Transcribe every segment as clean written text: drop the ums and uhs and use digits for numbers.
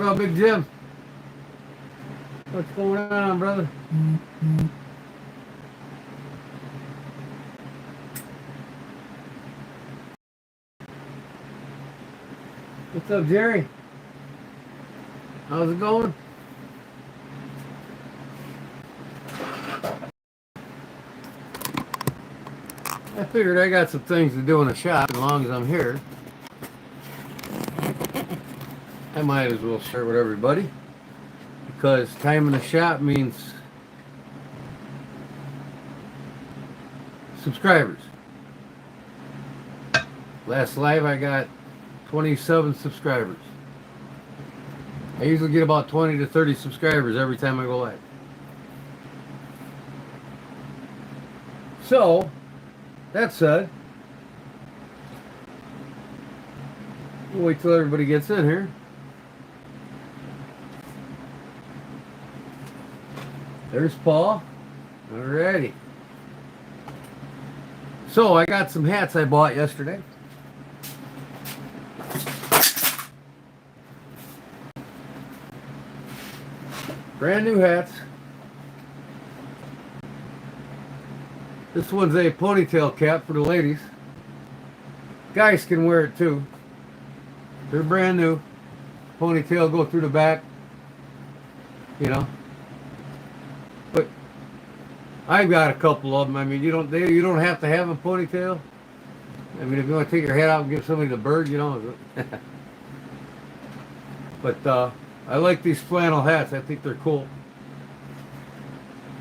What up, Big Jim? What's going on, brother? What's up, Jerry? How's it going? I figured I got some things to do in the shop. As long as I'm here, I might as well share with everybody. Because time in the shop means subscribers. Last live I got 27 subscribers. I usually get about 20 to 30 subscribers every time I go live. So, that said, we'll wait till everybody gets in here. There's Paul. Alrighty. So, I got some hats I bought yesterday. Brand new hats. This one's a ponytail cap for the ladies. Guys can wear it too. They're brand new. Ponytail go through the back. You know. But I've got a couple of them. I mean, you don't have to have a ponytail. I mean, if you want to take your head out and give somebody the bird, you know. But I like these flannel hats. I think they're cool.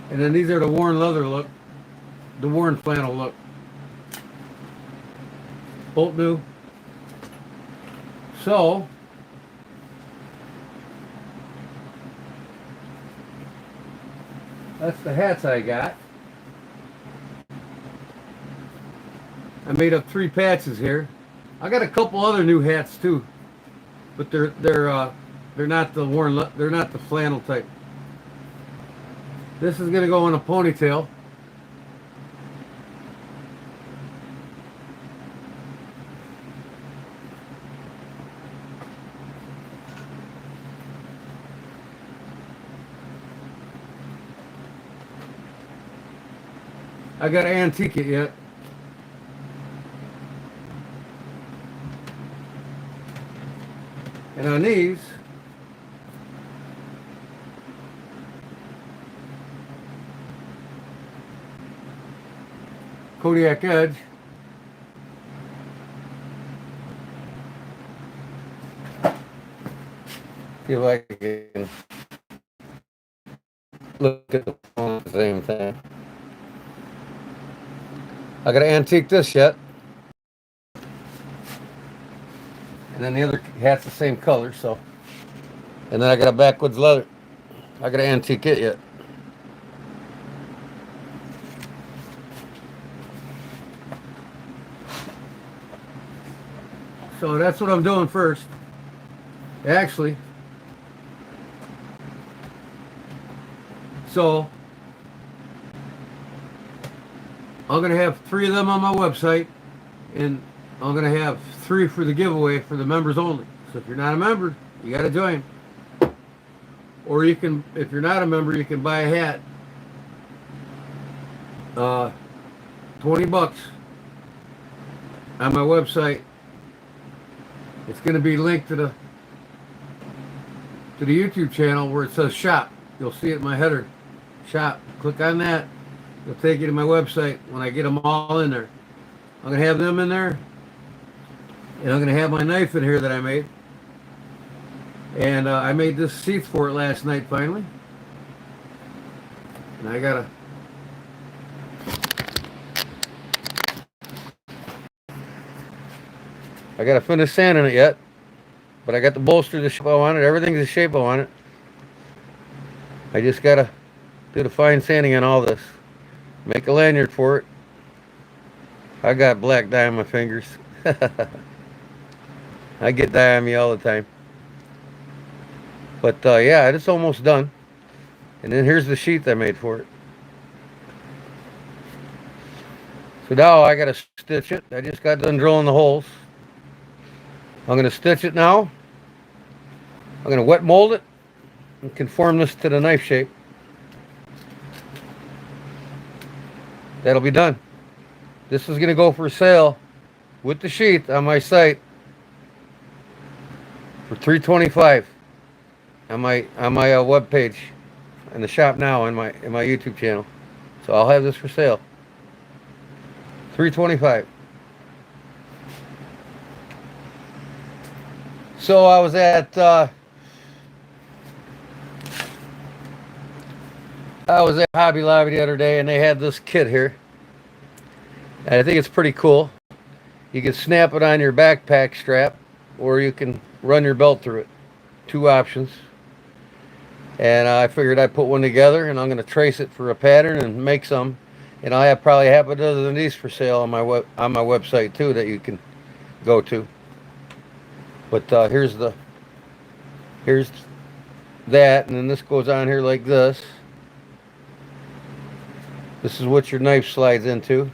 And then these are the worn leather look. The worn flannel look. Both new. So, that's the hats I got. I made up 3 patches here. I got a couple other new hats too, but they're not the worn. They're not the flannel type. This is gonna go in a ponytail. I got to antique it yet. And on these, Kodiak Edge, see if I can look at the same thing. I gotta antique this yet. And then the other hat's the same color, so. And then I got a backwoods leather. I gotta antique it yet. So that's what I'm doing first. Actually. So I'm going to have 3 of them on my website, and I'm going to have 3 for the giveaway for the members only. So if you're not a member, you got to join. Or you can, if you're not a member, you can buy a hat. $20 on my website. It's going to be linked to the YouTube channel where it says shop. You'll see it in my header. Shop. Click on that. It'll take you to my website when I get them all in there. I'm going to have them in there. And I'm going to have my knife in here that I made. And I made this sheath for it last night finally. And I got to finish sanding it yet. But I got the bolster the shape I want it. Everything's the shape I want it. I just got to do the fine sanding on all this. Make a lanyard for it. I got black dye on my fingers. I get dye on me all the time. But yeah, it's almost done. And then here's the sheath I made for it. So now I got to stitch it. I just got done drilling the holes. I'm going to stitch it now. I'm going to wet mold it and conform this to the knife shape. That'll be done. This is going to go for sale with the sheath on my site for $325 on my web page in the shop now in my YouTube channel. So I'll have this for sale. $325. So I was at Hobby Lobby the other day, and they had this kit here. And I think it's pretty cool. You can snap it on your backpack strap, or you can run your belt through it. Two options. And I figured I'd put one together, and I'm going to trace it for a pattern and make some. And I have probably half a dozen of these for sale on my website too that you can go to. But here's that, and then this goes on here like this. This is what your knife slides into.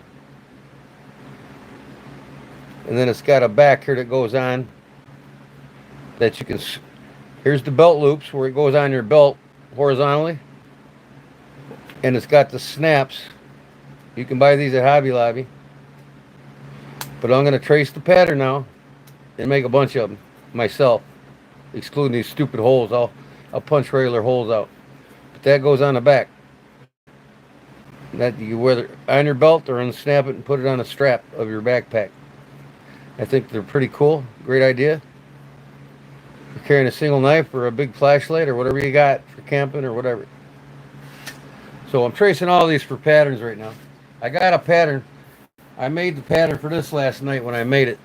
And then it's got a back here that goes on that you can, here's the belt loops where it goes on your belt horizontally. And it's got the snaps. You can buy these at Hobby Lobby. But I'm going to trace the pattern now and make a bunch of them myself, excluding these stupid holes. I'll punch regular holes out. But that goes on the back. That you wear on your belt or unsnap it and put it on a strap of your backpack. I think they're pretty cool. Great idea. If you're carrying a single knife or a big flashlight or whatever you got for camping or whatever. So I'm tracing all these for patterns right now. I got a pattern. I made the pattern for this last night when I made it.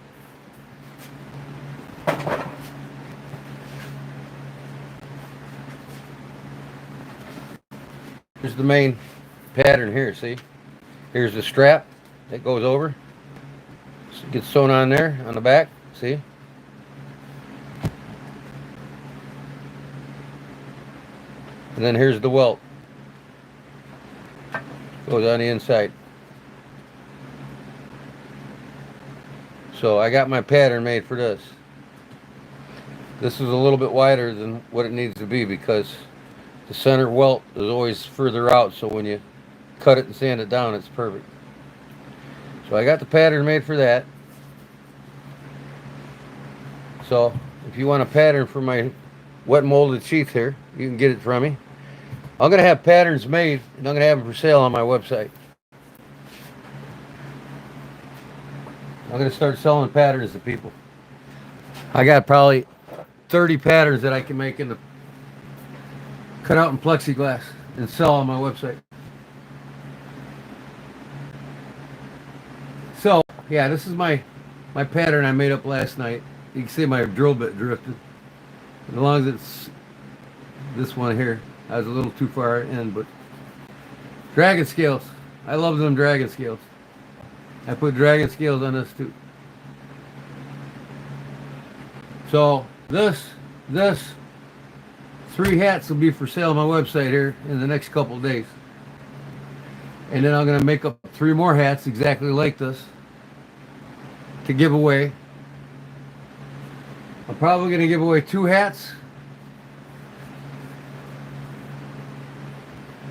Here's the main pattern here, see? Here's the strap that goes over. So it gets sewn on there on the back, see? And then here's the welt. Goes on the inside. So I got my pattern made for this. This is a little bit wider than what it needs to be because the center welt is always further out, so when you cut it and sand it down, it's perfect. So I got the pattern made for that. So if you want a pattern for my wet molded sheath here, you can get it from me. I'm going to have patterns made, and I'm going to have them for sale on my website. I'm going to start selling patterns to people. I got probably 30 patterns that I can make in the cut out in plexiglass and sell on my website. So yeah, this is my pattern I made up last night. You can see my drill bit drifted. As long as it's this one here, I was a little too far in, but dragon scales. I love them dragon scales. I put dragon scales on this too. So this 3 hats will be for sale on my website here in the next couple of days. And then I'm going to make up 3 more hats exactly like this to give away. I'm probably going to give away 2 hats.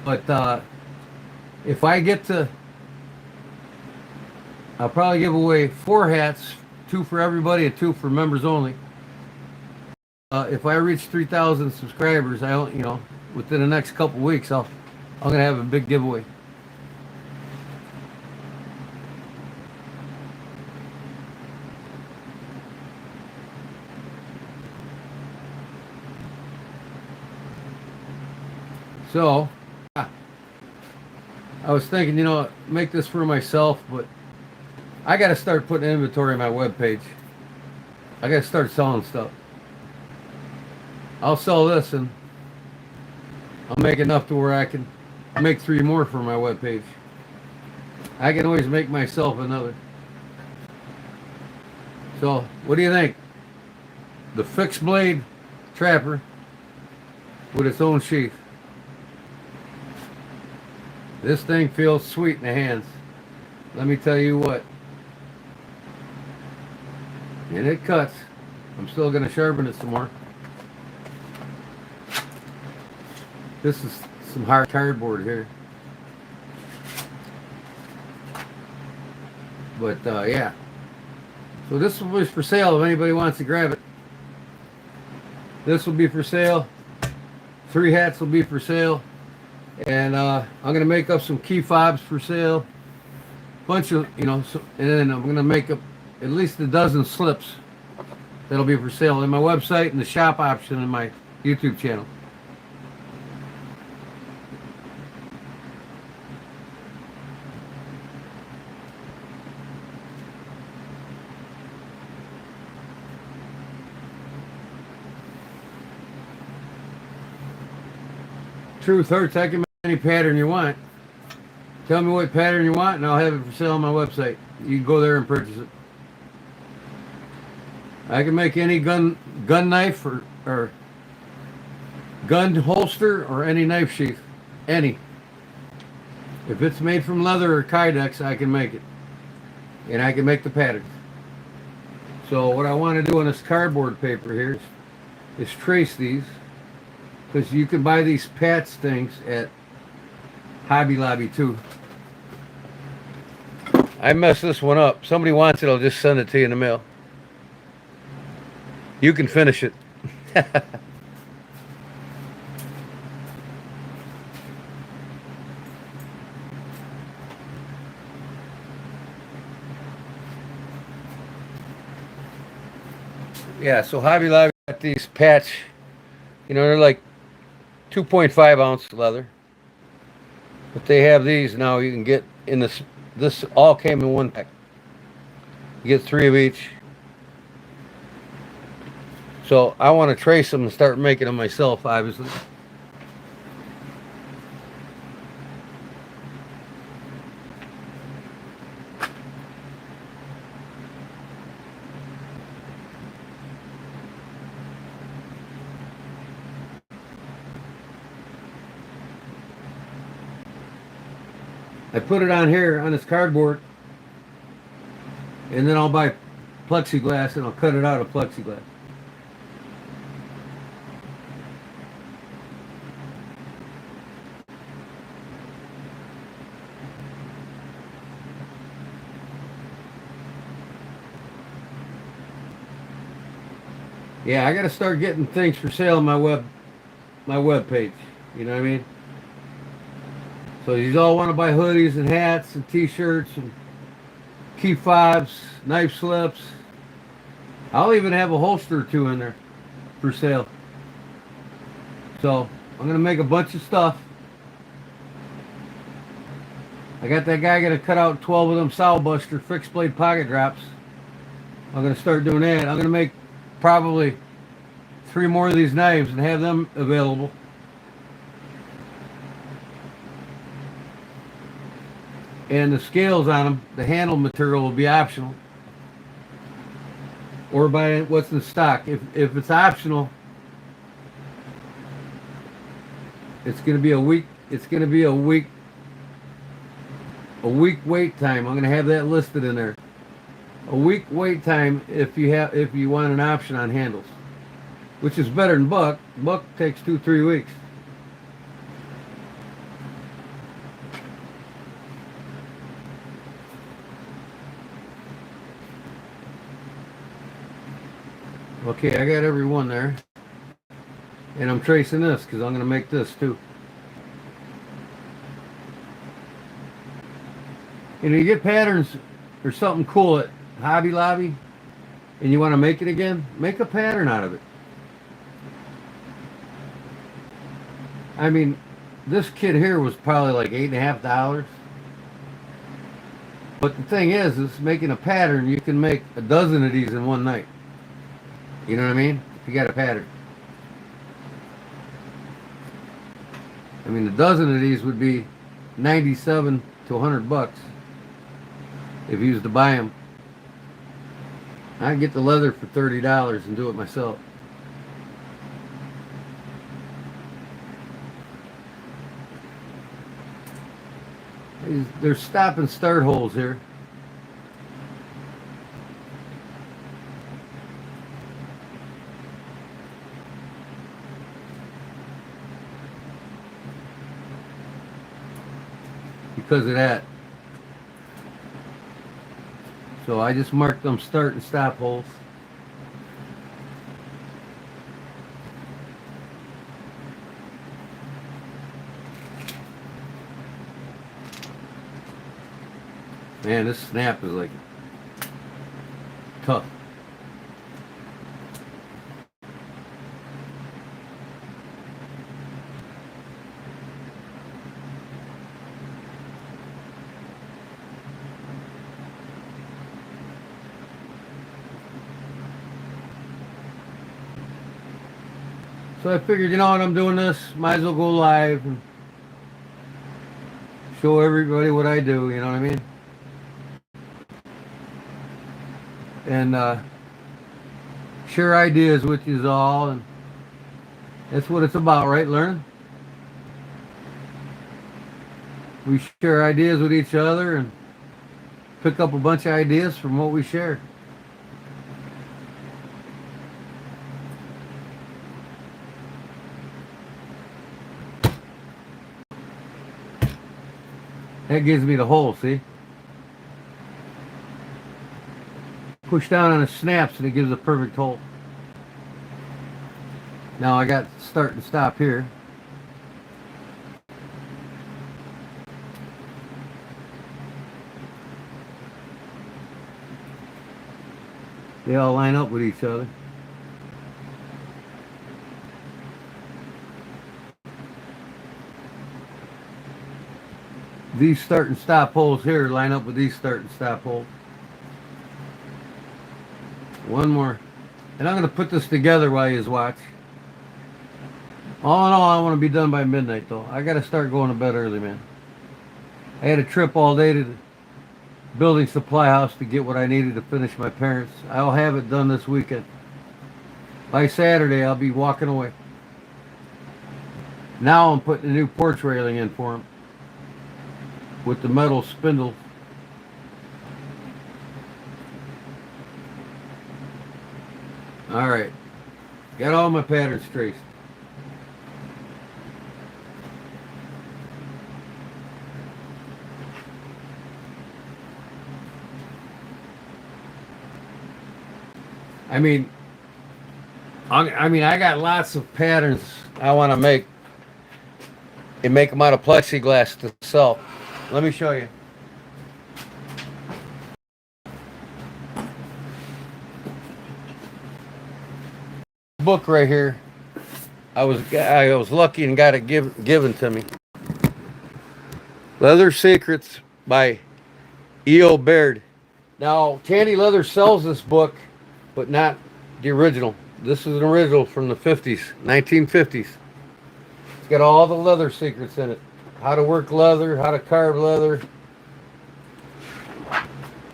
But if I get to, I'll probably give away 4 hats, 2 for everybody and 2 for members only. If I reach 3,000 subscribers, within the next couple weeks, I'm gonna have a big giveaway. So, I was thinking, make this for myself, but I got to start putting inventory on my webpage. I got to start selling stuff. I'll sell this and I'll make enough to where I can make 3 more for my webpage. I can always make myself another. So, what do you think? The fixed blade trapper with its own sheath. This thing feels sweet in the hands. Let me tell you what. And it cuts. I'm still going to sharpen it some more. This is some hard cardboard here. But yeah. So this was for sale if anybody wants to grab it. This will be for sale. 3 hats will be for sale. And I'm going to make up some key fobs for sale. Bunch of, you know, and then I'm going to make up at least a dozen slips that'll be for sale in my website and the shop option in my YouTube channel. Truth hurts. I can make any pattern you want. Tell me what pattern you want and I'll have it for sale on my website. You can go there and purchase it. I can make any gun knife or gun holster or any knife sheath. Any. If it's made from leather or kydex, I can make it. And I can make the patterns. So what I want to do on this cardboard paper here is trace these. Because you can buy these patch things at Hobby Lobby too. I messed this one up. Somebody wants it, I'll just send it to you in the mail. You can finish it. Yeah, so Hobby Lobby got these patch, you know, they're like 2.5 ounce leather. But they have these now you can get in this. This all came in one pack. You get 3 of each. So I want to trace them and start making them myself, obviously. I put it on here on this cardboard, and then I'll buy plexiglass and I'll cut it out of plexiglass. Yeah, I got to start getting things for sale on my web page. You know what I mean? So you all want to buy hoodies and hats and t-shirts and key fobs, knife slips. I'll even have a holster or 2 in there for sale. So I'm going to make a bunch of stuff. I got that guy going to cut out 12 of them Sow Buster fixed blade pocket drops. I'm going to start doing that. I'm going to make probably 3 more of these knives and have them available. And the scales on them, the handle material will be optional. Or buy what's in stock. If it's optional, it's going to be a week. It's going to be a week wait time. I'm going to have that listed in there. A week wait time if you want an option on handles, which is better than buck. Buck takes 2-3 weeks. Okay, I got every one there. And I'm tracing this because I'm going to make this too. And you get patterns or something cool at Hobby Lobby and you want to make it again, make a pattern out of it. I mean, this kit here was probably like $8.50. But the thing is making a pattern, you can make a dozen of these in one night. You know what I mean? If you got a pattern. I mean, a dozen of these would be 97 to 100 bucks if you was to buy them. I'd get the leather for $30 and do it myself. There's stop and start holes here. because of that. So I just marked them start and stop holes. Man, this snap is like tough. So I figured, you know what, I'm doing this, might as well go live and show everybody what I do, you know what I mean? And share ideas with you all, and that's what it's about, right, learning? We share ideas with each other and pick up a bunch of ideas from what we share. That gives me the hole, see? Push down on the snaps and it gives a perfect hole. Now I got start and stop here. They all line up with each other. These start and stop holes here line up with these start and stop holes. One more. And I'm going to put this together while you watch. All in all, I want to be done by midnight, though. I got to start going to bed early, man. I had a trip all day to the building supply house to get what I needed to finish my parents. I'll have it done this weekend. By Saturday, I'll be walking away. Now I'm putting a new porch railing in for them with the metal spindle. All right, got all my patterns traced. I mean, I got lots of patterns I want to make and make them out of plexiglass to sell. Let me show you. Book right here. I was lucky and got it given to me. Leather Secrets by E.O. Baird. Now, Tandy Leather sells this book, but not the original. This is an original from the 50s, 1950s. It's got all the leather secrets in it. How to work leather, how to carve leather.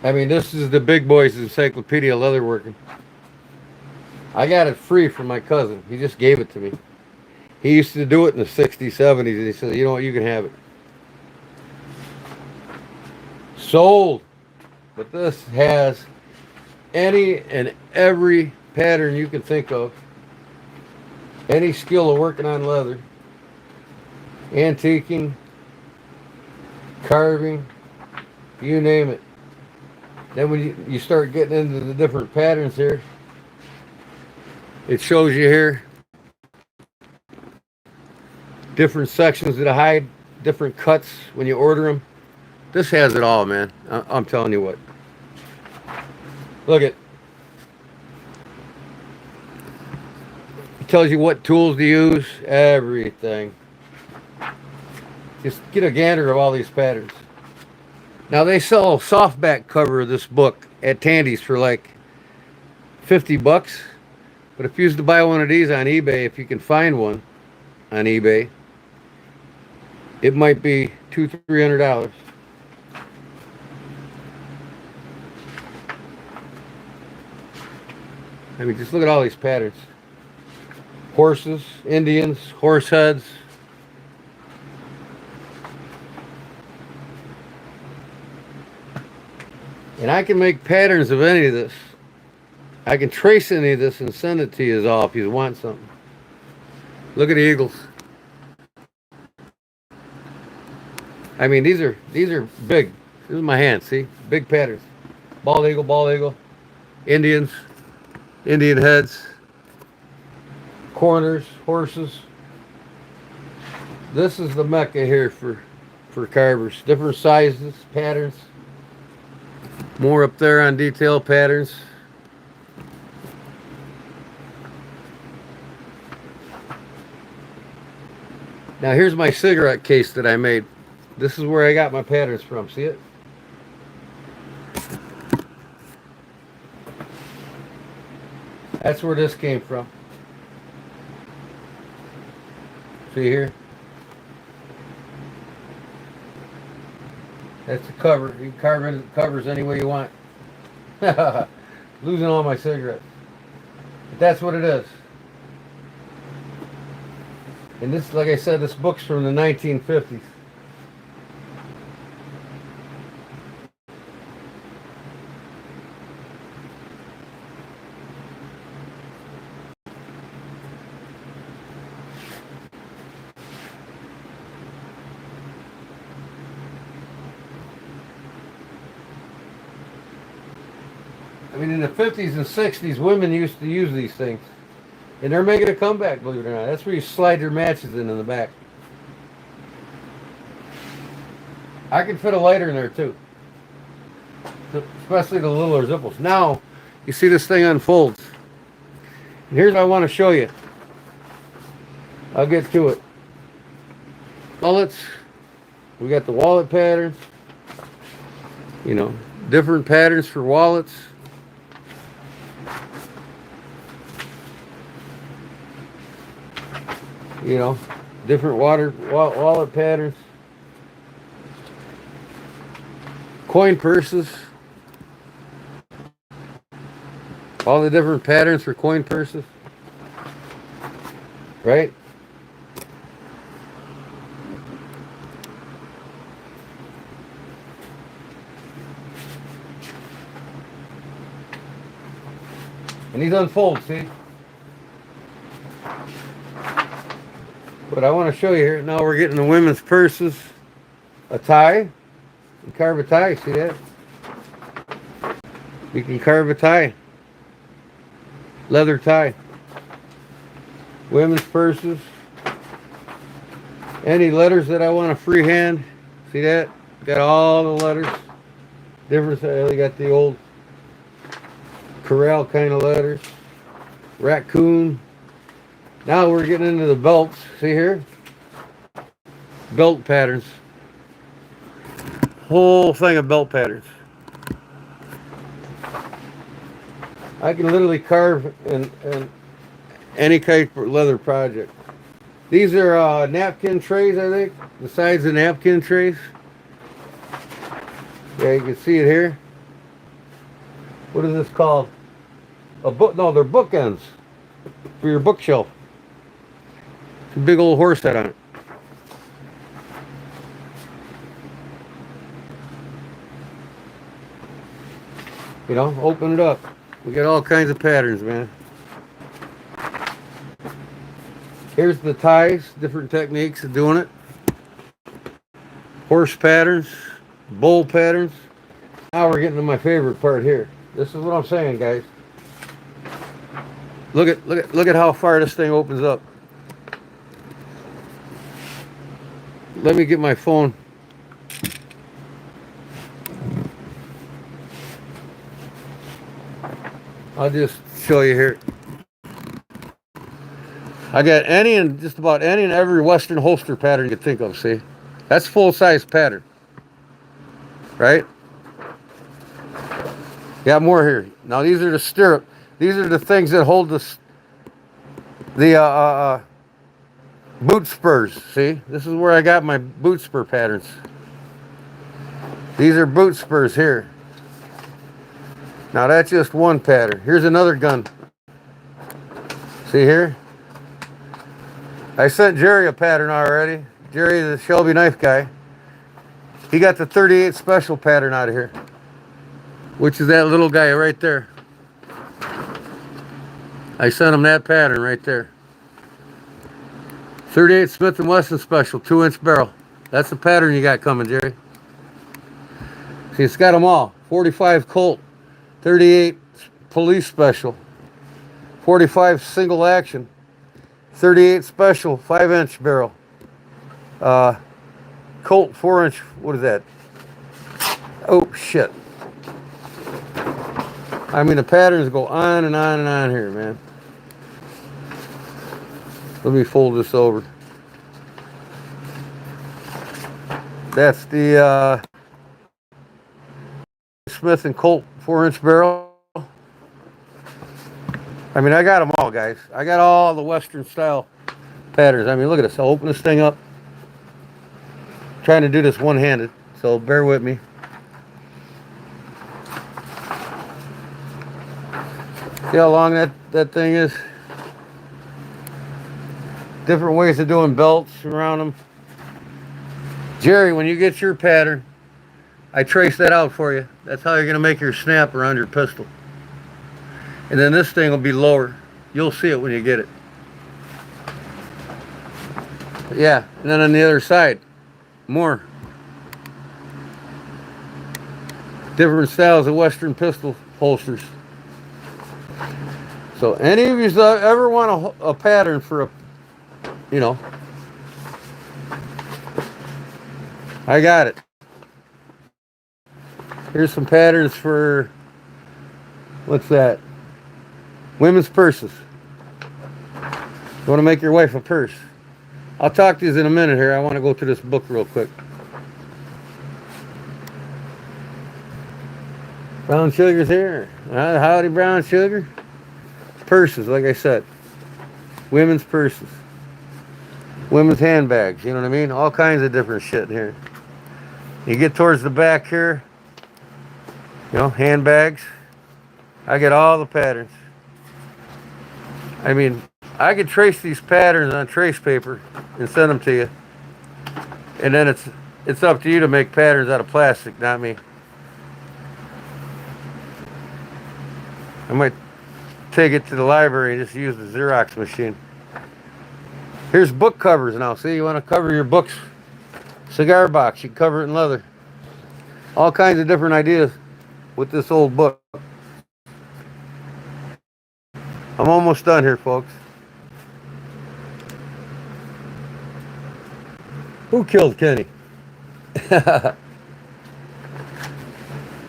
I mean, this is the big boys' encyclopedia of leatherworking. I got it free from my cousin. He just gave it to me. He used to do it in the 60s, 70s, and he said, you know what, you can have it. Sold. But this has any and every pattern you can think of. Any skill of working on leather. Antiquing. Carving. You name it. Then when you start getting into the different patterns here, it shows you here different sections that hide, different cuts when you order them. This has it all, man. I'm telling you what. Look at. It tells you what tools to use, everything. Just get a gander of all these patterns. Now they sell a softback cover of this book at Tandy's for like $50. But if you used to buy one of these on eBay, if you can find one on eBay, it might be $200-300. I mean, just look at all these patterns. Horses, Indians, horse heads. And I can make patterns of any of this. I can trace any of this and send it to you all if you want something. Look at the eagles. I mean, these are big. This is my hand. See, big patterns. Bald eagle, Indians, Indian heads, corners, horses. This is the mecca here for carvers. Different sizes, patterns. More up there on detail patterns. Now here's my cigarette case that I made. This is where I got my patterns from. See it? That's where this came from. See here? That's the cover. You can carve it covers any way you want. Losing all my cigarettes. But that's what it is. And this, like I said, this book's from the 1950s. I mean, in the 50s and 60s, women used to use these things. And they're making a comeback, believe it or not. That's where you slide your matches in the back. I can fit a lighter in there, too. Especially the littler zipples. Now, you see this thing unfolds. And here's what I want to show you. I'll get to it. Wallets. We got the wallet patterns. You know, different patterns for wallets. You know, different wallet patterns. Coin purses. All the different patterns for coin purses. Right? And these unfold, see? But I want to show you here. Now we're getting the women's purses. A tie. You can carve a tie. See that? You can carve a tie. Leather tie. Women's purses. Any letters that I want to freehand. See that? Got all the letters. Different. They got the old corral kind of letters. Raccoon. Now we're getting into the belts. See here? Belt patterns. Whole thing of belt patterns. I can literally carve in any type of leather project. These are napkin trays, I think. The sides of napkin trays. Yeah, you can see it here. What is this called? A book? No, they're bookends for your bookshelf. It's a big old horse head on it. You know, open it up. We got all kinds of patterns, man. Here's the ties, different techniques of doing it. Horse patterns, bull patterns. Now we're getting to my favorite part here. This is what I'm saying, guys. Look at how far this thing opens up. Let me get my phone. I'll just show you here. I got any and just about any and every Western holster pattern you could think of, see? That's full-size pattern. Right? Got more here. Now these are the stirrup. These are the things that hold the boot spurs, see? This is where I got my boot spur patterns. These are boot spurs here. Now that's just one pattern. Here's another gun. See here? I sent Jerry a pattern already. Jerry, the Shelby knife guy. He got the 38 special pattern out of here, which is that little guy right there. I sent him that pattern right there. 38 Smith & Wesson special, 2-inch barrel. That's the pattern you got coming, Jerry. See, it's got them all. 45 Colt, 38 Police Special, 45 Single Action, 38 Special 5-inch barrel, Colt 4-inch. What is that? Oh shit! I mean, the patterns go on and on and on here, man. Let me fold this over. That's the Smith and Colt 4-inch barrel. I mean, I got them all, guys. I got all the Western style patterns. I mean, look at this. I'll open this thing up. I'm trying to do this one-handed, so bear with me. See how long that thing is? Different ways of doing belts around them. Jerry, when you get your pattern, I trace that out for you. That's how you're going to make your snap around your pistol. And then this thing will be lower. You'll see it when you get it. Yeah, and then on the other side, more. Different styles of Western pistol holsters. So any of you ever want a pattern for a, you know, I got it. Here's some patterns for, what's that? Women's purses. You want to make your wife a purse? I'll talk to you in a minute here. I want to go through this book real quick. Brown sugar's here. Howdy, brown sugar. Purses, like I said. Women's purses. Women's handbags, you know what I mean? All kinds of different shit here. You get towards the back here, you know, handbags. I get all the patterns. I mean, I could trace these patterns on trace paper and send them to you. And then it's up to you to make patterns out of plastic, not me. I might take it to the library and just use the Xerox machine. Here's book covers now. See, you want to cover your books, cigar box, you can cover it in leather. All kinds of different ideas with this old book. I'm almost done here, folks. Who killed Kenny?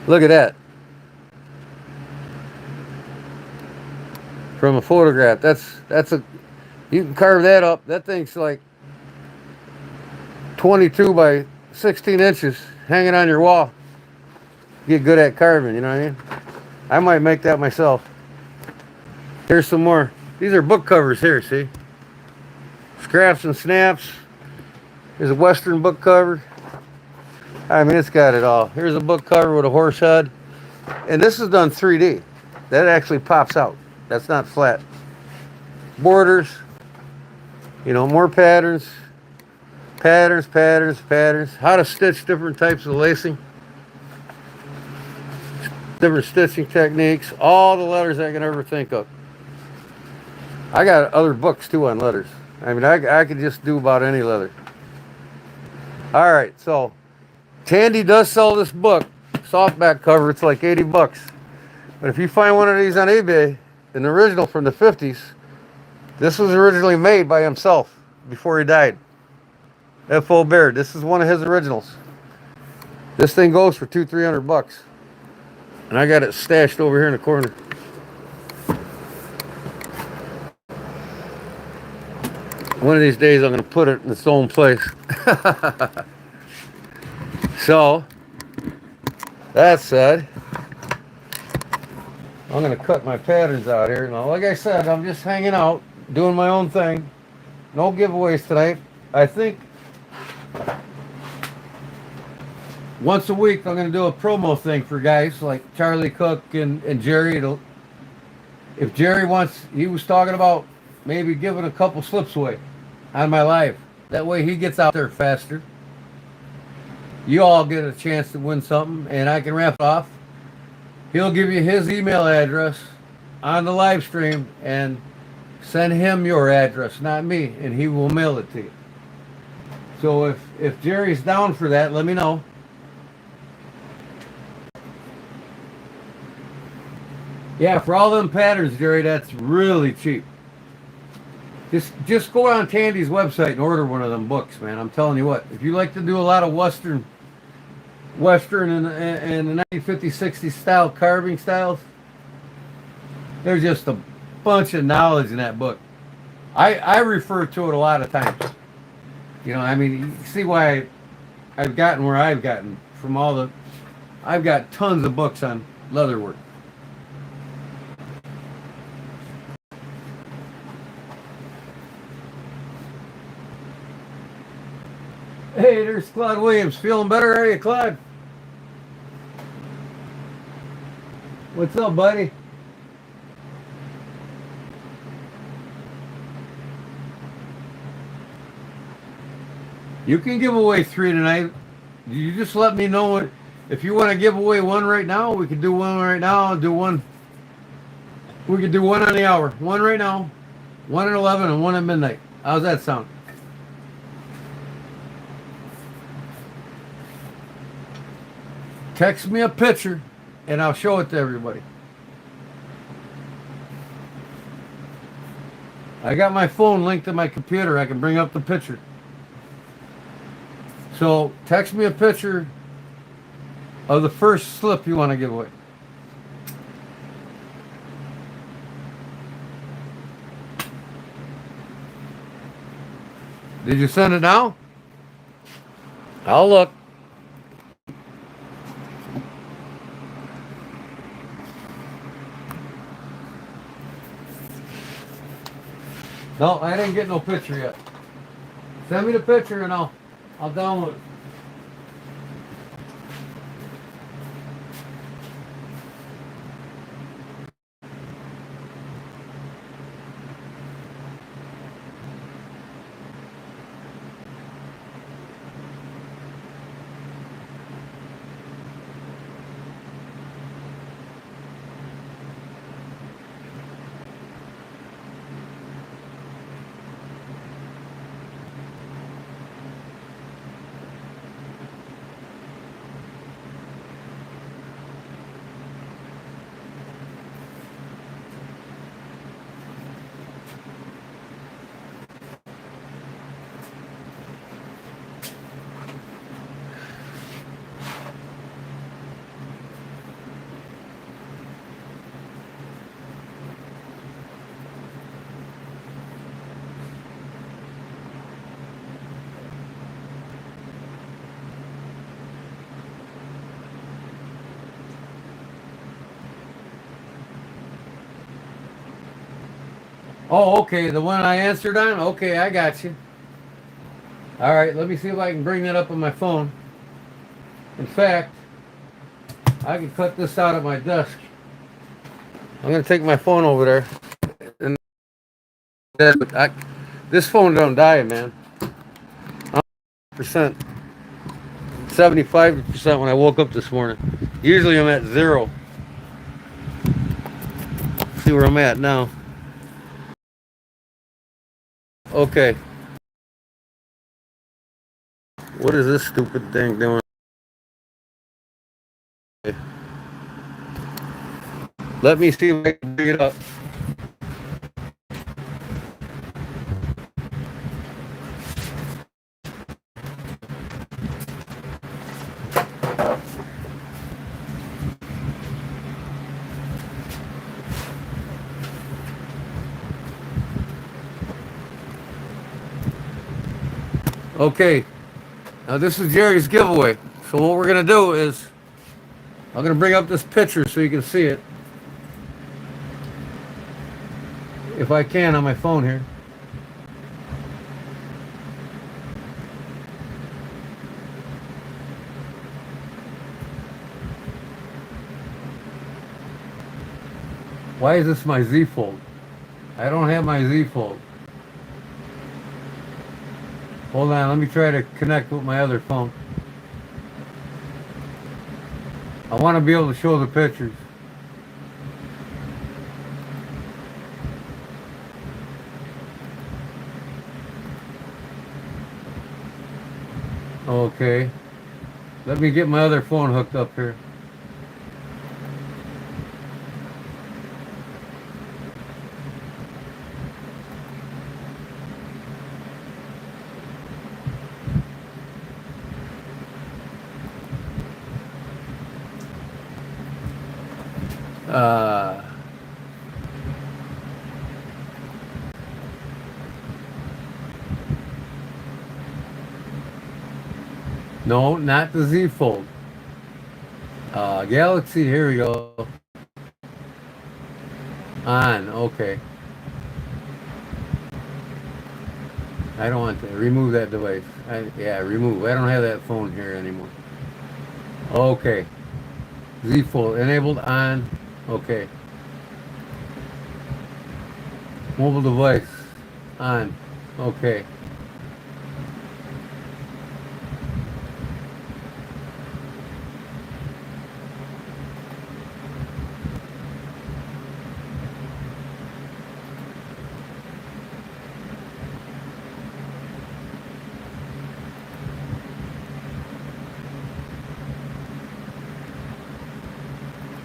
Look at that. From a photograph. That's a, you can carve that up. That thing's like 22 by 16 inches hanging on your wall. Get good at carving, you know what I mean? I might make that myself. Here's some more. These are book covers here, see? Scraps and snaps. Here's a Western book cover. I mean, it's got it all. Here's a book cover with a horse head. And this is done 3D. That actually pops out. That's not flat. Borders. You know, more patterns. Patterns, patterns, patterns. How to stitch different types of lacing. Different stitching techniques. All the letters I can ever think of. I got other books too on leathers. I mean, I could just do about any leather. All right, so Tandy does sell this book, softback cover. It's like 80 bucks. But if you find one of these on eBay, an original from the 50s, this was originally made by himself before he died. F.O. Baird. This is one of his originals. This thing goes for $200-300 bucks. And I got it stashed over here in the corner. One of these days I'm going to put it in its own place. So, that said, I'm going to cut my patterns out here. Now, like I said, I'm just hanging out, doing my own thing. No giveaways tonight. I think once a week I'm going to do a promo thing for guys like Charlie Cook and Jerry. If Jerry wants, he was talking about maybe giving a couple slips away on my live. That way he gets out there faster. You all get a chance to win something, and I can wrap it off. He'll give you his email address on the live stream and send him your address, not me, and he will mail it to you. So if Jerry's down for that, let me know. Yeah, for all them patterns, Jerry, that's really cheap. Just go on Tandy's website and order one of them books, man. I'm telling you what. If you like to do a lot of Western and the 1950s, 60s style carving styles, there's just a bunch of knowledge in that book. I refer to it a lot of times. You know, I mean, you see why I've gotten where I've gotten from all the. I've got tons of books on leatherwork. Hey, there's Claude Williams. Feeling better, are you, Claude? What's up, buddy? You can give away 3 tonight. You just let me know what. If you want to give away one right now, we can do one right now. I'll do one. We could do one on the hour. One right now, one at 11, and one at midnight. How's that sound? Text me a picture, and I'll show it to everybody. I got my phone linked to my computer. I can bring up the picture. So text me a picture of the first slip you want to give away. Did you send it now? I'll look. No, I didn't get no picture yet. Send me the picture and I'll download it. Oh, okay, the one I answered on? Okay, I got you. All right, let me see if I can bring that up on my phone. In fact, I can cut this out of my desk. I'm going to take my phone over there. And this phone don't die, man. I'm 75% when I woke up this morning. Usually I'm at 0. See where I'm at now. Okay. What is this stupid thing doing? Let me see if I can bring it up. Okay. Now this is Jerry's giveaway. So what we're going to do is I'm going to bring up this picture so you can see it. If I can on my phone here. Why is this my Z fold? I don't have my Z fold. Hold on, let me try to connect with my other phone. I want to be able to show the pictures. Okay. Let me get my other phone hooked up here. Uh, no, not the Z Fold. Galaxy, here we go. On, okay. I don't want to remove that device. Yeah, remove. I don't have that phone here anymore. Okay. Z Fold enabled on. Okay. Mobile device on. Okay.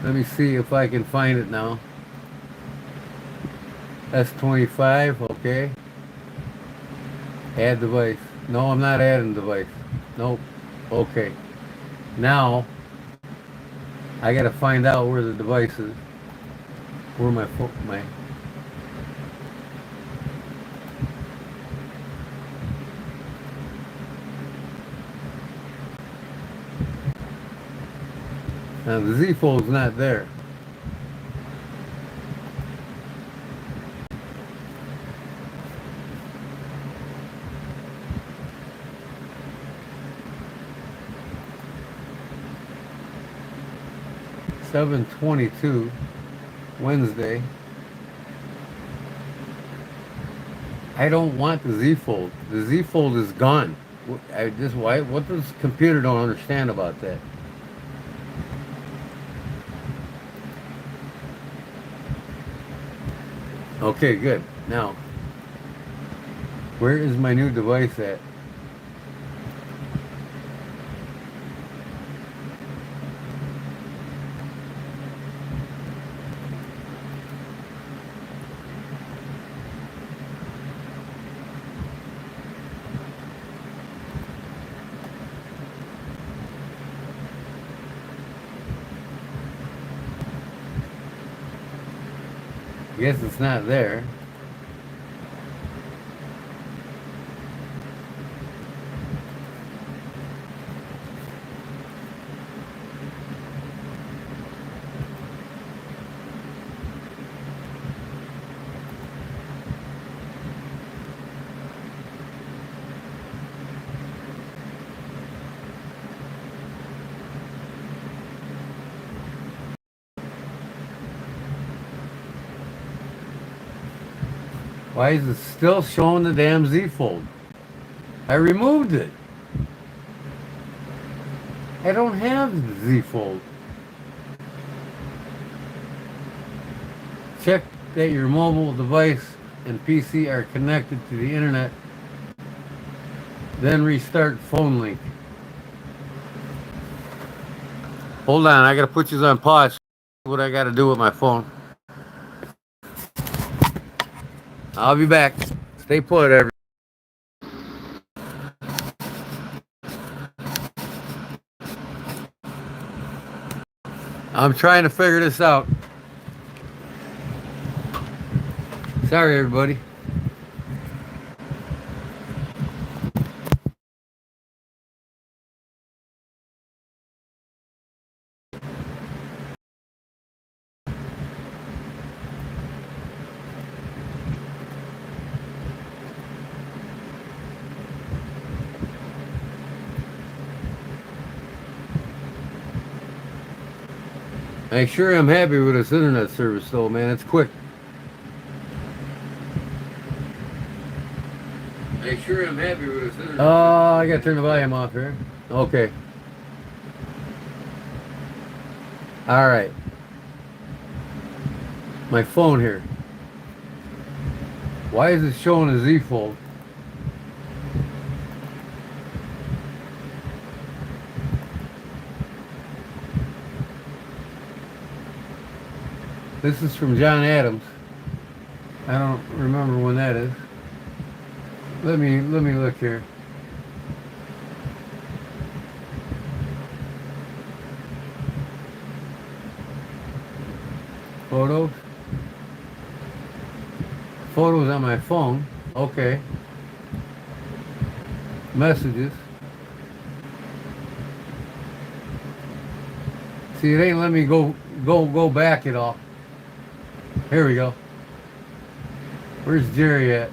Let me see if I can find it now. S25, okay. Add device. No, I'm not adding device. Nope. Okay. Now, I gotta find out where the device is. Where my now the Z Fold's not there. (7:22) Wednesday. I don't want the Z Fold. The Z Fold is gone. Why? What does the computer don't understand about that? Okay, good. Now, where is my new device at? I guess it's not there. Why is it still showing the damn Z Fold? I removed it. I don't have the Z Fold. Check that your mobile device and PC are connected to the internet. Then restart phone link. Hold on, I gotta put you on pause. What I gotta do with my phone. I'll be back. Stay put, everybody. I'm trying to figure this out. Sorry, everybody. I sure am happy with this internet service, though, man. It's quick. I sure am happy with this internet. Oh, I gotta turn the volume off here. Okay. All right. My phone here. Why is it showing a Z Fold? This is from John Adams. I don't remember when that is. Let me look here. Photos. Photos on my phone. Okay. Messages. See, it ain't let me go back at all. Here we go. Where's Jerry at?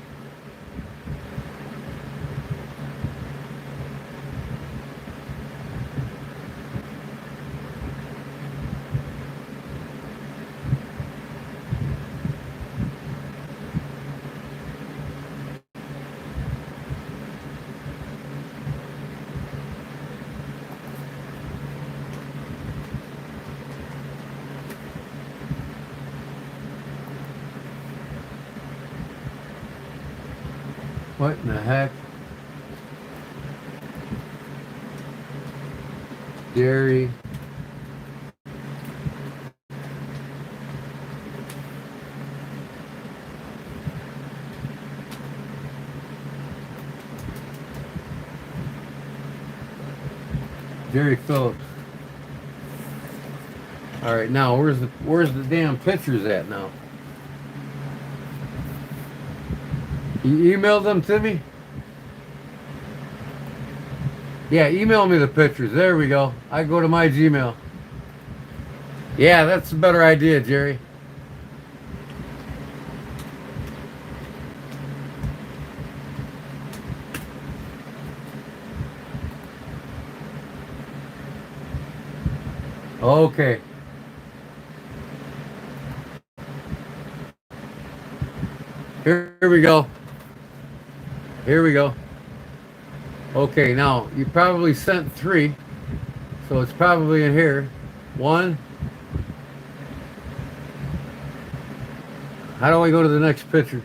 What in the heck? Jerry. Jerry Phillips. All right, now where's the damn pictures at now? You emailed them to me? Yeah, email me the pictures. There we go. I go to my Gmail. Yeah, that's a better idea, Jerry. Okay. Here we go. Here we go. Okay, now you probably sent 3, so it's probably in here. 1. How do I go to the next picture?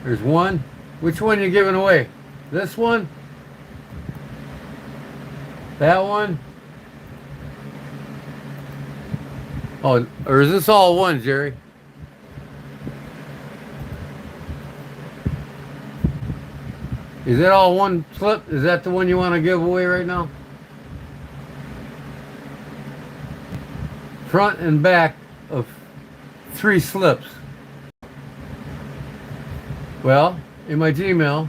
There's 1. Which one you giving away? This one? That one? Oh, or is this all one, Jerry? Is it all one slip? Is that the one you want to give away right now? Front and back of 3 slips. Well, in my Gmail,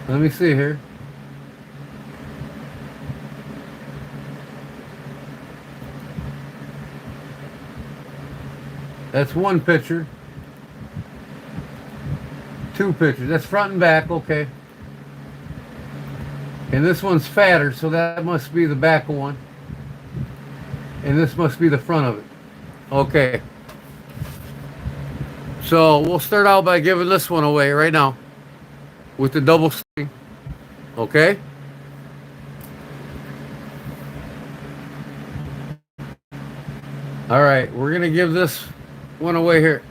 let me see here. That's 1 picture. 2 pictures. That's front and back, okay. And this one's fatter, so that must be the back one. And this must be the front of it. Okay. So we'll start out by giving this one away right now with the double string. Okay? All right, we're going to give this one away here.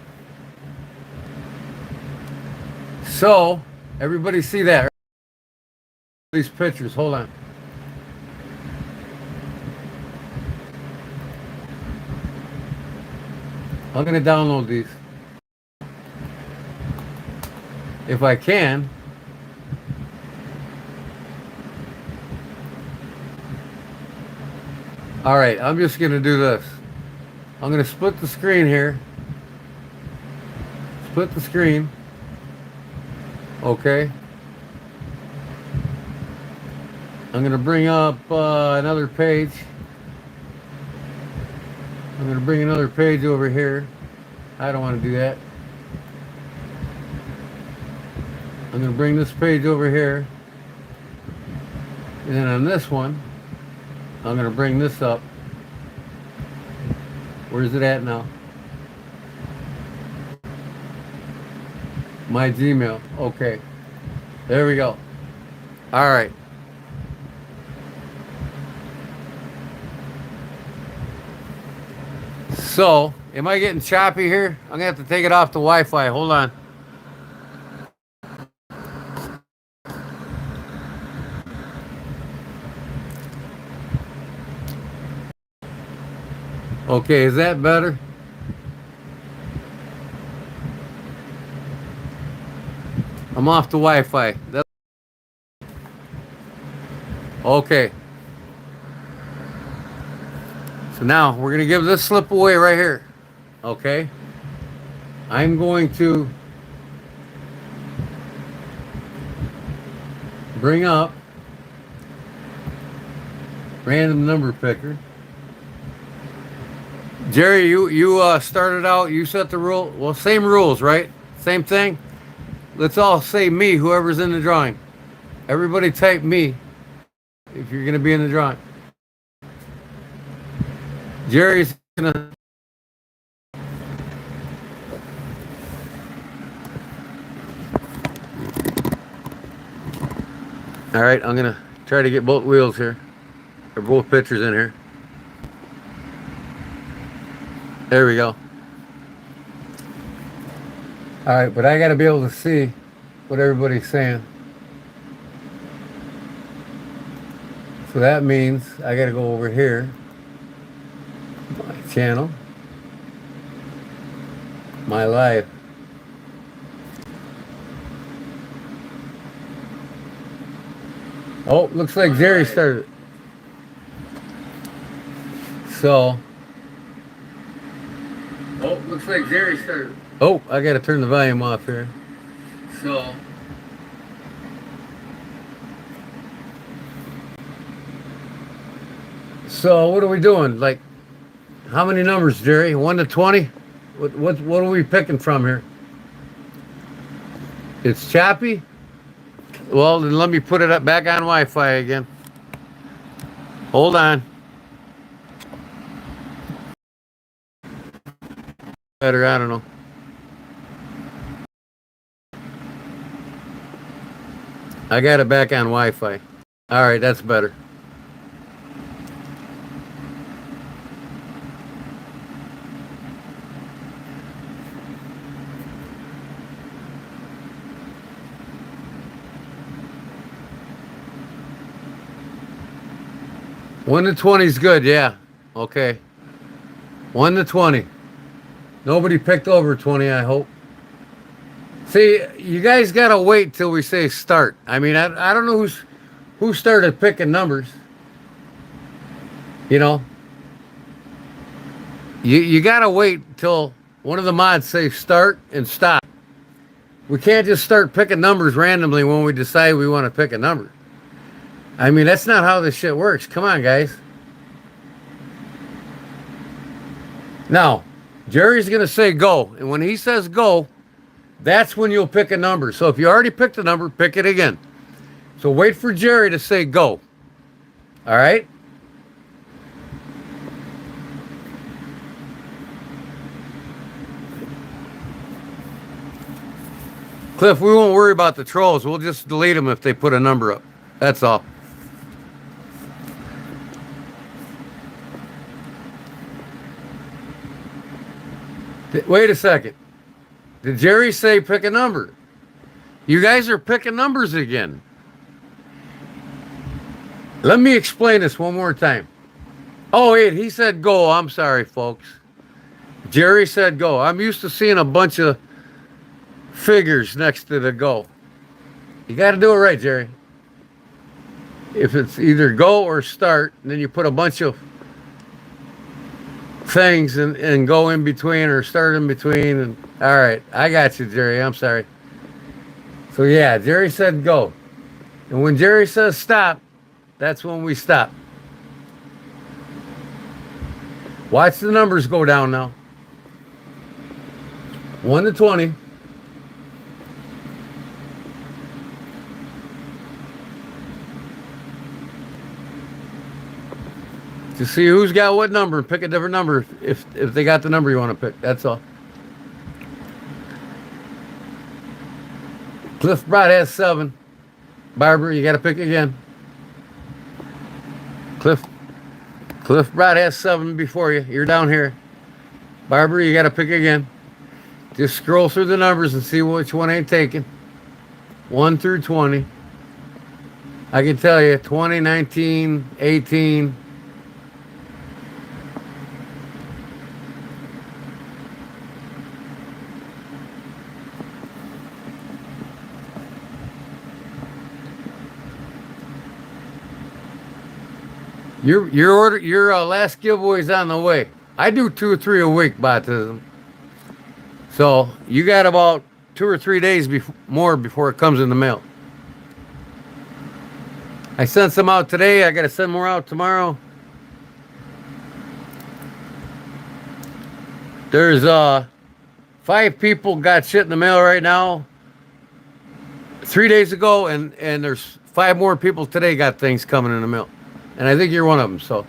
So, everybody see that? Right? These pictures, hold on. I'm going to download these. If I can. All right, I'm just going to do this. I'm going to split the screen here. Split the screen. Okay. I'm going to bring up another page. I'm going to bring another page over here. I don't want to do that. I'm going to bring this page over here. And then on this one, I'm going to bring this up. Where's it at now? My Gmail. Okay. There we go. All right. So, am I getting choppy here? I'm going to have to take it off the Wi-Fi. Hold on. Okay, is that better? I'm off the Wi-Fi. Okay. So now we're going to give this slip away right here. Okay. I'm going to bring up random number picker. Jerry, you started out, you set the rule. Well, same rules, right? Same thing. Let's all say me, whoever's in the drawing. Everybody type me if you're going to be in the drawing. Jerry's going to... All right, I'm going to try to get both wheels here. Or both pitchers in here. There we go. All right, but I got to be able to see what everybody's saying. So that means I got to go over here. My channel. My live. Oh, looks like Jerry started. So. Oh, looks like Jerry started. Oh, I got to turn the volume off here. So. So what are we doing? Like, how many numbers, Jerry? 1 to 20? What are we picking from here? It's choppy? Well, then let me put it up back on Wi-Fi again. Hold on. Better, I don't know. I got it back on Wi-Fi. All right, that's better. One to 20 is good, yeah. Okay. 1 to 20. Nobody picked over 20, I hope. See, you guys gotta wait till we say start. I mean, I don't know who started picking numbers. You know, you gotta wait till one of the mods say start and stop. We can't just start picking numbers randomly when we decide we want to pick a number. I mean, that's not how this shit works. Come on, guys. Now, Jerry's going to say go. And when he says go, that's when you'll pick a number. So if you already picked a number, pick it again. So wait for Jerry to say go. All right? Cliff, we won't worry about the trolls. We'll just delete them if they put a number up. That's all. Wait a second. Did Jerry say pick a number? You guys are picking numbers again. Let me explain this one more time. Oh, wait, he said go. I'm sorry, folks. Jerry said go. I'm used to seeing a bunch of figures next to the go. You got to do it right, Jerry. If it's either go or start, then you put a bunch of things and go in between or start in between. And all right, I got you, Jerry. I'm sorry. So yeah, Jerry said go. And when Jerry says stop, that's when we stop. Watch the numbers go down now. 1 to 20. To see who's got what number, pick a different number if they got the number you want to pick. That's all. Cliff Brott has 7. Barbara, you got to pick again. Cliff Brott has 7 before you. You're down here. Barbara, you got to pick again. Just scroll through the numbers and see which one ain't taken. 1 through 20. I can tell you 20, 19, 18. Your last giveaway's on the way. I do 2 or 3 a week, baptism. So you got about 2 or 3 days more before it comes in the mail. I sent some out today. I got to send more out tomorrow. There's 5 people got shit in the mail right now. 3 days ago, and there's 5 more people today got things coming in the mail. And I think you're one of them, so.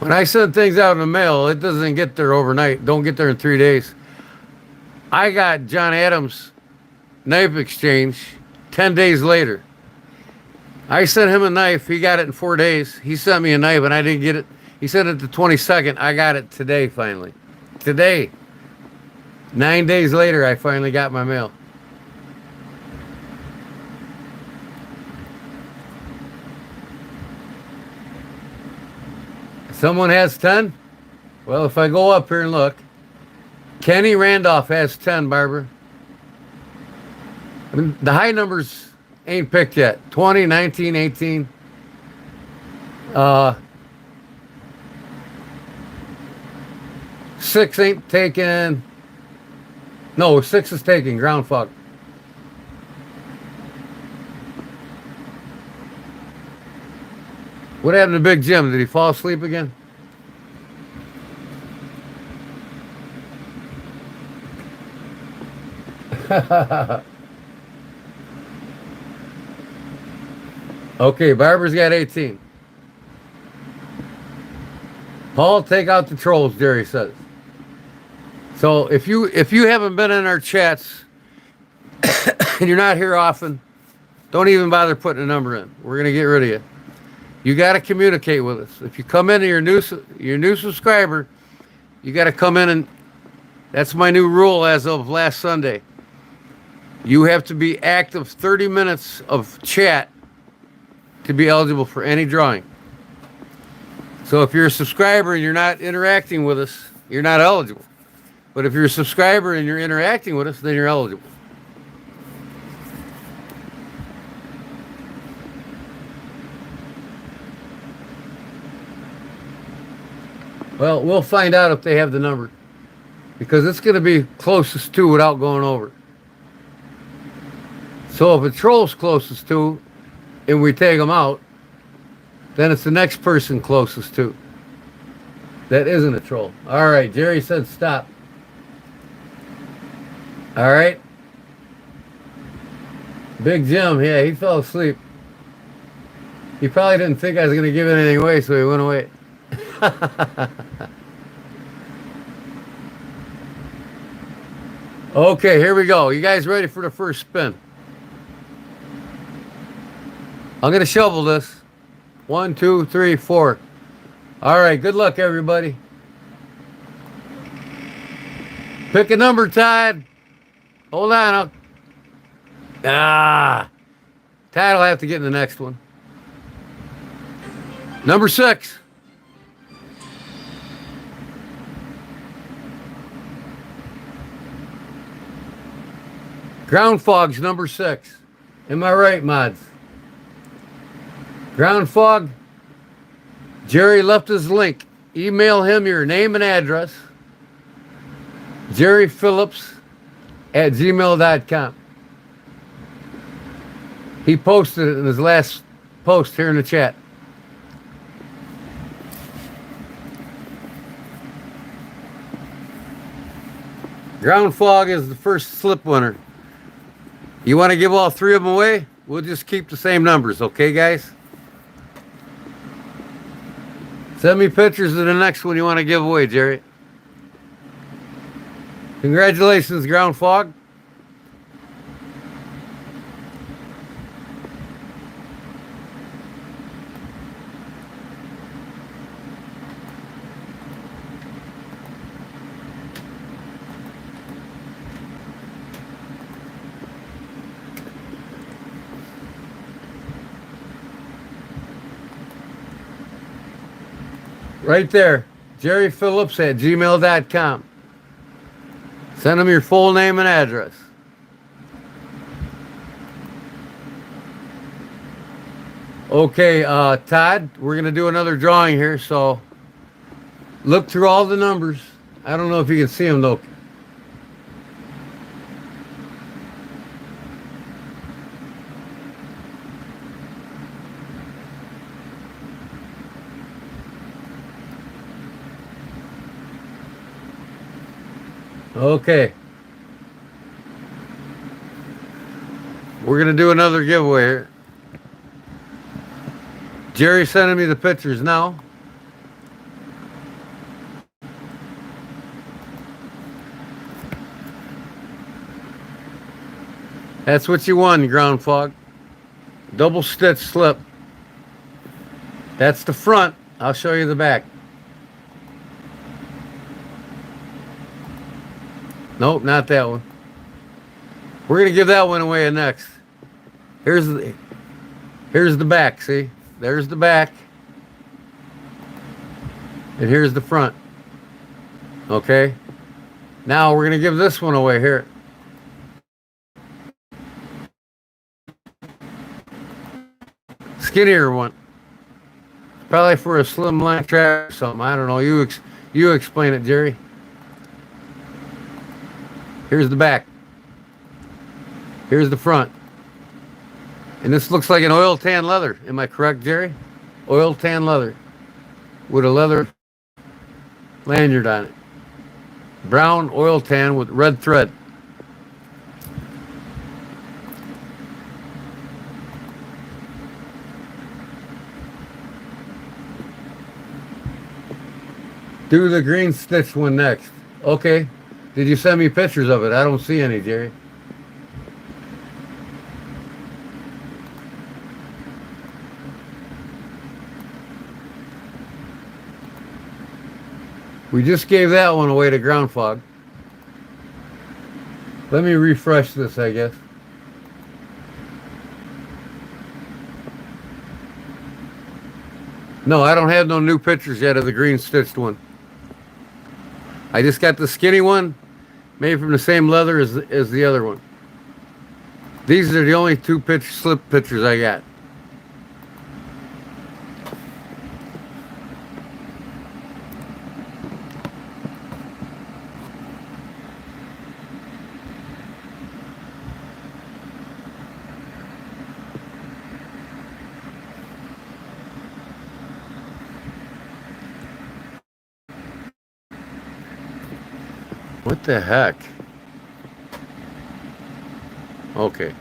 When I send things out in the mail, it doesn't get there overnight. Don't get there in 3 days. I got John Adams' knife exchange 10 days later. I sent him a knife. He got it in 4 days. He sent me a knife, and I didn't get it. He sent it the 22nd. I got it today, finally. Today. 9 days later, I finally got my mail. Someone has 10? Well, if I go up here and look, Kenny Randolph has 10, Barbara. I mean, the high numbers ain't picked yet. 20, 19, 18. 6 ain't taken. No, 6 is taken. Ground fog. What happened to Big Jim? Did he fall asleep again? Okay, Barbara's got 18. Paul, take out the trolls, Jerry says. So if you haven't been in our chats and you're not here often, don't even bother putting a number in. We're gonna get rid of you. You got to communicate with us. If you come in and you're new subscriber, you got to come in, and that's my new rule as of last Sunday. You have to be active 30 minutes of chat to be eligible for any drawing. So if you're a subscriber and you're not interacting with us, you're not eligible. But if you're a subscriber and you're interacting with us, then you're eligible. Well, we'll find out if they have the number, because it's going to be closest to without going over. So if a troll's closest to and we take them out, then it's the next person closest to that isn't a troll. All right, Jerry said stop. All right. Big Jim, yeah, he fell asleep. He probably didn't think I was going to give anything away, so he went away. Okay, here we go. You guys ready for the first spin? I'm going to shovel this. 1, 2, 3, 4. All right, good luck, everybody. Pick a number, Todd. Hold on. Todd will have to get in the next one. Number 6. Ground fog's number 6. Am I right, mods? Ground fog. Jerry left his link. Email him your name and address. JerryPhillips@gmail.com. He posted it in his last post here in the chat. Ground fog is the first slip winner. You want to give all 3 of them away? We'll just keep the same numbers, okay, guys? Send me pictures of the next one you want to give away, Jerry. Congratulations, Ground Fog. Right there, JerryPhillips@gmail.com. Send them your full name and address. Okay, Todd, we're gonna do another drawing here, so look through all the numbers. I don't know if you can see them though. Okay, we're gonna do another giveaway here. Jerry's sending me the pictures now. That's what you won, ground fog. Double stitch slip. That's the front. I'll show you the back. Nope, not that one. We're gonna give that one away next. Here's the here's the back. See, there's the back, and here's the front. Okay. Now we're gonna give this one away here. Skinnier one. Probably for a slim line track or something. I don't know. You explain it, Jerry. Here's the back. Here's the front. And this looks like an oil tan leather. Am I correct, Jerry? Oil tan leather with a leather lanyard on it. Brown oil tan with red thread. Do the green stitch one next. Okay. Did you send me pictures of it? I don't see any, Jerry. We just gave that one away to ground fog. Let me refresh this, I guess. No, I don't have no new pictures yet of the green stitched one. I just got the skinny one made from the same leather as the other one. These are the only two slip pictures I got. What the heck? Okay.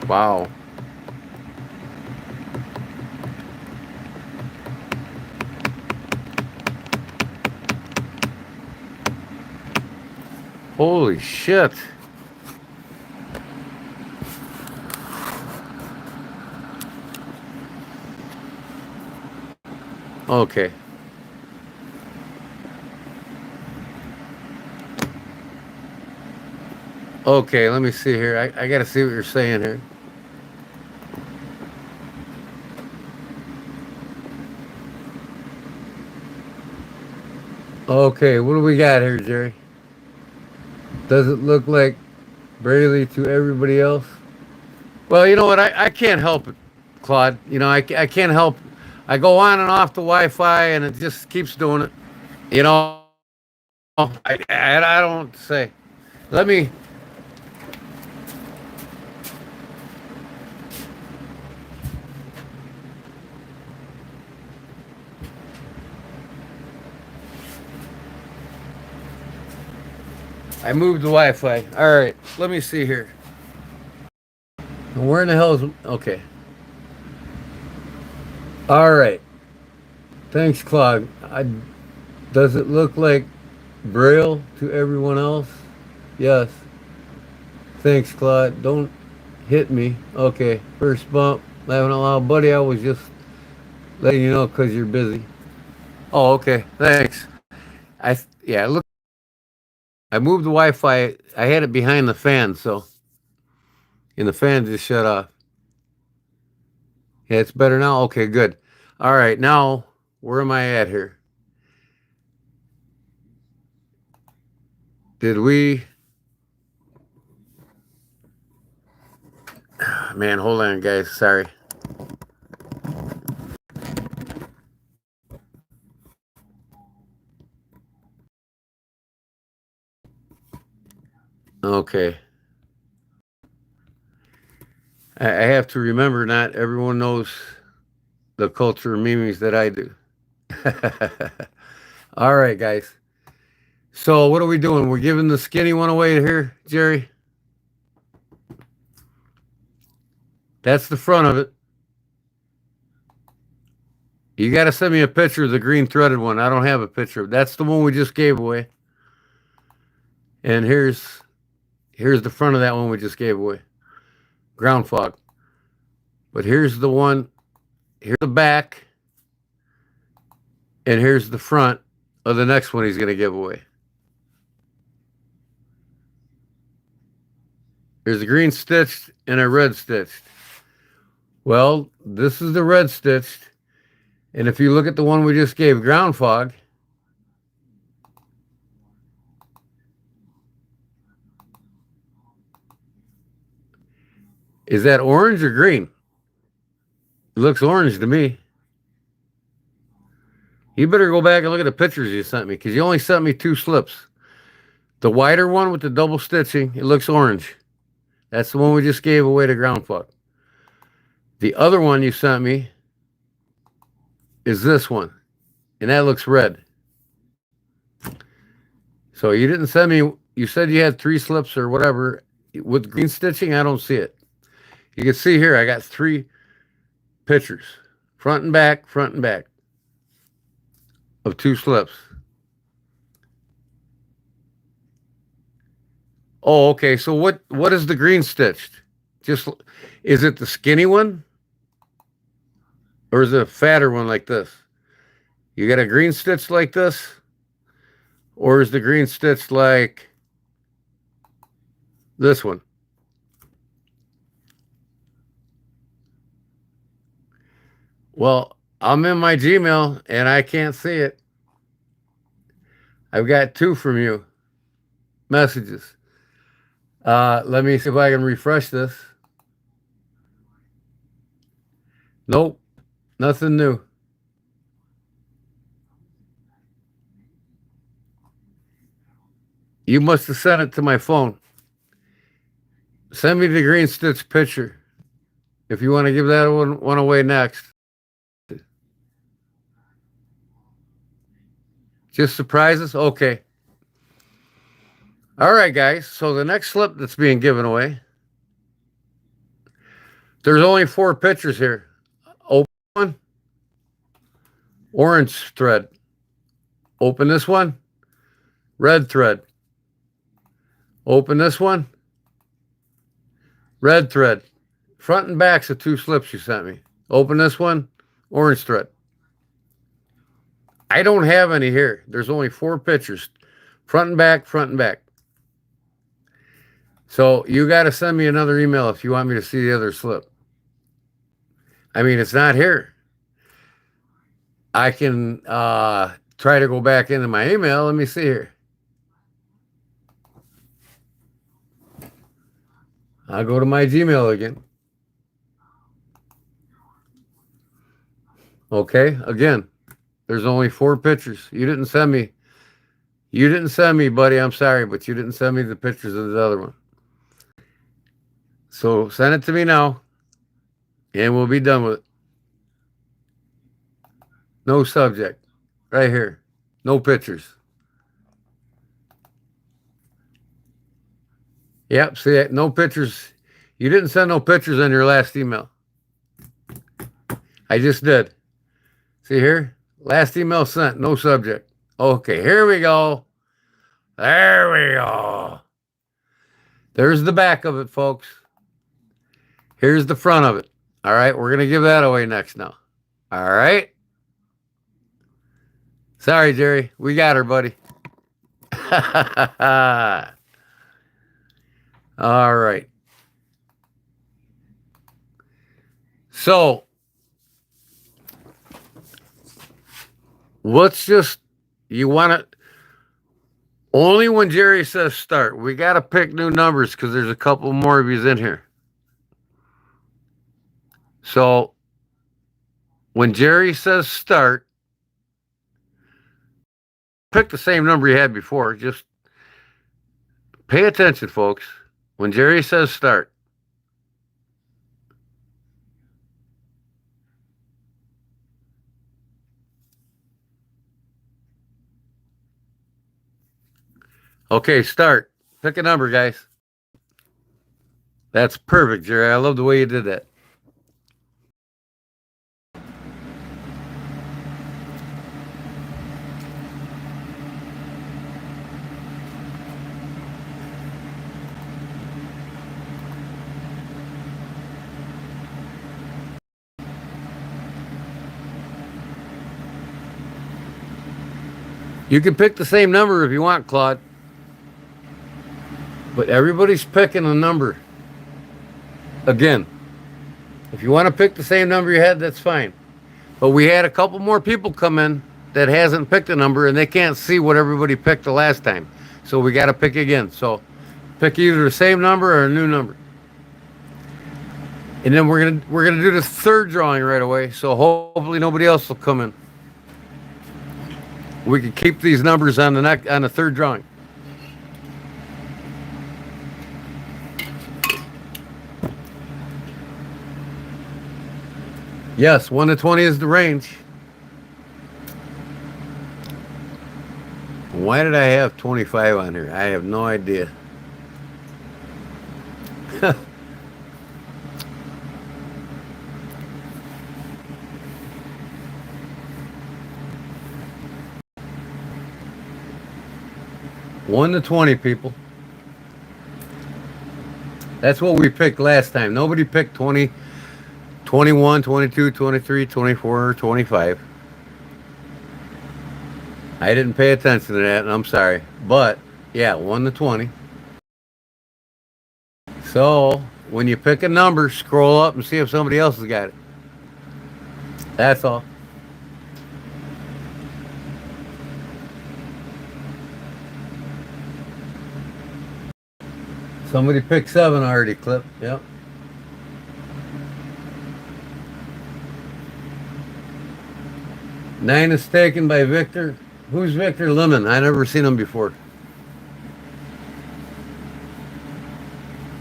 Wow. Holy shit. Okay. Okay, let me see here. I got to see what you're saying here. Okay, what do we got here, Jerry? Does it look like Brayley to everybody else? Well, you know what? I can't help it, Claude. You know, I can't help. I go on and off the Wi-Fi, and it just keeps doing it. You know, I don't say. Let me. I moved the Wi-Fi. All right, let me see here. Where in the hell is... Okay. All right. Thanks, Claude. Does it look like Braille to everyone else? Yes. Thanks, Claude. Don't hit me. Okay. First bump. Laughing out loud. Buddy, I was just letting you know because you're busy. Oh, okay. Thanks. Yeah, look. I moved the Wi-Fi. I had it behind the fan, so... And the fan just shut off. Yeah, it's better now? Okay, good. All right, now, where am I at here? Did we? Man, hold on, guys. Sorry. Okay. I have to remember not everyone knows the culture of memes that I do. All right, guys. So what are we doing? We're giving the skinny one away here, Jerry. That's the front of it. You got to send me a picture of the green threaded one. I don't have a picture. That's the one we just gave away. And here's the front of that one we just gave away. Ground fog. But here's the one. Here's the back. And here's the front of the next one he's going to give away. There's a green stitched and a red stitched. Well, this is the red stitched. And if you look at the one we just gave, ground fog, is that orange or green? It looks orange to me. You better go back and look at the pictures you sent me, because you only sent me 2 slips. The wider one with the double stitching, it looks orange. That's the one we just gave away to ground fog. The other one you sent me is this one, and that looks red. So you didn't send me, you said you had 3 slips or whatever with green stitching. I don't see it. You can see here, I got 3 pictures, front and back of 2 slips. Oh, okay. So what is the green stitched? Just, is it the skinny one? Or is it a fatter one like this? You got a green stitch like this? Or is the green stitched like this one? Well, I'm in my Gmail and I can't see it. I've got 2 from you. Messages. Let me see if I can refresh this. Nope. Nothing new. You must have sent it to my phone. Send me the green stitch picture if you want to give that one away next. Just surprises? Okay. All right, guys. So the next slip that's being given away, there's only 4 pictures here. Open one, orange thread. Open this one, red thread. Open this one, red thread. Front and back's the 2 slips you sent me. Open this one, orange thread. I don't have any here. There's only 4 pictures. Front and back, front and back. So you got to send me another email if you want me to see the other slip. I mean, it's not here. I can try to go back into my email. Let me see here. I'll go to my Gmail again. Okay, again, there's only 4 pictures. You didn't send me. You didn't send me, buddy. I'm sorry, but you didn't send me the pictures of the other one. So send it to me now, and we'll be done with it. No subject. Right here. No pictures. Yep, see that? No pictures. You didn't send no pictures on your last email. I just did. See here? Last email sent. No subject. Okay, here we go. There we go. There's the back of it, folks. Here's the front of it. All right, we're going to give that away next now. All right. Sorry, Jerry. We got her, buddy. All right. So, let's just, you want to, Only when Jerry says start. We got to pick new numbers because there's a couple more of yous in here. So when Jerry says start, pick the same number you had before. Just pay attention, folks. When Jerry says start. Okay, start. Pick a number, guys. That's perfect, Jerry. I love the way you did that. You can pick the same number if you want, Claude. But everybody's picking a number. Again, if you want to pick the same number you had, that's fine. But we had a couple more people come in that hasn't picked a number, and they can't see what everybody picked the last time. So we got to pick again. So pick either the same number or a new number. And then we're gonna do the third drawing right away. So hopefully nobody else will come in. We can keep these numbers on the third drawing. Yes, 1 to 20 is the range. Why did I have 25 on here? I have no idea. One to 20, people. That's what we picked last time. Nobody picked 20, 21, 22, 23, 24, 25. I didn't pay attention to that, and I'm sorry. But, yeah, 1 to 20. So, when you pick a number, scroll up and see if somebody else has got it. That's all. Somebody picked 7 already, Clip. Yep. Nine is taken by Victor. Who's Victor Lemon? I never seen him before.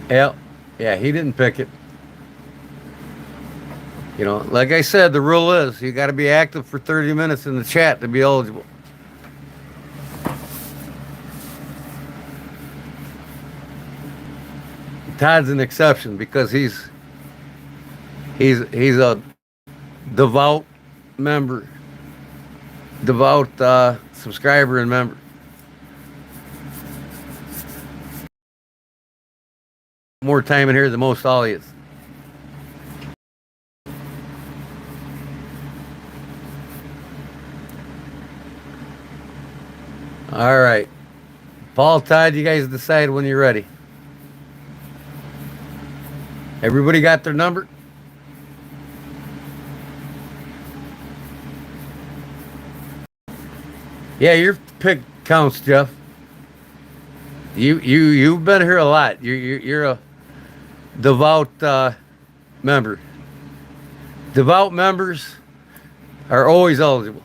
Yeah, he didn't pick it. You know, like I said, the rule is you got to be active for 30 minutes in the chat to be eligible. Todd's an exception because he's a devout member, devout subscriber and member. More time in here than most all is. All right, Paul, Todd, you guys decide when you're ready. Everybody got their number? Yeah, your pick counts, Jeff. You've been here a lot. You're a devout member. Devout members are always eligible.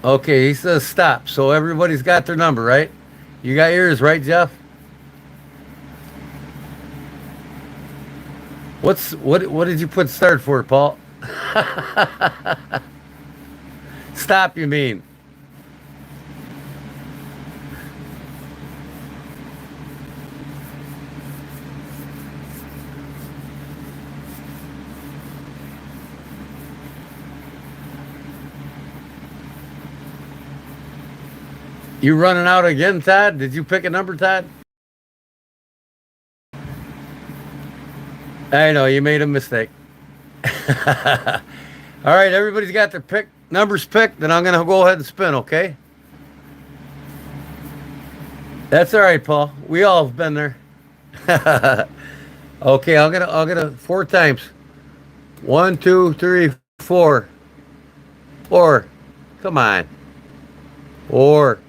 Okay, he says stop. So everybody's got their number, right? You got yours, right, Jeff? What did you put start for, Paul? Stop, you mean? You running out again, Todd? Did you pick a number, Todd? I know, you made a mistake. All right, everybody's got their numbers picked, then I'm going to go ahead and spin, okay? That's all right, Paul. We all have been there. Okay, I'm gonna 4 times. 1, 2, 3, 4. 4. Come on. 4.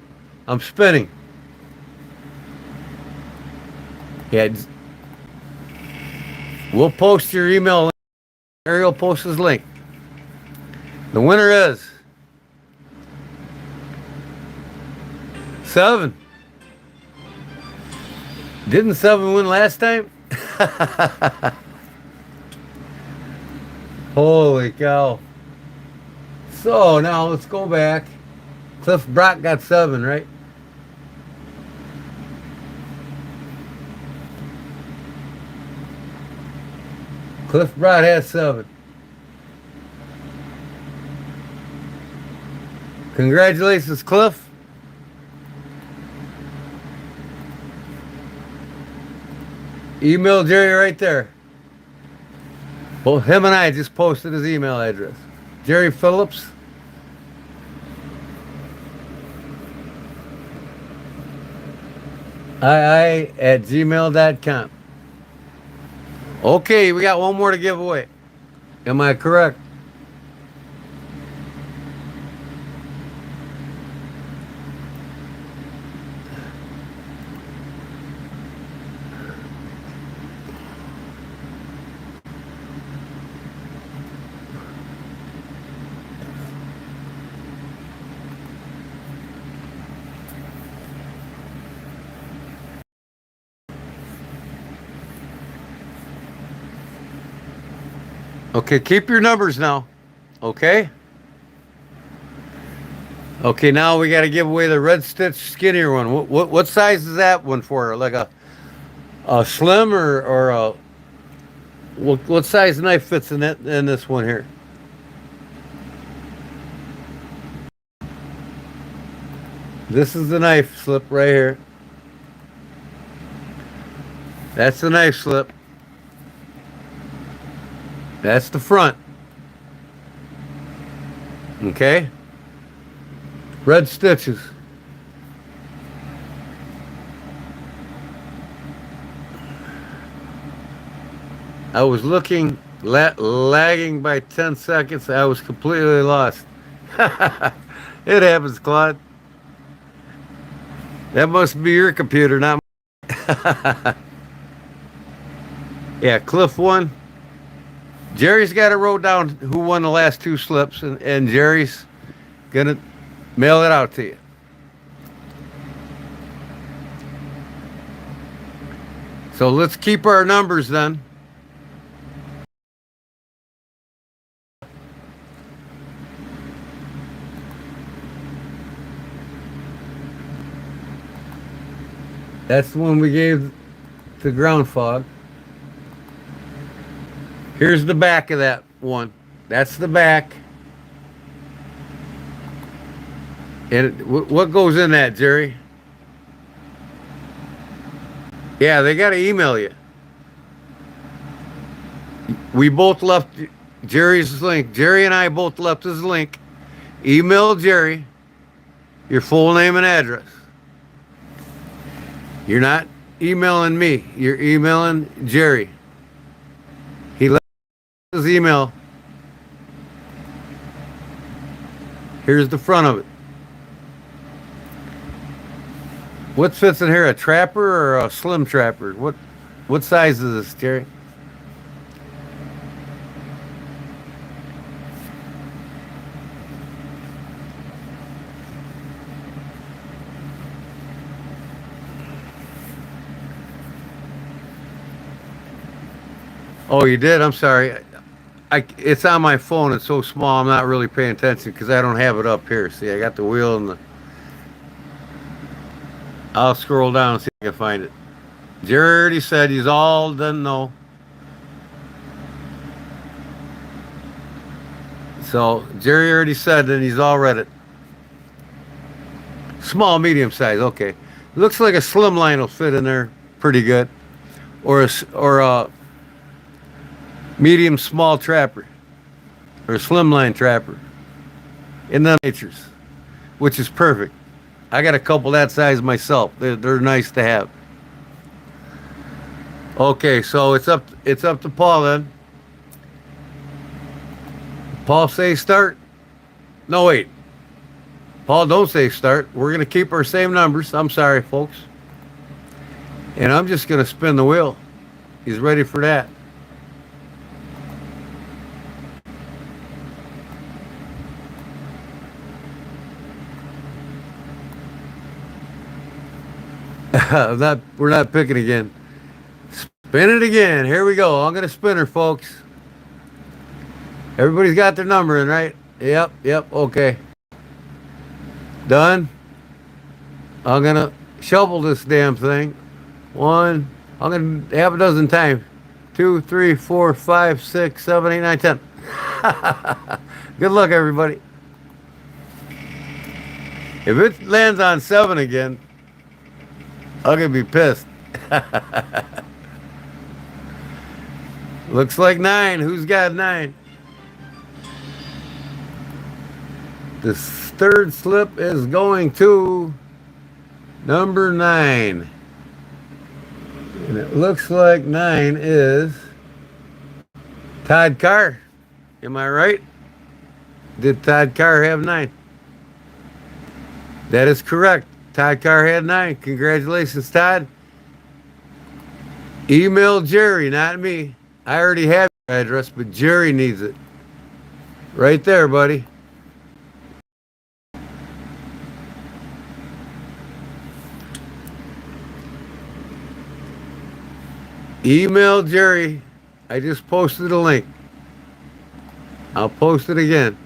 I'm spinning. Yeah, we'll post your email. Ariel posts his link. The winner is 7. Didn't 7 win last time? Holy cow. So now let's go back. Cliff Brock got 7, right? Cliff Brock has 7. Congratulations, Cliff. Email Jerry right there. Well, him and I just posted his email address. Jerry Phillips. ii@gmail.com. Okay, we got one more to give away. Am I correct? Okay, keep your numbers now. Okay? Okay, now we got to give away the red stitch skinnier one. What size is that one for? Like a slim or a what size knife fits in this one here? This is the knife slip right here. That's the knife slip. That's the front. Okay? Red stitches. I was looking, lagging by 10 seconds. I was completely lost. It happens, Claude. That must be your computer, not mine. Yeah, Cliff won. Jerry's got it wrote down who won the last 2 slips, and Jerry's going to mail it out to you. So let's keep our numbers then. That's the one we gave to Ground Fog. Here's the back of that one. That's the back. And what goes in that, Jerry? Yeah, they got to email you. We both left Jerry's link. Jerry and I both left his link. Email Jerry your full name and address. You're not emailing me. You're emailing Jerry. He left his email. Here's the front of it. What fits in here? A trapper or a slim trapper? What size is this, Jerry? Oh, you did? I'm sorry. It's on my phone. It's so small, I'm not really paying attention because I don't have it up here. See, I got the wheel and the... I'll scroll down and see if I can find it. Jerry already said he's all done know. So, Jerry already said that he's all read it. Small, medium size, okay. Looks like a slim line will fit in there pretty good. Or a medium small trapper. Or a slimline trapper. In the natures. Which is perfect. I got a couple that size myself. They're nice to have. Okay, so it's up to Paul then. Paul say start. No, wait. Paul, don't say start. We're going to keep our same numbers. I'm sorry, folks. And I'm just going to spin the wheel. He's ready for that. We're not picking again. Spin it again. Here we go. I'm going to spin her, folks. Everybody's got their number in, right? Yep, okay. Done. I'm going to shovel this damn thing. One. I'm going to half a dozen times. 2, 3, 4, 5, 6, 7, 8, 9, 10. Good luck, everybody. If it lands on 7 again, I'm going to be pissed. Looks like 9. Who's got 9? This third slip is going to number 9. And it looks like 9 is Todd Carr. Am I right? Did Todd Carr have 9? That is correct. Todd Carr had 9. Congratulations, Todd. Email Jerry, not me. I already have your address, but Jerry needs it. Right there, buddy. Email Jerry. I just posted a link. I'll post it again.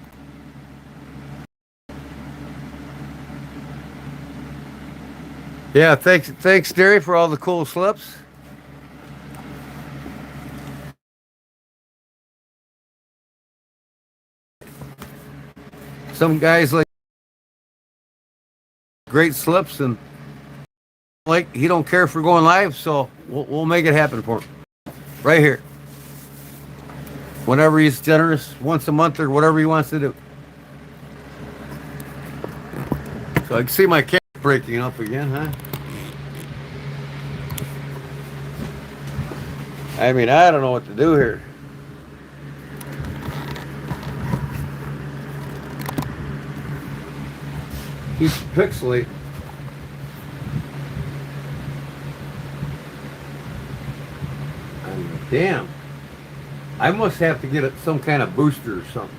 Yeah, thanks, Jerry, for all the cool slips. Some guys like great slips, and like he don't care for going live, so we'll make it happen for him right here. Whenever he's generous, once a month or whatever he wants to do. So I can see my camera breaking up again, huh? I mean, I don't know what to do here. Keeps pixelating. I mean, damn. I must have to get some kind of booster or something.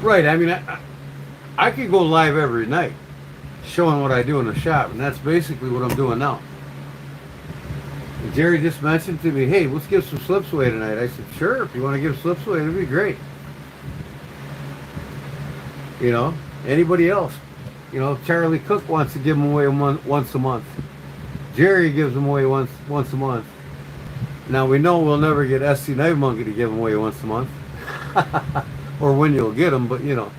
Right, I mean, I could go live every night showing what I do in the shop, and that's basically what I'm doing now. And Jerry just mentioned to me, hey, let's give some slips away tonight. I said, sure, if you want to give slips away, it'd be great. You know, anybody else. You know, Charlie Cook wants to give them away once a month. Jerry gives them away once a month. Now, we know we'll never get SC Knife Monkey to give them away once a month. Or when you'll get them, but you know.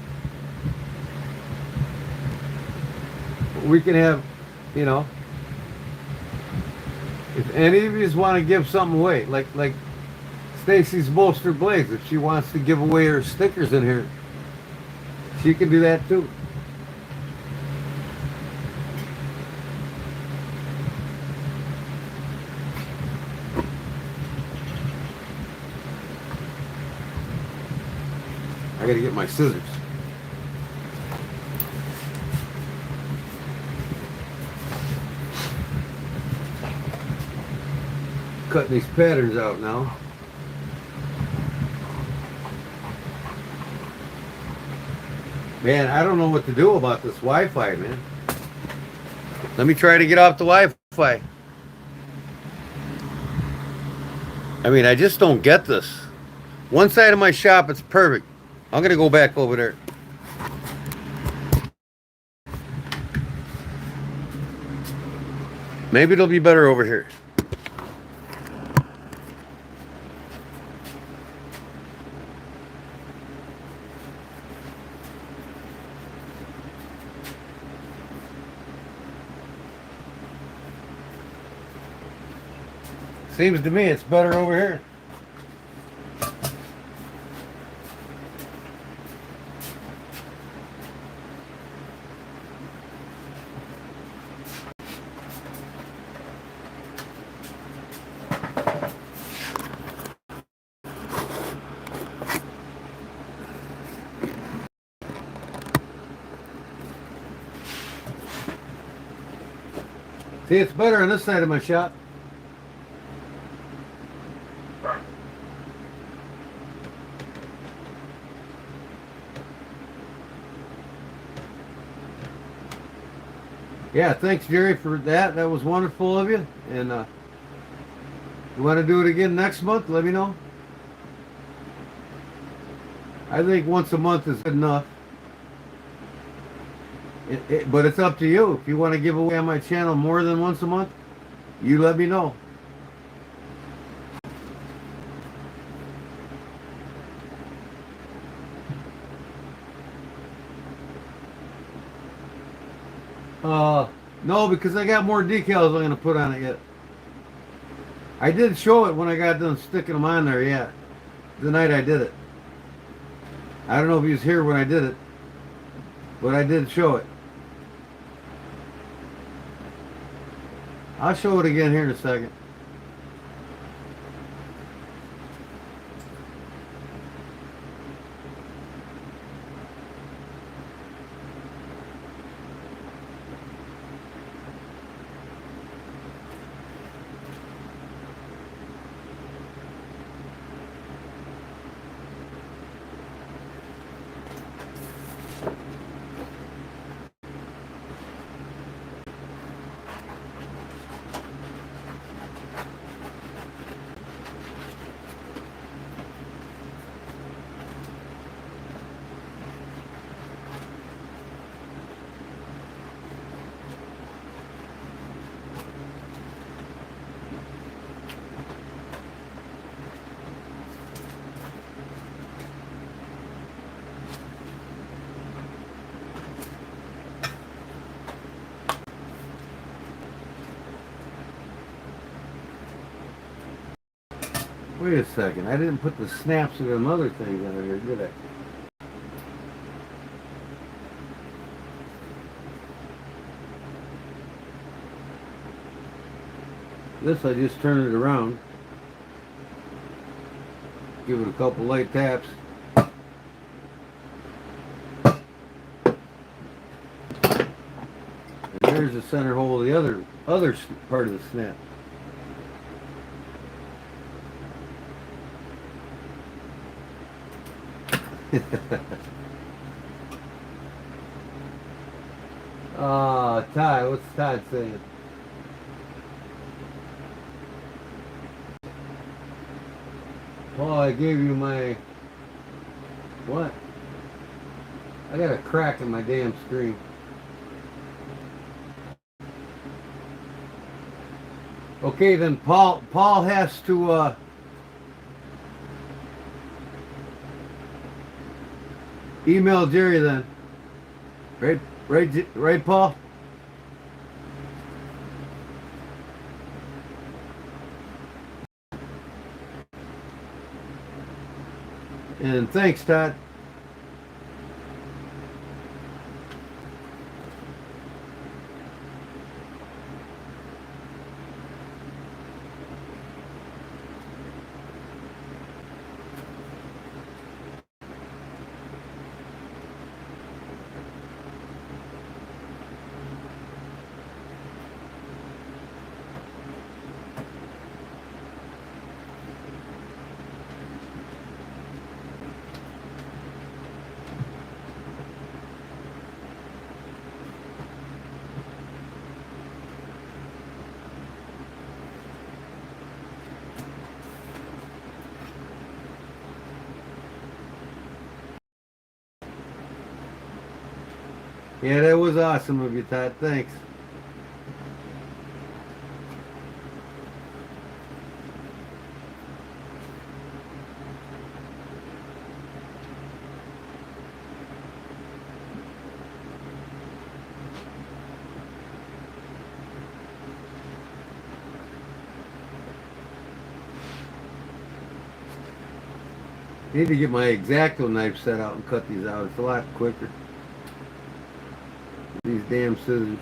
We can have, you know, if any of you want to give something away, like Stacy's Bolster Blades, if she wants to give away her stickers in here, she can do that too. I gotta get my scissors. Cutting these patterns out now. Man, I don't know what to do about this Wi-Fi, man. Let me try to get off the Wi-Fi. I mean, I just don't get this. One side of my shop, it's perfect. I'm going to go back over there. Maybe it'll be better over here. Seems to me it's better over here. See, it's better on this side of my shop. Yeah, thanks, Jerry, for that. That was wonderful of you. And you want to do it again next month? Let me know. I think once a month is good enough. But it's up to you. If you want to give away on my channel more than once a month, you let me know. No, because I got more decals I'm going to put on it yet. I did show it when I got done sticking them on there, yeah. The night I did it. I don't know if he was here when I did it, but I did show it. I'll show it again here in a second. Wait a second. I didn't put the snaps of them other things out here, did I? This I just turn it around. Give it a couple light taps. And there's the center hole of the other part of the snap. Todd, what's Todd saying? Well, I gave you my... What? I got a crack in my damn screen. Okay, then Paul has to... email Jerry then. Right, Paul? And thanks, Todd. Yeah, that was awesome of you, Todd. Thanks. Need to get my X-Acto knife set out and cut these out. It's a lot quicker. These damn scissors.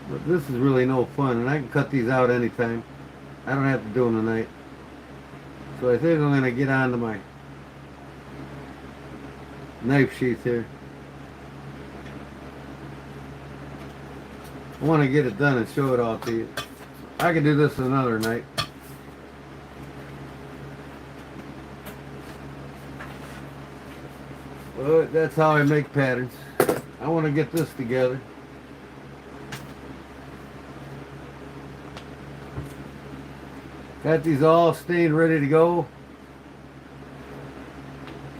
But this is really no fun, and I can cut these out anytime. I don't have to do them tonight. So I think I'm going to get onto my knife sheath here. I want to get it done and show it all to you. I can do this another night. But that's how I make patterns. I want to get this together. Got these all stained, ready to go.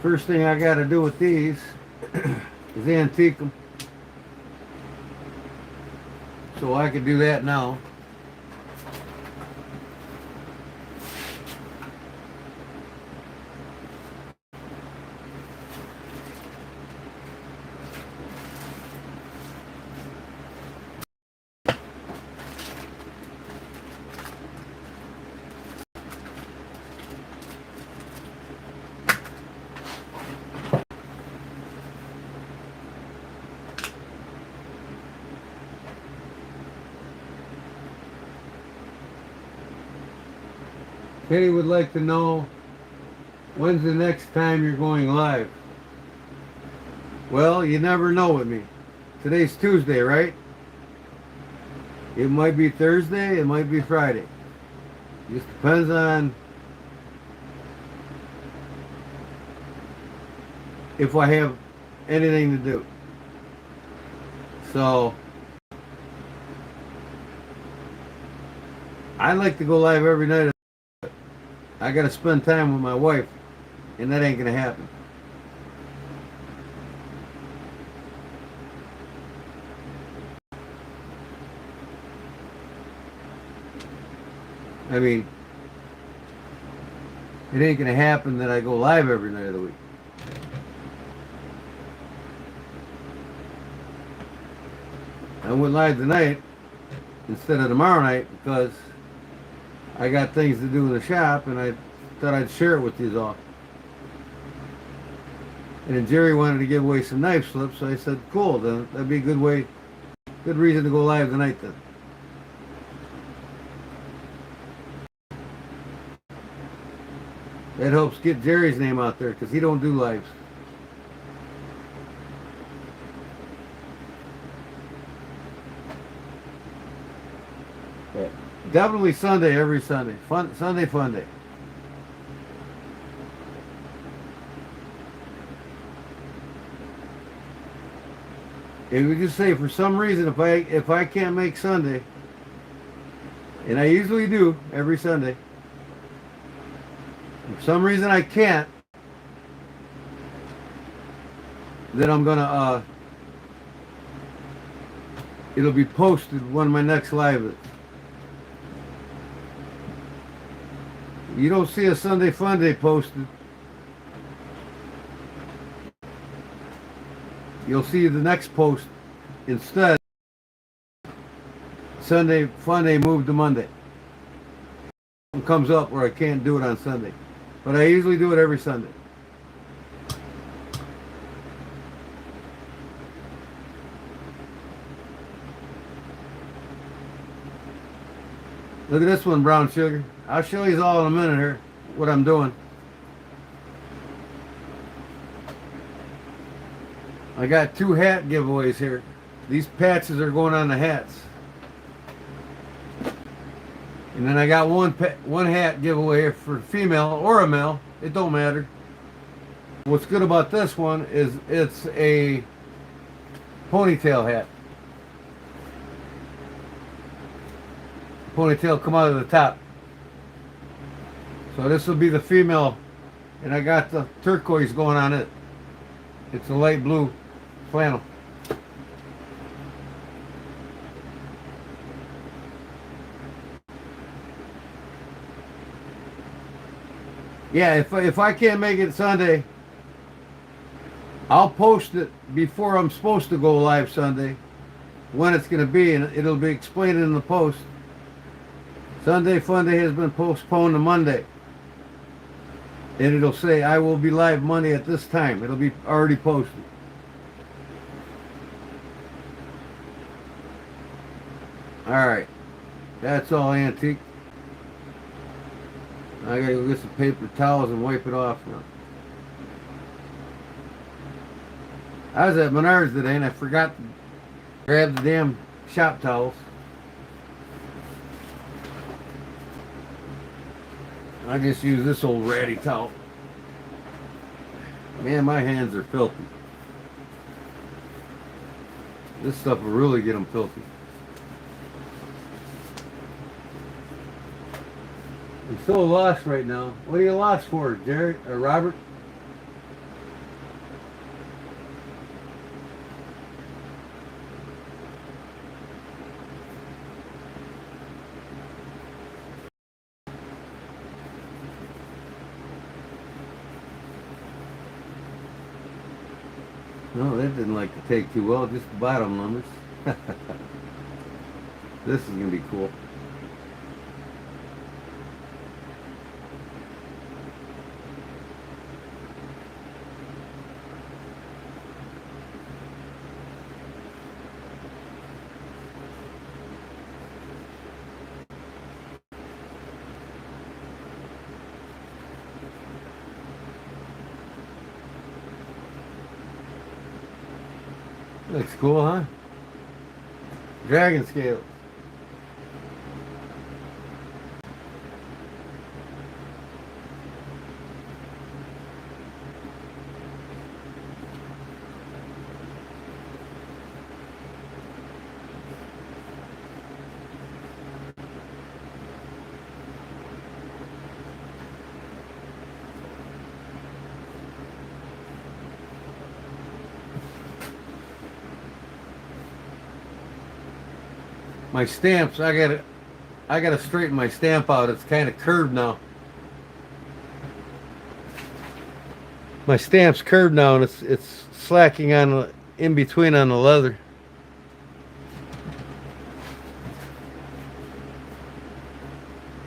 First thing I got to do with these is antique them. So I can do that now. Kenny would like to know, when's the next time you're going live? Well, you never know with me. Today's Tuesday, right? It might be Thursday, it might be Friday. Just depends on if I have anything to do. So I like to go live every night. I gotta spend time with my wife, and that ain't gonna happen. I mean, it ain't gonna happen that I go live every night of the week. I went live tonight instead of tomorrow night because I got things to do in the shop, and I thought I'd share it with you all. And then Jerry wanted to give away some knife slips, so I said, cool, then that'd be a good reason to go live tonight then. That helps get Jerry's name out there, because he don't do lives. Yeah. Definitely Sunday, every Sunday. Sunday fun day. If we just say for some reason if I can't make Sunday, and I usually do every Sunday, if for some reason I can't, then I'm gonna it'll be posted when my next live is. You don't see a Sunday Fun Day posted, you'll see the next post instead. Sunday Fun Day moved to Monday. It comes up where I can't do it on Sunday, but I usually do it every Sunday. Look at this one, brown sugar. I'll show you all in a minute here what I'm doing. I got 2 hat giveaways here. These patches are going on the hats. And then I got one hat giveaway for female or a male. It don't matter. What's good about this one is it's a ponytail hat. Ponytail come out of the top. So this will be the female, and I got the turquoise going on it. It's a light blue flannel. Yeah, if I can't make it Sunday, I'll post it before I'm supposed to go live Sunday, when it's going to be, and it'll be explained in the post. Sunday Fun Day has been postponed to Monday. And it'll say, I will be live Monday at this time. It'll be already posted. Alright. That's all antique. I gotta go get some paper towels and wipe it off now. I was at Menards today and I forgot to grab the damn shop towels. I just use this old ratty towel. Man, my hands are filthy. This stuff will really get them filthy. I'm so lost right now. What are you lost for, Jerry or Robert? No, that didn't like to take too well, just the bottom numbers. This is going to be cool. Looks cool, huh? Dragon scales. My stamps, I gotta straighten my stamp out. It's kind of curved now. My stamp's curved now and it's slacking on in between on the leather.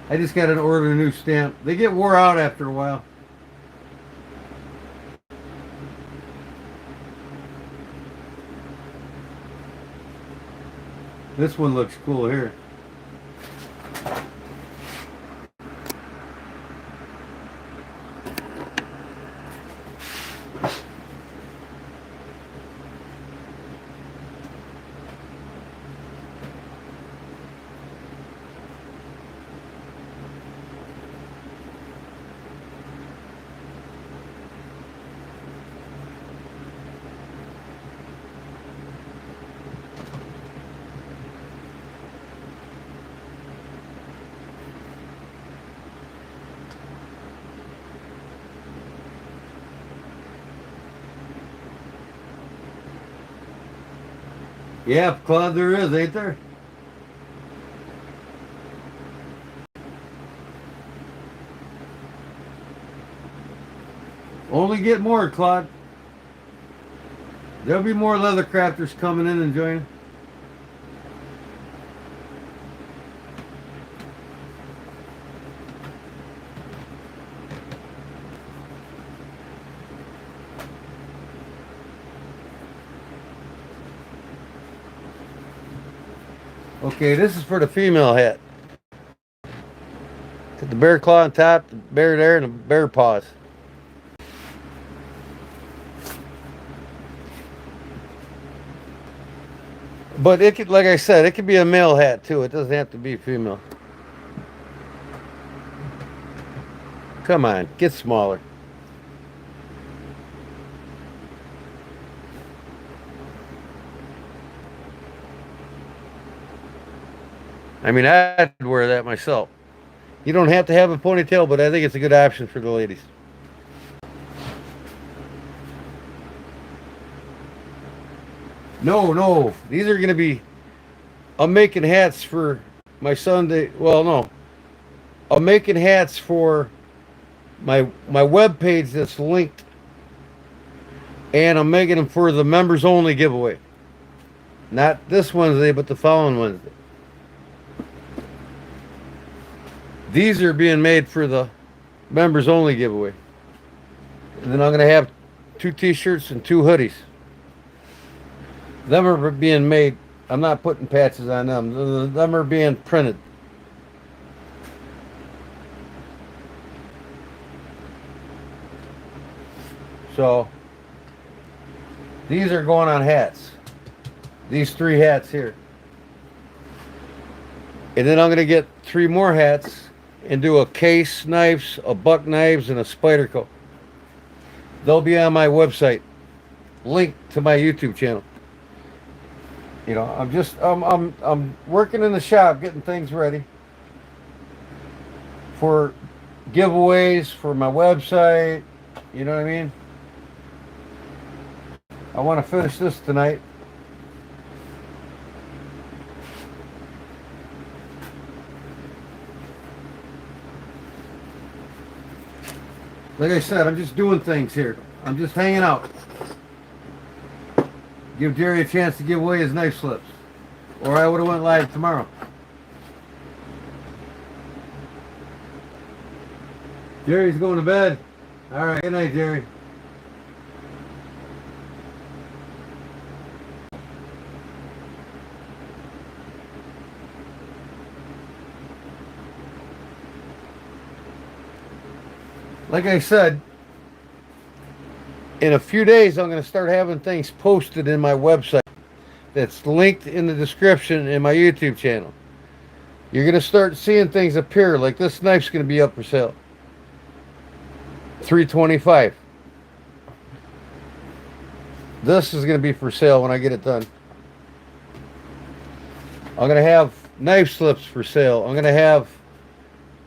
I just got to order a new stamp. They get wore out after a while. This one looks cool here. Yeah, Claude, there is, ain't there? Only get more, Claude. There'll be more leather crafters coming in and joining. Okay, this is for the female hat. Got the bear claw on top, the bear there, and the bear paws. But it could, like I said, it could be a male hat too. It doesn't have to be female. Come on, get smaller. I mean, I'd wear that myself. You don't have to have a ponytail, but I think it's a good option for the ladies. No, these are going to be, I'm making hats for my son. Well, no, I'm making hats for my web page that's linked, and I'm making them for the members only giveaway. Not this Wednesday, but the following Wednesday. These are being made for the members only giveaway. And then I'm going to have 2 t-shirts and 2 hoodies. Them are being made. I'm not putting patches on them. Them are being printed. So these are going on hats. These 3 hats here. And then I'm going to get 3 more hats and do a case knives, a buck knives, and a spider coat. They'll be on my website. Link to my YouTube channel. You know, I'm working in the shop, getting things ready for giveaways for my website. You know what I mean? I want to finish this tonight. Like I said, I'm just doing things here. I'm just hanging out. Give Jerry a chance to give away his knife slips. Or I would have went live tomorrow. Jerry's going to bed. All right, good night, Jerry. Like I said, in a few days, I'm going to start having things posted in my website that's linked in the description in my YouTube channel. You're going to start seeing things appear, like this knife's going to be up for sale. $325. This is going to be for sale when I get it done. I'm going to have knife slips for sale. I'm going to have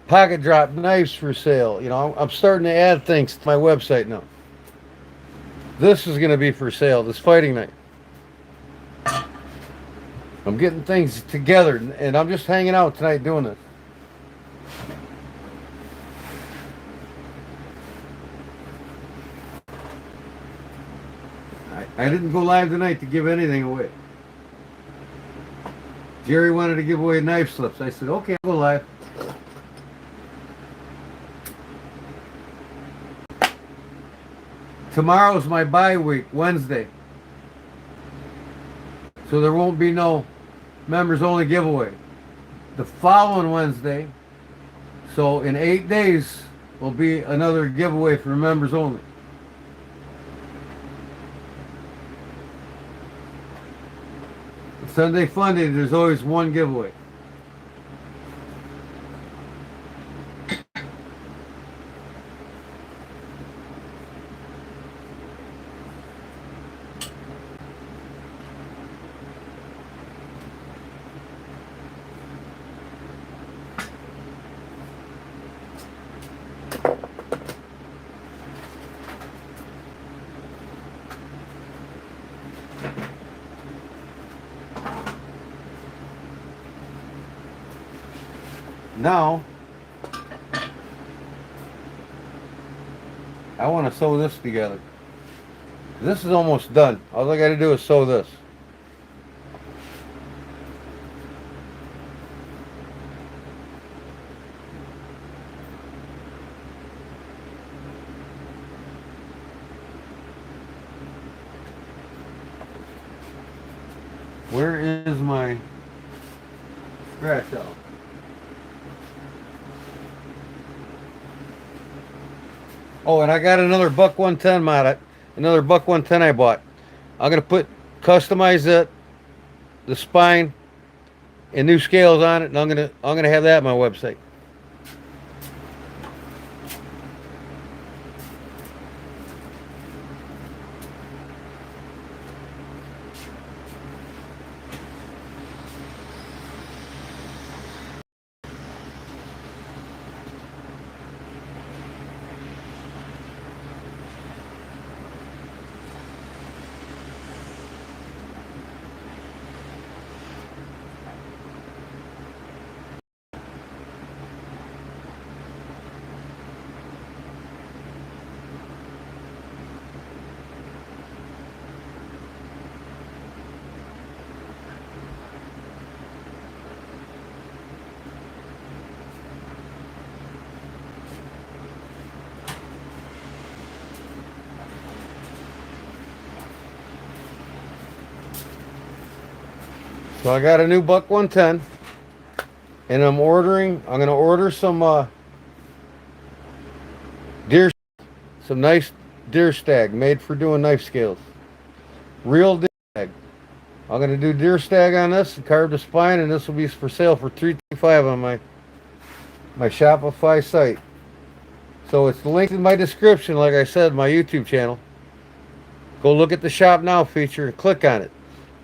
pocket drop knives for sale. You know, I'm starting to add things to my website now. This is going to be for sale, this fighting knife. I'm getting things together, and I'm just hanging out tonight doing this. I didn't go live tonight to give anything away. Jerry wanted to give away knife slips. I said, okay, I'll go live. Tomorrow's my bye week, Wednesday. So there won't be no members only giveaway. The following Wednesday, so in 8 days, will be another giveaway for members only. Sunday Funday, there's always one giveaway. Now, I want to sew this together. This is almost done. All I got to do is sew this. Where is my scratch out? Oh, and I got another buck 110 mod. Another buck 110 I bought. I'm gonna customize it, the spine, and new scales on it, and I'm gonna have that on my website. So I got a new buck 110, and I'm gonna order some deer, some nice deer stag made for doing knife scales. Real deer stag. I'm going to do deer stag on this and carve the spine, and this will be for sale for $325 on my Shopify site. So it's linked in my description, like I said, my YouTube channel. Go look at the shop now feature and click on it.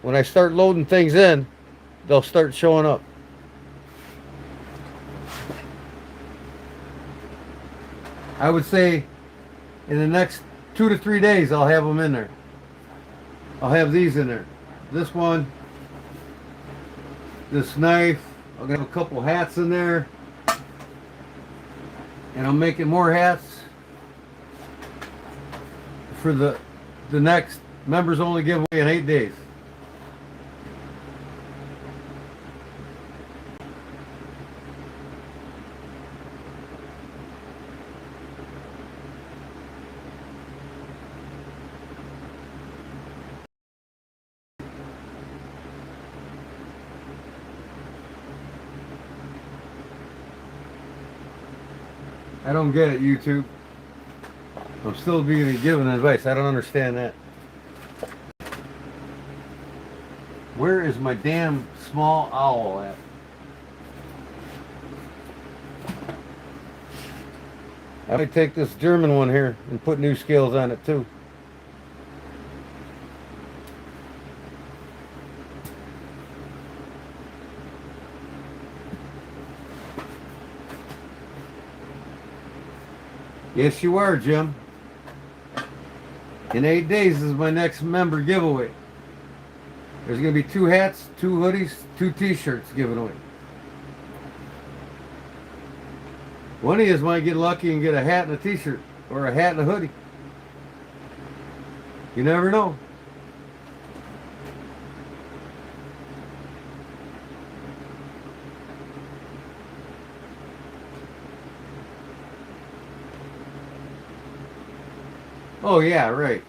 When I start loading things in, they'll start showing up. I would say in the next 2 to 3 days I'll have them in there. I'll have these in there. This one, this knife, I'll have a couple hats in there. And I'm making more hats for the next members only giveaway in 8 days. I don't get it, YouTube. I'm still being given advice. I don't understand that. Where is my damn small owl at? I might take this German one here and put new scales on it too. Yes, you are, Jim. In 8 days is my next member giveaway. There's going to be 2 hats, 2 hoodies, 2 t-shirts given away. One of you might get lucky and get a hat and a t-shirt, or a hat and a hoodie. You never know. Oh yeah, right.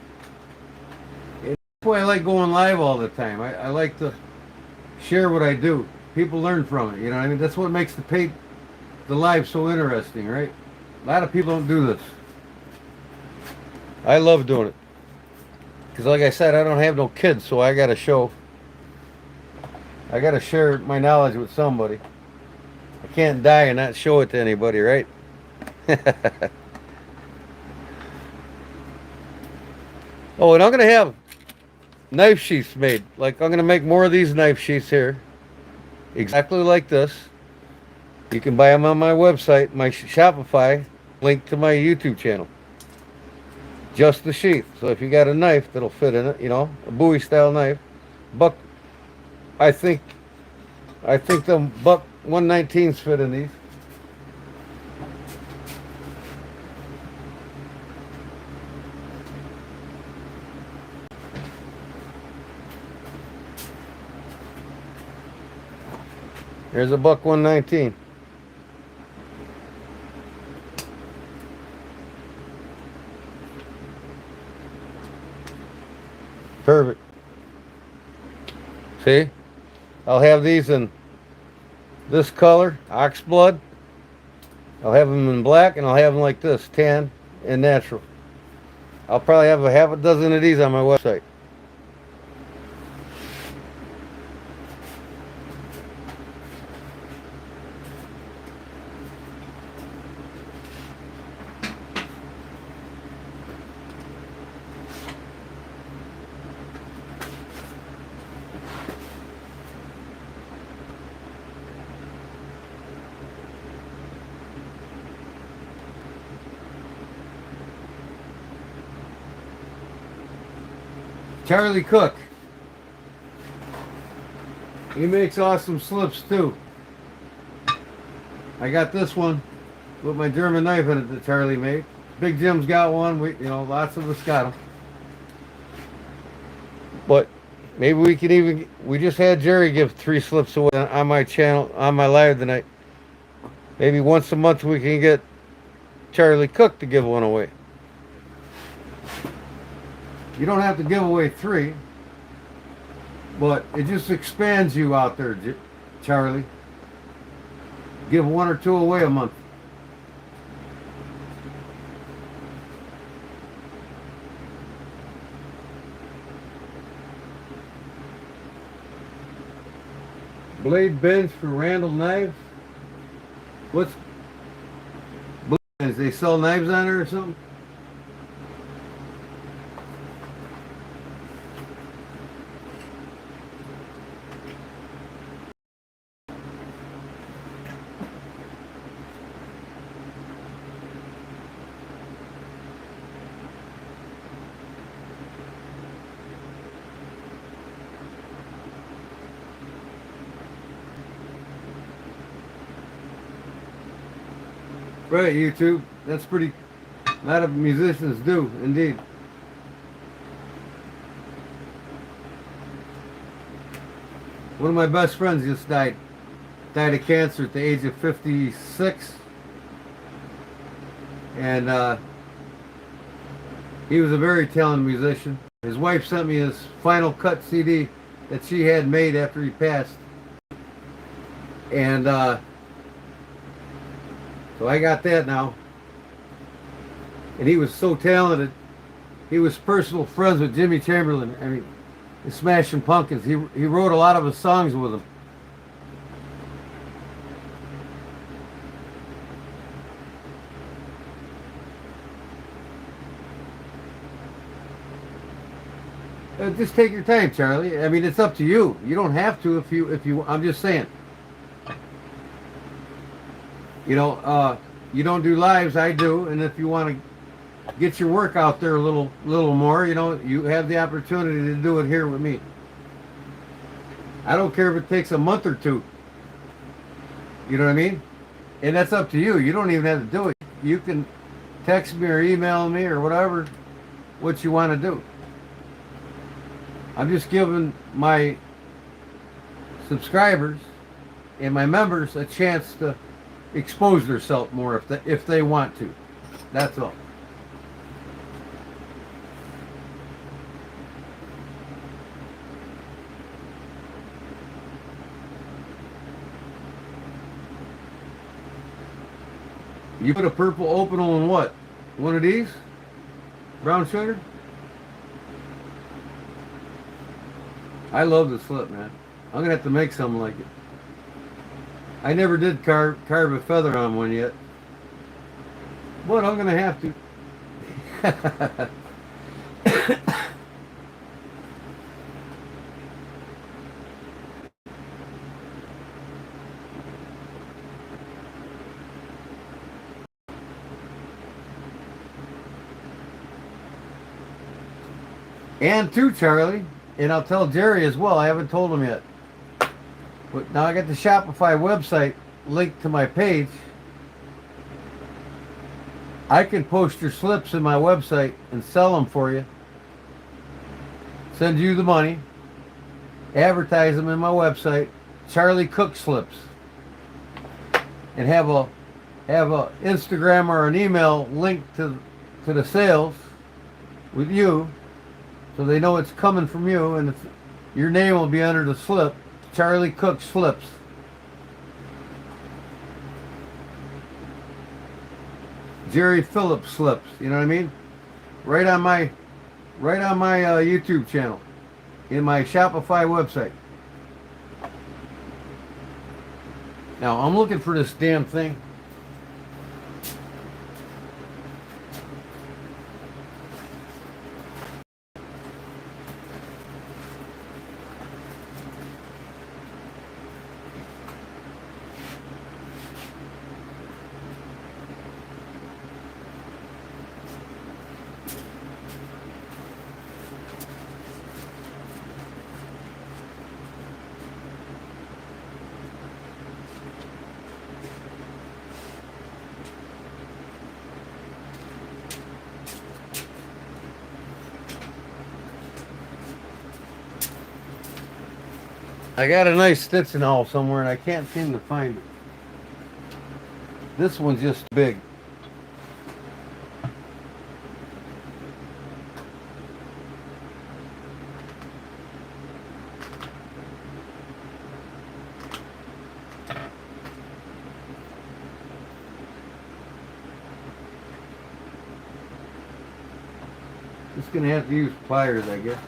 That's why I like going live all the time. I like to share what I do. People learn from it, you know what I mean? That's what makes the live so interesting, right? A lot of people don't do this. I love doing it. Because like I said, I don't have no kids, so I gotta share my knowledge with somebody. I can't die and not show it to anybody, right? Oh, and I'm going to have knife sheaths made. Like, I'm going to make more of these knife sheaths here. Exactly like this. You can buy them on my website, my Shopify, link to my YouTube channel. Just the sheath. So if you got a knife that'll fit in it, you know, a Bowie style knife. Buck, I think the Buck 119s fit in these. There's a Buck 119. Perfect. See? I'll have these in this color, ox blood. I'll have them in black, and I'll have them like this, tan and natural. I'll probably have a half a dozen of these on my website. Charlie Cook. He makes awesome slips too. I got this one with my German knife in it that Charlie made. Big Jim's got one. Lots of us got them. But maybe we could even, we just had Jerry give 3 slips away on my channel, on my live tonight. Maybe once a month we can get Charlie Cook to give one away. You don't have to give away 3, but it just expands you out there, Charlie. Give 1 or 2 away a month. Blade bench for Randall knives. What's blade bench? They sell knives on there or something? Right, YouTube. That's pretty. A lot of musicians do, indeed. One of my best friends just died. Died of cancer at the age of 56. And he was a very talented musician. His wife sent me his final cut CD that she had made after he passed. And so I got that now. And he was so talented. He was personal friends with Jimmy Chamberlain. I mean, the Smashing Pumpkins. He wrote a lot of his songs with him. Just take your time, Charlie. I mean, it's up to you. You don't have to if you. I'm just saying. You know, you don't do lives, I do, and if you want to get your work out there a little more, you know, you have the opportunity to do it here with me. I don't care if it takes a month or two. You know what I mean? And that's up to you. You don't even have to do it. You can text me or email me or whatever, what you want to do. I'm just giving my subscribers and my members a chance to expose themselves more if they want to. That's all. You put a purple opal in what? One of these? Brown sugar? I love the slip, man. I'm gonna have to make something like it. I never did carve a feather on one yet, but I'm gonna have to. And too, Charlie, and I'll tell Jerry as well. I haven't told him yet. But now I got the Shopify website linked to my page. I can post your slips in my website and sell them for you. Send you the money. Advertise them in my website. Charlie Cook Slips. And have a Instagram or an email linked to the sales with you, so they know it's coming from you, and your name will be under the slip. Charlie Cook Slips. Jerry Phillips Slips. You know what I mean? Right on my YouTube channel, in my Shopify website. Now I'm looking for this damn thing. I got a nice stitching awl somewhere and I can't seem to find it. This one's just big. Just gonna have to use pliers, I guess.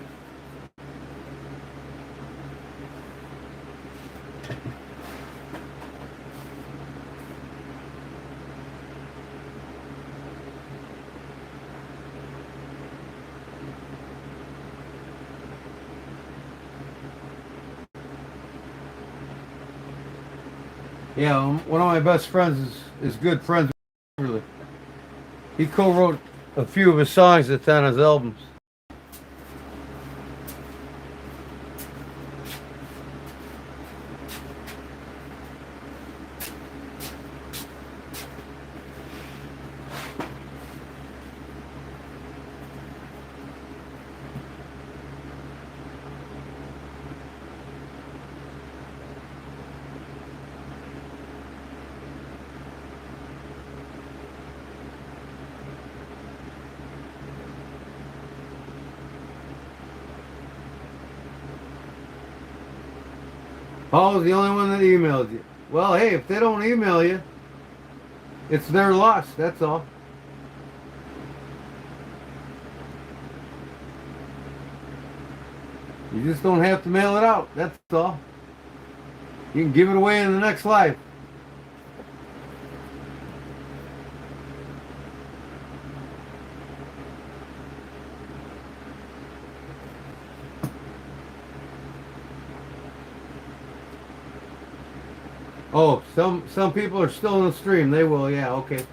Yeah, one of my best friends is good friends with Beverly. He co-wrote a few of his songs that's on his albums. Paul's the only one that emailed you. Well, hey, if they don't email you, it's their loss. That's all. You just don't have to mail it out. That's all. You can give it away in the next life. Oh, some people are still in the stream. They will, yeah, okay.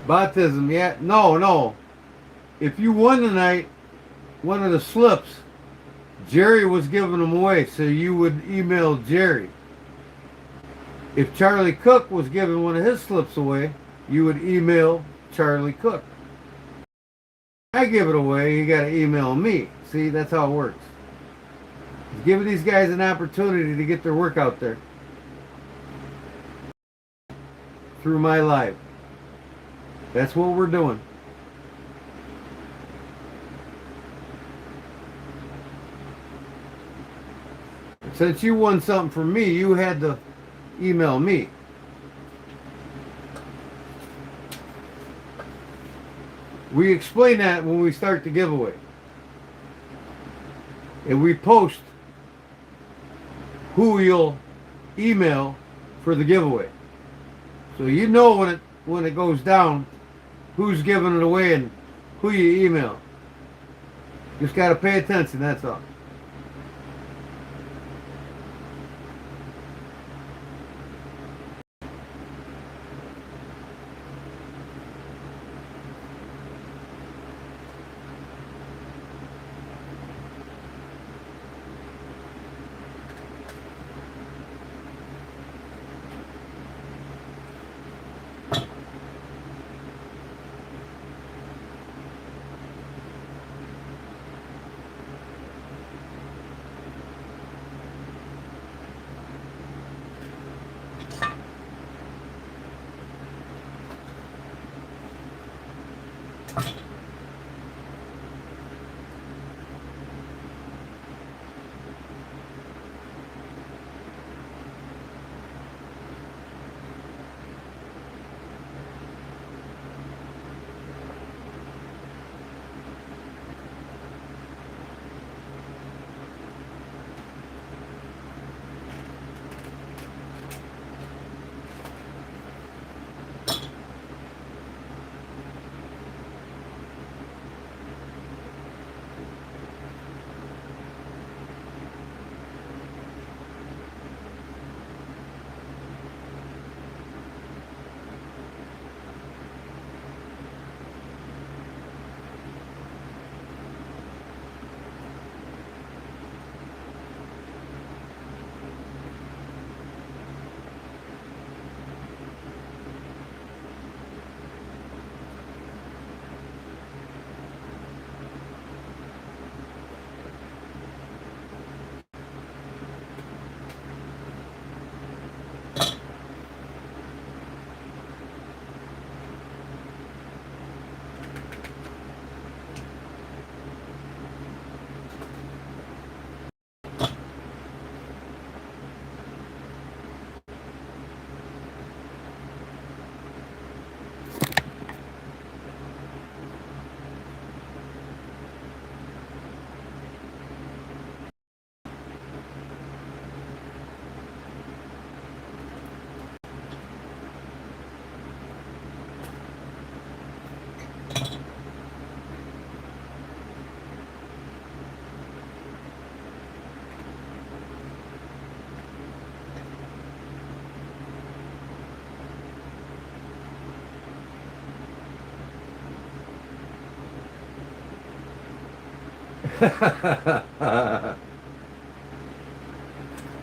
Baptism, yeah. No. If you won tonight, one of the slips, Jerry was giving them away, so you would email Jerry. If Charlie Cook was giving one of his slips away, you would email Charlie Cook. I give it away, you got to email me. See, that's how it works. Give these guys an opportunity to get their work out there through my live. That's what we're doing. Since you won something from me, you had to email me. We explain that when we start the giveaway. And we post who you'll email for the giveaway. So you know when it goes down who's giving it away and who you email. Just got to pay attention, that's all.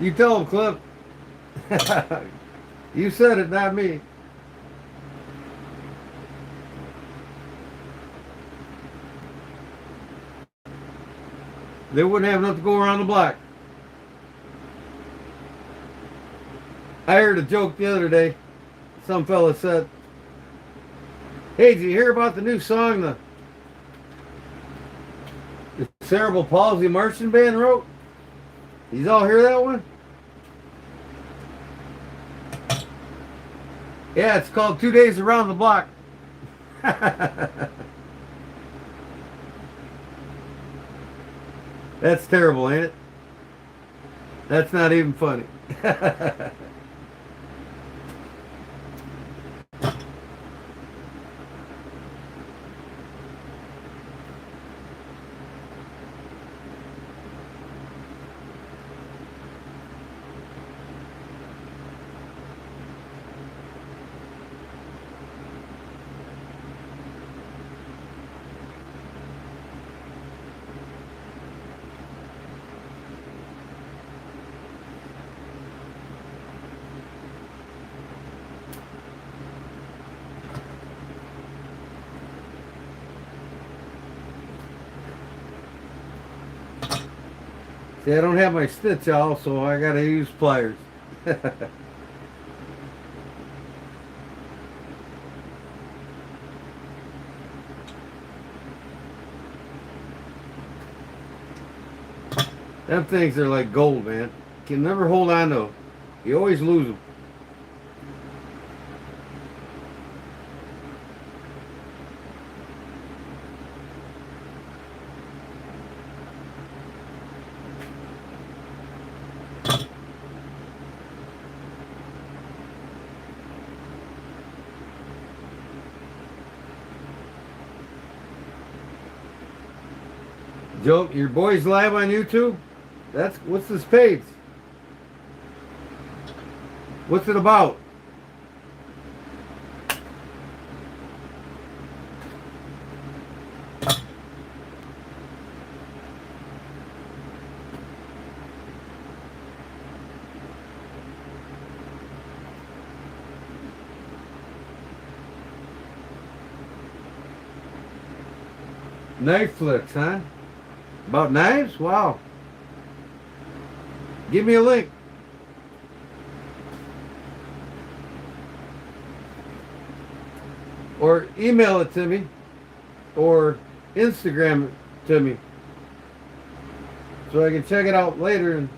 You tell them, Clip. You said it, not me. They wouldn't have enough to go around the block. I heard a joke the other day. Some fella said, "Hey, did you hear about the new song the Cerebral Palsy Marching Band wrote? You all hear that one?" Yeah, it's called 2 Days Around the Block. That's terrible, ain't it? That's not even funny. See, I don't have my stitch out, so I gotta use pliers. Them things are like gold, man. You can never hold on to them. You always lose them. Joe, your boy's live on YouTube? What's this page? What's it about? Knife flicks, huh? About knives? Wow. Give me a link. Or email it to me. Or Instagram it to me. So I can check it out later and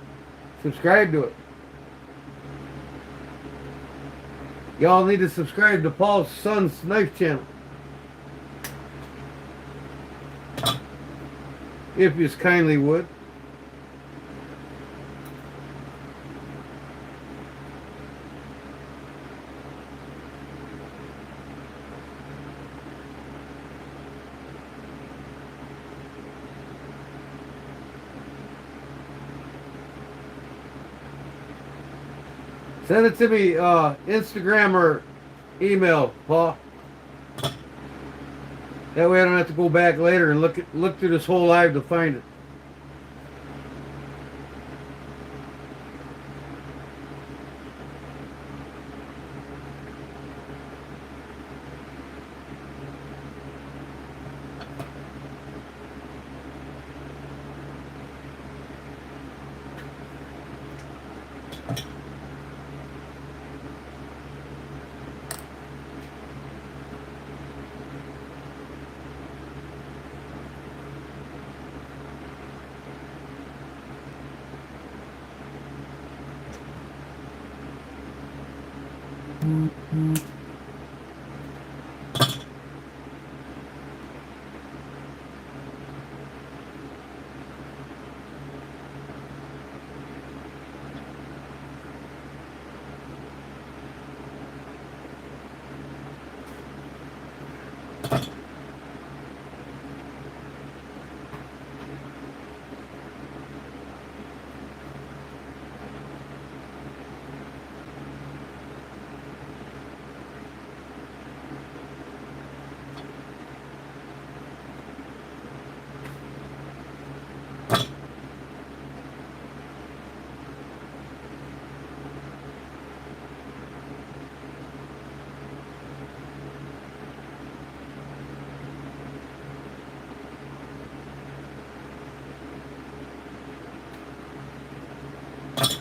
subscribe to it. Y'all need to subscribe to Paul's son's knife channel. If you kindly would. Send it to me, Instagram or email, Paul. That way I don't have to go back later and look through this whole live to find it.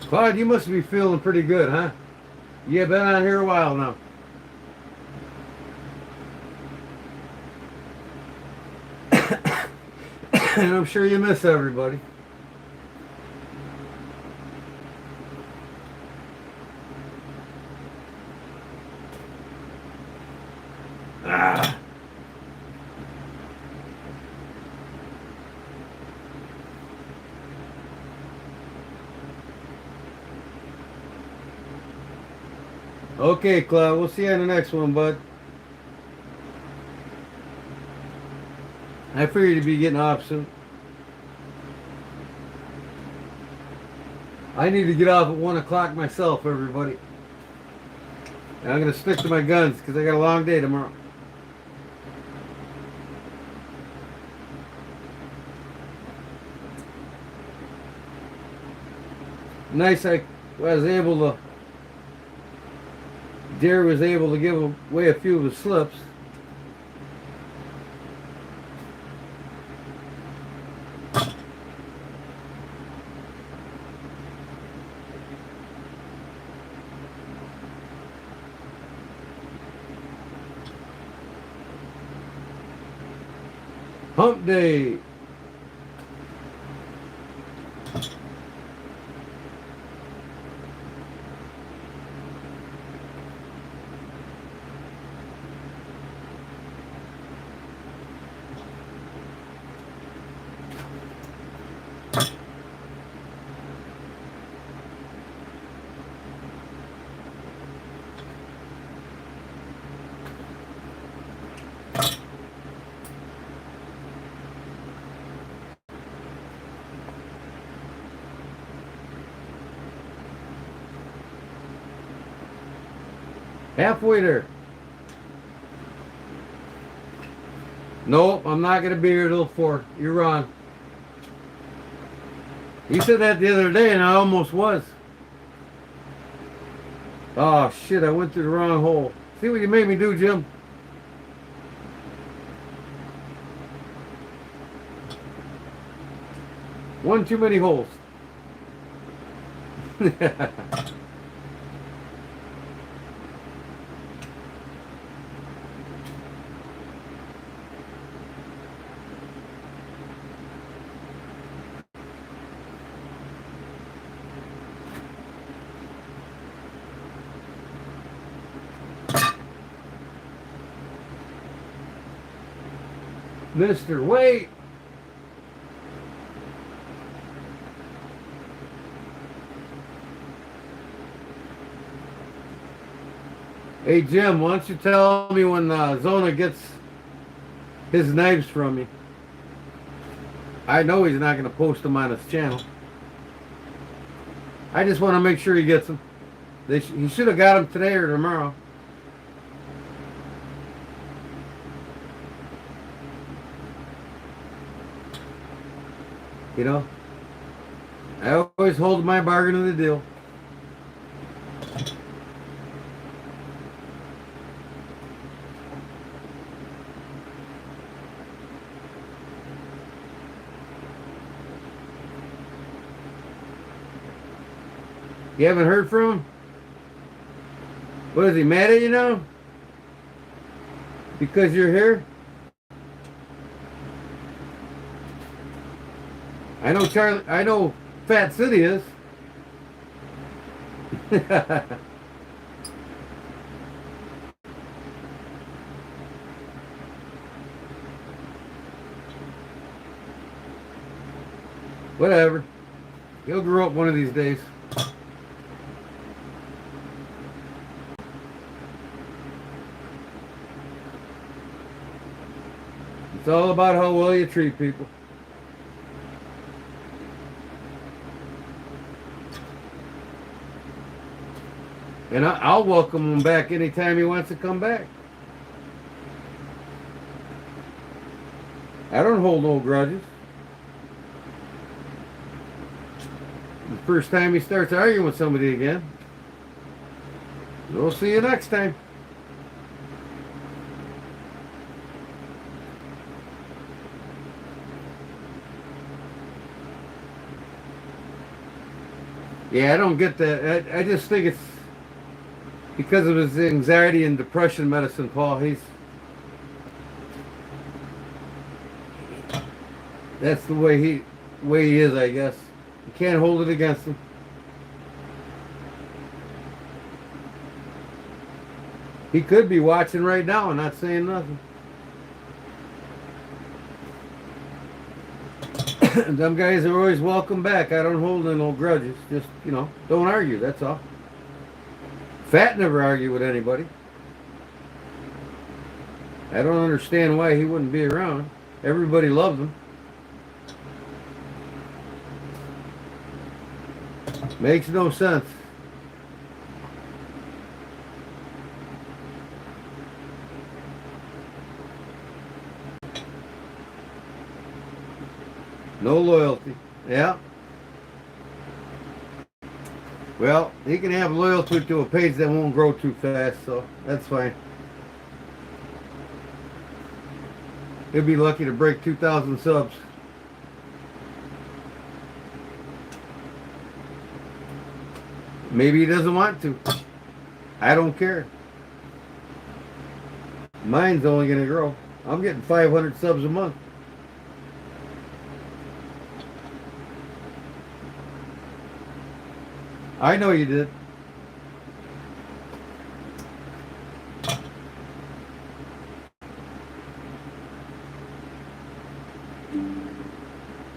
Claude, you must be feeling pretty good, huh? You've been on here a while now. And I'm sure you miss everybody. Ah. Okay, Claude, we'll see you in the next one, bud. I figured you'd be getting off soon. I need to get off at 1 o'clock myself, everybody. And I'm going to stick to my guns because I got a long day tomorrow. Nice, I was able to, Deer was able to give away a few of his slips. Hump day. Halfway there. Nope, I'm not going to be here till 4. You're wrong. You said that the other day and I almost was. Oh shit, I went through the wrong hole. See what you made me do, Jim? One too many holes. Mister, wait! Hey Jim, why don't you tell me when Zona gets his knives from me? I know he's not going to post them on his channel. I just want to make sure he gets them. He should have got them today or tomorrow. You know, I always hold my bargain of the deal. You haven't heard from him? What, is he mad at you now? Because you're here? I know Charlie, I know Fat City is. Whatever. He'll grow up one of these days. It's all about how well you treat people. And I'll welcome him back anytime he wants to come back. I don't hold no grudges. The first time he starts arguing with somebody again, we'll see you next time. Yeah, I don't get that. I just think it's because of his anxiety and depression medicine, Paul. That's the way he is, I guess. You can't hold it against him. He could be watching right now and not saying nothing. Them guys are always welcome back. I don't hold no grudges. Just, don't argue. That's all. Fat never argued with anybody. I don't understand why he wouldn't be around. Everybody loved him. Makes no sense. No loyalty. Yeah. Well, he can have loyalty to a page that won't grow too fast, so that's fine. He'll be lucky to break 2,000 subs. Maybe he doesn't want to. I don't care. Mine's only going to grow. I'm getting 500 subs a month. I know you did.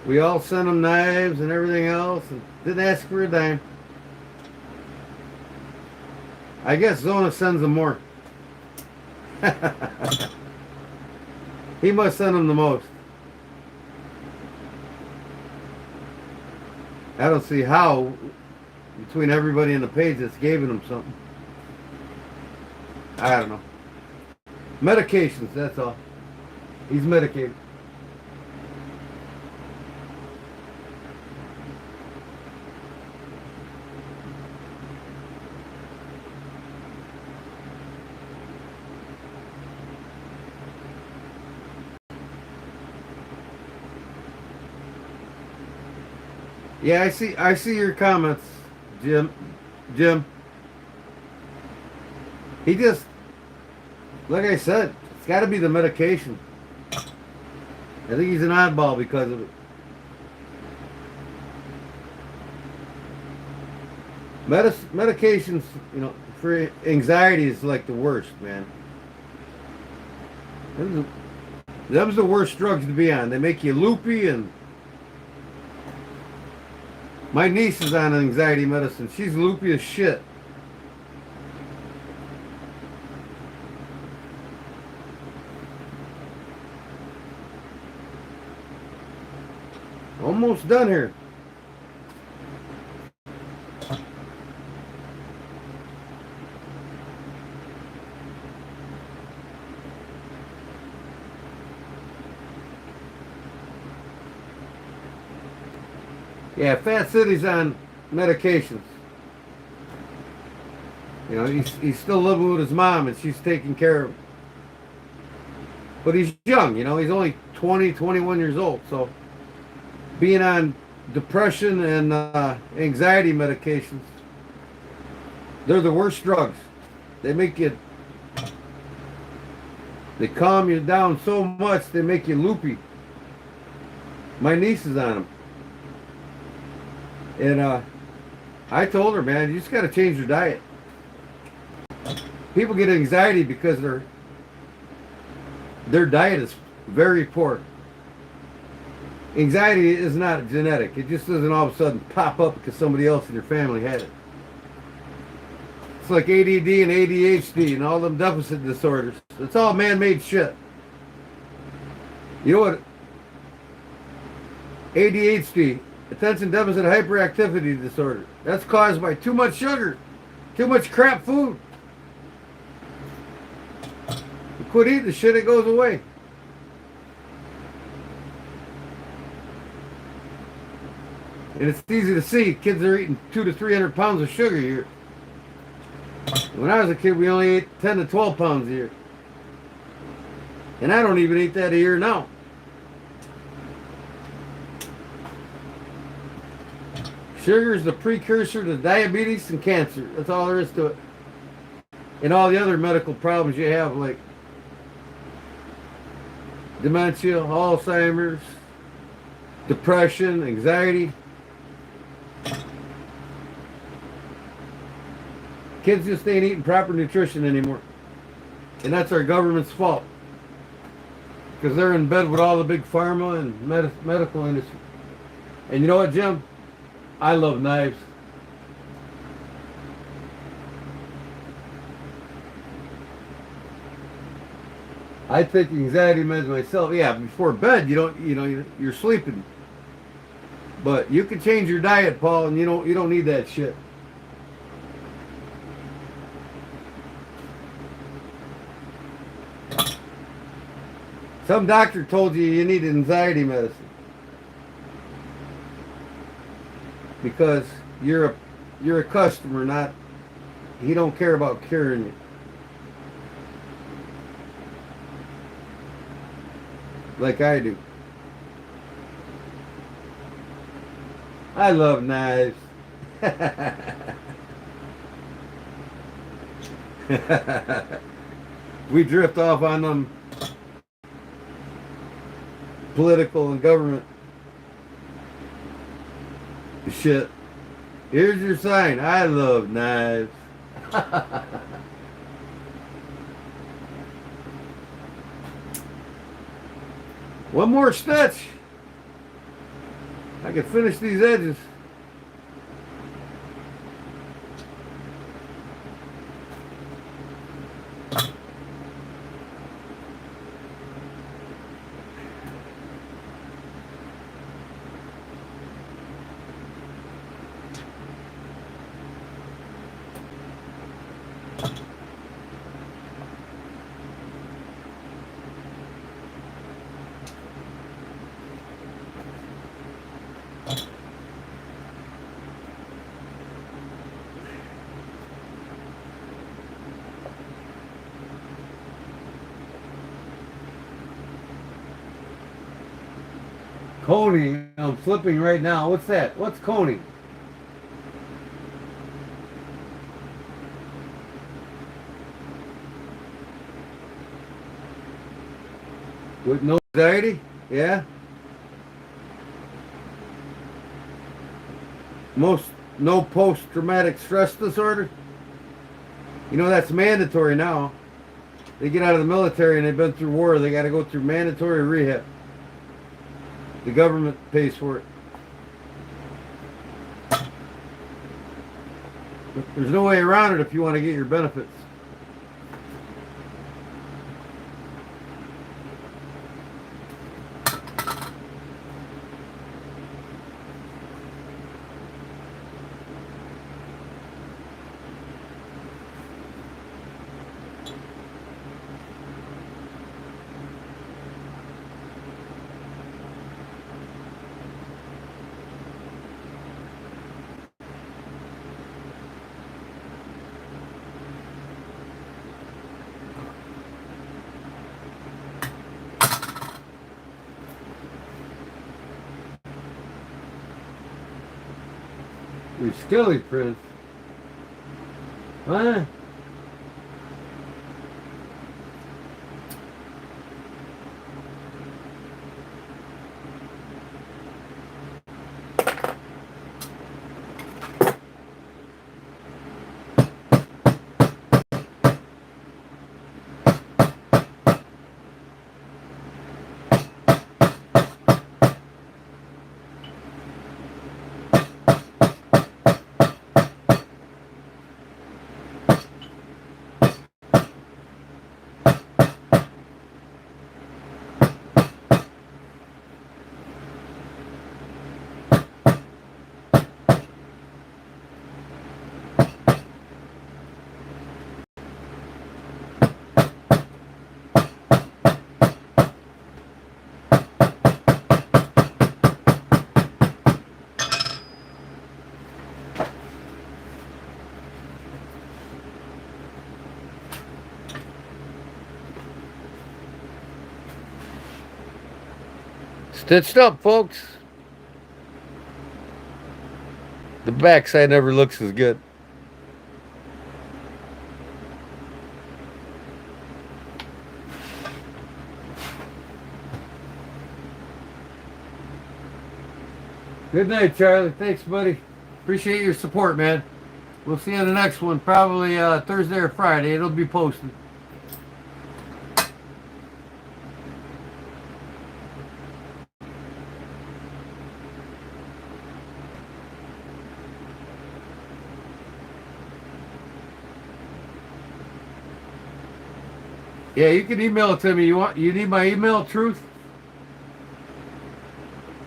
We all sent him knives and everything else and didn't ask for a dime. I guess Zona sends them more. He must send them the most. I don't see how between everybody in the page that's giving him something. I don't know. Medications, that's all. He's medicated. Yeah, I see your comments, Jim. He just, like I said, it's got to be the medication. I think he's an oddball because of it. Medications, for anxiety is like the worst, man. Them's the worst drugs to be on. They make you loopy, and my niece is on anxiety medicine. She's loopy as shit. Almost done here. Yeah, Fat City's on medications. He's still living with his mom and she's taking care of him. But he's young, he's only 20, 21 years old. So being on depression and anxiety medications, they're the worst drugs. They calm you down so much, they make you loopy. My niece is on them. And I told her, man, you just got to change your diet. People get anxiety because their diet is very poor. Anxiety is not genetic. It just doesn't all of a sudden pop up because somebody else in your family had it. It's like ADD and ADHD and all them deficit disorders. It's all man-made shit. You know what? ADHD, attention deficit hyperactivity disorder. That's caused by too much sugar, too much crap food. You quit eating the shit, it goes away. And it's easy to see kids are eating 200 to 300 pounds of sugar a year. When I was a kid, we only ate 10 to 12 pounds a year. And I don't even eat that a year now. Sugar is the precursor to diabetes and cancer. That's all there is to it. And all the other medical problems you have, like dementia, Alzheimer's, depression, anxiety. Kids just ain't eating proper nutrition anymore. And that's our government's fault. Because they're in bed with all the big pharma and medical industry. And you know what, Jim? I love knives. I take anxiety meds myself. Yeah, before bed, you're sleeping. But you can change your diet, Paul, and you don't need that shit. Some doctor told you need anxiety medicine because you're a customer, not he don't care about curing you. Like I do. I love knives. We drift off on them political and government shit. Here's your sign. I love knives. One more stitch. I can finish these edges. Coning, I'm flipping right now. What's that? What's coning? With no anxiety? Yeah. No post-traumatic stress disorder? You know, that's mandatory now. They get out of the military and they've been through war. They got to go through mandatory rehab. The government pays for it. There's no way around it if you want to get your benefits. You're skilly, Prince. What? Stitched up, folks. The backside never looks as good. Good night, Charlie. Thanks, buddy. Appreciate your support, man. We'll see you in the next one, probably Thursday or Friday. It'll be posted. Yeah, you can email it to me. You need my email, Truth?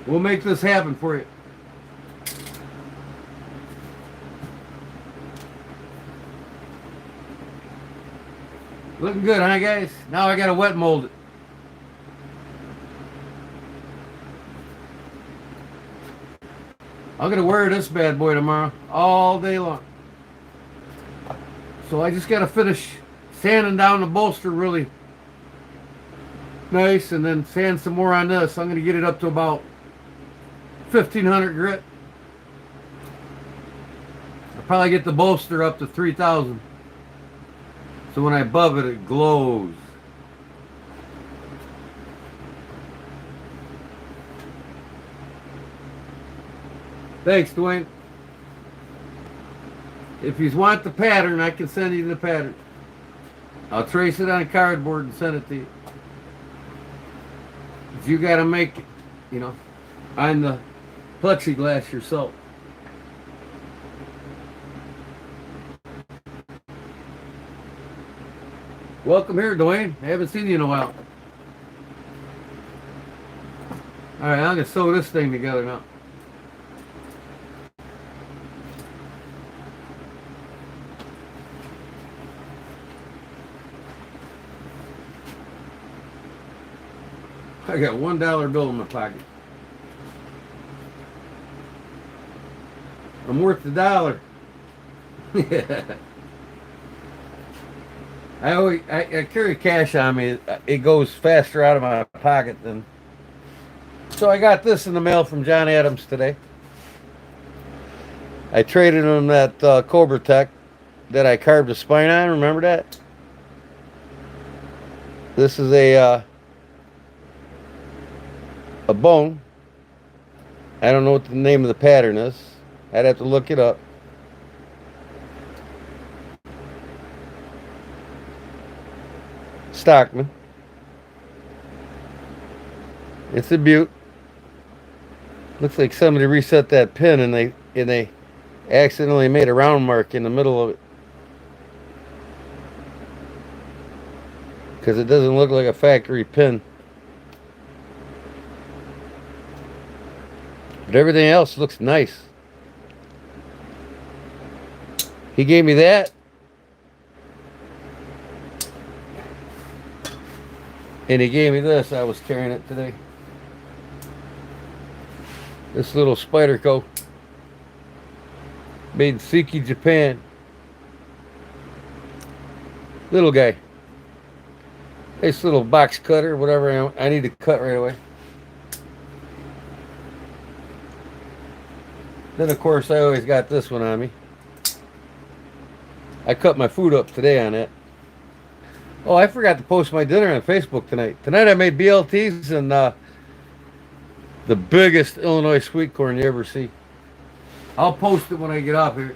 We'll make this happen for you. Looking good, huh, guys? Now I gotta wet mold it. I'm gonna wear this bad boy tomorrow all day long. So I just gotta finish sanding down the bolster really nice, and then sand some more on this. I'm gonna get it up to about 1,500 grit. I'll probably get the bolster up to 3,000. So when I above it, it glows. Thanks, Dwayne. If you want the pattern, I can send you the pattern. I'll trace it on cardboard and send it to you. But you got to make it, on the plexiglass yourself. Welcome here, Dwayne. I haven't seen you in a while. All right, I'm going to sew this thing together now. I got $1 bill in my pocket. I'm worth $1. Yeah. I carry cash on me. It goes faster out of my pocket than. So I got this in the mail from John Adams today. I traded him that Cobra Tech that I carved a spine on. Remember that? This is a bone. I don't know what the name of the pattern is. I'd have to look it up. Stockman. It's a beaut. Looks like somebody reset that pin and they accidentally made a round mark in the middle of it. Because it doesn't look like a factory pin. But everything else looks nice. He gave me that. And he gave me this. I was carrying it today. This little spider coat. Made in Siki, Japan. Little guy. Nice little box cutter, whatever I need to cut right away. Then, of course, I always got this one on me. I cut my food up today on it. Oh, I forgot to post my dinner on Facebook tonight. Tonight I made BLTs and the biggest Illinois sweet corn you ever see. I'll post it when I get off here.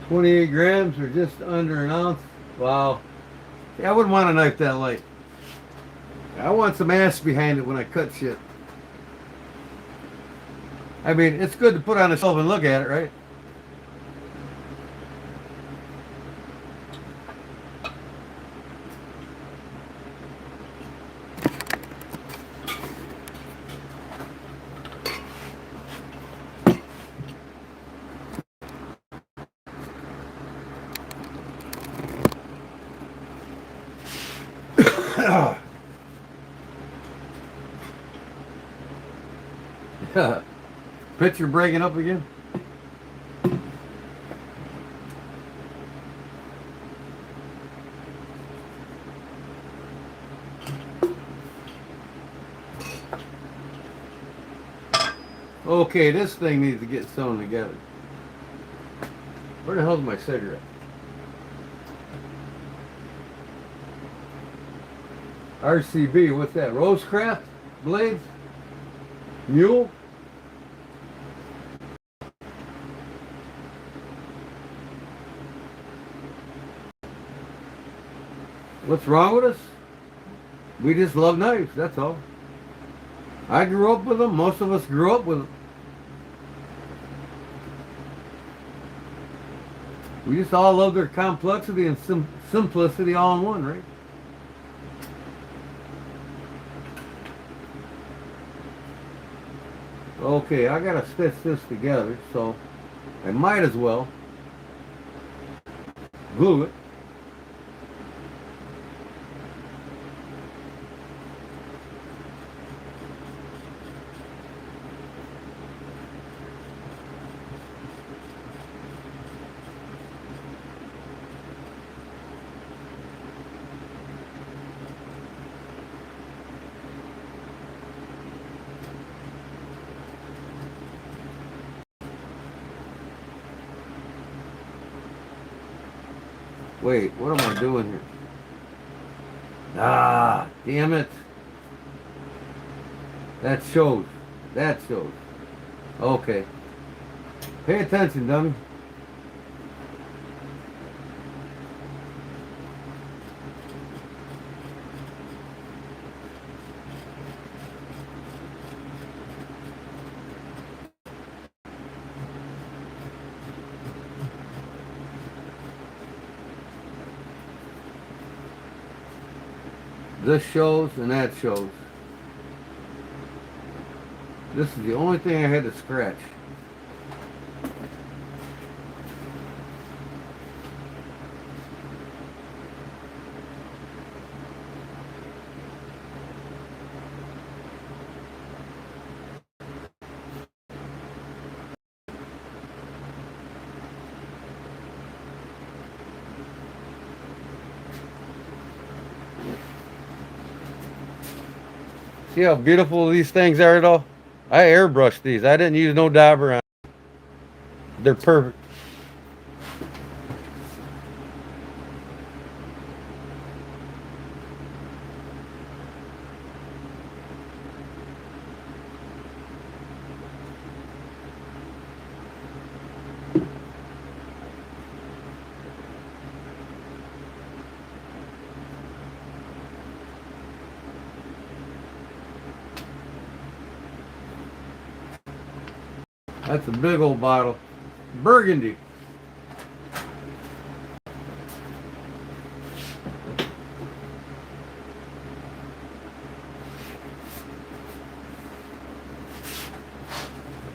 $28 grams or just under an ounce. Wow. Yeah, I wouldn't want a knife that light. I want some ass behind it when I cut shit. I mean, it's good to put on a shelf and look at it, right? Picture breaking up again. Okay, this thing needs to get sewn together. Where the hell's my cigarette? RCB, what's that? Rosecraft blades? Mule? What's wrong with us? We just love knives, that's all. I grew up with them. Most of us grew up with them. We just all love their complexity and simplicity all in one, right? Okay, I gotta stitch this together, so I might as well glue it. Wait, what am I doing here? Ah, damn it. That shows. That shows. Okay. Pay attention, dummy. This shows and that shows. This is the only thing I had to scratch. See how beautiful these things are though? I airbrushed these. I didn't use no dauber on them. They're perfect. That's a big old bottle. Burgundy.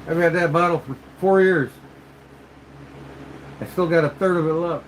I've had that bottle for 4 years. I still got a third of it left.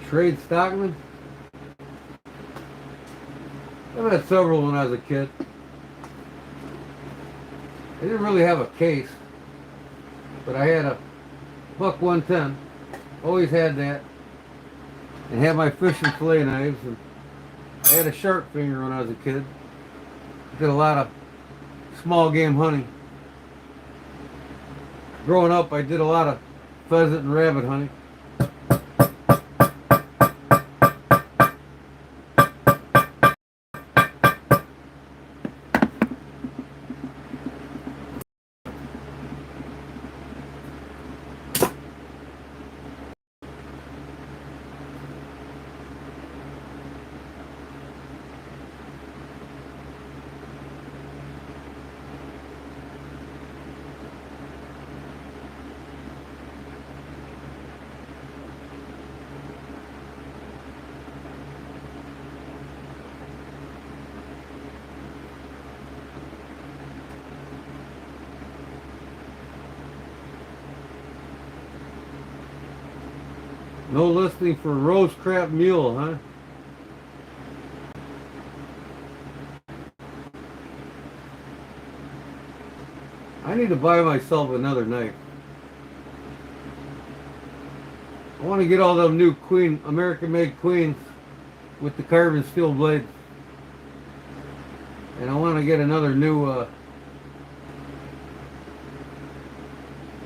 Trade Stockman. I've had several when I was a kid. I didn't really have a case, but I had a buck 110. Always had that. And had my fishing fillet knives. And I had a sharp finger when I was a kid. Did a lot of small game hunting. Growing up, I did a lot of pheasant and rabbit hunting. No listing for roast crab mule, huh? I need to buy myself another knife. I want to get all them new Queen, American-made Queens with the carbon steel blade. And I want to get another new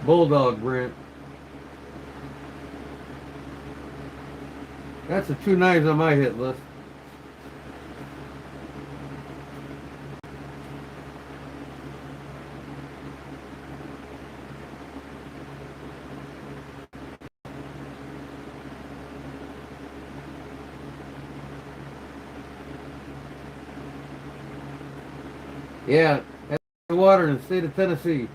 Bulldog brand. That's the two knives on my hit list. Yeah, that's the water in the state of Tennessee.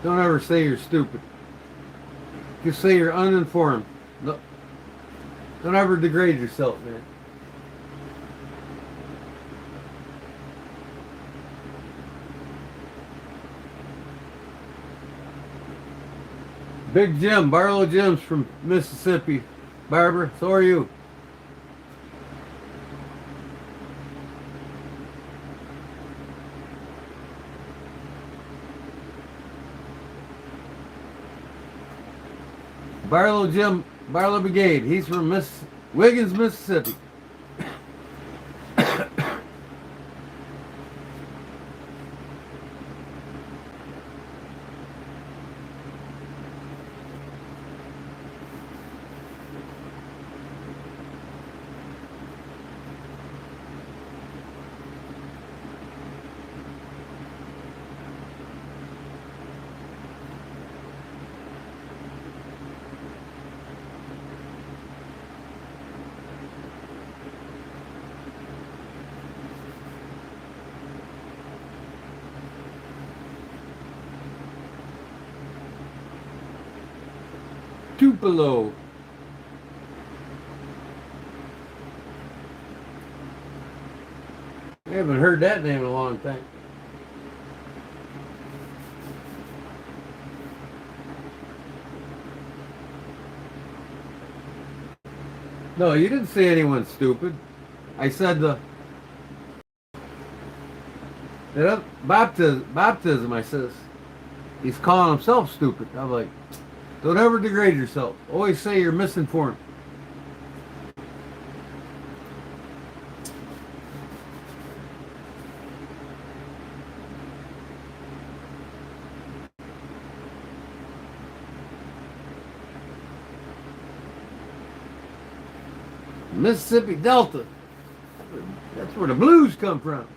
Don't ever say you're stupid. Just say you're uninformed. Don't ever degrade yourself, man. Big Jim, Barlow Jim's from Mississippi. Barbara, so are you. Barlow Jim, Barlow Brigade. He's from Wiggins, Mississippi. Tupelo. I haven't heard that name in a long time. No, you didn't say anyone stupid. I said the baptism. I says he's calling himself stupid. I'm like, don't ever degrade yourself. Always say you're misinformed. Mississippi Delta. That's where the blues come from.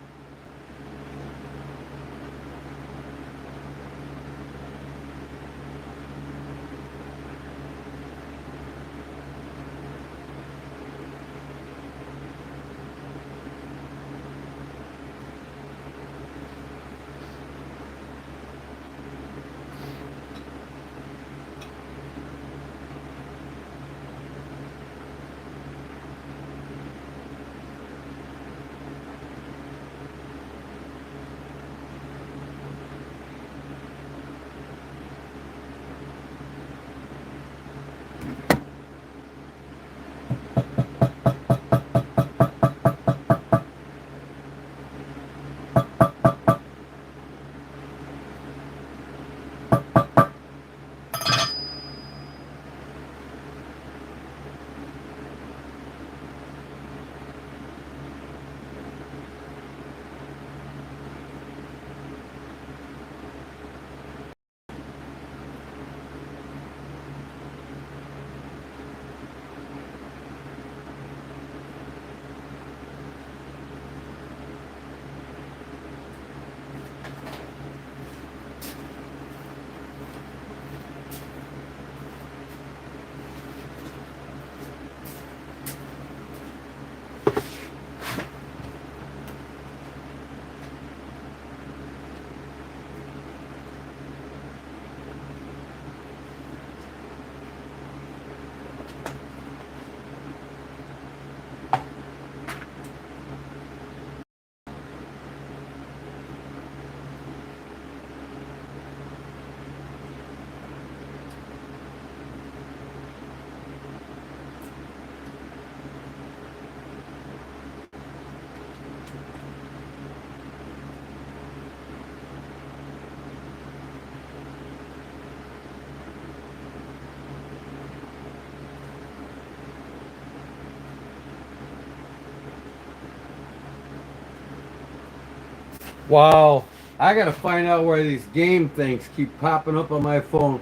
Wow. I gotta find out why these game things keep popping up on my phone.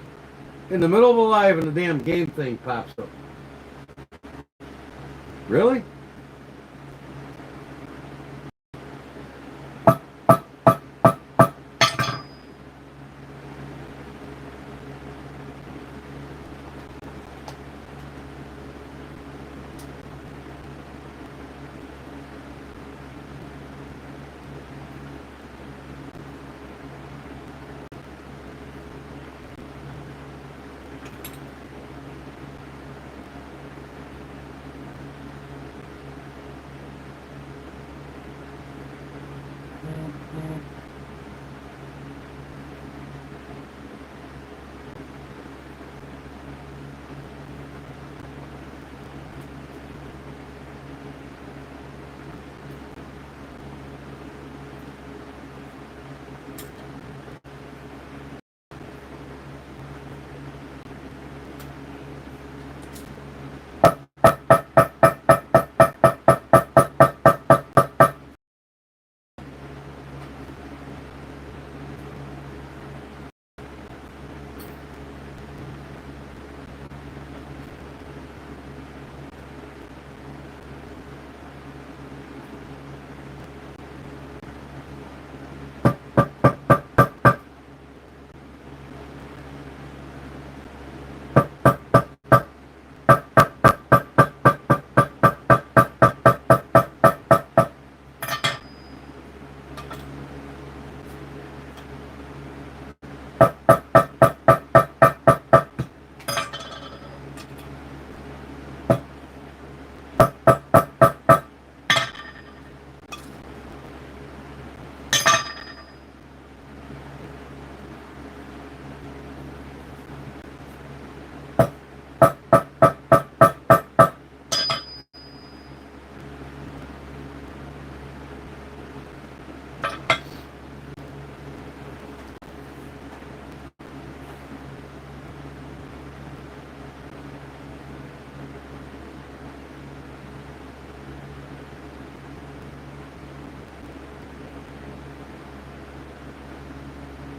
In the middle of a live and the damn game thing pops up. Really?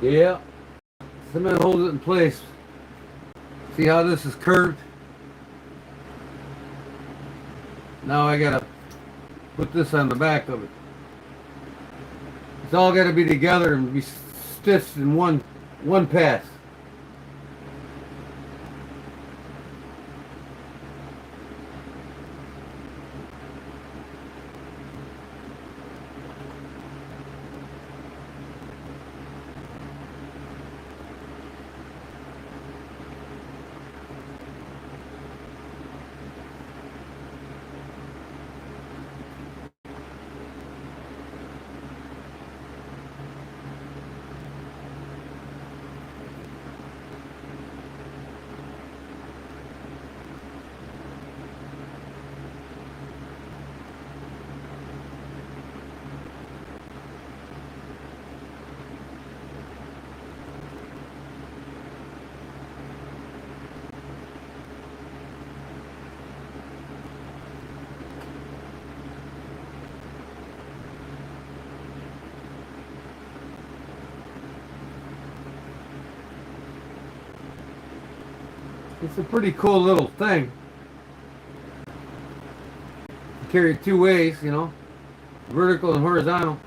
Yeah. Cement holds it in place. See how this is curved? Now I gotta put this on the back of it. It's all gotta be together and be stitched in one pass. It's a pretty cool little thing. You carry it two ways, you know, vertical and horizontal.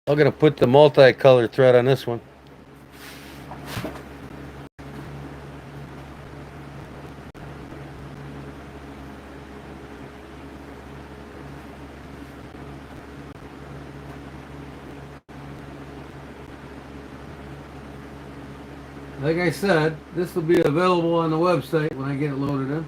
I'm gonna put the multicolor thread on this one. Like I said, this will be available on the website when I get it loaded in.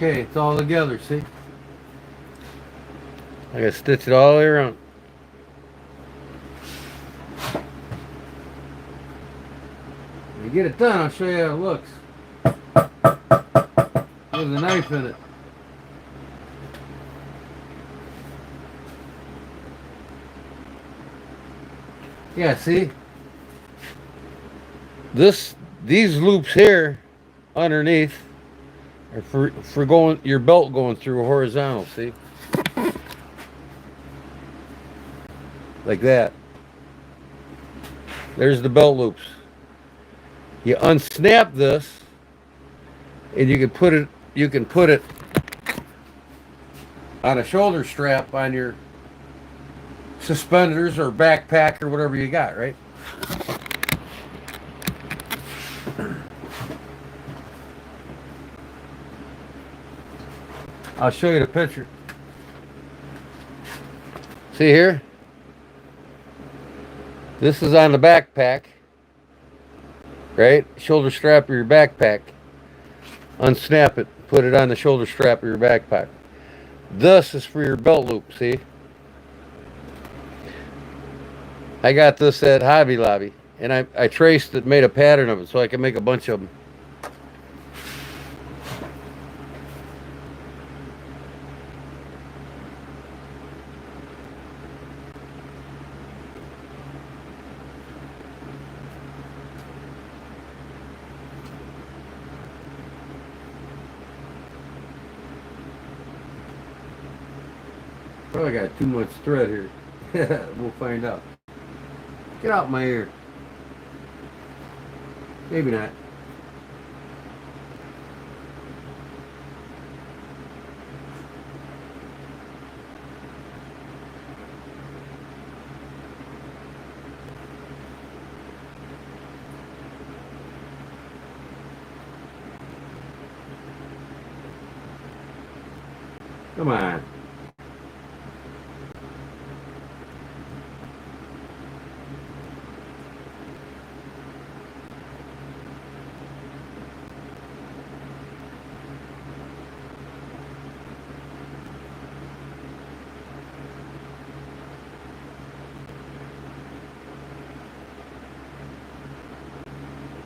Okay, it's all together, see? I gotta stitch it all the way around. When you get it done, I'll show you how it looks. With a knife in it. Yeah, see? These loops here underneath are for going your belt going through horizontal, see? Like that. There's the belt loops. You unsnap this and you can put it on a shoulder strap on your suspenders or backpack or whatever you got, right? I'll show you the picture. See here? This is on the backpack, right? Shoulder strap of your backpack. Unsnap it, put it on the shoulder strap of your backpack. This is for your belt loop, see? I got this at Hobby Lobby, and I traced it, made a pattern of it so I can make a bunch of them. Probably got too much thread here. We'll find out. Get out my ear. Maybe not. Come on.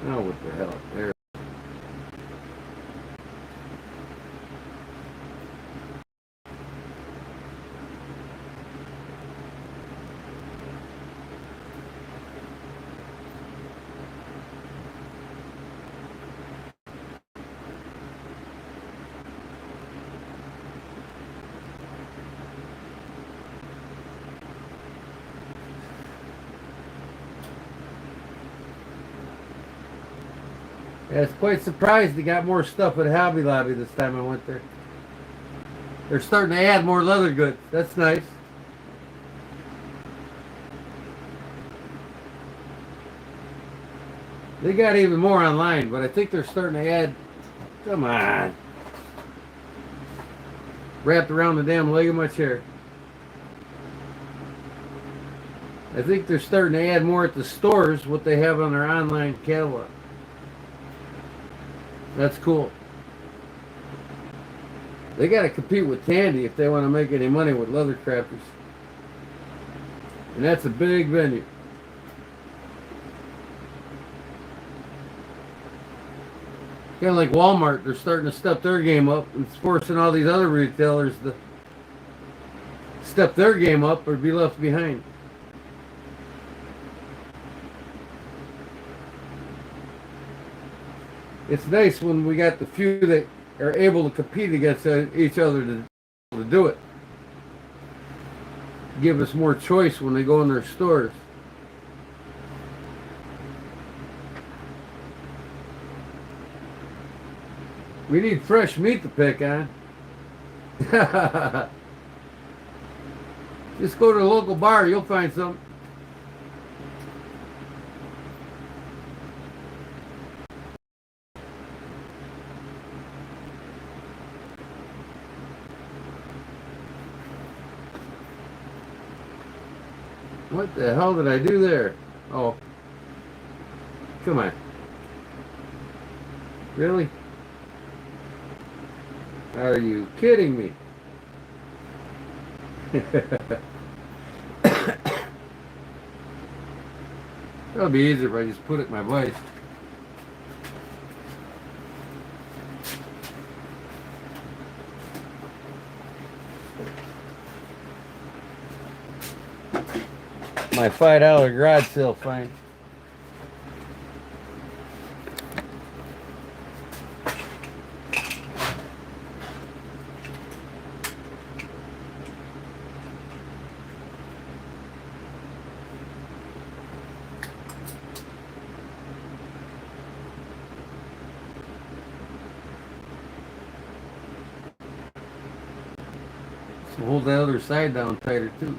Oh, what the hell? There. Yeah, I was quite surprised they got more stuff at Hobby Lobby this time I went there. They're starting to add more leather goods. That's nice. They got even more online, but I think they're starting to add... Come on. Wrapped around the damn leg of my chair. I think they're starting to add more at the stores what they have on their online catalog. That's cool. They got to compete with Tandy if they want to make any money with Leathercrafters. And that's a big venue. Kind of like Walmart, they're starting to step their game up. It's forcing all these other retailers to step their game up or be left behind. It's nice when we got the few that are able to compete against each other to do it. give us more choice when they go in their stores. We need fresh meat to pick on. Just go to the local bar, you'll find some. What the hell did I do there? Oh. Come on. Really? Are you kidding me? It'll be easier if I just put it in my vise. My $5 garage sale find. So hold the other side down tighter too.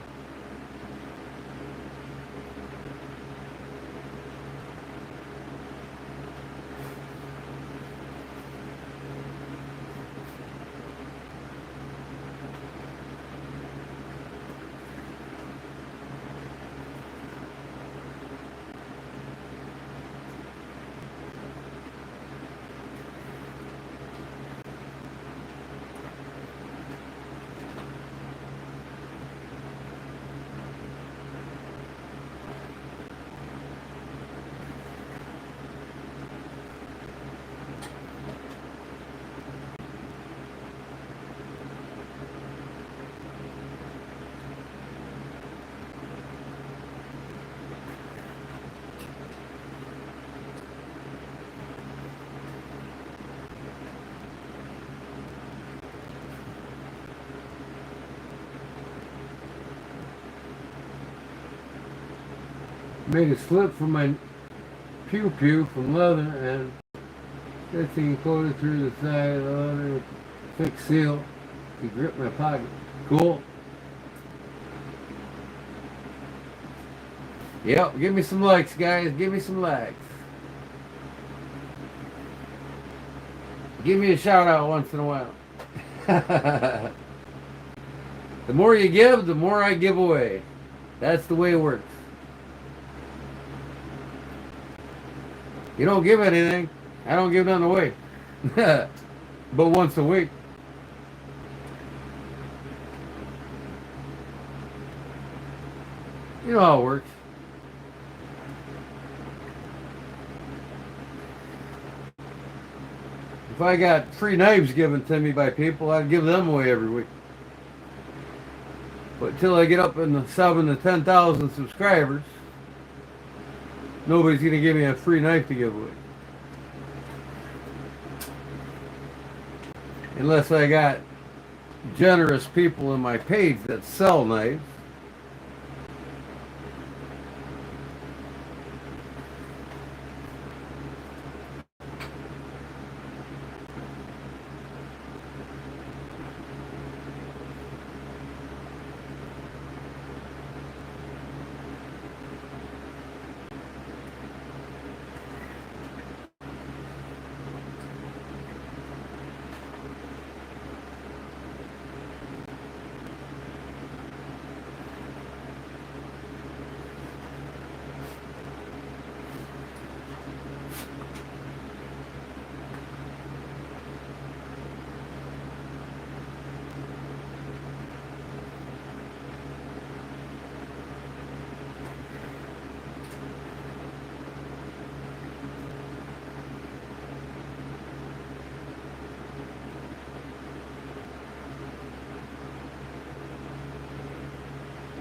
Made a slip for my pew from leather, and that thing coated through the side of the leather with a thick seal to grip my pocket. Cool. Yep, give me some likes, guys. Give me some likes. Give me a shout out once in a while. The more you give, the more I give away. That's the way it works. You don't give anything, I don't give nothing away. But once a week. You know how it works. If I got free knives given to me by people, I'd give them away every week. But until I get up in the 7,000 to 10,000 subscribers, nobody's going to give me a free knife to give away. Unless I got generous people in my page that sell knives.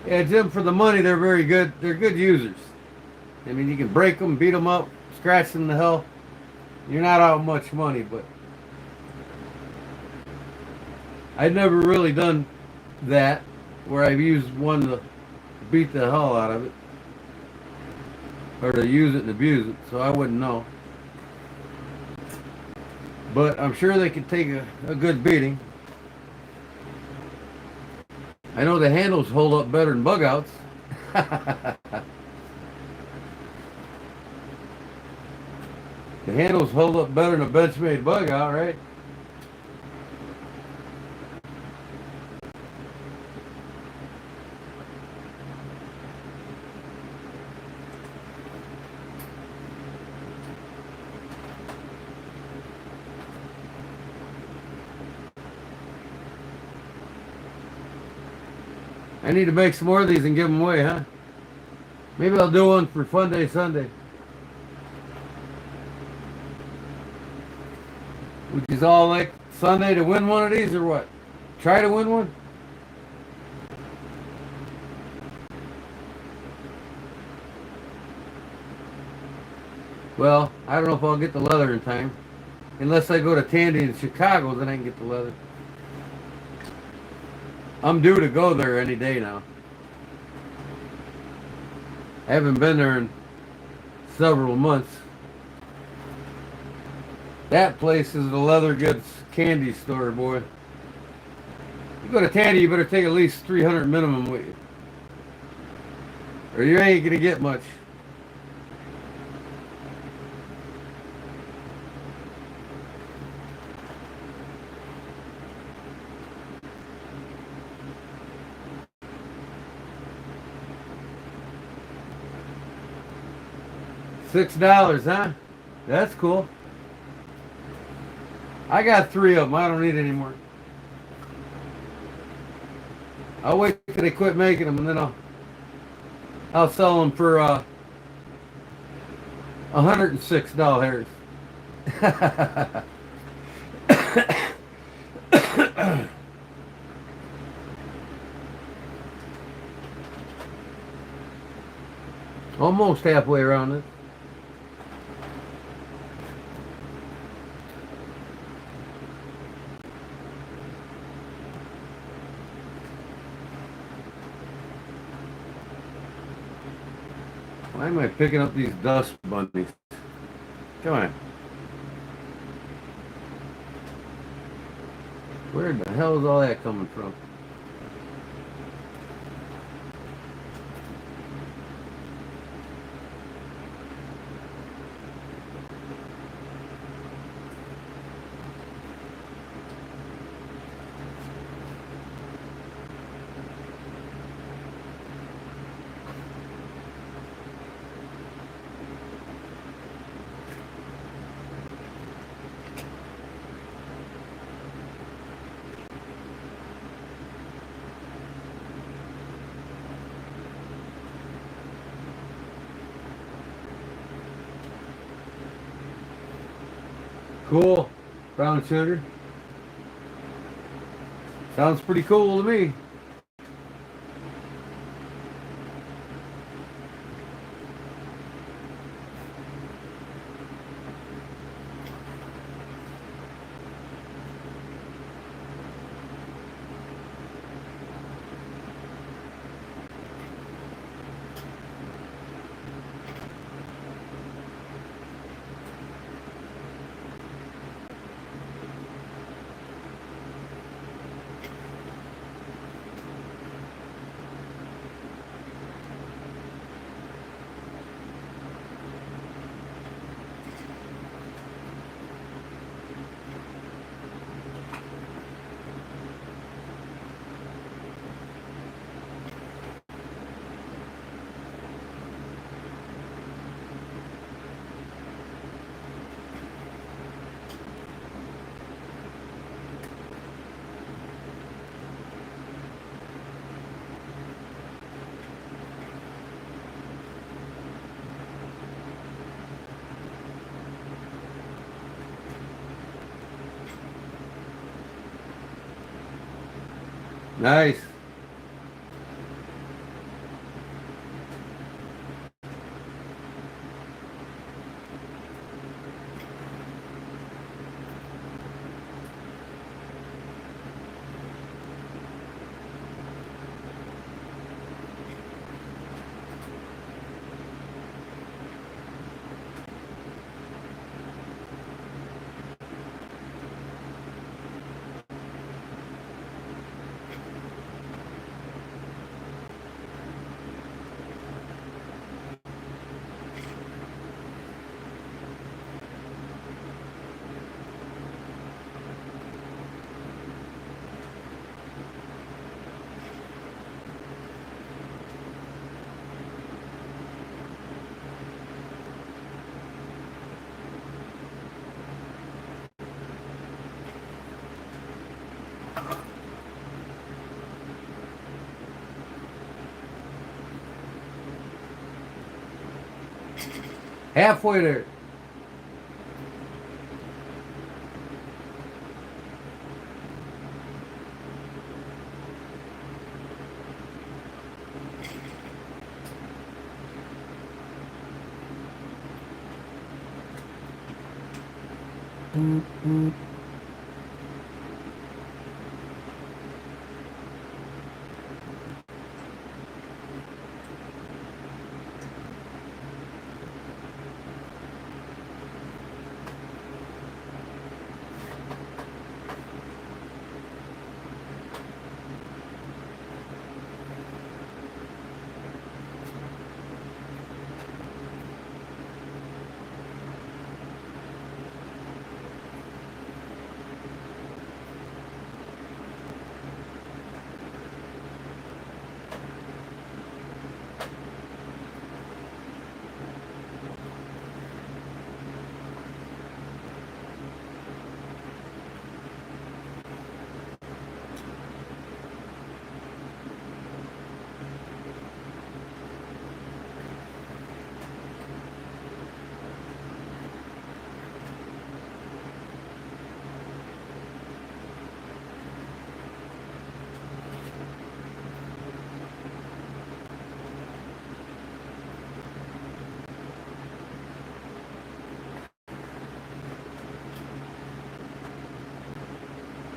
Yeah, Jim, for the money, they're very good. They're good users. I mean, you can break them, beat them up, scratch them to hell. You're not out much money, but I've never really done that. where I've used one to beat the hell out of it, or to use it and abuse it, so I wouldn't know. But I'm sure they could take a good beating. I know the handles hold up better than bug outs. The handles hold up better than a Benchmade bug out, right? I need to make some more of these and give them away, huh? Maybe I'll do one for Fun Day Sunday. Would you all like Sunday to win one of these or what? Try to win one? Well, I don't know if I'll get the leather in time. Unless I go to Tandy in Chicago, then I can get the leather. I'm due to go there any day now. I haven't been there in several months. That place is the leather goods candy store, boy. You go to Tandy, you better take at least 300 minimum with you, or you ain't gonna get much. $6, huh? That's cool. I got 3 of them. I don't need any more. I'll wait till they quit making them, and then I'll sell them for $106. Almost halfway around it. Why am I picking up these dust bunnies? Come on. Where the hell is all that coming from? Cool. Brown sugar. Sounds pretty cool to me. Nice. Halfway there.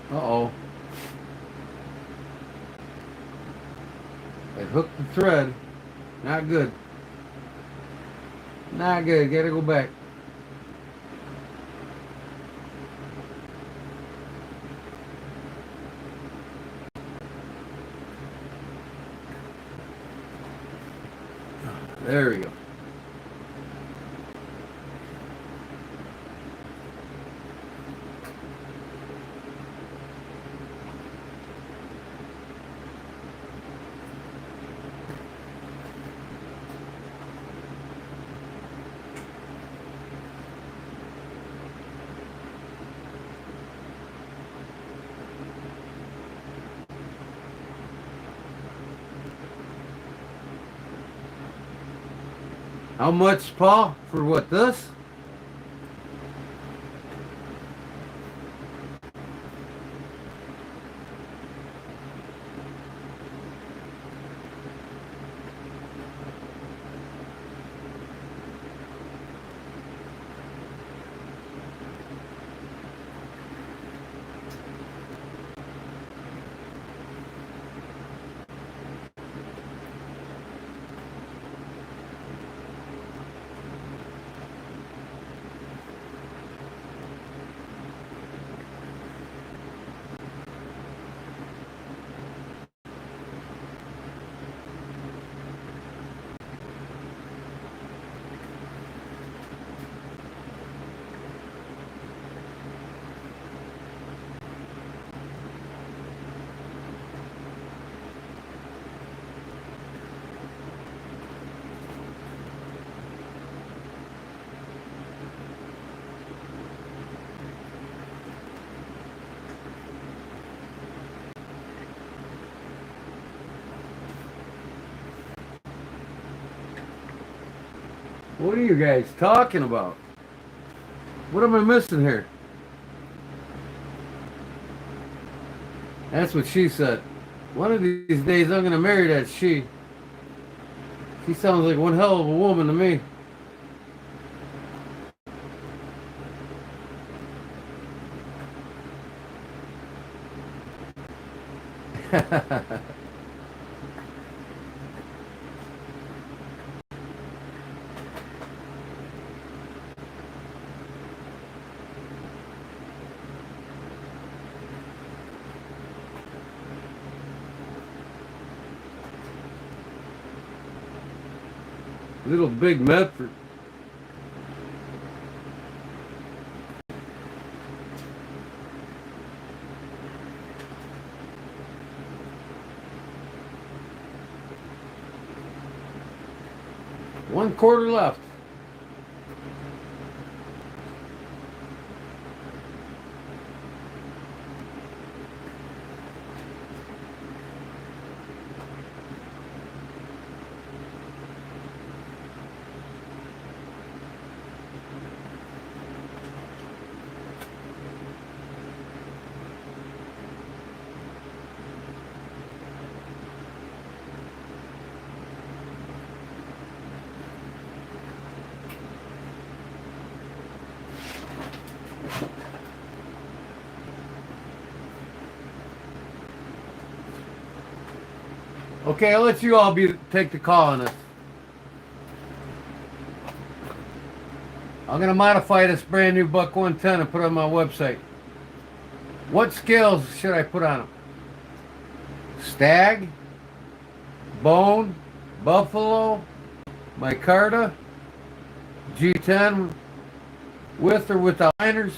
Uh-oh. I hooked the thread. Not good. Not good. Gotta go back. There we go. How much, Paul, for what, this? What are you guys talking about? What am I missing here? That's what she said. One of these days I'm gonna marry that she. She sounds like one hell of a woman to me. Little Big Medford. One quarter left. Okay, I'll let you all take the call on this. I'm going to modify this brand new Buck 110 and put it on my website. What scales should I put on them? Stag, bone, buffalo, micarta, G10, with or without liners.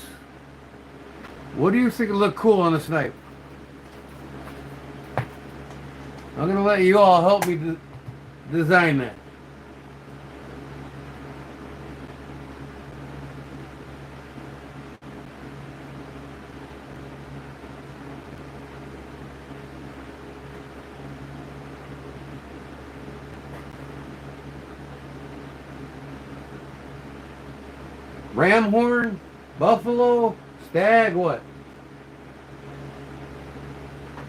What do you think would look cool on this knife? I'm going to let you all help me design that. Ram horn, buffalo, stag, what?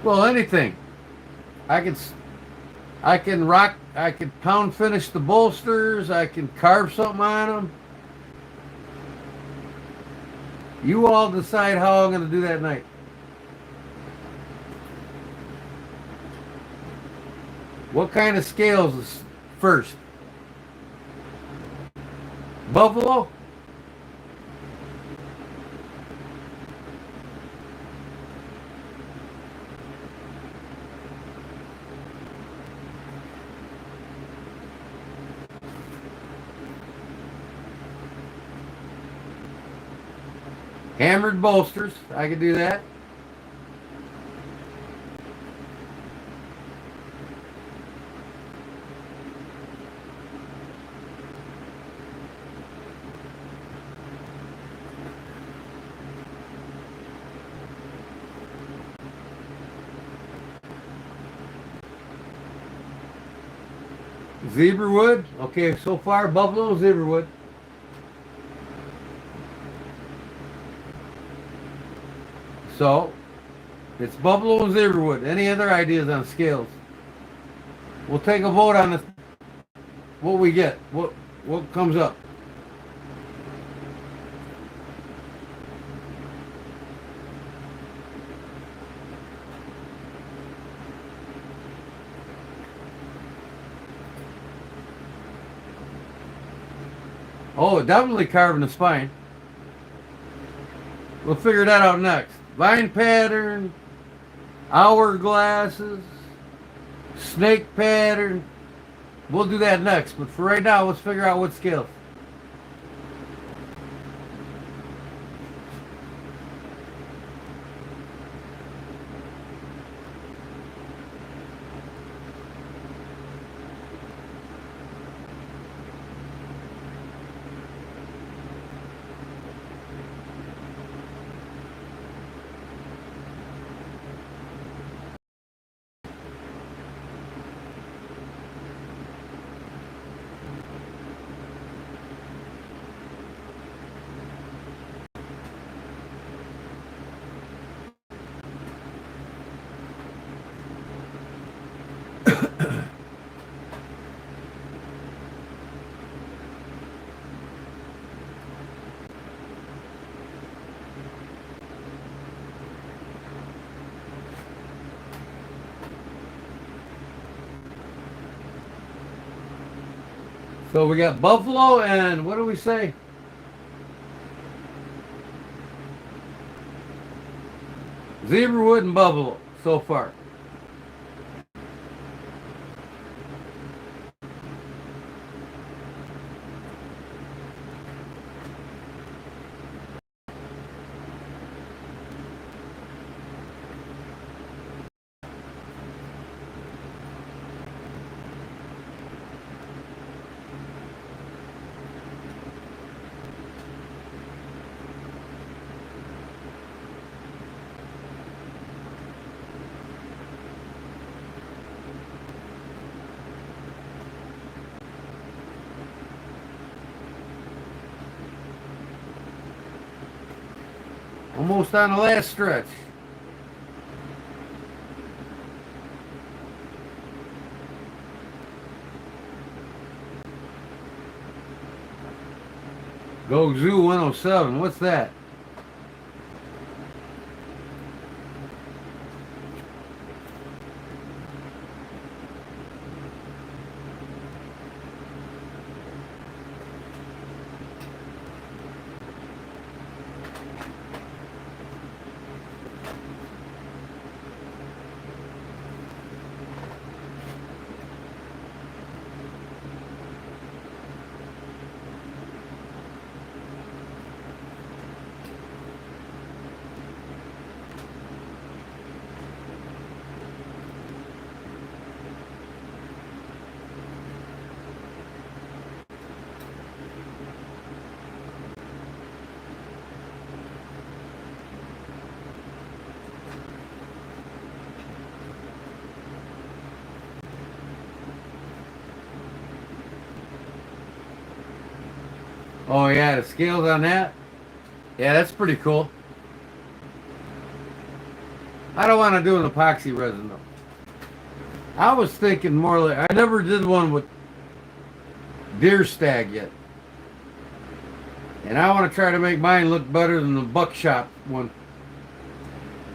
Well, anything. I can pound finish the bolsters. I can carve something on them. You all decide how I'm going to do that night. What kind of scales is first? Buffalo? Hammered bolsters, I could do that. Zebra wood, okay, so far buffalo, zebra wood. So, it's buffalo and zebra wood. Any other ideas on scales? We'll take a vote on this. What we get. What comes up? Oh, definitely carving the spine. We'll figure that out next. Vine pattern, hourglasses, snake pattern. We'll do that next. But for right now, let's figure out what scales. So we got buffalo and what do we say? Zebra wood and buffalo so far. Almost on the last stretch. Go Zoo 107. What's that? Oh yeah, the scales on that. Yeah, that's pretty cool. I don't want to do an epoxy resin though. I was thinking more like I never did one with deer stag yet, and I want to try to make mine look better than the buckshot one.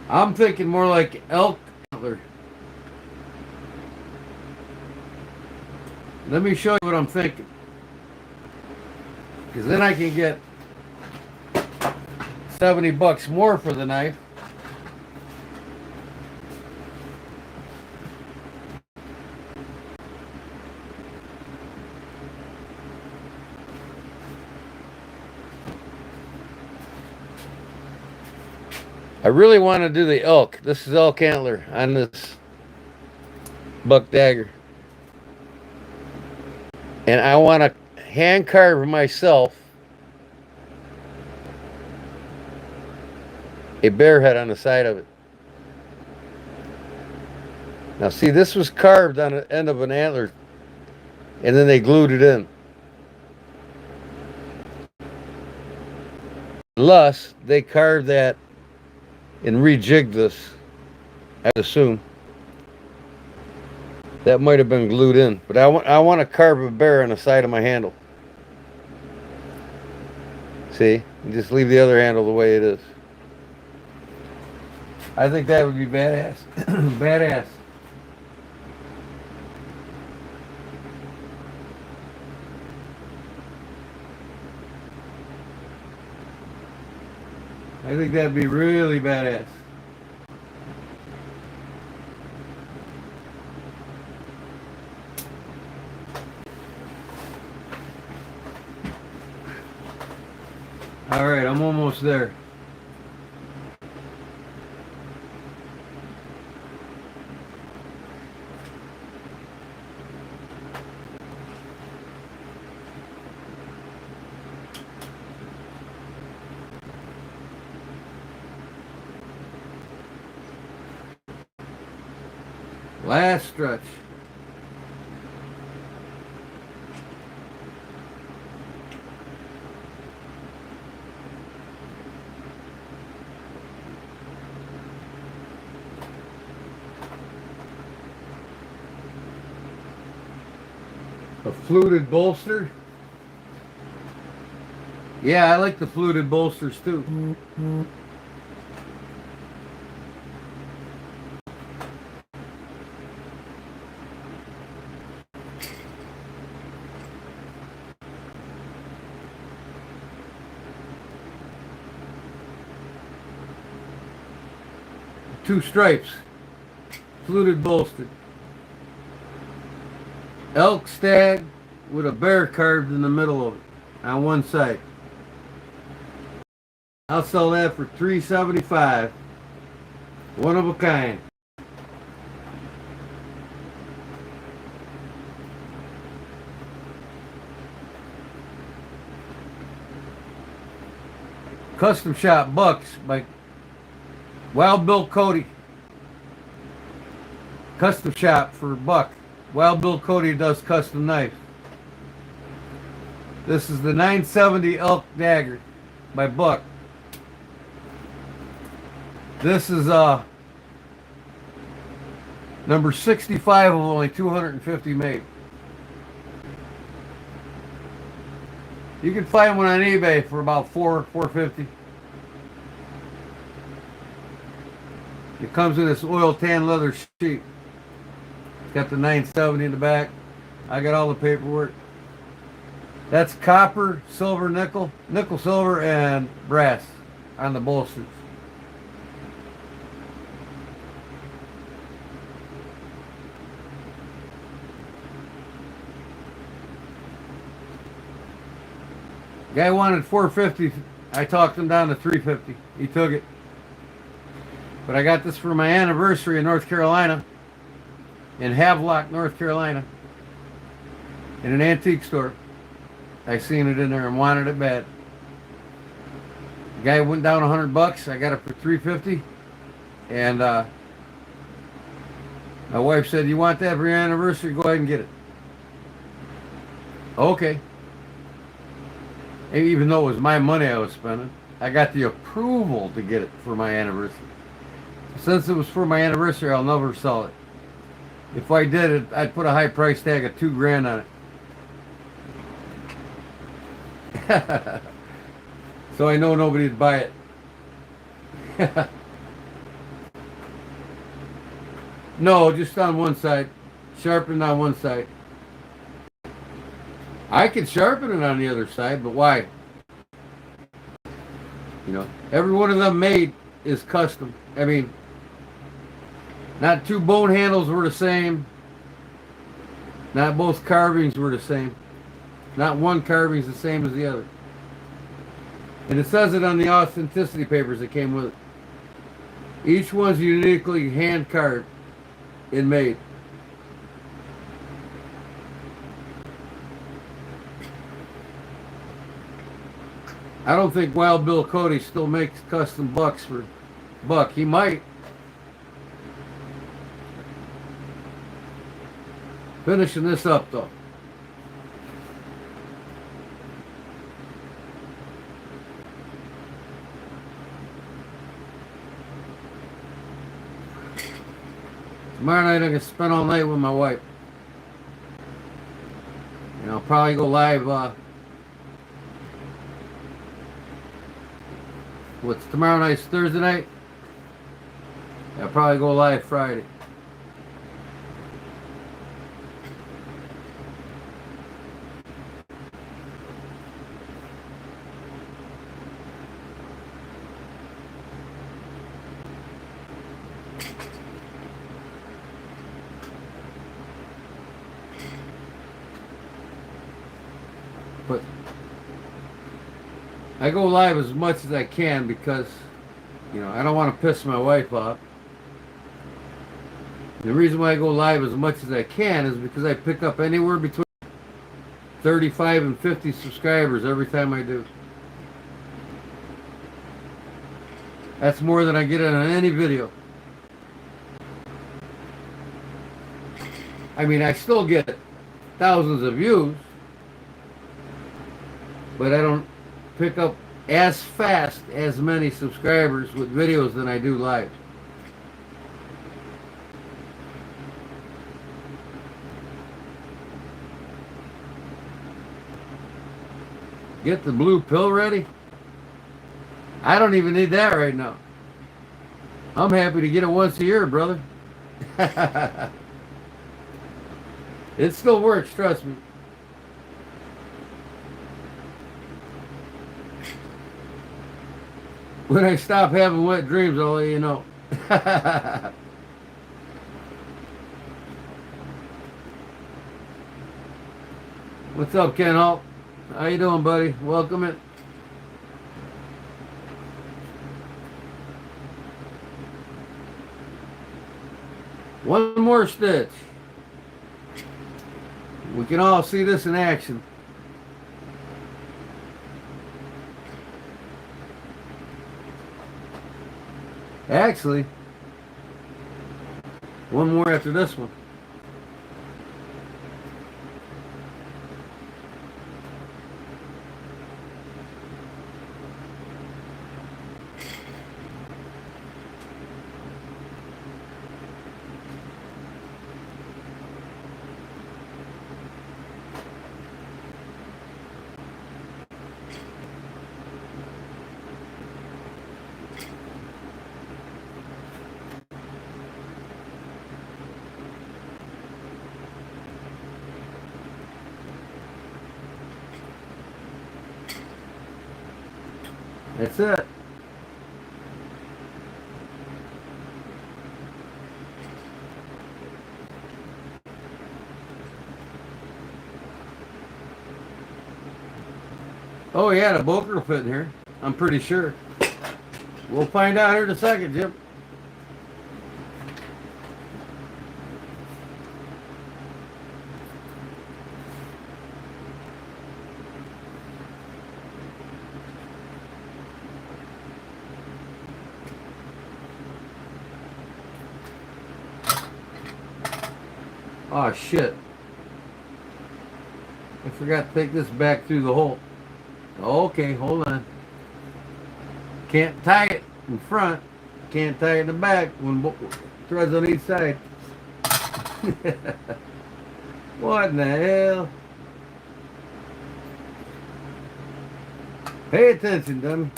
I'm thinking more like elk antler. Let me show you what I'm thinking, because then I can get $70 more for the knife. I really want to do the elk. This is elk antler on this buck dagger. And I want to hand carve myself a bear head on the side of it. Now see, this was carved on the end of an antler, and then they glued it in. Unless they carved that and rejigged this, I assume. That might have been glued in, but I want to carve a bear on the side of my handle. See, and just leave the other handle the way it is. I think that would be badass. Badass. I think that'd be really badass. All right, I'm almost there. Last stretch. A fluted bolster. Yeah, I like the fluted bolsters too. Mm-hmm. Two stripes, fluted bolster. Elk stag with a bear carved in the middle of it on one side. I'll sell that for $375. One of a kind. Custom Shop Bucks by Wild Bill Cody. Custom Shop for Buck. Wild Bill Cody does custom knives. This is the 970 elk dagger by Buck. This is number 65 of only 250 made. You can find one on eBay for about $450. It comes in this oil tan leather sheath. It's got the 970 in the back. I got all the paperwork. That's copper, silver, nickel, silver, and brass on the bolsters. Guy wanted $450. I talked him down to $350. He took it. But I got this for my anniversary in North Carolina, in Havelock, North Carolina, in an antique store. I seen it in there and wanted it bad. The guy went down $100. I got it for $350. And my wife said, "You want that for your anniversary? Go ahead and get it." Okay. Even though it was my money I was spending, I got the approval to get it for my anniversary. Since it was for my anniversary, I'll never sell it. If I did it, I'd put a high price tag of $2,000 on it. So I know nobody'd buy it. No, just on one side. Sharpened on one side. I could sharpen it on the other side, but why? You know, every one of them made is custom. I mean, not two bone handles were the same. Not both carvings were the same. Not one carving is the same as the other. And it says it on the authenticity papers that came with it. Each one's uniquely hand carved and made. I don't think Wild Bill Cody still makes custom bucks for Buck. He might. Finishing this up though. Tomorrow night I'm gonna spend all night with my wife. And I'll probably go live what's tomorrow night's Thursday night? I'll probably go live Friday. But I go live as much as I can because, you know, I don't want to piss my wife off. The reason why I go live as much as I can is because I pick up anywhere between 35 and 50 subscribers every time I do. That's more than I get on any video. I mean, I still get thousands of views, but I don't pick up as fast as many subscribers with videos than I do live. Get the blue pill ready? I don't even need that right now. I'm happy to get it once a year, brother. It still works, trust me. When I stop having wet dreams, I'll let you know. What's up, Ken Hall? How you doing, buddy? Welcome it. One more stitch. We can all see this in action. Actually, one more after this one. That's it. Oh yeah, the boker will fit in here. I'm pretty sure. We'll find out here in a second, Jim. Oh shit. I forgot to take this back through the hole. Okay, hold on. Can't tie it in front. Can't tie it in the back when threads on each side. What in the hell? Pay attention, dummy.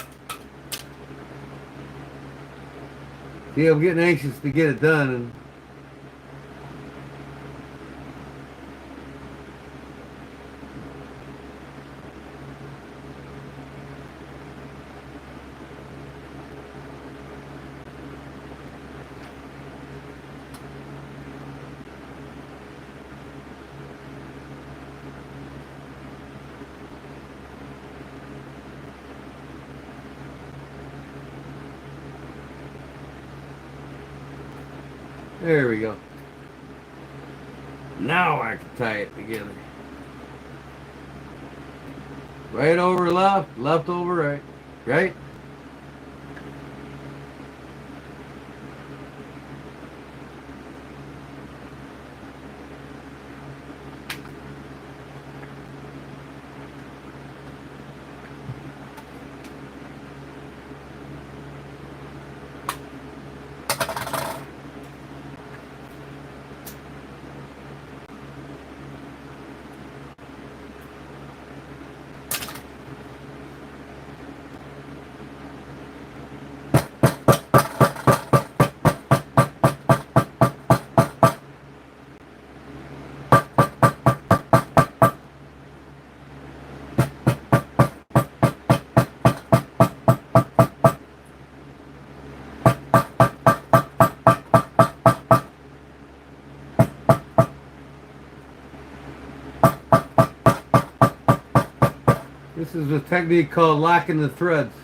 See, I'm getting anxious to get it done, and there we go. Now I can tie it together. Right over left, left over right. Right? This is a technique called locking the threads.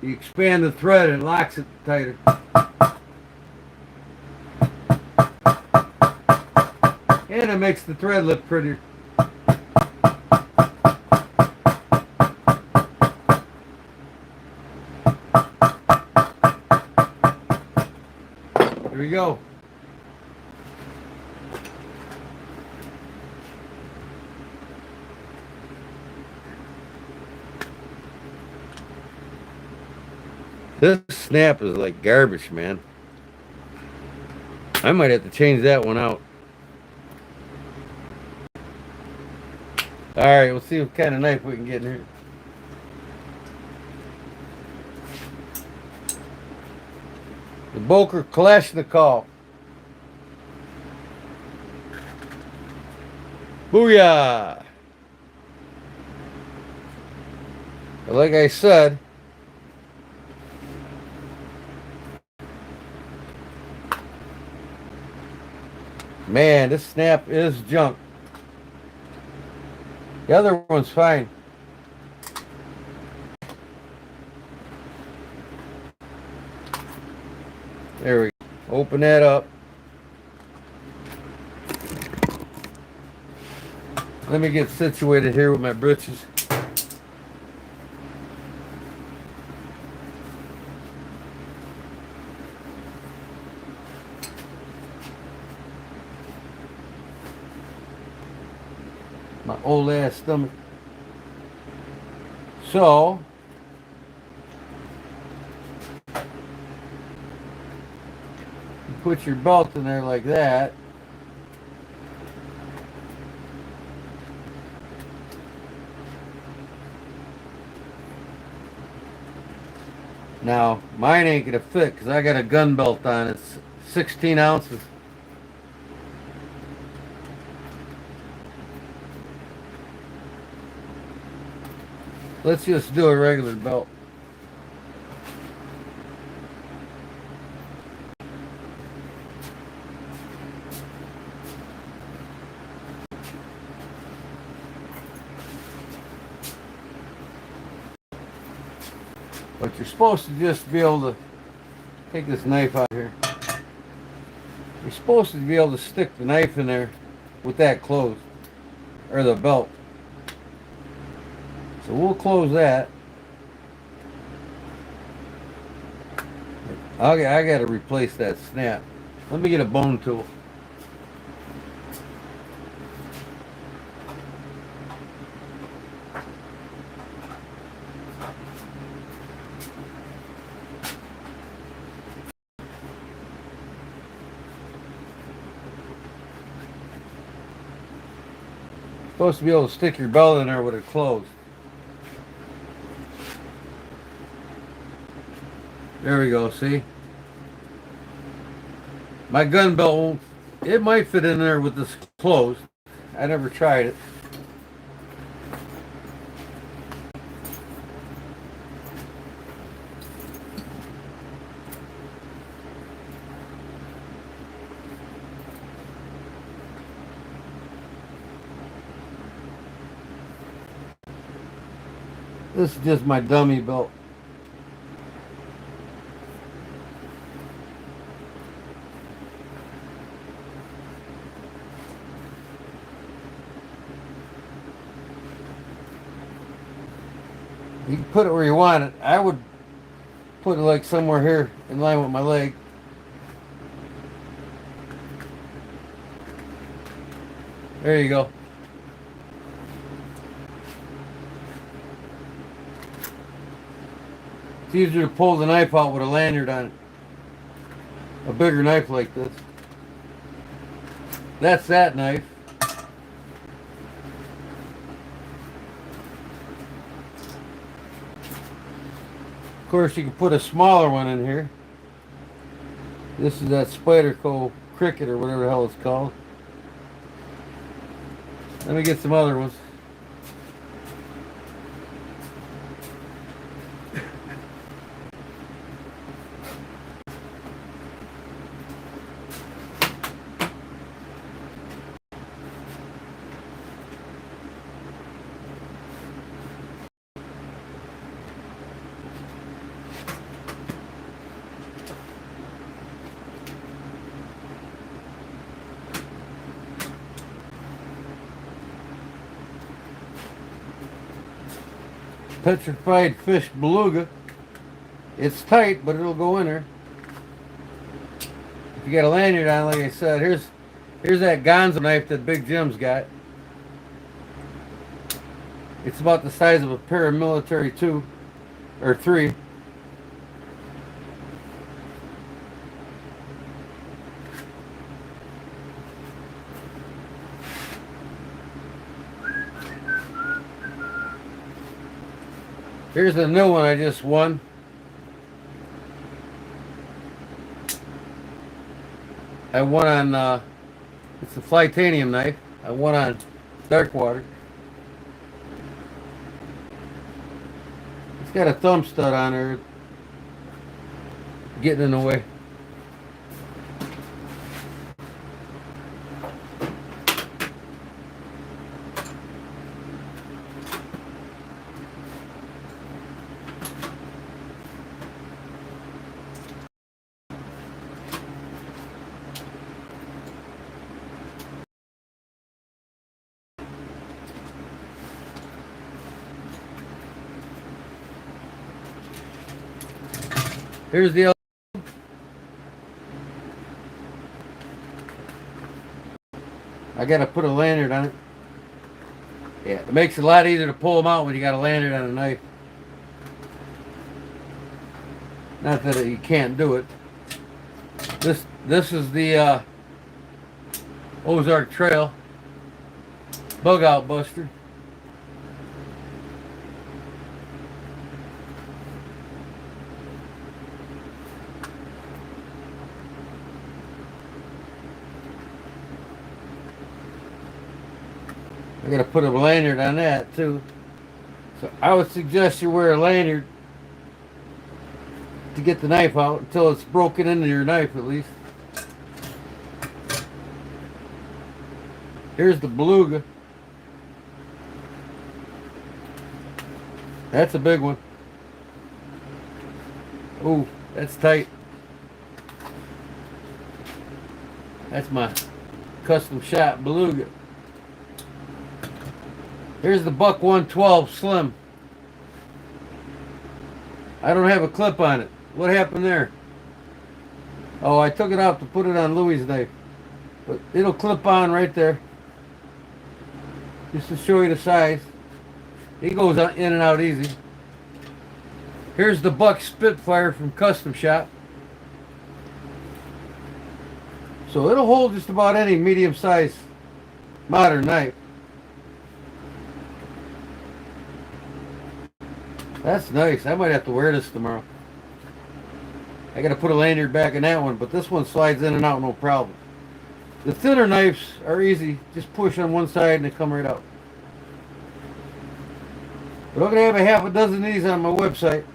You expand the thread and it locks it tighter. And it makes the thread look prettier. Here we go. This snap is like garbage, man. I might have to change that one out. Alright, we'll see what kind of knife we can get in here. The Boker Kalashnikov. Booyah! But like I said, man, this snap is junk. The other one's fine. There we go. Open that up. Let me get situated here with my britches. My old ass stomach. So, you put your belt in there like that. Now, mine ain't gonna fit because I got a gun belt on. It's 16 ounces. Let's just do a regular belt. But you're supposed to just be able to take this knife out here. You're supposed to be able to stick the knife in there with that closed, or the belt. So we'll close that. I got to replace that snap. Let me get a bone tool. Supposed to be able to stick your belt in there with it closed. There we go, see? My gun belt won't, it might fit in there with this closed. I never tried it. This is just my dummy belt. You can put it where you want it. I would put it like somewhere here in line with my leg. There you go. It's easier to pull the knife out with a lanyard on it. A bigger knife like this. That's that knife. Of course, you can put a smaller one in here. This is that Spyderco Cricket or whatever the hell it's called. Let me get some other ones. Petrified fish beluga. It's tight, but it'll go in there. If you got a lanyard on, like I said, here's that Gonzo knife that Big Jim's got. It's about the size of a paramilitary 2 or 3. Here's a new one I just won. I won on, it's a Flytanium knife. I won on dark water. It's got a thumb stud on there, getting in the way. Here's the other. I gotta put a lanyard on it. Yeah, it makes it a lot easier to pull them out when you got a lanyard on a knife. Not that you can't do it. This is the Ozark Trail bug out buster. I gotta put a lanyard on that too. So I would suggest you wear a lanyard to get the knife out until it's broken into your knife at least. Here's the beluga. That's a big one. Ooh, that's tight. That's my custom shot beluga. Here's the Buck 112 Slim. I don't have a clip on it. What happened there? Oh, I took it out to put it on Louie's knife. But it'll clip on right there. Just to show you the size. He goes in and out easy. Here's the Buck Spitfire from Custom Shop. So it'll hold just about any medium-sized modern knife. That's nice. I might have to wear this tomorrow. I got to put a lanyard back in that one, but this one slides in and out no problem. The thinner knives are easy. Just push on one side and they come right out. But I'm going to have a half a dozen of these on my website.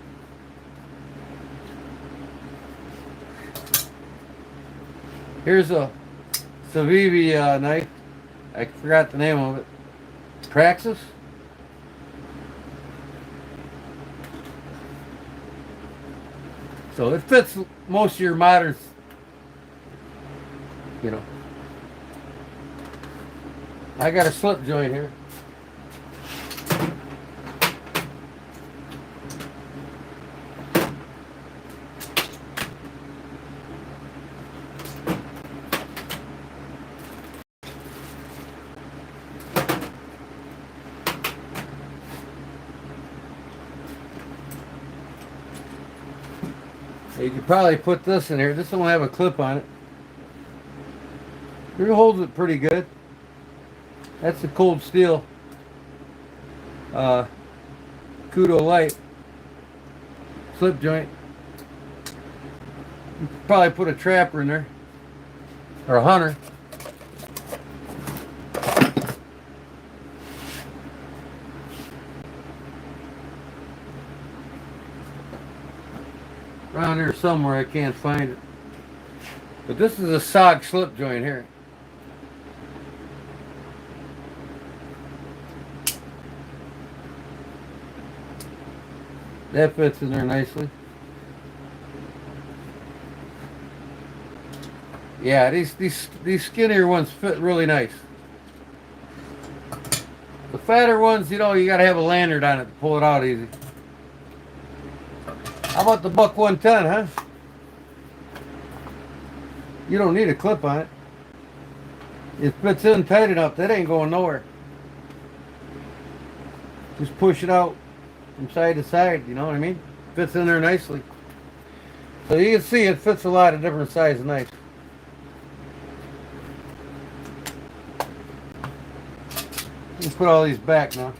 Here's a Civivi knife. I forgot the name of it. Praxis. So it fits most of your modern, you know. I got a slip joint here. You could probably put this in here. This one will have a clip on it. It holds it pretty good. That's a cold steel Kudo Light slip joint. You could probably put a trapper in there or a hunter. Around here somewhere, I can't find it. But this is a SOG slip joint here. That fits in there nicely. Yeah, these skinnier ones fit really nice. The fatter ones, you know, you gotta have a lanyard on it to pull it out easy. How about the buck 110, huh? You don't need a clip on it. It fits in tight enough. That ain't going nowhere. Just push it out from side to side, you know what I mean? Fits in there nicely. So you can see it fits a lot of different size knives. Let's put all these back now.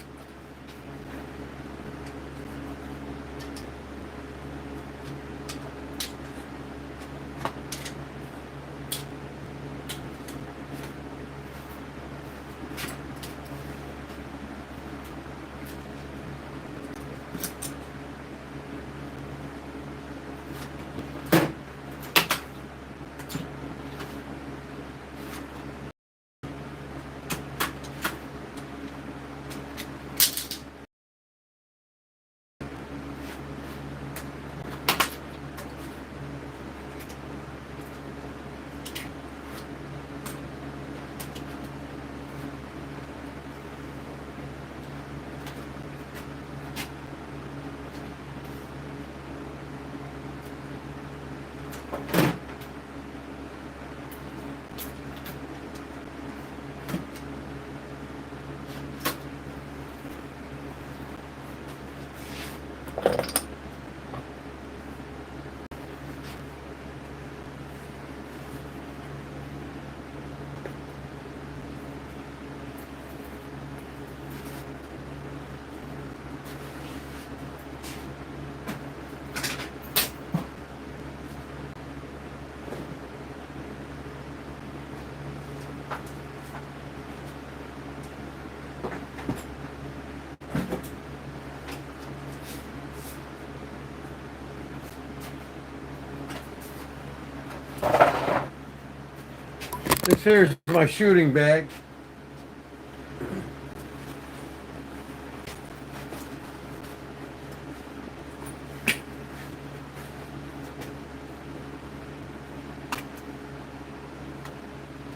This here's my shooting bag.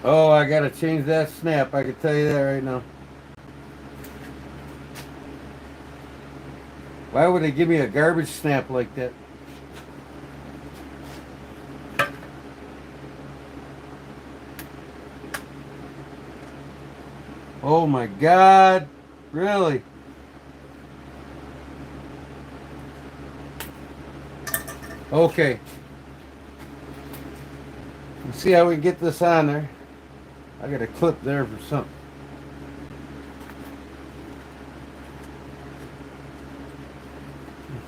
Oh, I gotta change that snap. I can tell you that right now. Why would they give me a garbage snap like that? Oh my God, really? Okay. Let's see how we can get this on there. I got a clip there for something.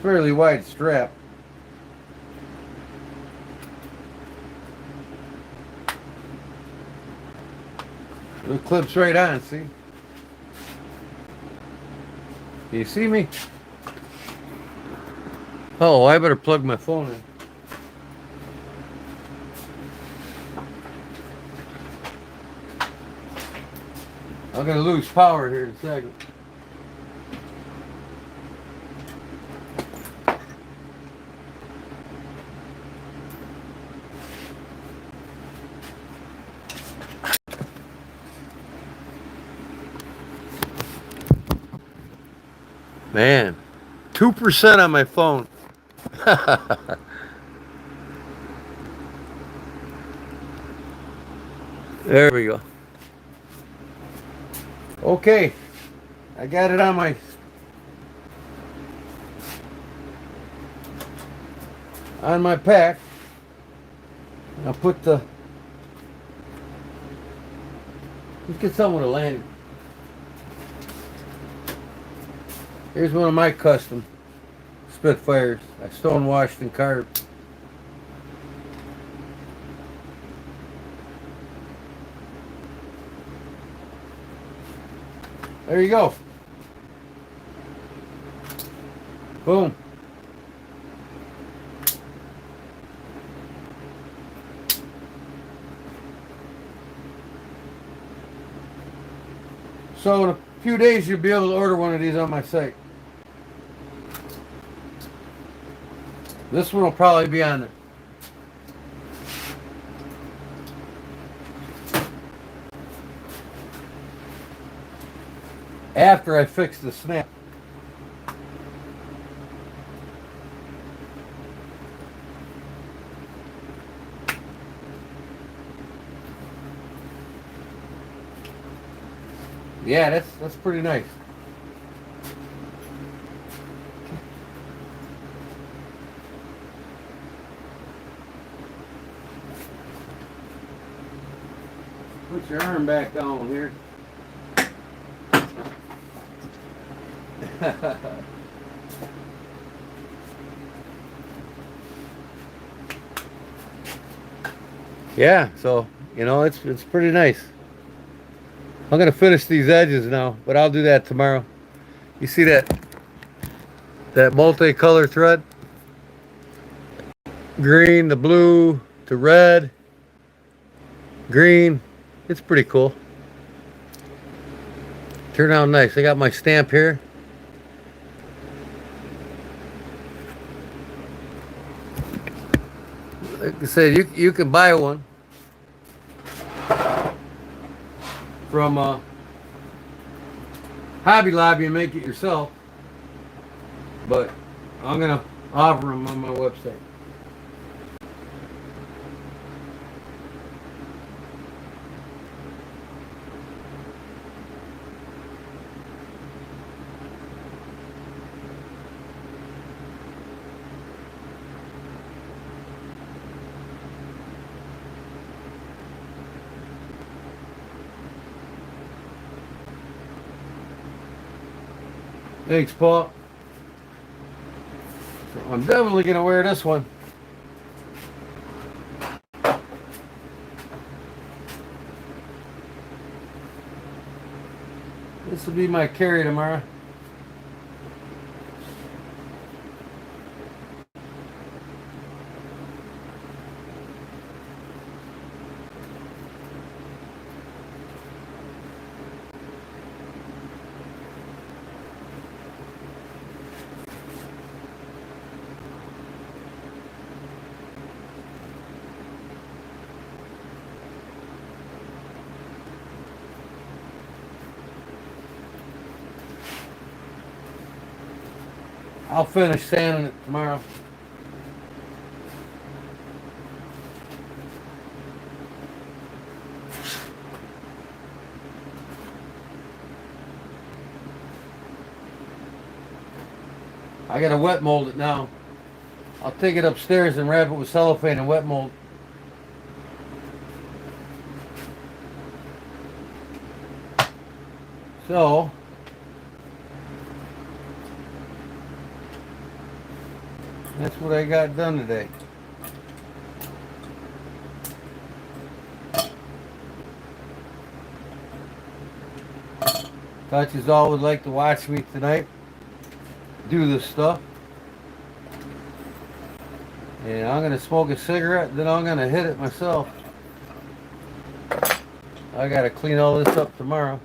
fairly wide strap. It clips right on, see? Can you see me? Oh, I better plug my phone in. I'm gonna lose power here in a second. Man, 2% on my phone. There we go. Okay, I got it on my pack. I'll put the. Let's get someone to land. Here's one of my custom Spitfires. I stone washed and carved. There you go. Boom. So in a few days you'll be able to order one of these on my site. This one will probably be on there. After I fix the snap. Yeah, that's pretty nice. Put your arm back on here. Yeah, so you know it's pretty nice. I'm gonna finish these edges now, but I'll do that tomorrow. You see that multicolor thread? Green to blue to red, green. It's pretty cool. Turned out nice. I got my stamp here. Like I said, you can buy one from Hobby Lobby and make it yourself, but I'm gonna offer them on my website. Thanks, Paul. So I'm definitely gonna wear this one. This will be my carry tomorrow. I'll finish sanding it tomorrow. I gotta wet mold it now. I'll take it upstairs and wrap it with cellophane and wet mold. So That's what I got done today. Thought you all would like to watch me tonight do this stuff. And I'm going to smoke a cigarette, then I'm going to hit it myself. I got to clean all this up tomorrow.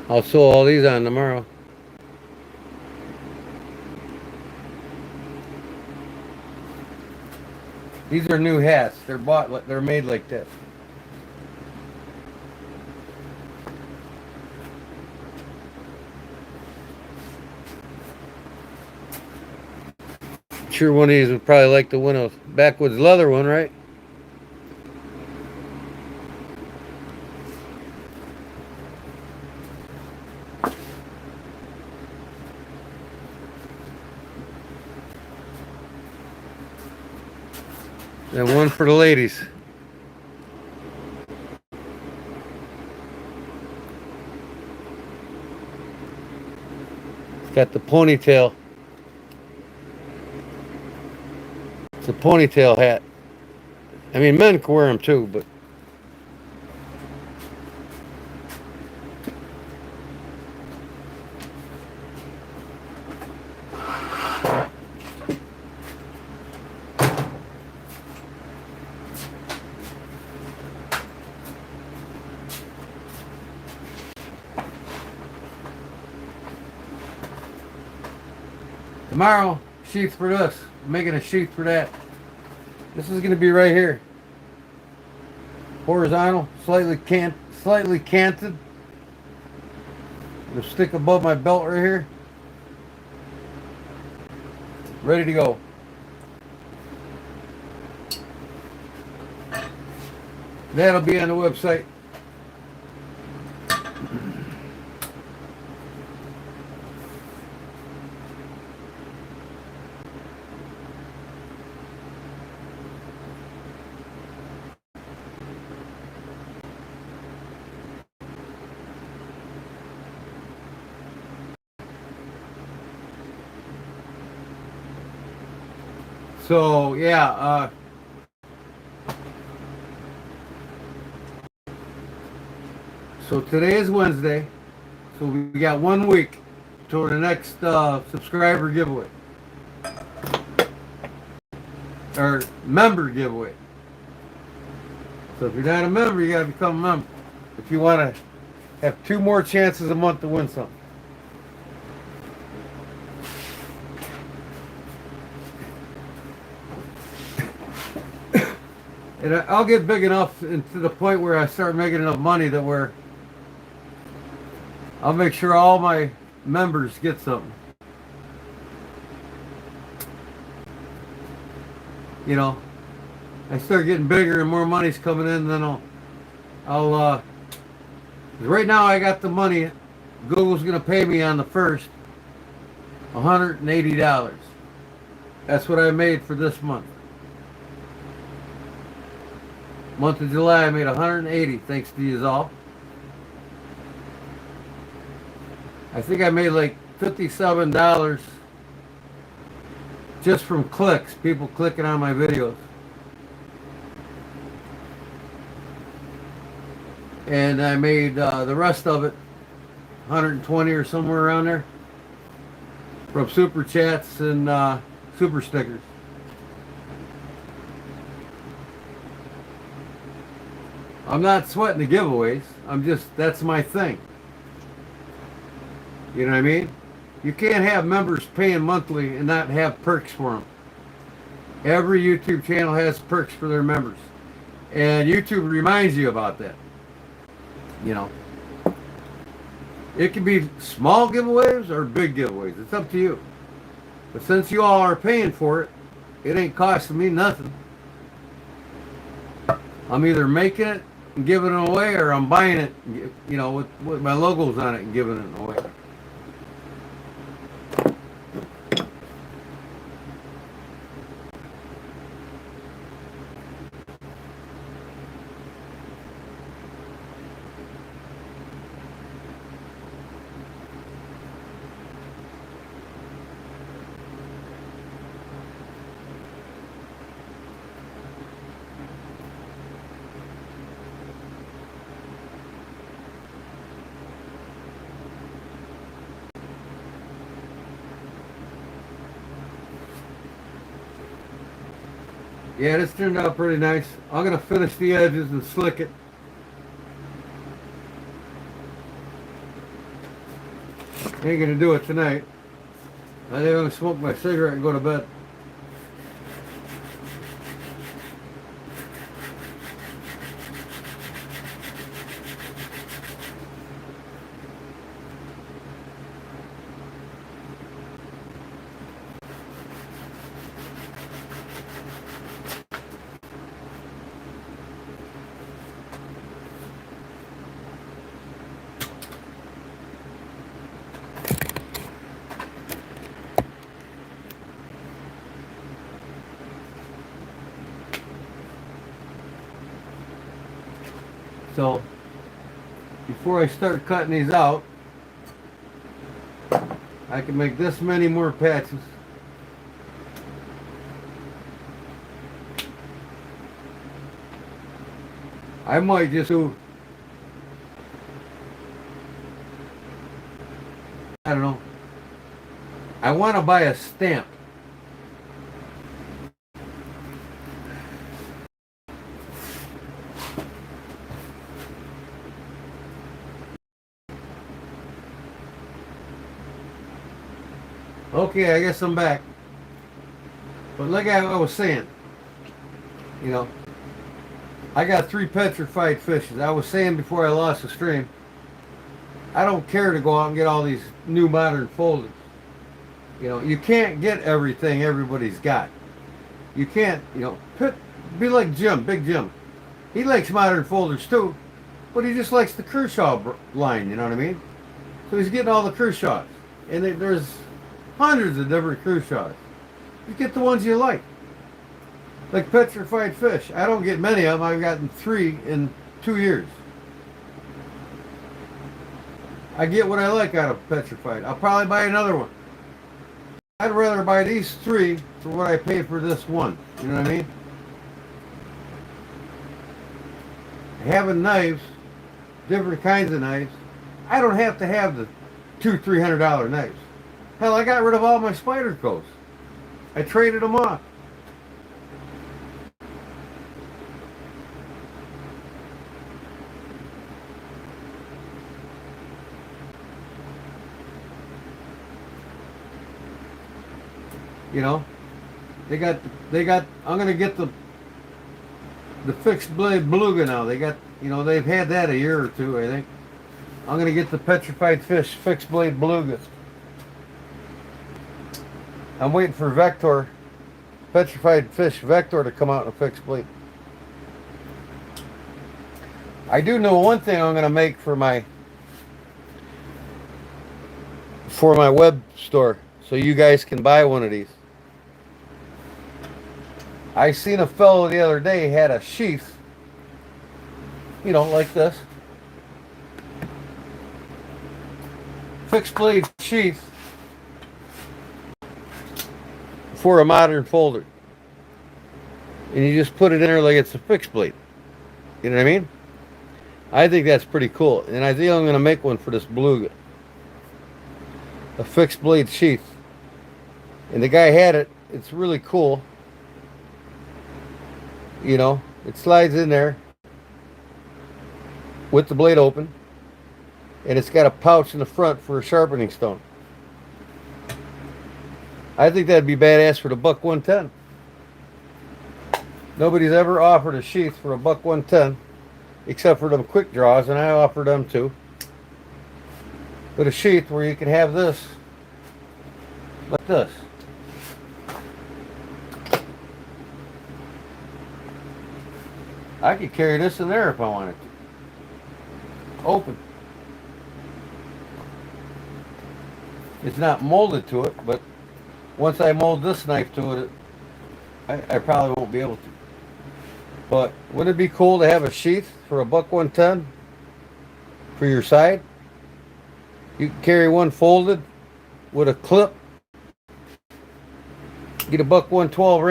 I'll sew all these on tomorrow. These are new hats. They're made like this. I'm sure one of these would probably like the one of backwoods leather one, right? And one for the ladies. It's got the ponytail. It's a ponytail hat. I mean, men can wear them too, but tomorrow, sheath for this. I'm making a sheath for that. This is going to be right here. Horizontal, slightly canted. It'll stick above my belt right here. Ready to go. That'll be on the website. So yeah, so today is Wednesday, so we got 1 week toward the next subscriber giveaway or member giveaway. So if you're not a member, you got to become a member if you want to have 2 more chances a month to win something. And I'll get big enough to the point where I start making enough money that I'll make sure all my members get something. You know, I start getting bigger and more money's coming in, then I'll right now I got the money. Google's gonna pay me on the first $180. That's what I made for this month. Month of July, I made 180, thanks to you all. I think I made like $57 just from clicks, people clicking on my videos. And I made the rest of it, 120 or somewhere around there, from super chats and super stickers. I'm not sweating the giveaways. That's my thing. You know what I mean? You can't have members paying monthly and not have perks for them. Every YouTube channel has perks for their members. And YouTube reminds you about that. You know. It can be small giveaways or big giveaways. It's up to you. But since you all are paying for it, it ain't costing me nothing. I'm either making it and giving it away, or I'm buying it, you know, with my logos on it and giving it away. Yeah, this turned out pretty nice. I'm going to finish the edges and slick it. Ain't going to do it tonight. I think I'm going to smoke my cigarette and go to bed. So, before I start cutting these out, I can make this many more patches. I might just do, I don't know, I want to buy a stamp. Okay, I guess I'm back. But like I was saying, you know, I got 3 petrified fishes. I was saying before I lost the stream, I don't care to go out and get all these new modern folders. You know, you can't get everything everybody's got. You can't, you know, be like Jim, Big Jim. He likes modern folders too, but he just likes the Kershaw line, you know what I mean? So he's getting all the Kershaws. And there's hundreds of different Kershaws. You get the ones you like. Like petrified fish. I don't get many of them. I've gotten 3 in 2 years. I get what I like out of petrified. I'll probably buy another one. I'd rather buy these 3 for what I paid for this one. You know what I mean? Having knives, different kinds of knives, I don't have to have the $200-300 knives. Hell, I got rid of all my spider coats. I traded them off. You know, they got, I'm going to get the fixed blade beluga now. They got, you know, they've had that a year or 2, I think. I'm going to get the petrified fish fixed blade beluga. I'm waiting for Vector, petrified fish Vector to come out in a fixed blade. I do know one thing I'm going to make for my web store, so you guys can buy one of these. I seen a fellow the other day had a sheath, you know, like this. Fixed blade sheath for a modern folder. And you just put it in there like it's a fixed blade. You know what I mean? I think that's pretty cool. And I think I'm going to make one for this beluga. A fixed blade sheath. And the guy had it. It's really cool. You know, it slides in there with the blade open. And it's got a pouch in the front for a sharpening stone. I think that'd be badass for the $110. Nobody's ever offered a sheath for a $110 except for them quick draws, and I offer them too. But a sheath where you can have this like this. I could carry this in there if I wanted to. Open. It's not molded to it, but once I mold this knife to it, I probably won't be able to. But wouldn't it be cool to have a sheath for a buck 110 for your side? You can carry one folded with a clip. Get a buck 112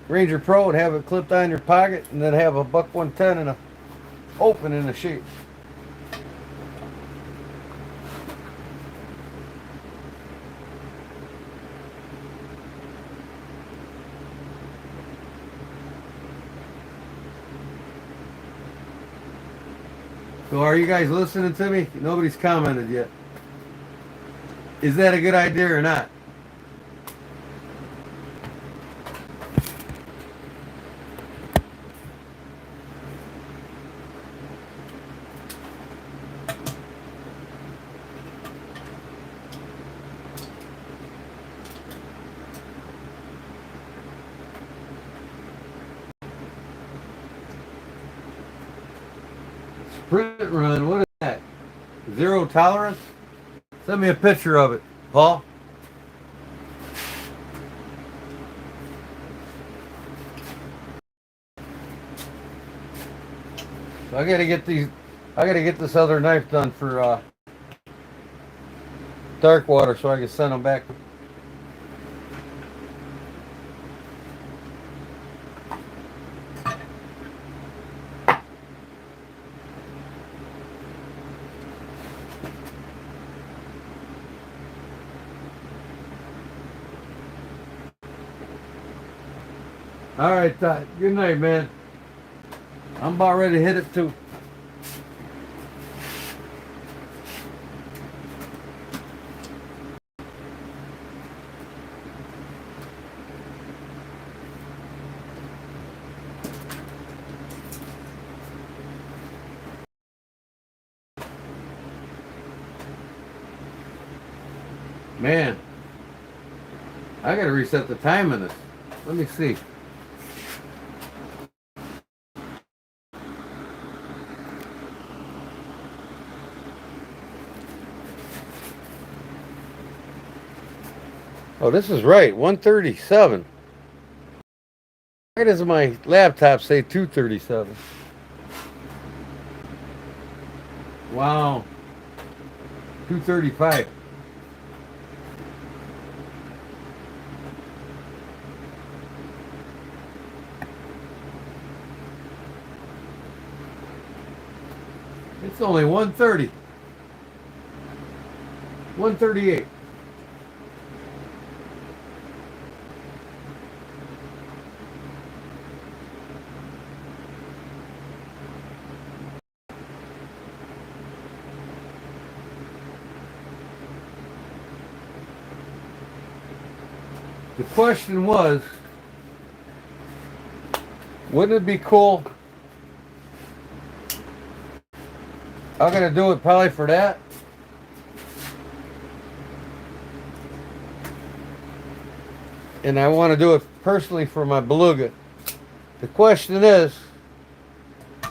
Ranger Pro, and have it clipped on your pocket, and then have a buck 110 and a open in the sheath. So are you guys listening to me? Nobody's commented yet. Is that a good idea or not? Sprint run, what is that? Zero tolerance? Send me a picture of it, Paul. So I gotta get this other knife done for dark water so I can send them back. All right, Todd. Good night, man. I'm about ready to hit it too. Man, I gotta reset the time in this. Let me see. Oh, this is right, 137. Why does my laptop say 237? Wow. 235. It's only 130. 138. The question was, wouldn't it be cool? I'm going to do it probably for that. And I want to do it personally for my beluga. The question is,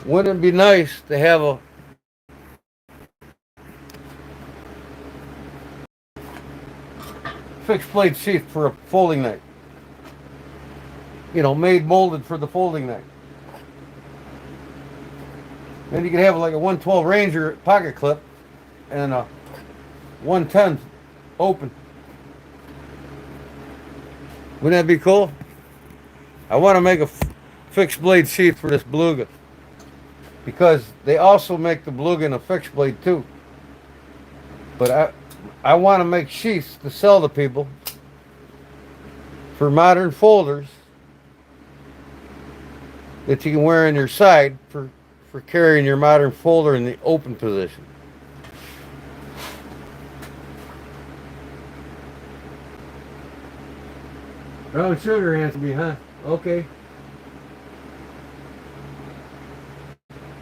wouldn't it be nice to have a fixed blade sheath for a folding knife? You know, molded for the folding knife. Then you could have like a 112 Ranger pocket clip and a 110 open. Wouldn't that be cool? I want to make a fixed blade sheath for this beluga, because they also make the beluga in a fixed blade too. But I want to make sheaths to sell to people for modern folders that you can wear on your side for carrying your modern folder in the open position. Brown sugar answered me, huh? Okay.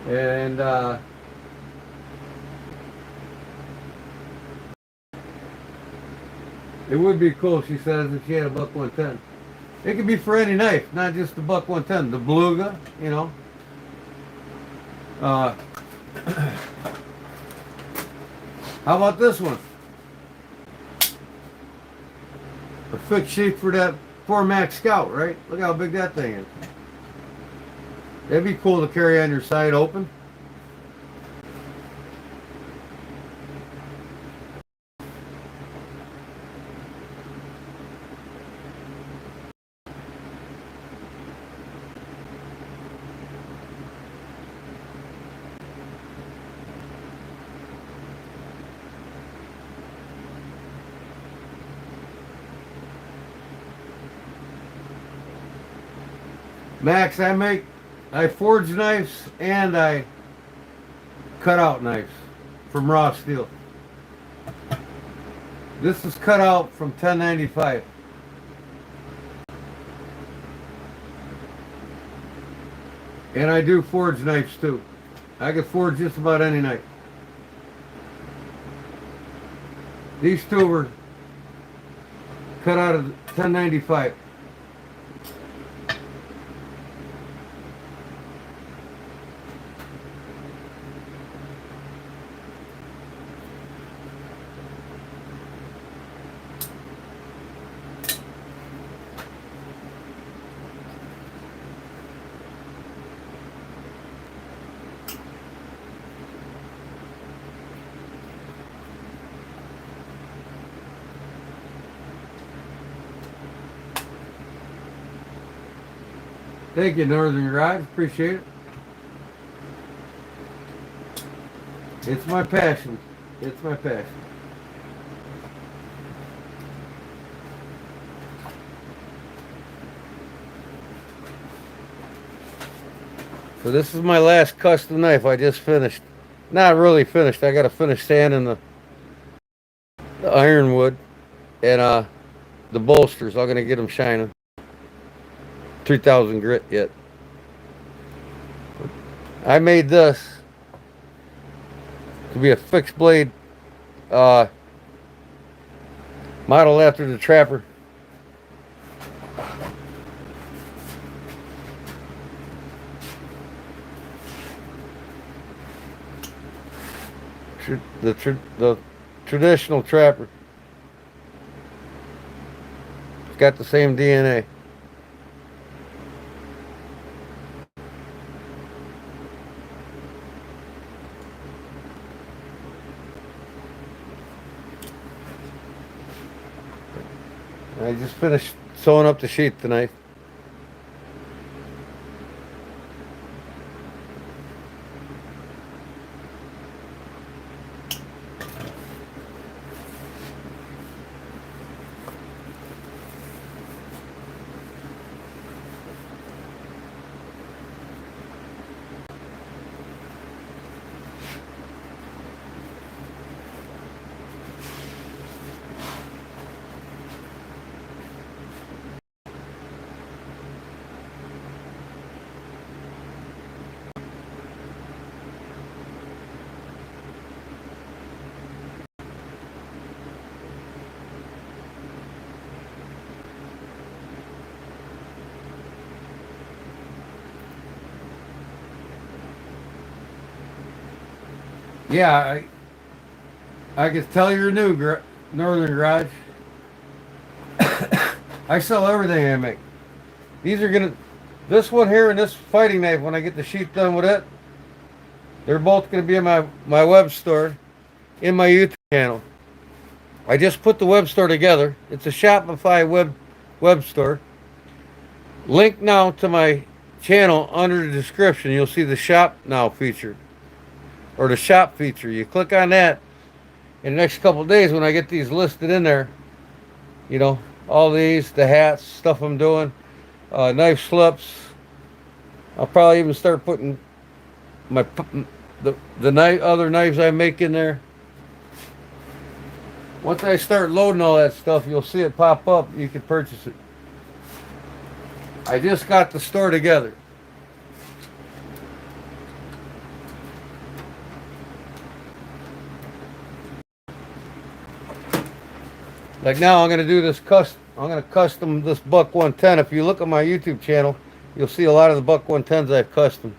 And it would be cool, she says, if she had a buck 110. It could be for any knife, not just the buck 110. The beluga, you know. Uh, how about this one? A fixed sheath for that 4 Max Scout, right? Look how big that thing is. That'd be cool to carry on your side open. Max, I forge knives and I cut out knives from raw steel. This is cut out from 1095. And I do forge knives too. I can forge just about any knife. These two were cut out of 1095. Thank you, Northern Garage. Appreciate it. It's my passion. It's my passion. So this is my last custom knife I just finished. Not really finished. I got to finish sanding the ironwood and the bolsters. I'm going to get them shining. 3000 grit yet. I made this to be a fixed blade model after the Trapper. The traditional Trapper. It's got the same DNA. I just finished sewing up the sheath tonight. Yeah, I can tell you're new, Northern Garage. I sell everything I make. These are gonna, this one here and this fighting knife, when I get the sheath done with it, they're both gonna be in my web store, in my YouTube channel. I just put the web store together. It's a Shopify web store. Link now to my channel under the description. You'll see the shop now featured. Or the shop feature. You click on that. In the next couple of days when I get these listed in there, you know, all these, the hats, stuff I'm doing, knife slips. I'll probably even start putting the other knives I make in there. Once I start loading all that stuff, you'll see it pop up. You can purchase it. I just got the store together. Like now I'm going to do this I'm going to custom this Buck 110. If you look at my YouTube channel, you'll see a lot of the Buck 110s I've custom.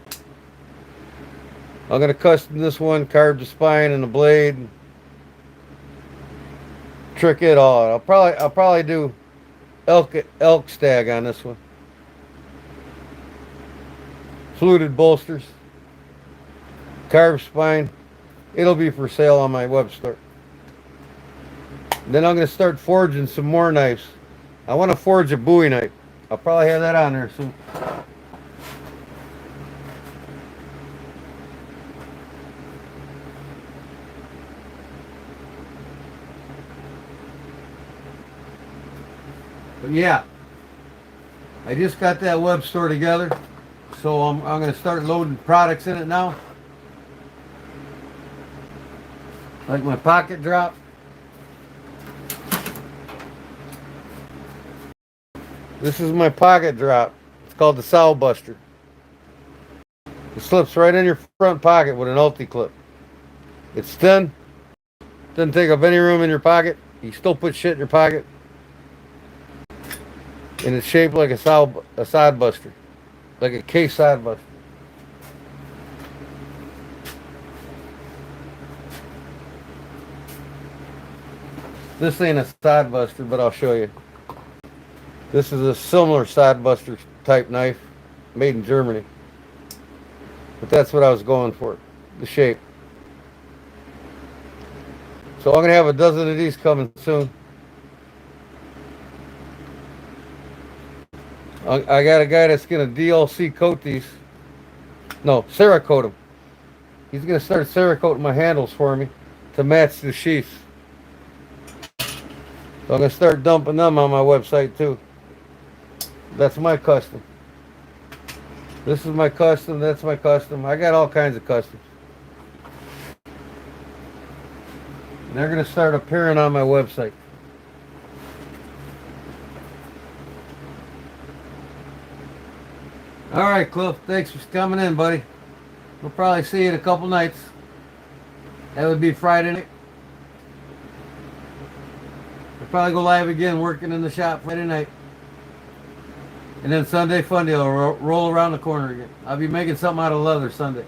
I'm gonna custom this one, carve the spine and the blade, trick it all. I'll probably do elk stag on this one. Fluted bolsters, carved spine. It'll be for sale on my website. Then I'm gonna start forging some more knives. I want to forge a Bowie knife. I'll probably have that on there soon. But yeah, I just got that web store together, so I'm going to start loading products in it now. Like my pocket drop. This is my pocket drop. It's called the Sow Buster. It slips right in your front pocket with an ulti clip. It's thin. Doesn't take up any room in your pocket. You still put shit in your pocket. And it's shaped like a side buster. Like a case side buster. This ain't a side buster, but I'll show you. This is a similar side buster type knife made in Germany. But that's what I was going for, the shape. So I'm going to have a dozen of these coming soon. I got a guy that's going to DLC coat these. No, Cerakote them. He's going to start Cerakoting my handles for me to match the sheaths. So I'm going to start dumping them on my website too. That's my custom. This is my custom. That's my custom. I got all kinds of customs. And they're going to start appearing on my website. All right, Cliff. Thanks for coming in, buddy. We'll probably see you in a couple nights. That would be Friday night. We'll probably go live again, working in the shop Friday night. And then Sunday Fun Day will roll around the corner again. I'll be making something out of leather Sunday.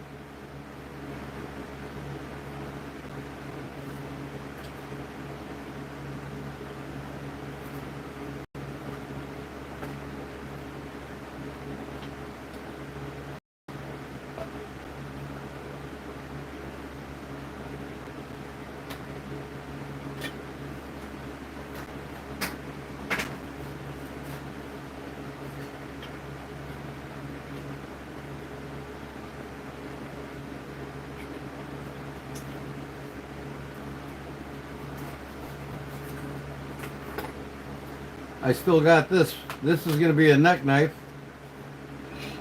I still got this. This is going to be a neck knife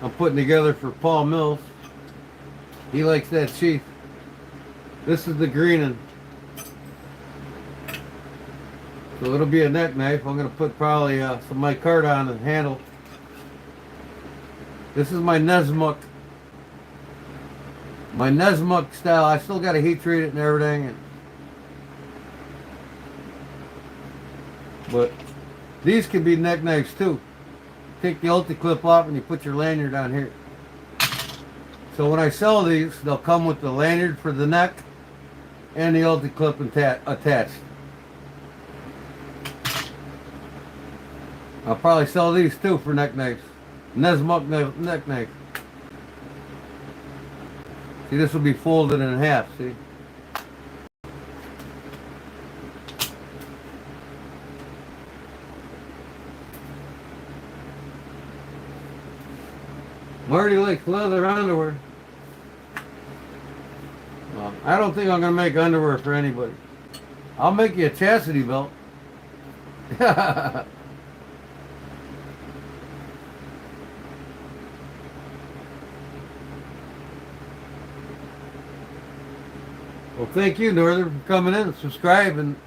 I'm putting together for Paul Mills. He likes that sheath. This is the greening. So it'll be a neck knife. I'm going to put probably some micarta on the handle. This is my Nesmuk. My Nesmuk style. I still got to heat treat it and everything. But these can be neck knives too. Take the ulti clip off and you put your lanyard on here. So when I sell these, they'll come with the lanyard for the neck and the ulti clip attached. I'll probably sell these too for neck knives. Nesmuk neck knife. See, this will be folded in half, see? Marty likes leather underwear. Well, I don't think I'm going to make underwear for anybody. I'll make you a chastity belt. Well, thank you, Northern, for coming in and subscribing.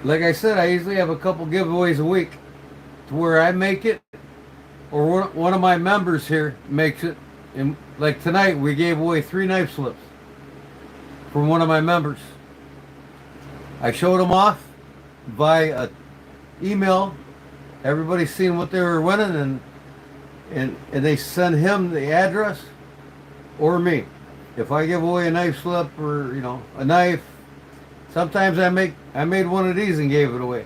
Like I said, I usually have a couple giveaways a week to where I make it or one of my members here makes it. And like tonight, we gave away 3 knife slips from one of my members. I showed them off by email. Everybody's seen what they were winning, and they send him the address or me. If I give away a knife slip or a knife, sometimes I made one of these and gave it away.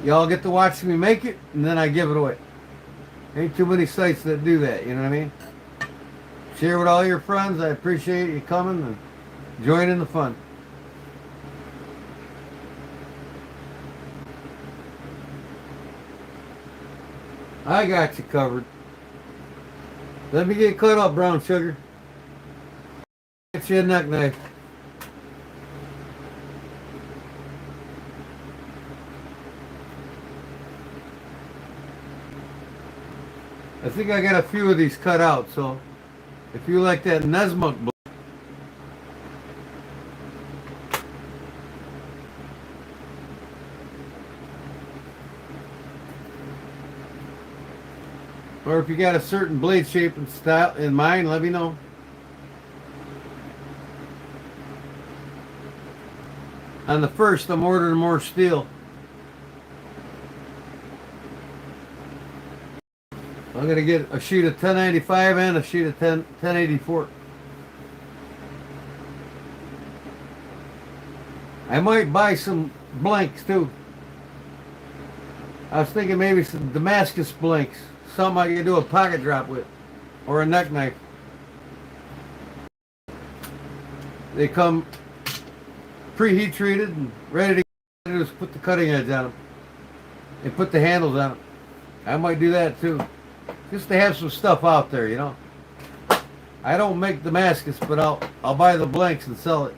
Y'all get to watch me make it, and then I give it away. Ain't too many sites that do that, you know what I mean? Share with all your friends. I appreciate you coming and joining the fun. I got you covered. Let me get cut up, brown sugar. Get you a neck knife. I think I got a few of these cut out, so if you like that Nesmuk blade, or if you got a certain blade shape and style in mind, let me know. On the first, I'm ordering more steel. I'm going to get a sheet of 1095 and a sheet of 1084. I might buy some blanks too. I was thinking maybe some Damascus blanks. Something I can do a pocket drop with. Or a neck knife. They come preheat treated and ready to just put the cutting edge on them. And put the handles on them. I might do that too. Just to have some stuff out there, you know. I don't make Damascus, but I'll buy the blanks and sell it.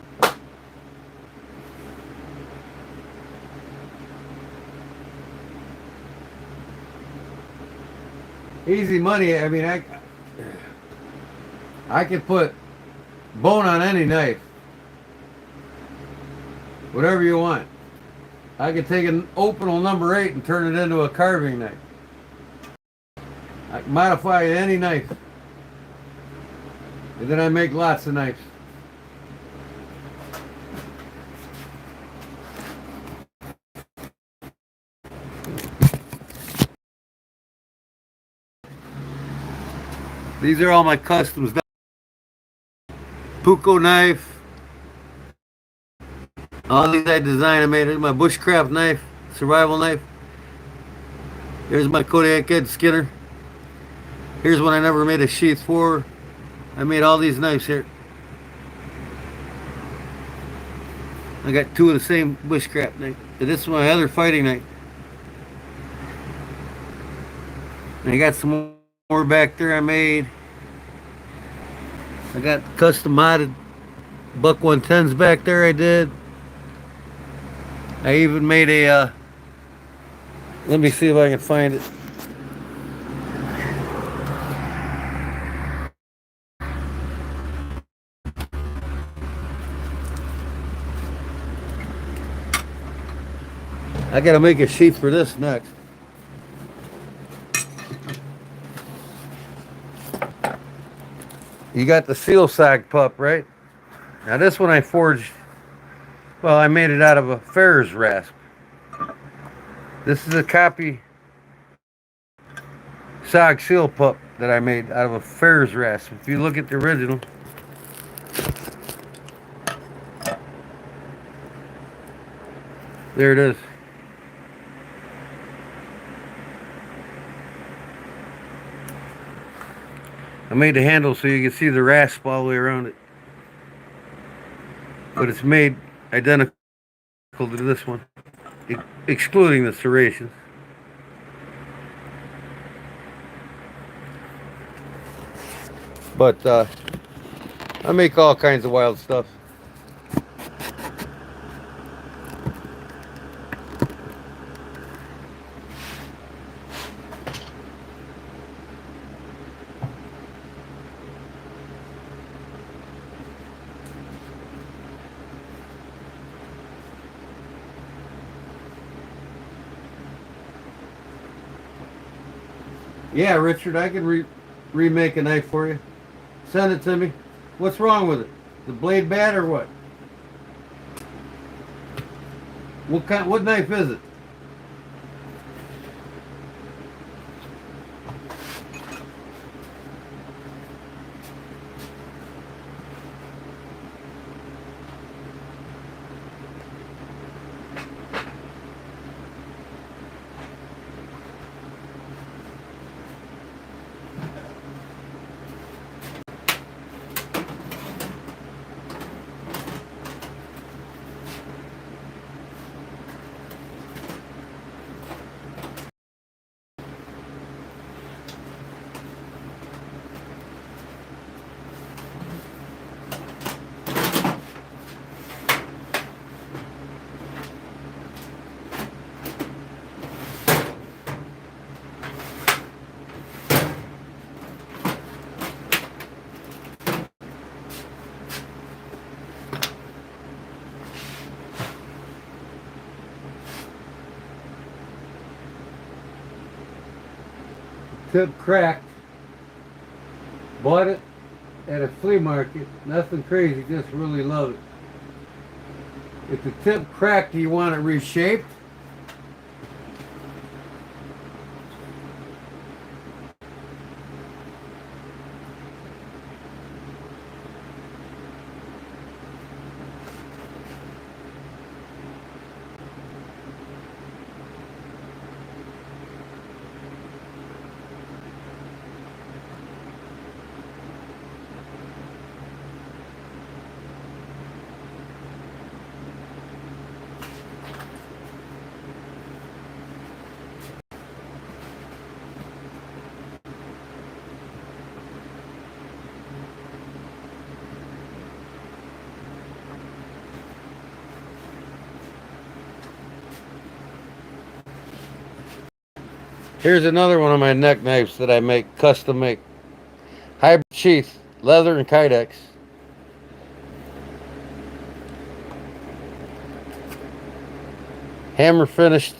Easy money. I mean, I could put bone on any knife. Whatever you want. I could take an Opinel number 8 and turn it into a carving knife. I can modify any knife. And then I make lots of knives. These are all my customs. Puko knife. All these I designed. I made it. My bushcraft knife. Survival knife. Here's my Kodiak Edge Skinner. Here's one I never made a sheath for. I made all these knives here. I got two of the same bushcraft knife. And this is my other fighting knife. And I got some more back there I made. I got custom modded Buck 110s back there I did. I even made a, let me see if I can find it. I gotta make a sheath for this next. You got the seal sag pup, right? Now this one I forged, well, I made it out of a Ferrer's rasp. This is a copy sag seal pup that I made out of a Ferrer's rasp. If you look at the original, there it is. I made the handle so you can see the rasp all the way around it. But it's made identical to this one, excluding the serrations. But I make all kinds of wild stuff. Yeah, Richard, I can remake a knife for you. Send it to me. What's wrong with it? The blade bad or what? What knife is it? Tip cracked. Bought it at a flea market. Nothing crazy, just really love it. If the tip cracked, you want it reshaped. Here's another one of my neck knives that I make, custom make. Hybrid sheath, leather and kydex. Hammer finished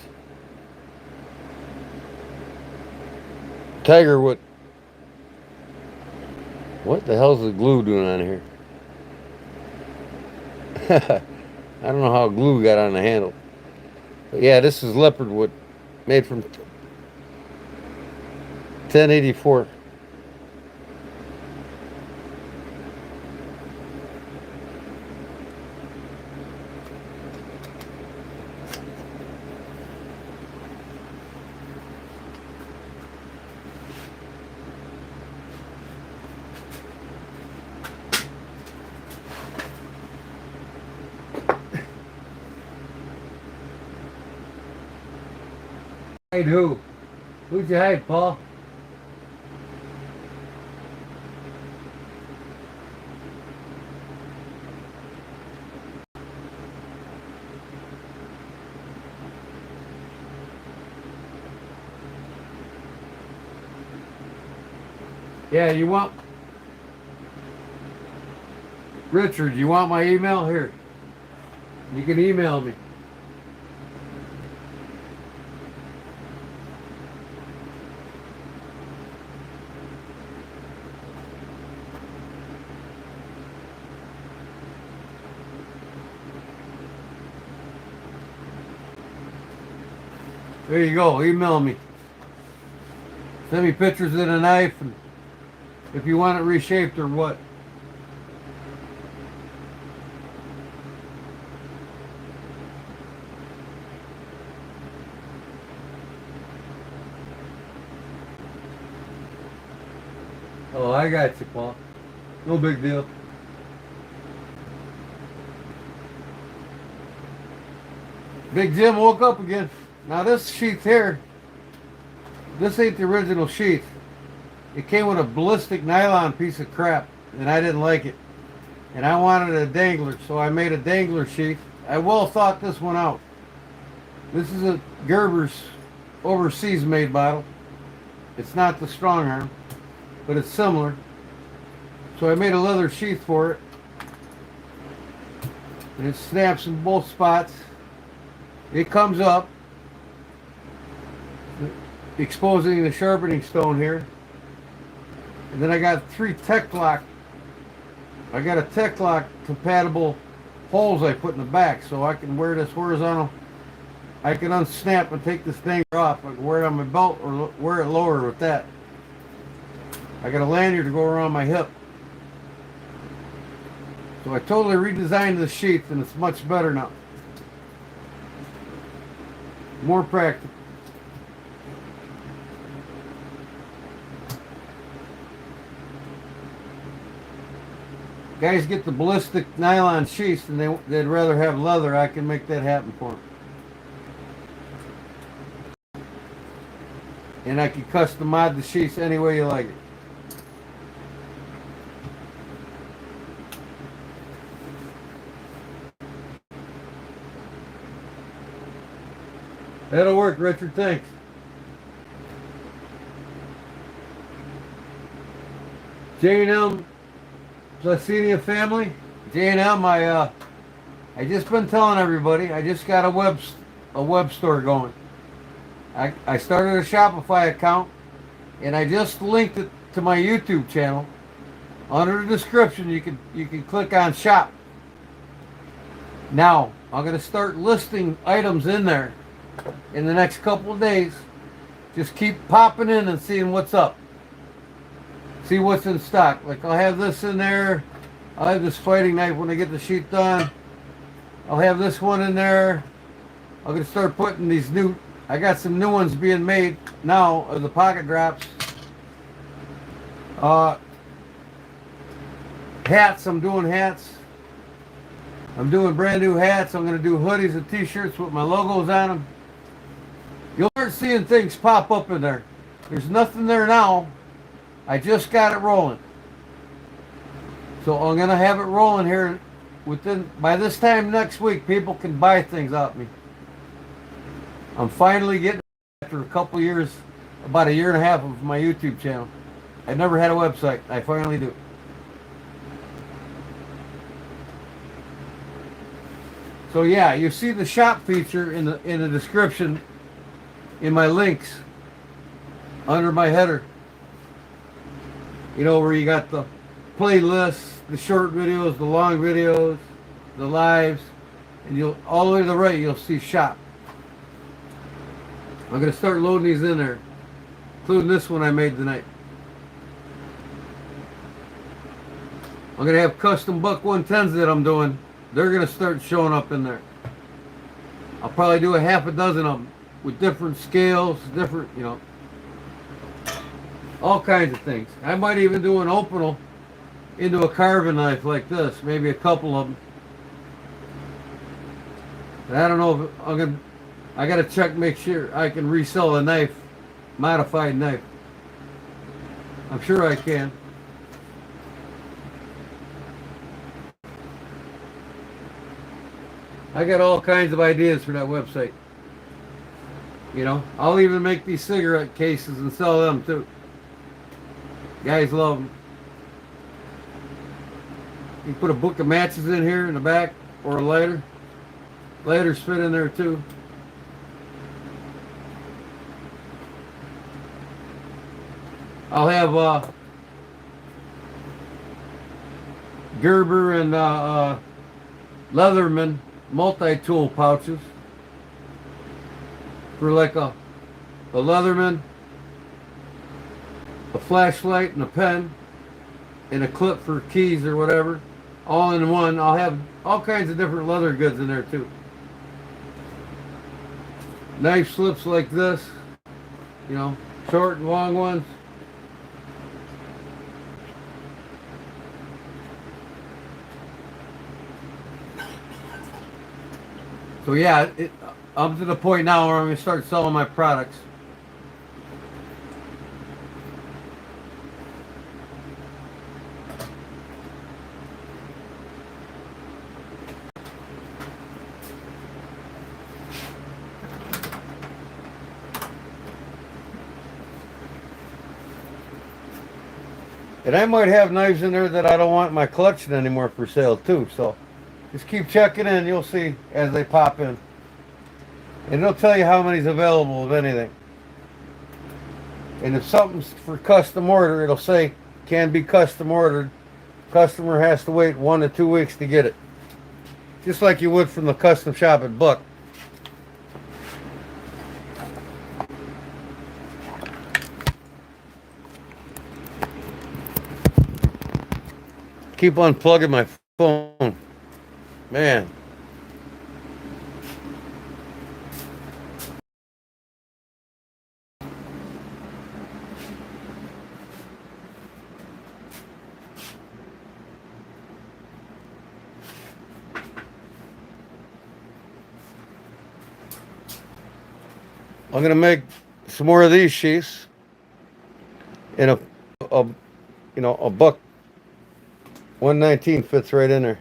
tiger wood. What the hell's the glue doing on here? I don't know how glue got on the handle. But yeah, this is leopard wood, made from 1084. Hide who? Who'd you hide, Paul? Yeah, you want... Richard, you want my email? Here. You can email me. There you go, email me. Send me pictures of the knife and if you want it reshaped or what. Oh, I got you, Paul. No big deal. Big Jim woke up again. Now this sheath here, this ain't the original sheath. It came with a ballistic nylon piece of crap, and I didn't like it. And I wanted a dangler, so I made a dangler sheath. I well thought this one out. This is a Gerber's overseas made bottle. It's not the strong arm, but it's similar. So I made a leather sheath for it. And it snaps in both spots. It comes up, exposing the sharpening stone here. And then I got 3 Tech Lock. I got a Tech Lock compatible holes I put in the back so I can wear this horizontal. I can unsnap and take this thing off. I can wear it on my belt or wear it lower with that. I got a lanyard to go around my hip. So I totally redesigned the sheath and it's much better now. More practical. Guys get the ballistic nylon sheaths and they'd rather have leather. I can make that happen for them. And I can custom mod the sheaths any way you like it. That'll work, Richard. Thanks. J&M Placinia family. J&M, I just been telling everybody, I just got a web store going. I started a Shopify account. and I just linked it to my YouTube channel. Under the description, you can click on shop. Now I'm going to start listing items in there in the next couple of days. Just keep popping in and seeing what's up. See what's in stock. Like I'll have this in there. I'll have this fighting knife when I get the sheath done. I'll have this one in there. I'm going to start putting these new, I got some new ones being made now of the pocket drops. Hats, I'm doing hats. I'm doing brand new hats. I'm going to do hoodies and t-shirts with my logos on them. You'll start seeing things pop up in there. There's nothing there now. I just got it rolling. So I'm going to have it rolling here by this time next week, people can buy things off me. I'm finally getting, after a couple years, about a year and a half of my YouTube channel. I never had a website. I finally do. So yeah, you see the shop feature in the description in my links under my header. You know, where you got the playlists, the short videos, the long videos, the lives, and you'll all the way to the right you'll see shop. I'm gonna start loading these in there, including this one I made tonight. I'm gonna have custom buck 110s that I'm doing. They're gonna start showing up in there. I'll probably do a half a dozen of them with different scales, different, you know, all kinds of things. I might even do an opal into a carving knife like this, maybe a couple of them. And I don't know if I gotta check, make sure I can resell a knife, modified knife. I'm sure I can. I got all kinds of ideas for that website. You know, I'll even make these cigarette cases and sell them too. Guys love them. You can put a book of matches in here in the back, or a lighter. Lighters fit in there too. I'll have Gerber and Leatherman multi-tool pouches for like a Leatherman, a flashlight and a pen, and a clip for keys or whatever, all in one. I'll have all kinds of different leather goods in there too. Knife slips like this, you know, short and long ones. So yeah, I'm to the point now where I'm going to start selling my products. And I might have knives in there that I don't want in my collection anymore for sale too. So just keep checking in. You'll see as they pop in. And it'll tell you how many's available of anything. And if something's for custom order, it'll say can be custom ordered. Customer has to wait 1 to 2 weeks to get it. Just like you would from the custom shop at Buck. Keep unplugging my phone. Man. I'm gonna make some more of these sheaths in a buck 119 fits right in there.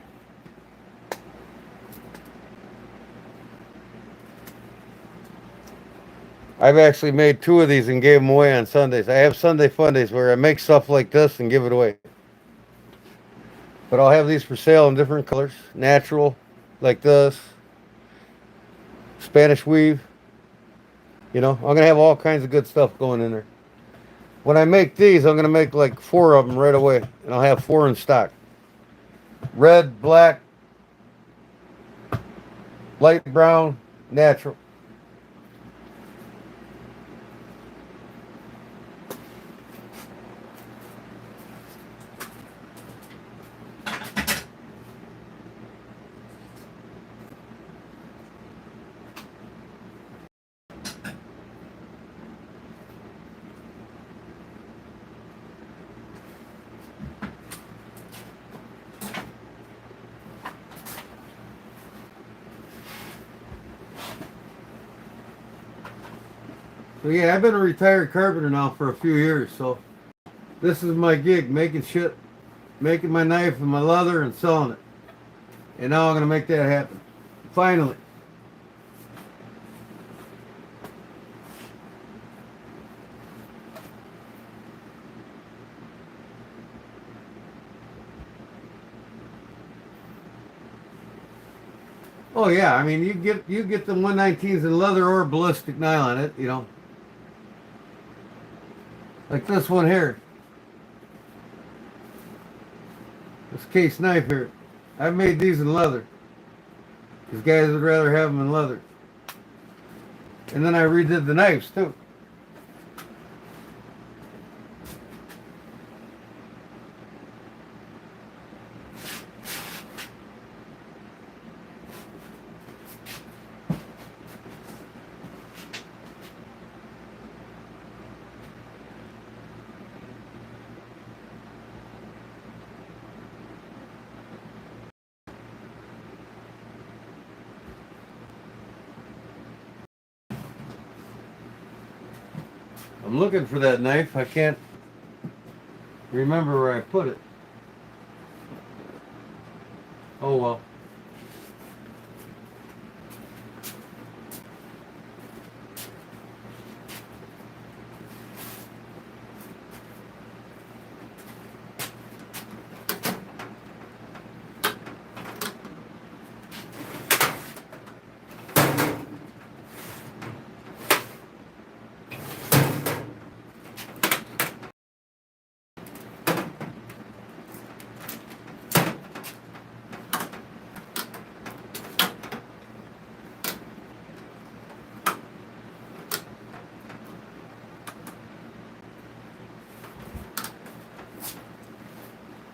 I've actually made 2 of these and gave them away on Sundays. I have Sunday fun days where I make stuff like this and give it away. But I'll have these for sale in different colors. Natural, like this. Spanish weave. You know, I'm going to have all kinds of good stuff going in there. When I make these, I'm gonna make like 4 of them right away, and I'll have 4 in stock. Red, black, light brown, natural. So yeah, I've been a retired carpenter now for a few years, so this is my gig, making shit, making my knife and my leather and selling it. And now I'm gonna make that happen. Finally. Oh yeah, I mean you get the 119s in leather or ballistic nylon, it, you know. Like this one here. This case knife here. I've made these in leather. These guys would rather have them in leather. And then I redid the knives too. I'm looking for that knife. I can't remember where I put it. Oh well.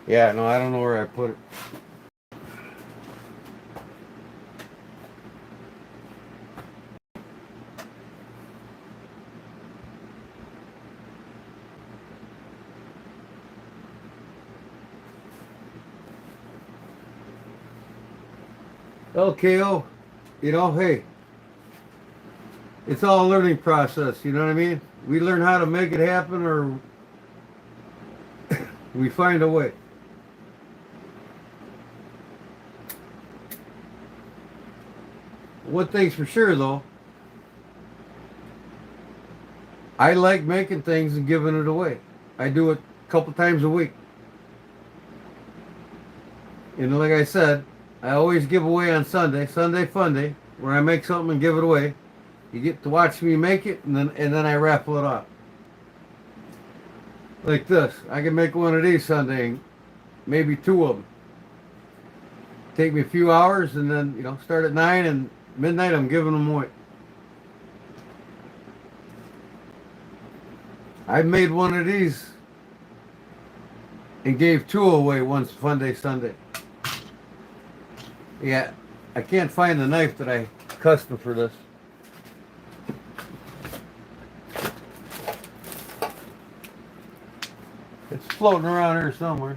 Yeah, no, I don't know where I put it. LKO, you know, hey, it's all a learning process, you know what I mean? We learn how to make it happen or we find a way. One thing's for sure though, I like making things and giving it away. I do it a couple times a week. And like I said, I always give away on Sunday, Sunday Fun Day, where I make something and give it away. You get to watch me make it, and then I raffle it off. Like this, I can make one of these Sunday, maybe 2 of them. Take me a few hours, and then start at 9 and midnight. I'm giving them away. I made one of these and gave 2 away once Fun Day Sunday. Yeah, I can't find the knife that I custom for this. It's floating around here somewhere.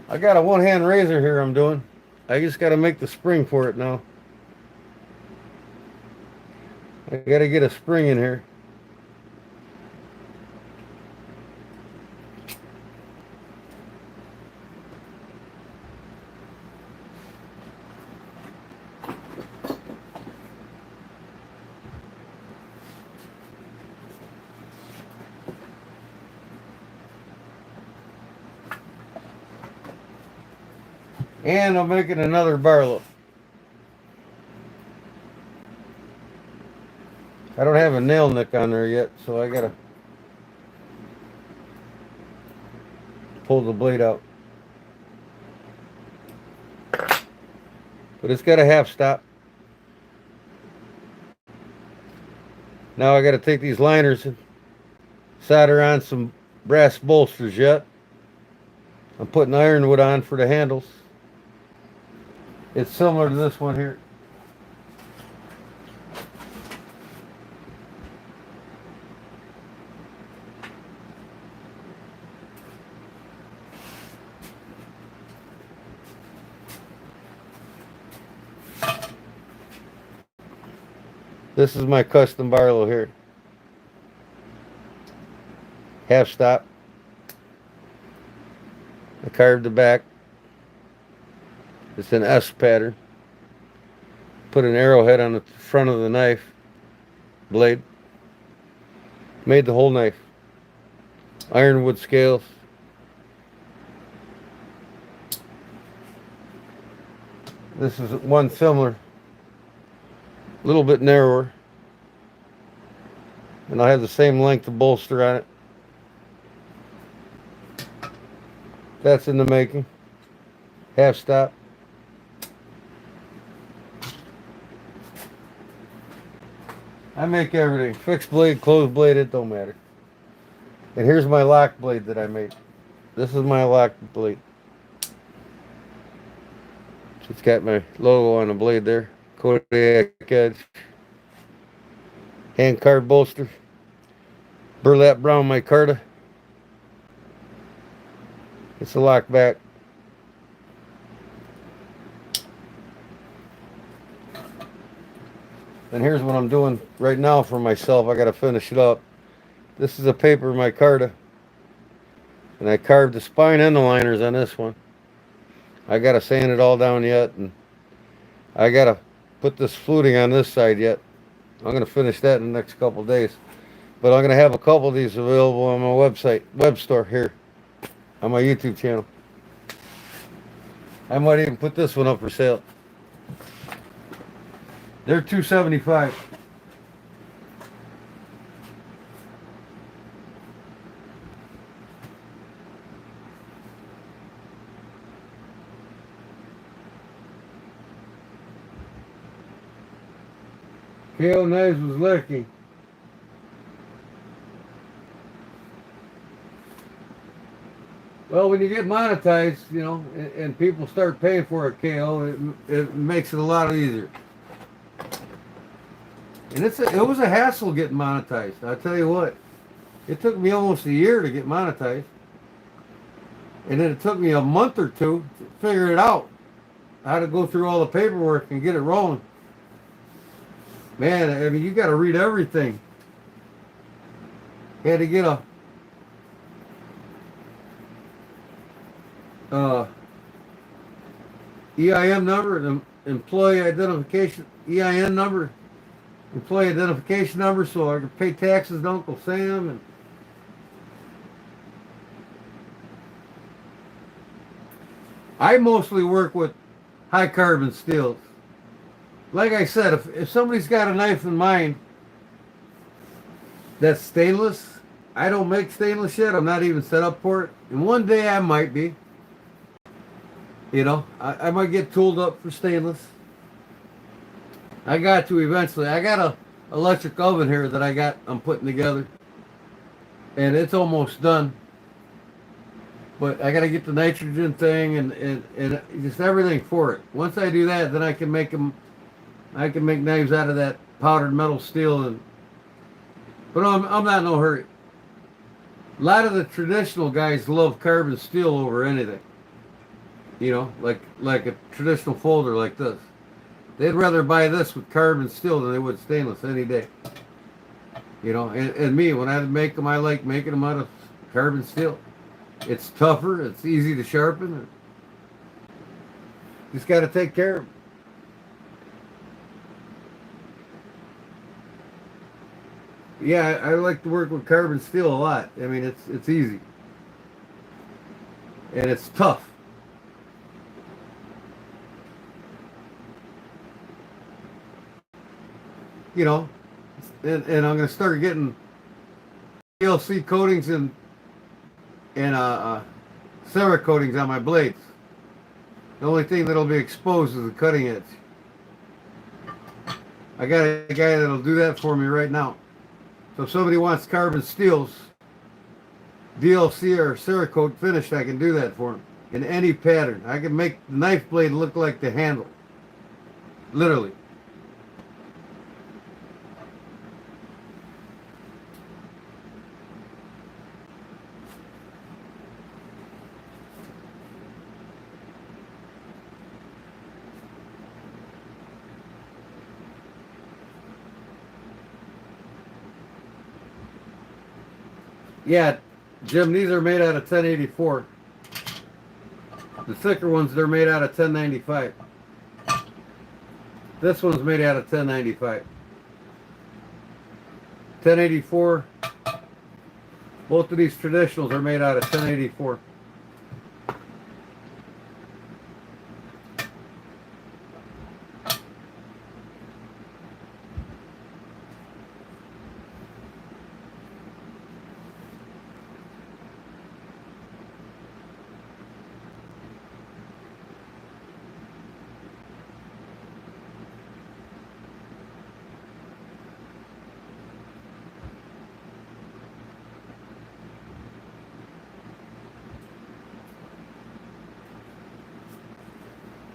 I got a one-hand razor here I'm doing. I just got to make the spring for it now. I got to get a spring in here. And I'm making another barlow. I don't have a nail nick on there yet, so I gotta pull the blade out. But it's got a half stop. Now I got to take these liners and solder on some brass bolsters yet. I'm putting ironwood on for the handles. It's similar to this one here. This is my custom Barlow here. Half stop. I carved the back. It's an S pattern. Put an arrowhead on the front of the knife blade. Made the whole knife. Ironwood scales. This is one similar. A little bit narrower, and I'll have the same length of bolster on it. That's in the making. Half stop. I make everything. Fixed blade, closed blade, it don't matter. And here's my lock blade that I made. This is my lock blade. It's got my logo on the blade there. Kodiak edge, hand carved bolster, burlap brown micarta. It's a lock back. And here's what I'm doing right now for myself. I got to finish it up. This is a paper micarta, and I carved the spine and the liners on this one. I got to sand it all down yet, and I got to put this fluting on this side yet. I'm going to finish that in the next couple of days. But I'm going to have a couple of these available on my website, web store here, on my YouTube channel. I might even put this one up for sale. They're $275. KO Knives was lucky. Well, when you get monetized, you know, and people start paying for it, KO, it makes it a lot easier. And it was a hassle getting monetized. I'll tell you what. It took me almost a year to get monetized. And then it took me a month or two to figure it out. How to go through all the paperwork and get it rolling. Man, I mean, you got to read everything. You had to get a EIN number, an employee identification, EIN number, employee identification number, so I could pay taxes to Uncle Sam. And I mostly work with high carbon steels. Like I said, if somebody's got a knife in mind that's stainless, I don't make stainless yet. I'm not even set up for it. And one day I might be. You know, I might get tooled up for stainless. I got to eventually. I got a electric oven here that I'm putting together. And it's almost done. But I got to get the nitrogen thing and just everything for it. Once I do that, then I can make knives out of that powdered metal steel, but I'm not in no hurry. A lot of the traditional guys love carbon steel over anything. You know, like a traditional folder like this. They'd rather buy this with carbon steel than they would stainless any day. You know, and me, when I make them, I like making them out of carbon steel. It's tougher, it's easy to sharpen. Just got to take care of them. Yeah, I like to work with carbon steel a lot. I mean, it's easy. And it's tough. You know, and I'm going to start getting PLC coatings and Cerakoting's on my blades. The only thing that'll be exposed is the cutting edge. I got a guy that'll do that for me right now. So if somebody wants carbon steels, DLC or Cerakote finished, I can do that for them in any pattern. I can make the knife blade look like the handle. Literally. Yeah, Jim, these are made out of 1084. The thicker ones, they're made out of 1095. This one's made out of 1095. 1084. Both of these traditionals are made out of 1084.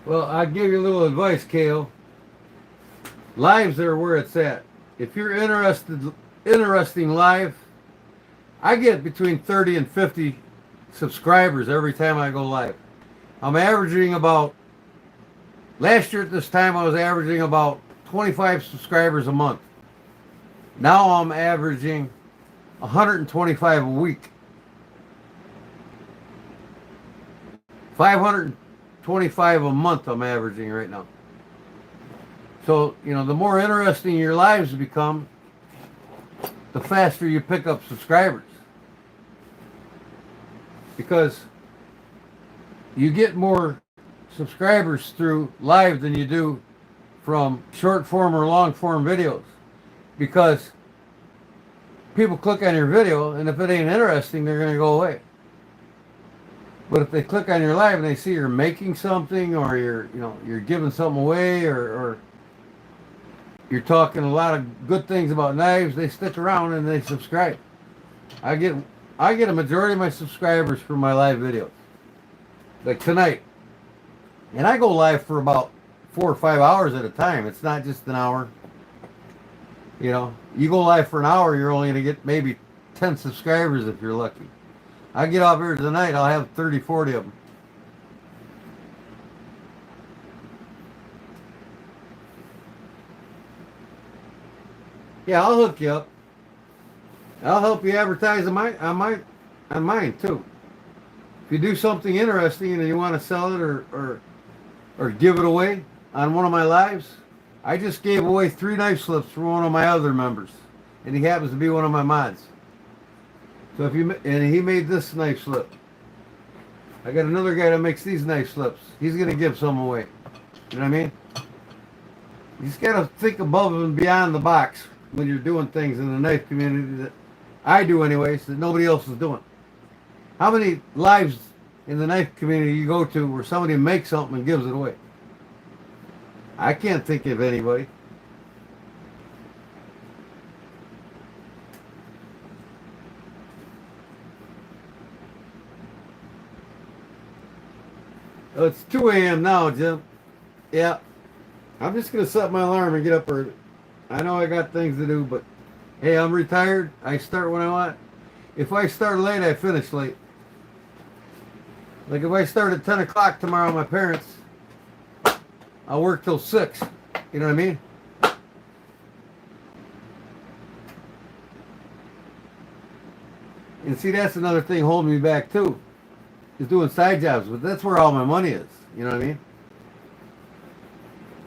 Well, I'll give you a little advice, Kale. Lives are where it's at. If you're interesting live, I get between 30 and 50 subscribers every time I go live. I'm averaging about, last year at this time I was averaging about 25 subscribers a month. Now I'm averaging 125 a week. 525 a month I'm averaging right now. So, you know, the more interesting your lives become, the faster you pick up subscribers. Because you get more subscribers through live than you do from short form or long form videos. Because people click on your video, and if it ain't interesting, they're going to go away. But if they click on your live and they see you're making something, or you're giving something away, or you're talking a lot of good things about knives, they stick around and they subscribe. I get a majority of my subscribers from my live videos. Like tonight. And I go live for about 4 or 5 hours at a time. It's not just an hour. You know, you go live for an hour, you're only going to get maybe 10 subscribers if you're lucky. I get off here tonight, I'll have 30, 40 of them. Yeah, I'll hook you up. I'll help you advertise on mine too. If you do something interesting and you want to sell it or give it away on one of my lives, I just gave away 3 knife slips for one of my other members, and he happens to be one of my mods. So and he made this knife slip. I got another guy that makes these knife slips. He's gonna give some away. You know what I mean? You just gotta think above and beyond the box when you're doing things in the knife community that I do anyways, that nobody else is doing. How many lives in the knife community you go to where somebody makes something and gives it away? I can't think of anybody. Oh, it's 2 a.m. now, Jim. Yeah. I'm just going to set my alarm and get up early. I know I got things to do, but hey, I'm retired. I start when I want. If I start late, I finish late. Like if I start at 10 o'clock tomorrow with my parents, I'll work till 6. You know what I mean? And see, that's another thing holding me back too, is doing side jobs. But that's where all my money is. You know what I mean?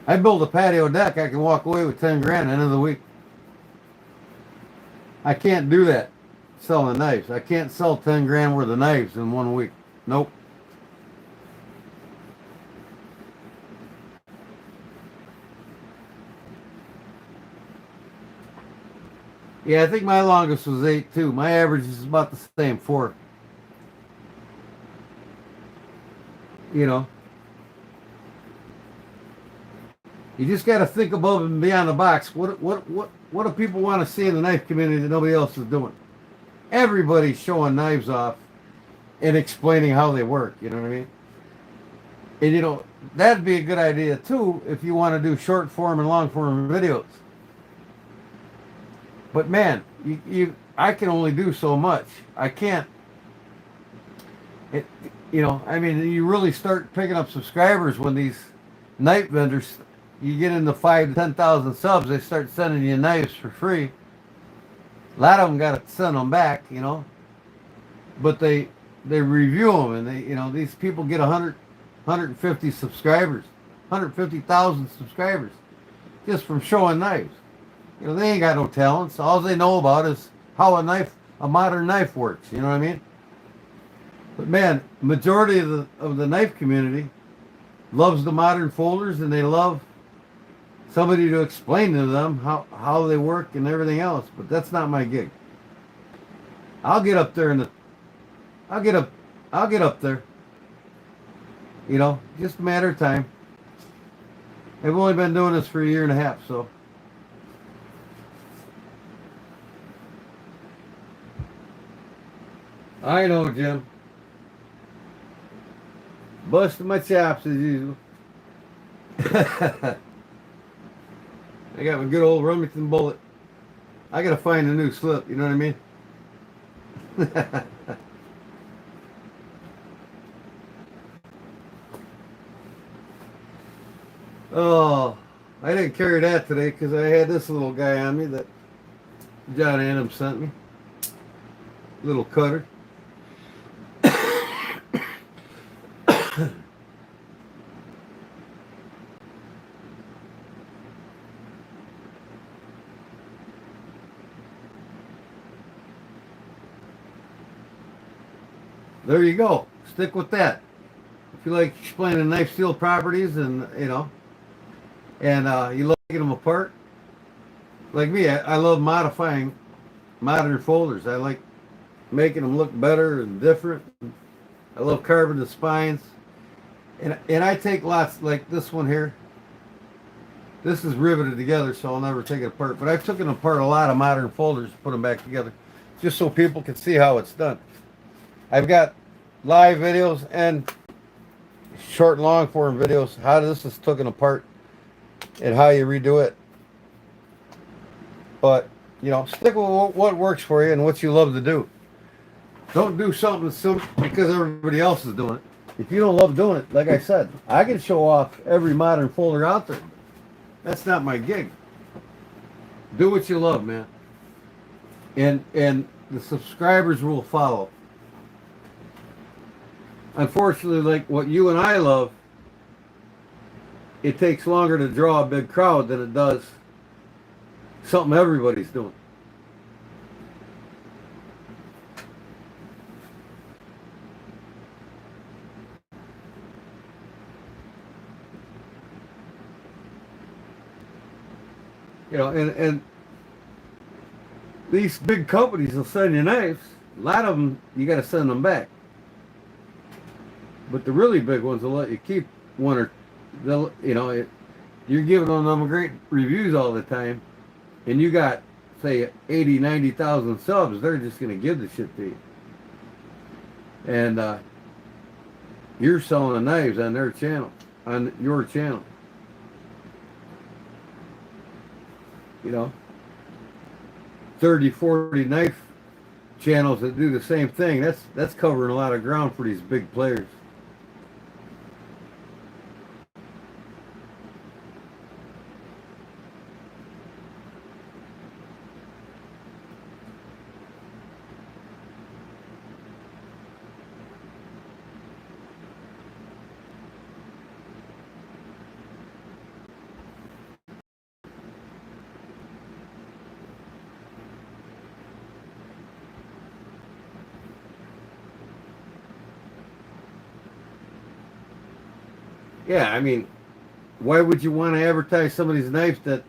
I build a patio deck, I can walk away with 10 grand at the end of the week. I can't do that selling knives. I can't sell 10 grand worth of knives in 1 week. Nope. Yeah, I think my longest was 8 too. My average is about the same, 4. You know, you just got to think above and beyond the box. What do people want to see in the knife community that nobody else is doing? Everybody's showing knives off and explaining how they work. You know what I mean? And you know, that'd be a good idea too if you want to do short form and long form videos. But man, I can only do so much. I can't. It, you know, I mean, you really start picking up subscribers when these knife vendors, you get into 5 to 10,000 subs, they start sending you knives for free. A lot of them got to send them back, you know, but they review them, and they, you know, these people get 150 subscribers, 150,000 subscribers just from showing knives. You know, they ain't got no talents. All they know about is how a modern knife works. You know what I mean? But man, majority of the knife community loves the modern folders, and they love somebody to explain to them how they work and everything else. But that's not my gig. I'll get up there I'll get up there. You know, just a matter of time. I've only been doing this for a year and a half, so. I know, Jim. Busting my chops as usual. I got my good old Remington bullet. I gotta find a new slip, you know what I mean? Oh, I didn't carry that today because I had this little guy on me that John Annam sent me. Little cutter. There you go. Stick with that. If you like explaining knife steel properties, and you know, and you love taking them apart, like me, I love modifying modern folders. I like making them look better and different. I love carving the spines, and I take lots, like this one here. This is riveted together, so I'll never take it apart. But I've taken apart a lot of modern folders, put them back together, just so people can see how it's done. I've got live videos and short and long form videos, how this is taken apart and how you redo it. But, you know, stick with what works for you and what you love to do. Don't do something because everybody else is doing it. If you don't love doing it, like I said, I can show off every modern folder out there. That's not my gig. Do what you love, man. And the subscribers will follow. Unfortunately, like what you and I love, it takes longer to draw a big crowd than it does something everybody's doing. You know, and these big companies will send you knives. A lot of them, you got to send them back. But the really big ones will let you keep one, or they'll, you know, you're giving them great reviews all the time, and you got, say, 80, 90,000 subs. They're just going to give the shit to you. And you're selling the knives on their channel, on your channel. You know, 30, 40 knife channels that do the same thing. That's covering a lot of ground for these big players. Yeah, I mean, why would you want to advertise somebody's knife that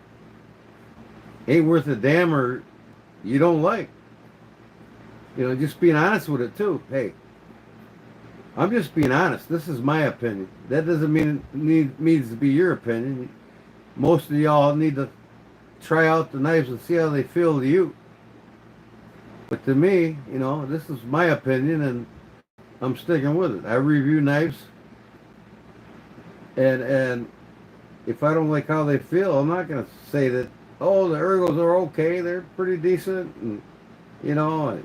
ain't worth a damn or you don't like? You know, just being honest with it too. Hey, I'm just being honest. This is my opinion. That doesn't mean it needs to be your opinion. Most of y'all need to try out the knives and see how they feel to you. But to me, you know, this is my opinion, and I'm sticking with it. I review knives, and if I don't like how they feel, I'm not going to say that. Oh, the ergos are okay. They're pretty decent, and you know.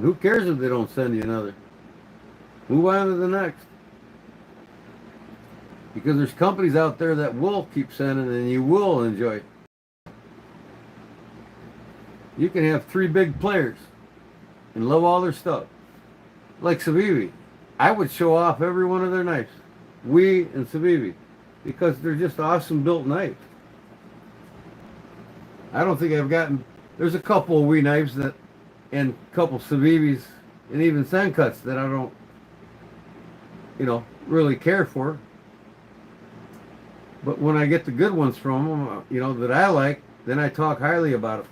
Who cares if they don't send you another? Move on to the next. Because there's companies out there that will keep sending and you will enjoy. You can have 3 big players and love all their stuff. Like Civivi. I would show off every one of their knives. We and Civivi. Because they're just awesome built knives. I don't think I've gotten... There's a couple of Wee knives that... And a couple Civivis and even Sencuts that I don't, you know, really care for. But when I get the good ones from them, you know, that I like, then I talk highly about it.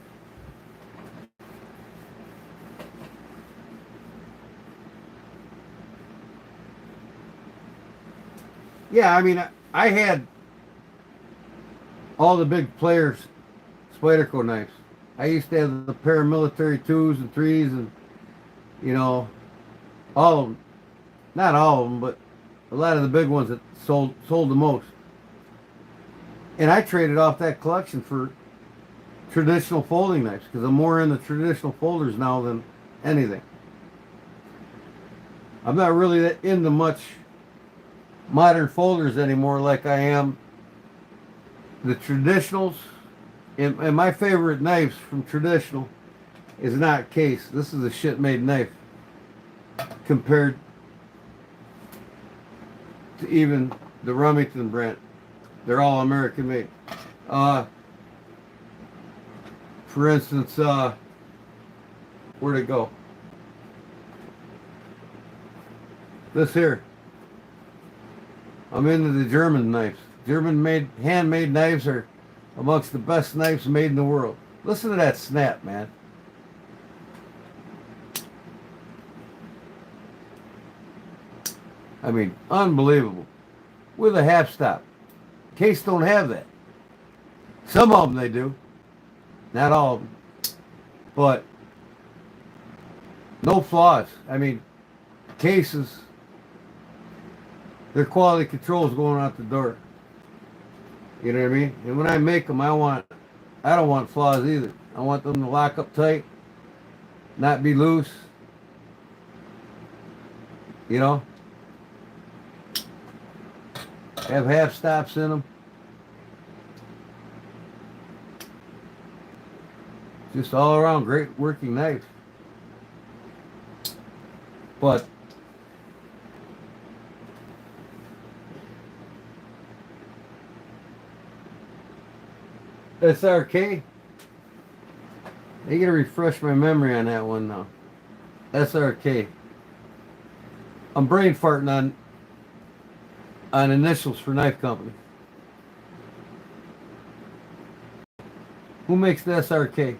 Yeah, I mean, I had all the big players' Spyderco knives. I used to have the paramilitary 2s and 3s and, you know, all of them. Not all of them, but a lot of the big ones that sold the most. And I traded off that collection for traditional folding knives because I'm more into traditional folders now than anything. I'm not really that into much modern folders anymore like I am the traditionals. And my favorite knives from traditional is not case. This is a shit made knife compared to even the Remington brand. They're all American made. For instance, where'd it go? This here. I'm into the German knives. German made, handmade knives are amongst the best knives made in the world. Listen to that snap, man. I mean, unbelievable. With a half stop. Case don't have that. Some of them they do. Not all of them. But no flaws. I mean, cases, their quality control is going out the door. You know what I mean? And when I make them, I don't want flaws either. I want them to lock up tight, not be loose. You know? Have half stops in them. Just all around great working knife. But SRK, they gotta refresh my memory on that one now. SRK. I'm brain farting on initials for knife company. Who makes the SRK?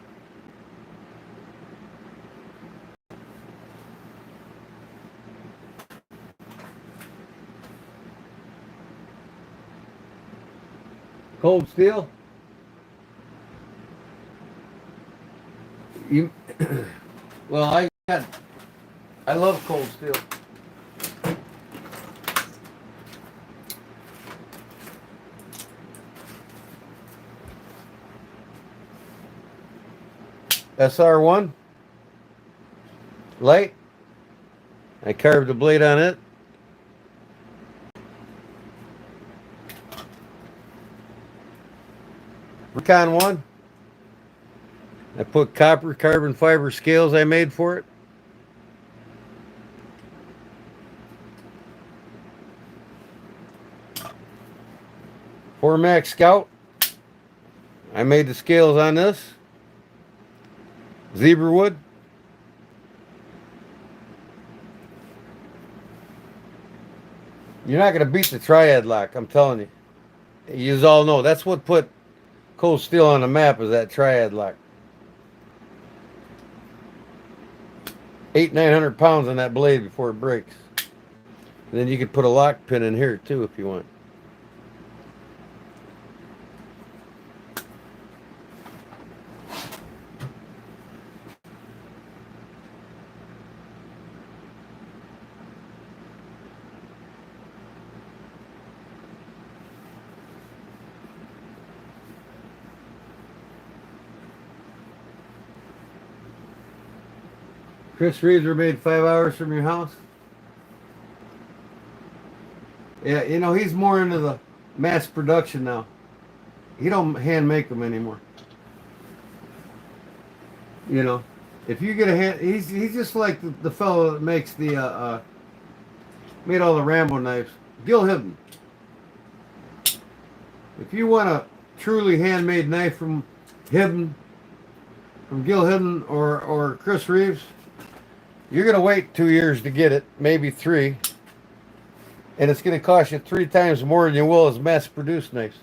Cold Steel? You, well, I love Cold Steel. SR1, light. I carved a blade on it. Recon 1. I put copper carbon fiber scales I made for it. Formax Scout. I made the scales on this. Zebra wood. You're not going to beat the triad lock, I'm telling you. You all know. That's what put Cold Steel on the map, is that triad lock. 900 pounds on that blade before it breaks. And then you could put a lock pin in here too if you want. Chris Reeves are made 5 hours from your house. Yeah, you know, he's more into the mass production now. He don't hand make them anymore. You know, if you get a hand, he's just like the fellow that makes the made all the Rambo knives, Gil Hibden. If you want a truly handmade knife from Hibden, from Gil Hibden or Chris Reeves, you're gonna wait 2 years to get it, maybe 3, and it's gonna cost you 3 times more than you will as mass-produced knives.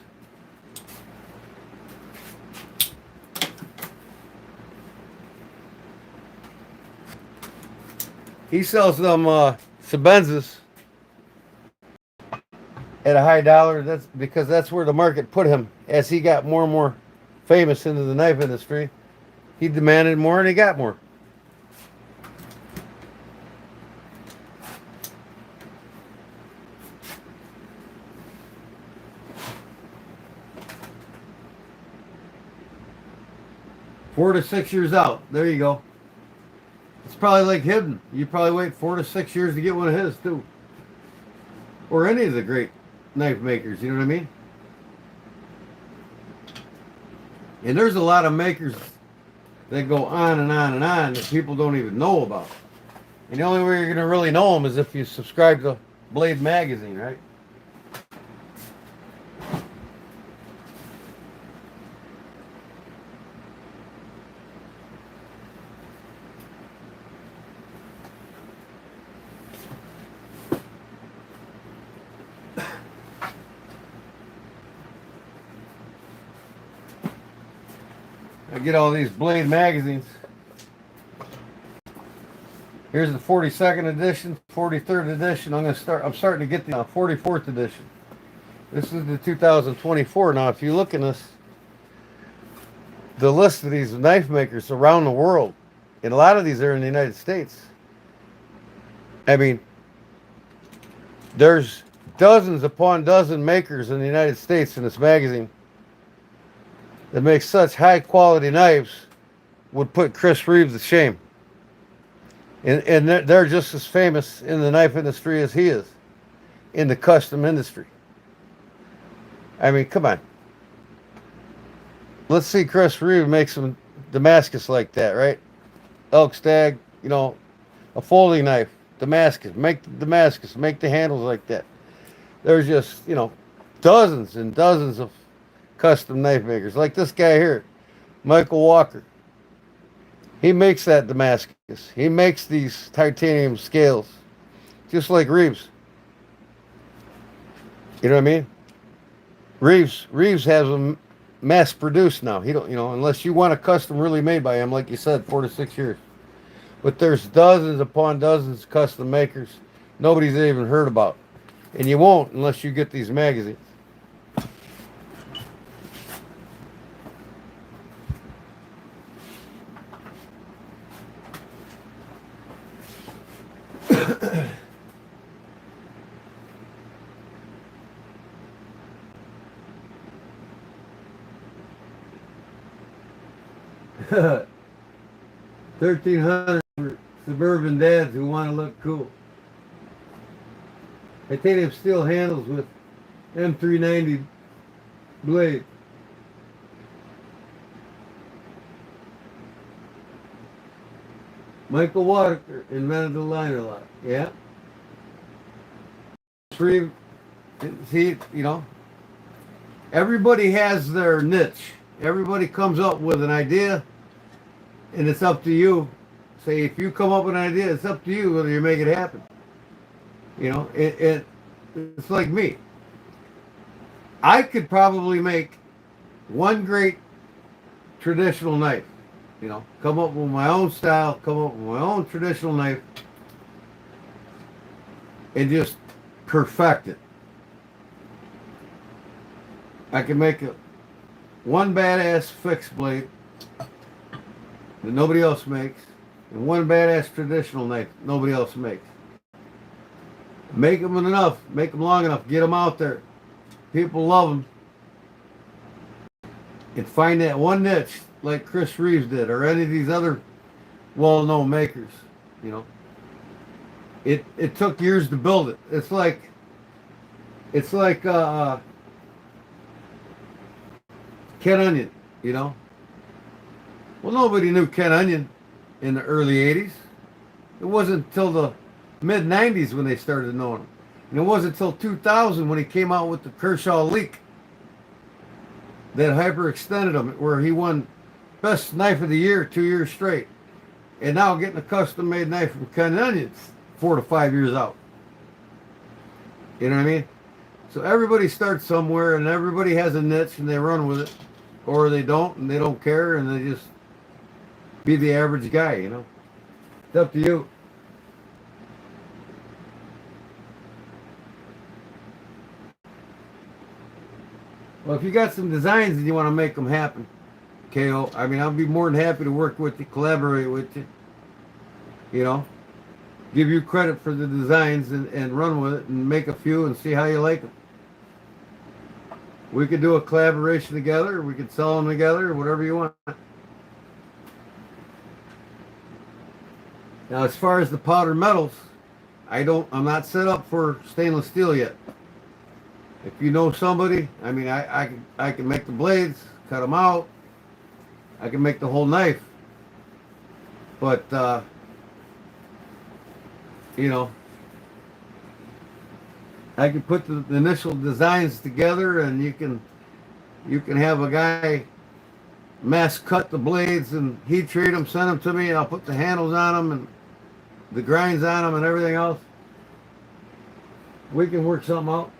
He sells them Sebenzas at a high dollar. That's because that's where the market put him. As he got more and more famous into the knife industry, he demanded more and he got more. Four to 6 years out. There you go. It's probably like Hibden. You probably wait 4 to 6 years to get one of his too. Or any of the great knife makers, you know what I mean? And there's a lot of makers that go on and on and on that people don't even know about. And the only way you're going to really know them is if you subscribe to Blade Magazine, right? I get all these Blade magazines. Here's the 42nd edition, 43rd edition. I'm starting to get the 44th edition. This is the 2024. Now, if you look in this, the list of these knife makers around the world, and a lot of these are in the United States. I mean, there's dozens upon dozen makers in the United States in this magazine that make such high quality knives would put Chris Reeves to shame. And they're just as famous in the knife industry as he is in the custom industry. I mean, come on. Let's see Chris Reeves make some Damascus like that, right? Elk stag, you know, a folding knife, Damascus. Make the Damascus, make the handles like that. There's just, you know, dozens and dozens of custom knife makers. Like this guy here, Michael Walker. He makes that Damascus. He makes these titanium scales, just like Reeves. You know what I mean? Reeves has them mass produced now. He don't, you know, unless you want a custom really made by him, like you said, 4 to 6 years. But there's dozens upon dozens of custom makers nobody's even heard about, and you won't unless you get these magazines. $1,300 for suburban dads who want to look cool. Titanium steel handles with M390 blade. Michael Walker invented the liner lock. Yeah. See, you know, everybody has their niche. Everybody comes up with an idea, and it's up to you. Say, if you come up with an idea, it's up to you whether you make it happen. You know, it's like me. I could probably make one great traditional knife. You know, come up with my own style, come up with my own traditional knife, and just perfect it. I can make one badass fixed blade that nobody else makes, and one badass traditional knife nobody else makes. Make them enough, make them long enough, get them out there. People love them. And find that one niche like Chris Reeves did, or any of these other well-known makers. You know, it took years to build it. It's like Ken Onion. You know, well, nobody knew Ken Onion in the early '80s. It wasn't until the mid '90s when they started knowing him, and it wasn't until 2000 when he came out with the Kershaw Leak that hyperextended him, where he won best knife of the year 2 years straight. And now getting a custom made knife from Ken Onions 4 to 5 years out. You know what I mean? So everybody starts somewhere and everybody has a niche and they run with it. Or they don't and they don't care and they just be the average guy, you know? It's up to you. Well, if you got some designs and you want to make them happen, KO, I mean, I'll be more than happy to work with you, collaborate with you, you know, give you credit for the designs and run with it and make a few and see how you like them. We could do a collaboration together, we could sell them together, whatever you want. Now, as far as the powder metals, I'm not set up for stainless steel yet. If you know somebody, I mean, I can make the blades, cut them out. I can make the whole knife. But, you know, I can put the initial designs together and you can have a guy mass cut the blades and heat treat them, send them to me, and I'll put the handles on them and the grinds on them and everything else. We can work something out.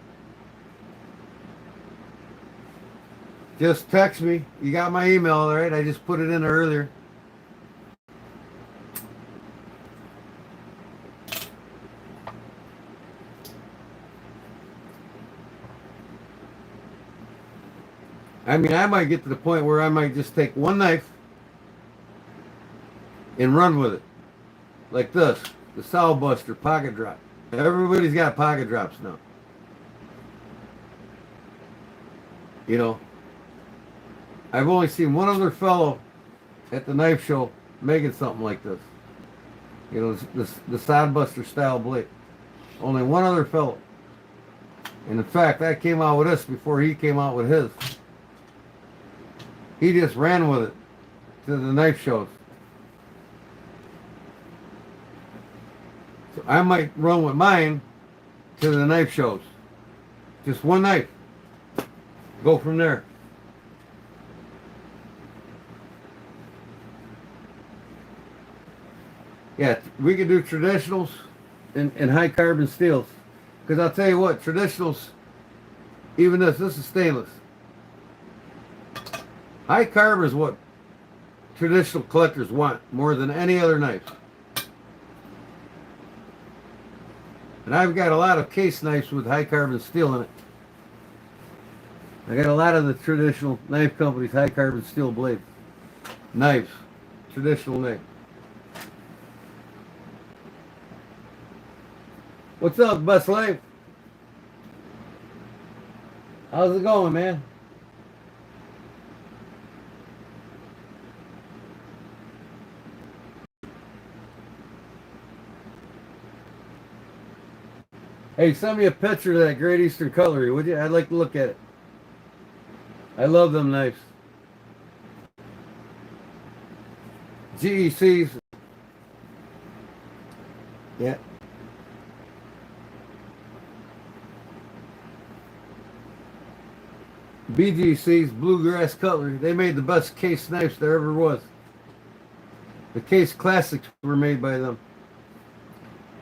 Just text me. You got my email, all right? I just put it in there earlier. I mean, I might get to the point where I might just take one knife and run with it. Like this, the Sow Buster pocket drop. Everybody's got pocket drops now. You know, I've only seen one other fellow at the knife show making something like this. You know, the Sodbuster style blade. Only one other fellow. And in fact, I came out with this before he came out with his. He just ran with it to the knife shows. So I might run with mine to the knife shows. Just one knife. Go from there. Yeah, we can do traditionals and high carbon steels. Because I'll tell you what, traditionals, even this is stainless. High carbon is what traditional collectors want more than any other knife. And I've got a lot of case knives with high carbon steel in it. I got a lot of the traditional knife companies high carbon steel blades. Knives. Traditional knife. What's up, Best Life? How's it going, man? Hey, send me a picture of that Great Eastern Cutlery, would you? I'd like to look at it. I love them knives. GECs. Yeah. BGC's Bluegrass Cutlery. They made the best case knives there ever was. The case classics were made by them.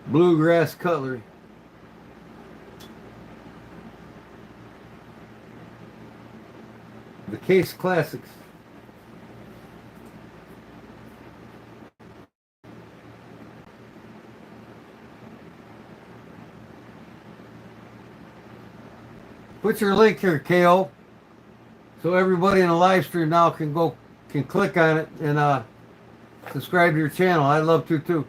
Bluegrass Cutlery. The case classics. Put your link here, KO, so everybody in the live stream now can click on it and subscribe to your channel. I'd love to too.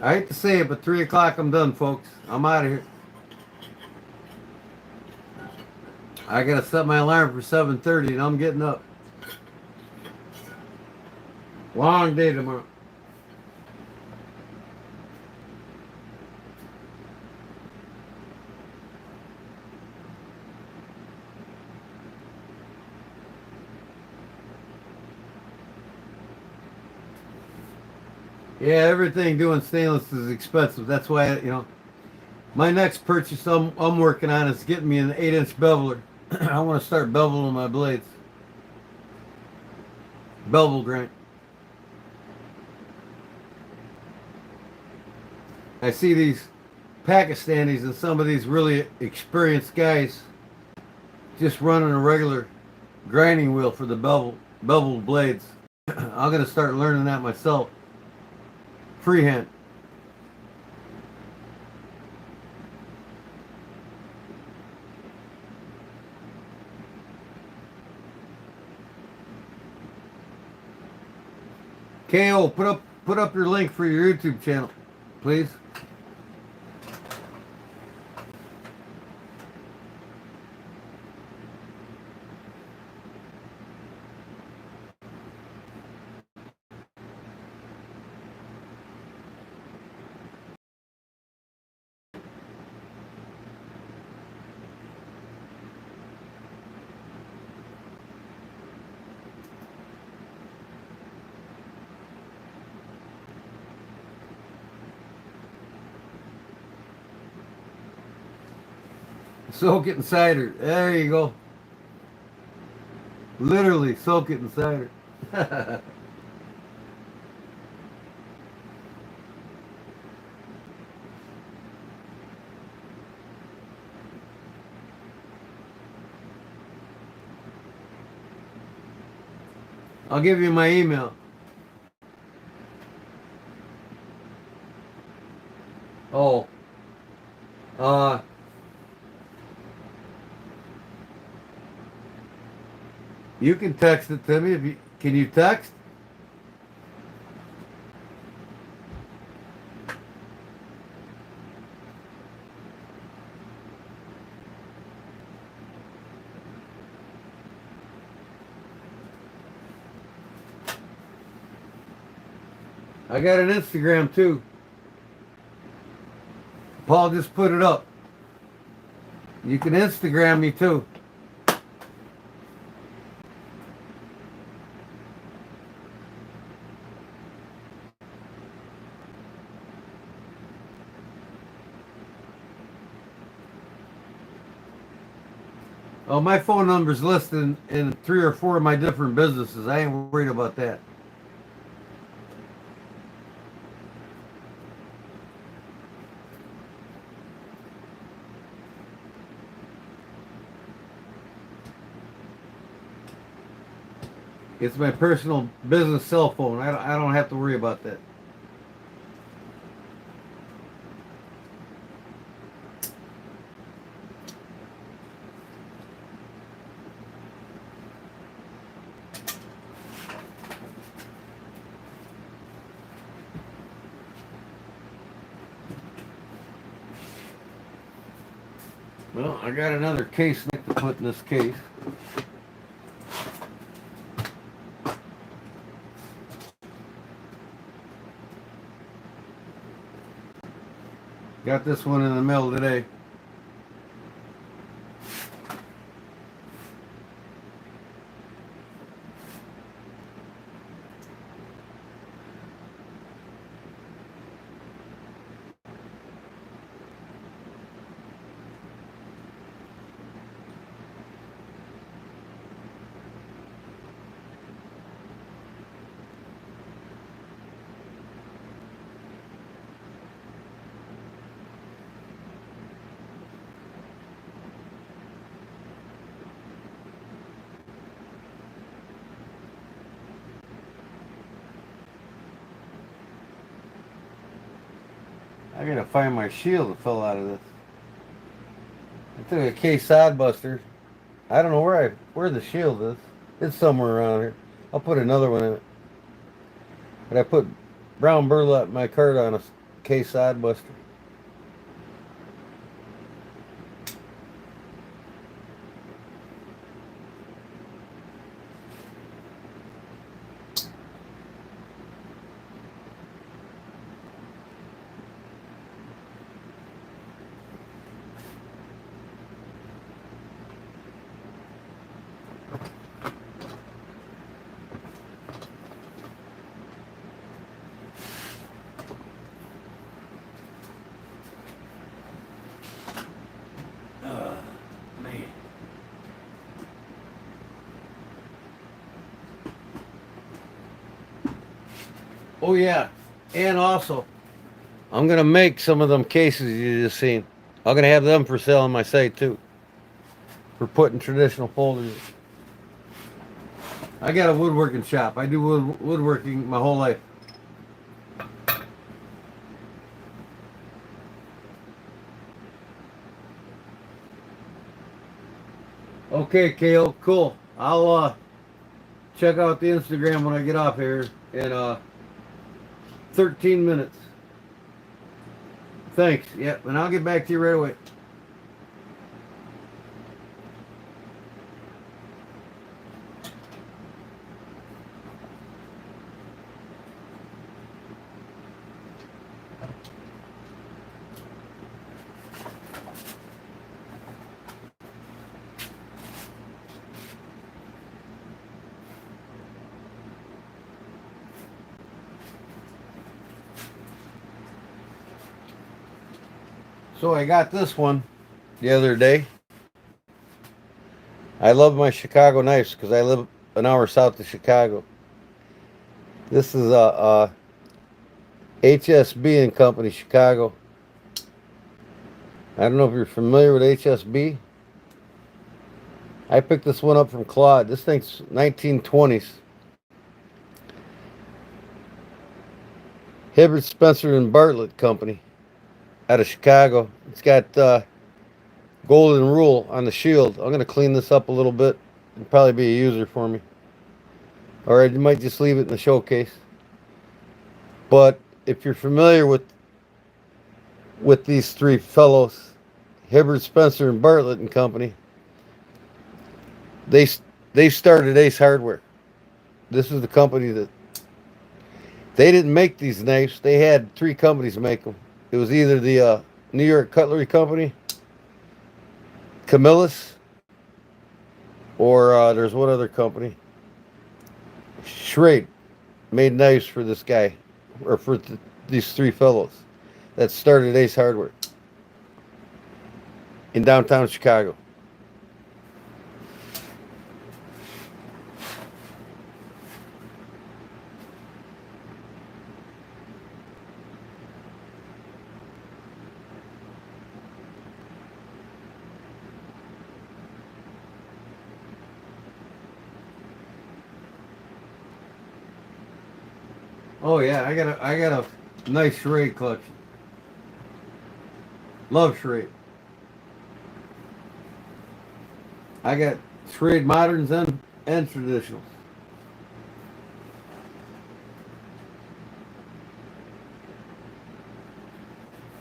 I hate to say it, but 3 o'clock I'm done, folks. I'm out of here. I gotta set my alarm for 7:30 and I'm getting up. Long day tomorrow. Yeah, everything doing stainless is expensive. That's why, my next purchase I'm working on is getting me an 8-inch beveler. I want to start beveling my blades. Bevel grind. I see these Pakistanis and some of these really experienced guys just running a regular grinding wheel for the beveled blades. I'm going to start learning that myself. Freehand. KO, put up your link for your YouTube channel, please. Soak it in cider. There you go. Literally soak it in cider. I'll give you my email. Oh. You can text it to me if you can. You text? I got an Instagram too. Paul just put it up. You can Instagram me too. Oh, my phone number's listed in 3 or 4 of my different businesses. I ain't worried about that. It's my personal business cell phone. I don't have to worry about that. Well, I got another case to put in this case. Got this one in the mail today. I gotta find my shield that fell out of this. I took a case sod buster. I don't know where the shield is. It's somewhere around here. I'll put another one in it. But I put brown burlap in my cart on a case sod buster. Man. Oh yeah, and also, I'm gonna make some of them cases you just seen. I'm gonna have them for sale on my site too. For putting traditional folders. I got a woodworking shop. I do woodworking my whole life. Okay, Kale, cool. I'll check out the Instagram when I get off here in 13 minutes. Thanks. Yep, and I'll get back to you right away. So I got this one the other day. I love my Chicago knives because I live an hour south of Chicago. This is a HSB and Company, Chicago. I don't know if you're familiar with HSB. I picked this one up from Claude. This thing's 1920s. Hibbert, Spencer, and Bartlett Company out of Chicago. It's got golden rule on the shield. I'm going to clean this up a little bit. It'll probably be a user for me. Or I might just leave it in the showcase. But if you're familiar with these three fellows, Hibbert, Spencer, and Bartlett and Company, they started Ace Hardware. This is the company that they didn't make these knives. They had three companies make them. It was either the New York Cutlery Company, Camillus, or there's one other company. Schrade made knives for this guy, or for these three fellows that started Ace Hardware in downtown Chicago. Oh yeah, I got a nice Schrade collection. Love Schrade. I got Schrade moderns and traditionals.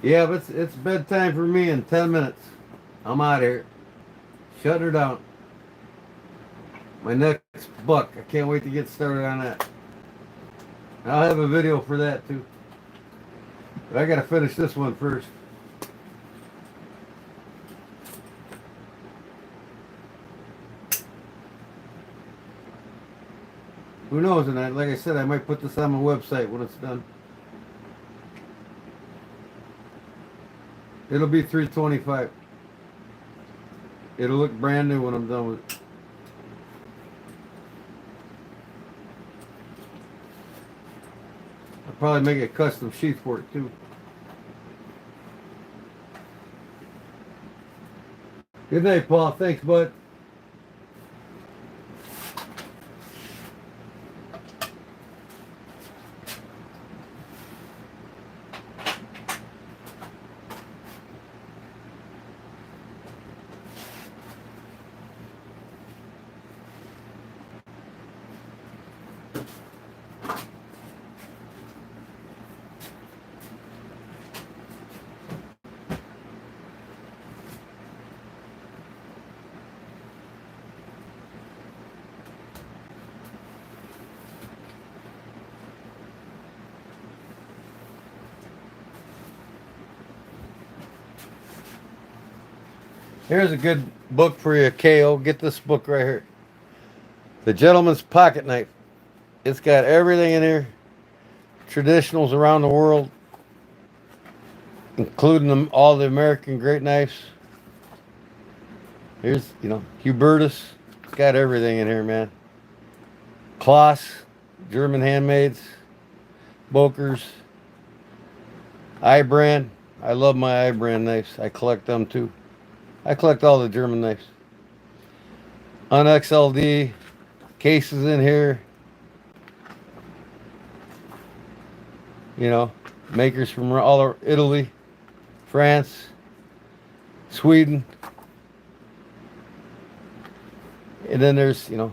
Yeah, but it's bedtime for me in 10 minutes. I'm out of here. Shutting her down. My next buck. I can't wait to get started on that. I'll have a video for that too. But I gotta finish this one first. Who knows? And like I said, I might put this on my website when it's done. It'll be $325. It'll look brand new when I'm done with it. I'll probably make a custom sheath for it too. Good night, Paul. Thanks, bud. Here's a good book for you, KO. Get this book right here. The Gentleman's Pocket Knife. It's got everything in here. Traditionals around the world, including them, all the American great knives. Here's, Hubertus. It's got everything in here, man. Kloss, German handmaids, Bokers, I-brand. I love my I-brand knives. I collect them too. I collect all the German knives. UnXLD cases in here. Makers from all over Italy, France, Sweden. And then there's, in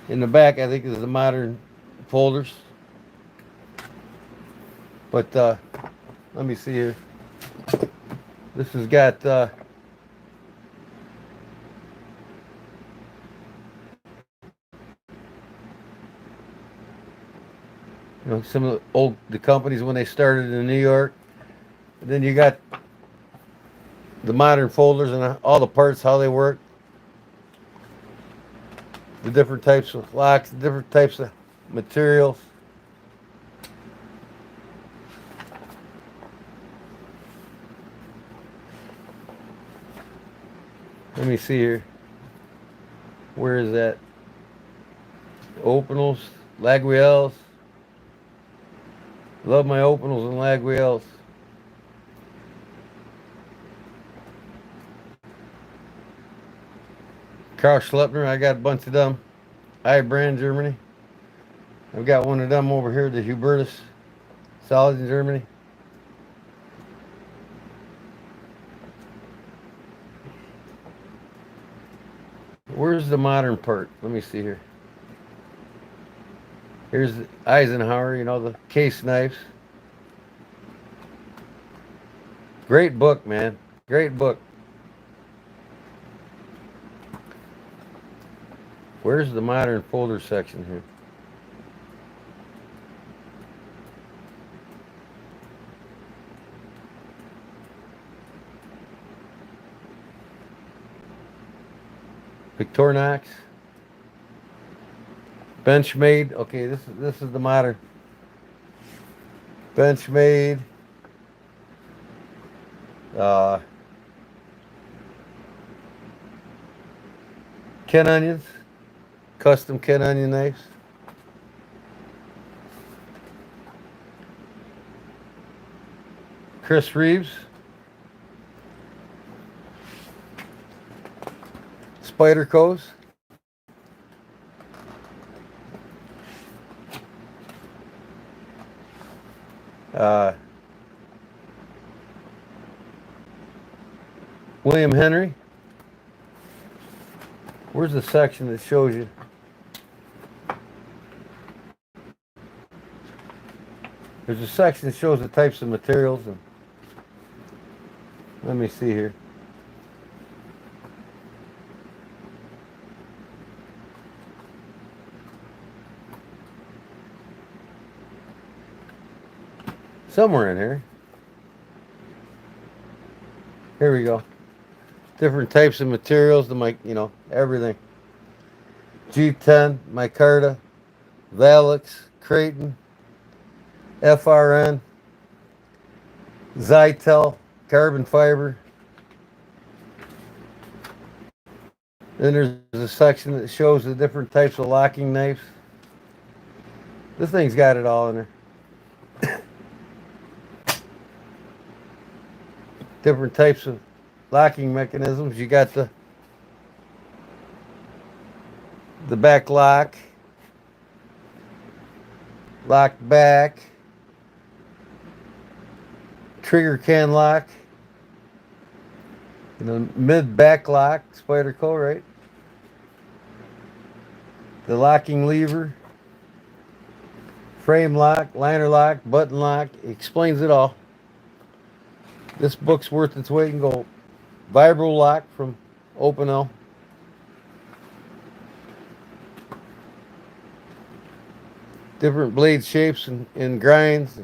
the back, I think is the modern folders. But let me see here. This has got some of the companies when they started in New York. And then you got the modern folders and all the parts, how they work. The different types of locks, the different types of materials. Let me see here. Where is that? Opinels, Laguiels. Love my Opinels and Laguiels. Karl Schleppner, I got a bunch of them. I-brand Germany. I've got one of them over here, the Hubertus, solid in Germany. Where's the modern part? Let me see here. Here's the Eisenhower, the case knives. Great book, man. Great book. Where's the modern folder section here? Victorinox. Benchmade. Okay, this is the modern. Benchmade. Ken Onions. Custom Ken Onion knives. Chris Reeves. Spyderco's. William Henry. Where's the section that shows you? There's a section that shows the types of materials. And let me see here. Somewhere in here. Here we go. Different types of materials, everything. G10, micarta, Valix, Creighton, FRN, Zytel, carbon fiber. Then there's a section that shows the different types of locking knives. This thing's got it all in there. Different types of locking mechanisms. You got the back lock, lock back, trigger can lock, mid back lock, Spyderco, right? The locking lever, frame lock, liner lock, button lock. It explains it all. This book's worth its weight in gold. Vibro lock from Opinel. Different blade shapes and grinds.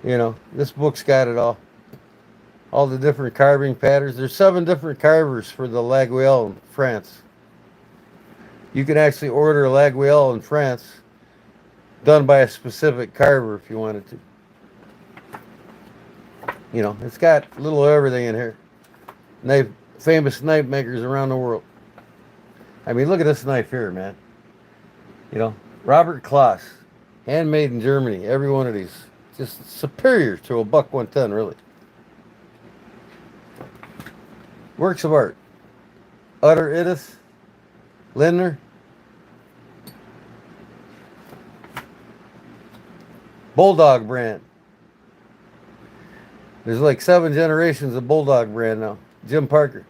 You know, this book's got it all the different carving patterns. There's 7 different carvers for the Laguiole in France. You can actually order a Laguiole in France done by a specific carver if you wanted to. You know, it's got a little of everything in here. Knife, famous knife makers around the world. I mean, look at this knife here, man. You know, Robert Kloss, handmade in Germany. Every one of these, just superior to a buck 110, really. Works of art. Utter Idis, Lindner. Bulldog brand. There's like 7 generations of Bulldog brand now. Jim Parker.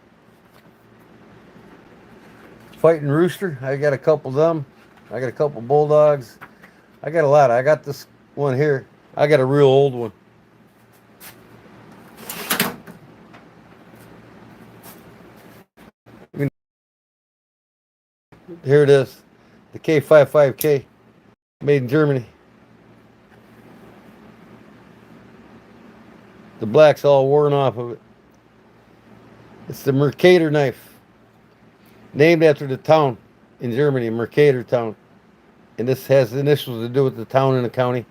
Fighting Rooster. I got a couple of them. I got a couple Bulldogs. I got a lot. I got this one here. I got a real old one. Here it is. The K55K. Made in Germany. The black's all worn off of it. It's the Mercator knife. Named after the town in Germany, Mercator town. And this has initials to do with the town and the county.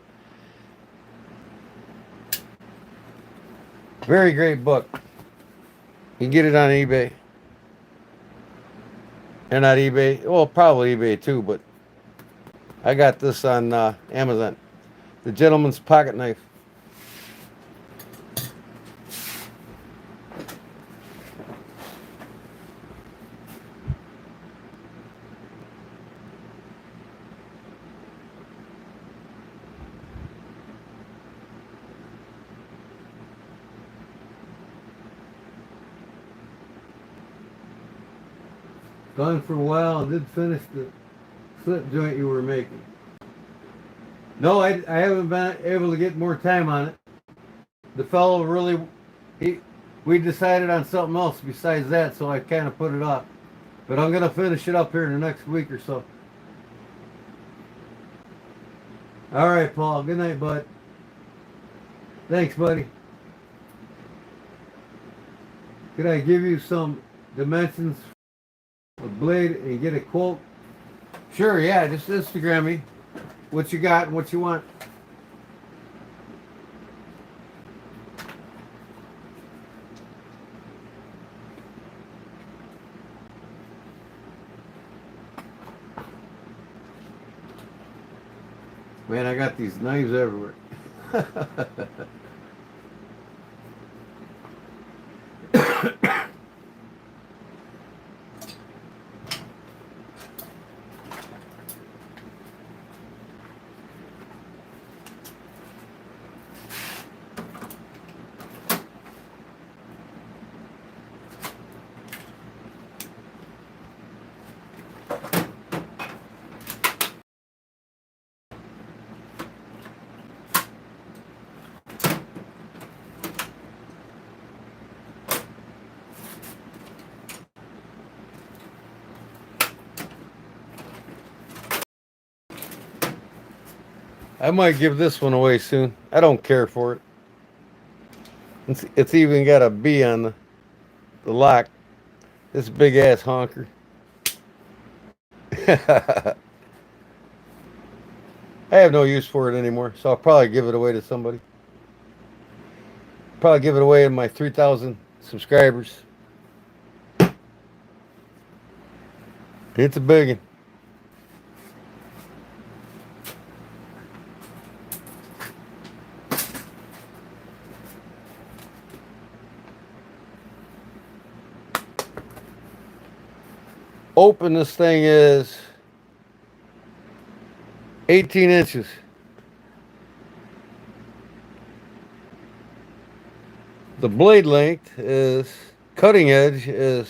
Very great book. You can get it on eBay. And not eBay. Well, probably eBay too, but I got this on Amazon. The Gentleman's Pocket Knife. Gone for a while. I did finish the slip joint you were making. No, I haven't been able to get more time on it. The fellow really, we decided on something else besides that, so I kind of put it off. But I'm going to finish it up here in the next week or so. All right, Paul. Good night, bud. Thanks, buddy. Could I give you some dimensions a blade and get a quote? Sure, yeah, just Instagram me what you got and what you want. Man, I got these knives everywhere. I might give this one away soon. I don't care for it. It's even got a B on the lock. This big ass honker. I have no use for it anymore, so I'll probably give it away to somebody. Probably give it away to my 3,000 subscribers. It's a big one. Open this thing is 18 inches. The blade length is, cutting edge is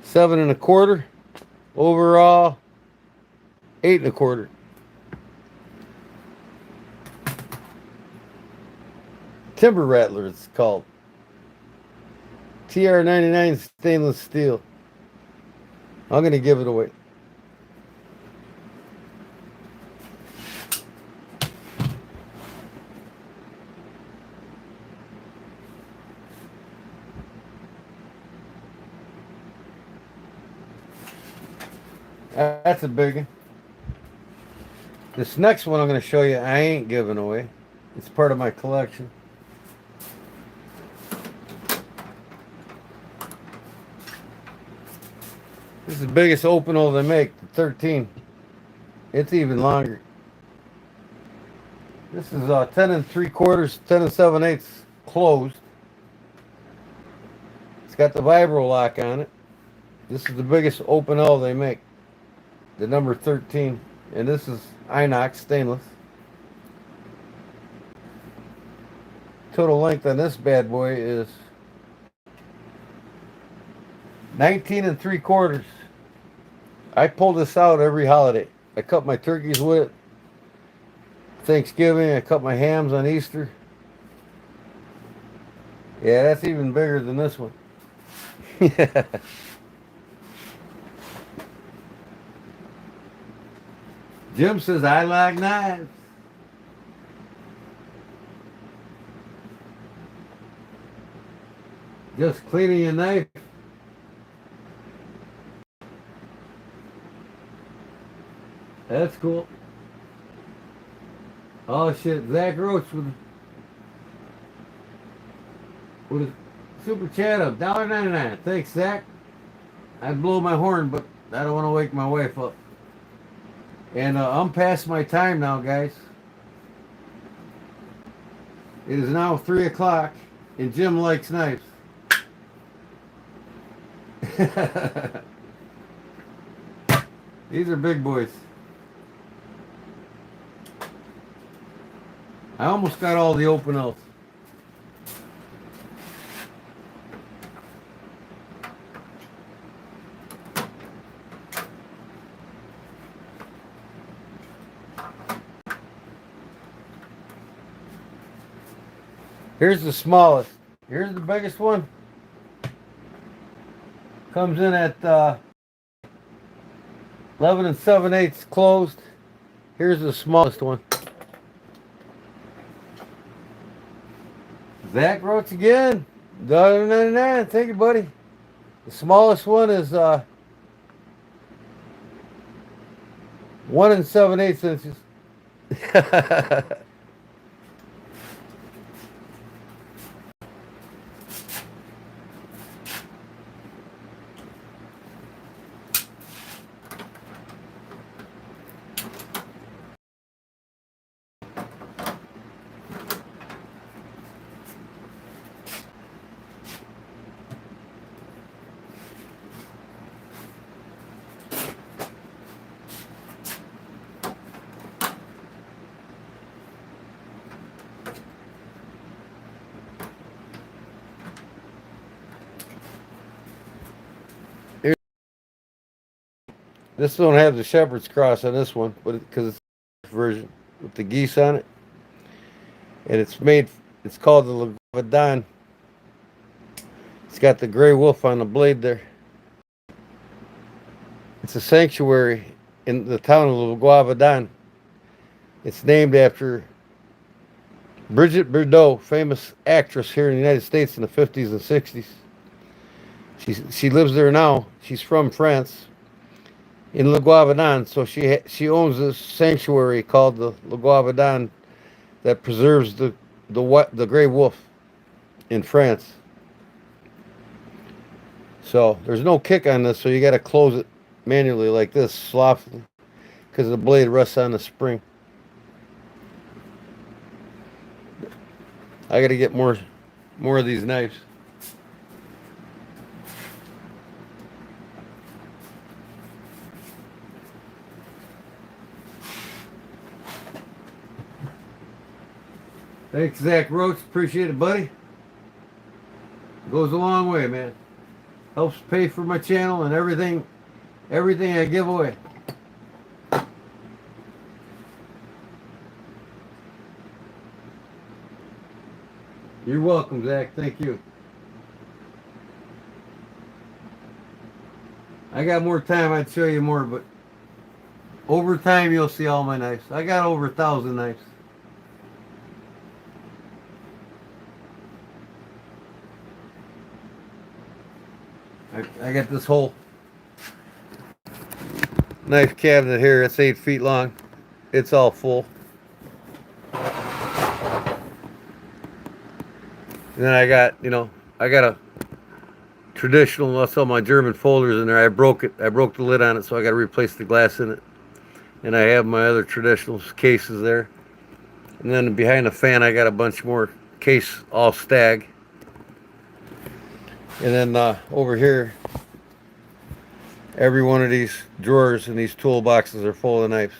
7 1/4. Overall, 8 1/4. Timber Rattler, it's called. TR99 stainless steel. I'm going to give it away. That's a big one. This next one I'm going to show you, I ain't giving away. It's part of my collection. This is the biggest open hole they make, the 13. It's even longer. This is 10 and 3/4, 10 and 7/8 closed. It's got the vibro lock on it. This is the biggest open L they make, the number 13, and this is inox stainless. Total length on this bad boy is 19 and 3/4. I pull this out every holiday. I cut my turkeys with it. Thanksgiving, I cut my hams on Easter. Yeah, that's even bigger than this one. Jim says, I like knives. Just cleaning your knife. That's cool. Oh shit, Zach Roach with a super chat of $1.99. Thanks, Zach. I'd blow my horn, but I don't want to wake my wife up. And I'm past my time now, guys. It is now 3 o'clock, and Jim likes knives. These are big boys. I almost got all the open L's. Here's the smallest. Here's the biggest one. Comes in at 11 and 7/8 closed. Here's the smallest one. Zach Roach again. $1.99. Thank you, buddy. The smallest one is 1 and 7/8 inches. This don't have the shepherd's cross on this one, but because it's a version with the geese on it, and it's called the Leguavedon. It's got the gray wolf on the blade there. It's a sanctuary in the town of Leguavedon. It's named after Bridget Bardot, famous actress here in the United States in the 50s and 60s. She lives there now. She's from France, in Le Guavedon, so she owns this sanctuary called the Le Guavedon that preserves the gray wolf in France. So there's no kick on this, so you got to close it manually like this, softly, because the blade rests on the spring. I got to get more of these knives. Thanks, Zach Roach. Appreciate it, buddy. Goes a long way, man. Helps pay for my channel and everything I give away. You're welcome, Zach. Thank you. I got more time, I'd show you more, but over time you'll see all my knives. I got over 1,000 knives. I got this whole knife cabinet here. It's 8 feet long. It's all full. And then I got, I got a traditional, that's all my German folders in there. I broke it. I broke the lid on it, so I got to replace the glass in it. And I have my other traditional cases there. And then behind the fan, I got a bunch more case, all stag. And then over here, every one of these drawers and these toolboxes are full of knives.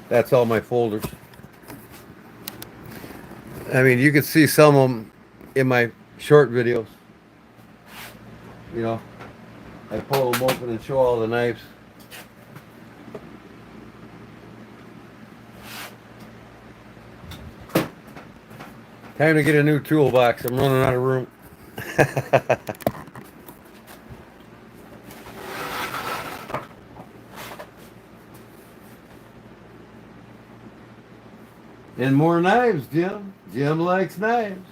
That's all my folders. I mean, you can see some of them in my short videos. I pull them open and show all the knives. Time to get a new toolbox. I'm running out of room. And more knives, Jim. Jim likes knives.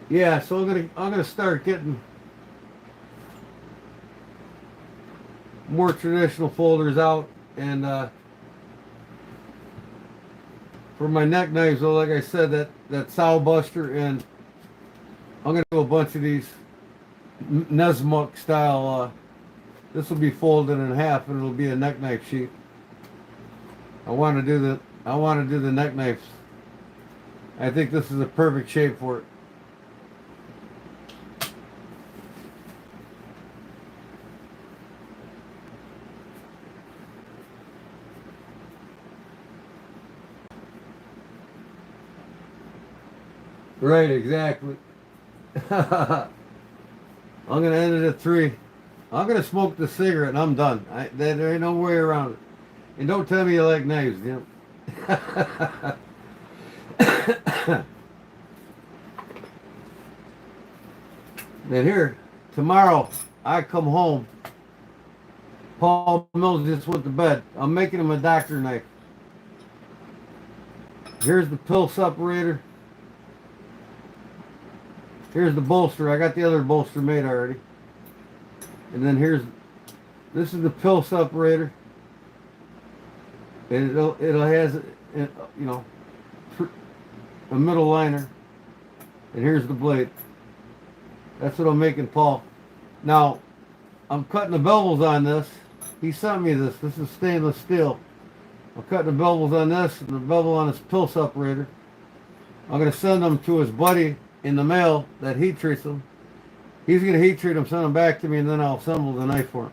Yeah, so I'm gonna start getting more traditional folders out, and for my neck knives, though, like I said, that sow buster, and I'm gonna do a bunch of these Nesmuk style. This will be folded in half, and it'll be a neck knife sheath. I want to do the neck knives. I think this is a perfect shape for it. Right, exactly. I'm gonna end it at 3. I'm gonna smoke the cigarette and I'm done. There ain't no way around it. And don't tell me you like knives, Jim. Then here, tomorrow, I come home. Paul Mills just went to bed. I'm making him a doctor knife. Here's the pill separator. Here's the bolster. I got the other bolster made already. And then this is the pill separator. And it has, a middle liner. And here's the blade. That's what I'm making Paul. Now, I'm cutting the bevels on this. He sent me this. This is stainless steel. I'm cutting the bevels on this and the bevel on his pill separator. I'm going to send them to his buddy in the mail that heat treats them. He's going to heat treat them, send them back to me, and then I'll assemble the knife for him.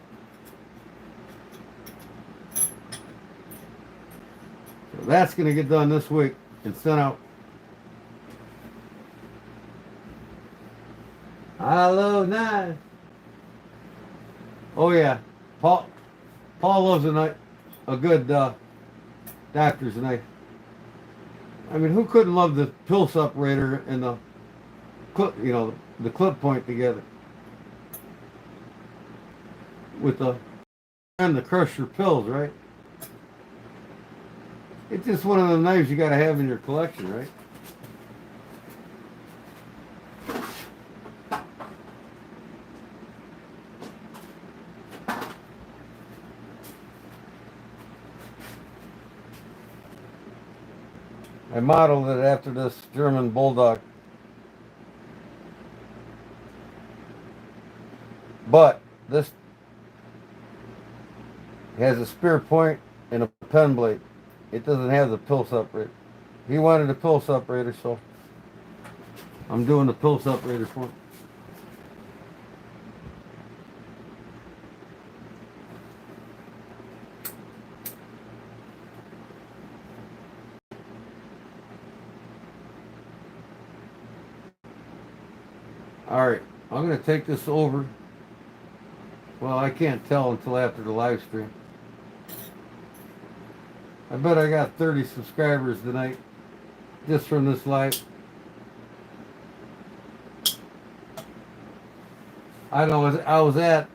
So that's going to get done this week and sent out. I love knives. Oh yeah, Paul loves a good doctor's knife. I mean, who couldn't love the pill separator and the clip, the clip point together with the crush your pills, right? It's just one of the knives you got to have in your collection, right? I modeled it after this German bulldog. But this has a spear point and a pen blade. It doesn't have the pill separator. He wanted a pill separator, so I'm doing the pill separator for him. Alright, I'm going to take this over. Well, I can't tell until after the live stream. I bet I got 30 subscribers tonight just from this live. I was at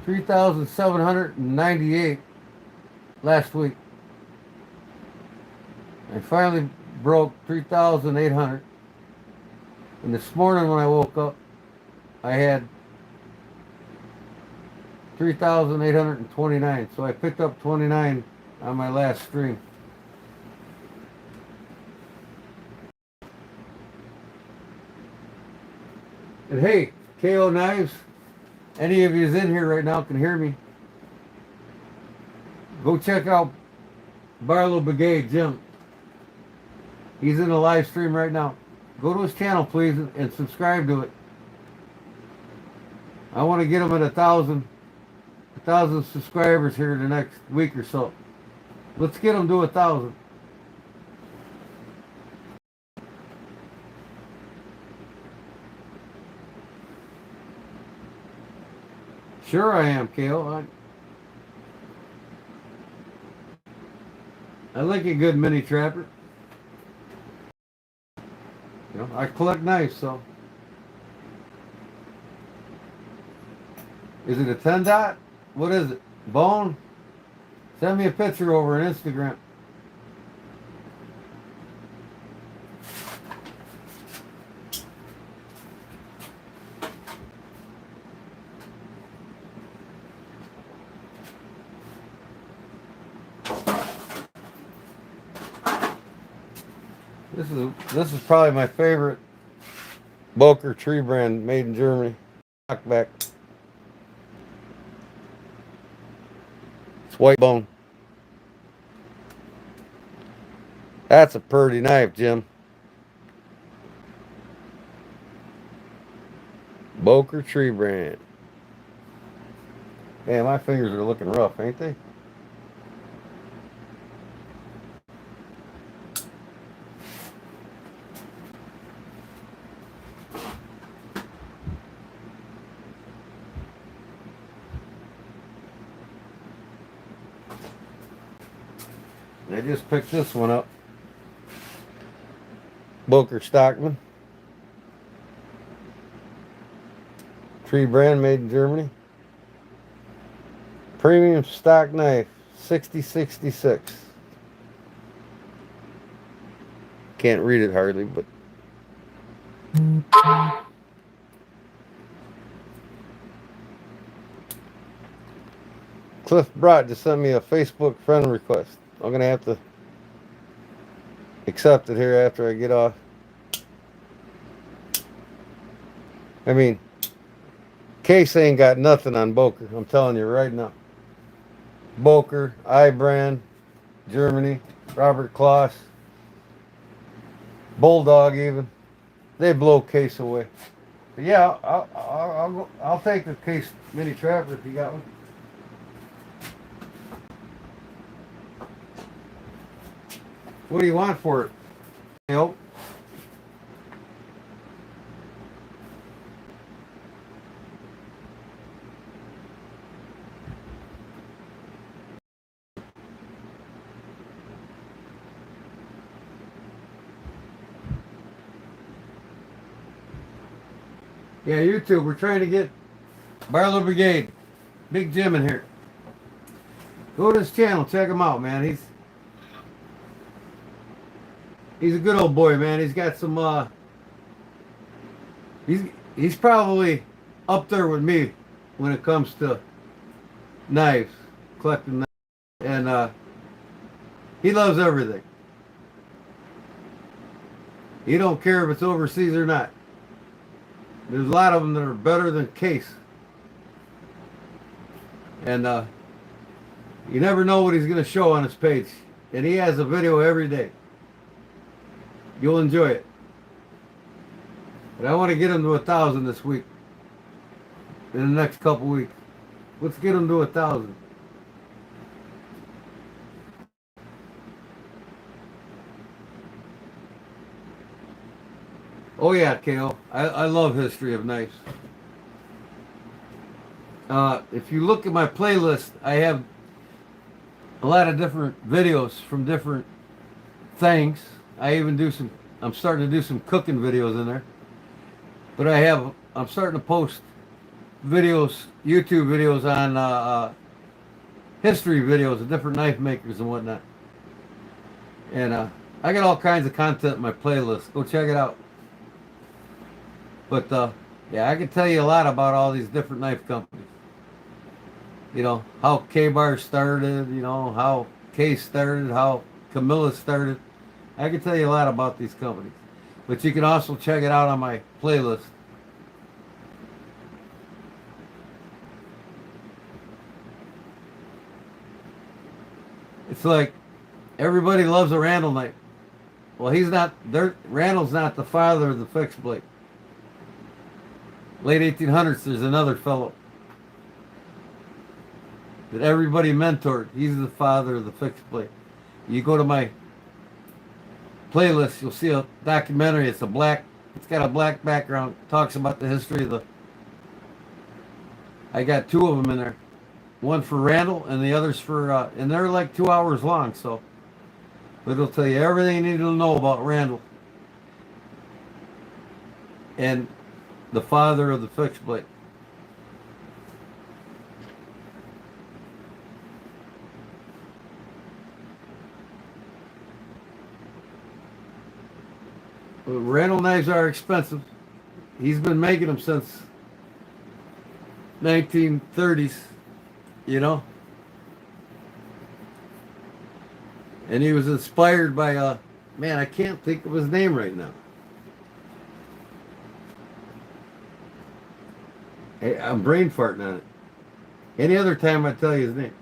3,798 last week. I finally broke 3,800 And this morning when I woke up, I had 3,829. So I picked up 29 on my last stream. And hey, KO Knives, any of you in here right now can hear me. Go check out Barlow Brigade Jim. He's in a live stream right now. Go to his channel, please, and subscribe to it. I want to get him at 1,000 subscribers here in the next week or so. Let's get him to 1,000. Sure I am, KO. I like a good mini trapper. You know, I collect knives, so. Is it a 10 dot? What is it? Bone? Send me a picture over on Instagram. This is probably my favorite Boker tree brand made in Germany. Back. It's white bone. That's a pretty knife, Jim. Boker tree brand. Man, my fingers are looking rough, ain't they? I just picked this one up. Boker Stockman. Tree brand made in Germany. Premium stock knife, 6066. Can't read it hardly, but Cliff Brott just sent me a Facebook friend request. I'm gonna have to accept it here after I get off. I mean, Case ain't got nothing on Boker. I'm telling you right now. Boker, I-Brand, Germany, Robert Kloss, Bulldog even. They blow Case away. But yeah, I'll take the Case mini trapper if you got one. What do you want for it? Help. Yeah, YouTube, we're trying to get Barlow Brigade. Big Jim in here. Go to his channel, check him out, man. He's a good old boy, man. He's got some he's probably up there with me when it comes to knives, collecting knives. And he loves everything. He don't care if it's overseas or not. There's a lot of them that are better than Case. And you never know what he's going to show on his page. And he has a video every day. You'll enjoy it. But I want to get him to 1,000 this week. In the next couple weeks. Let's get him to 1,000. Oh yeah, KO. I love history of knives. If you look at my playlist, I have a lot of different videos from different things. I even do some, I'm starting to do some cooking videos in there. But I'm starting to post videos, YouTube videos on history videos of different knife makers and whatnot. And I got all kinds of content in my playlist. Go check it out. But yeah, I can tell you a lot about all these different knife companies. You know, how K-Bar started, you know, how K started, how Camilla started. I can tell you a lot about these companies. But you can also check it out on my playlist. It's like everybody loves a Randall knife. Well, he's not. Randall's not the father of the fixed blade. Late 1800s, there's another fellow that everybody mentored. He's the father of the fixed blade. You go to my playlist, you'll see a documentary. It's got a black background. Talks about the history of the. I got two of them in there. One for Randall and the others for, and they're like 2 hours long. So, but it'll tell you everything you need to know about Randall and the father of the fixed blade. But Randall knives are expensive. He's been making them since 1930s, you know. And he was inspired by man, I can't think of his name right now. Hey, I'm brain farting on it. Any other time I tell you his name.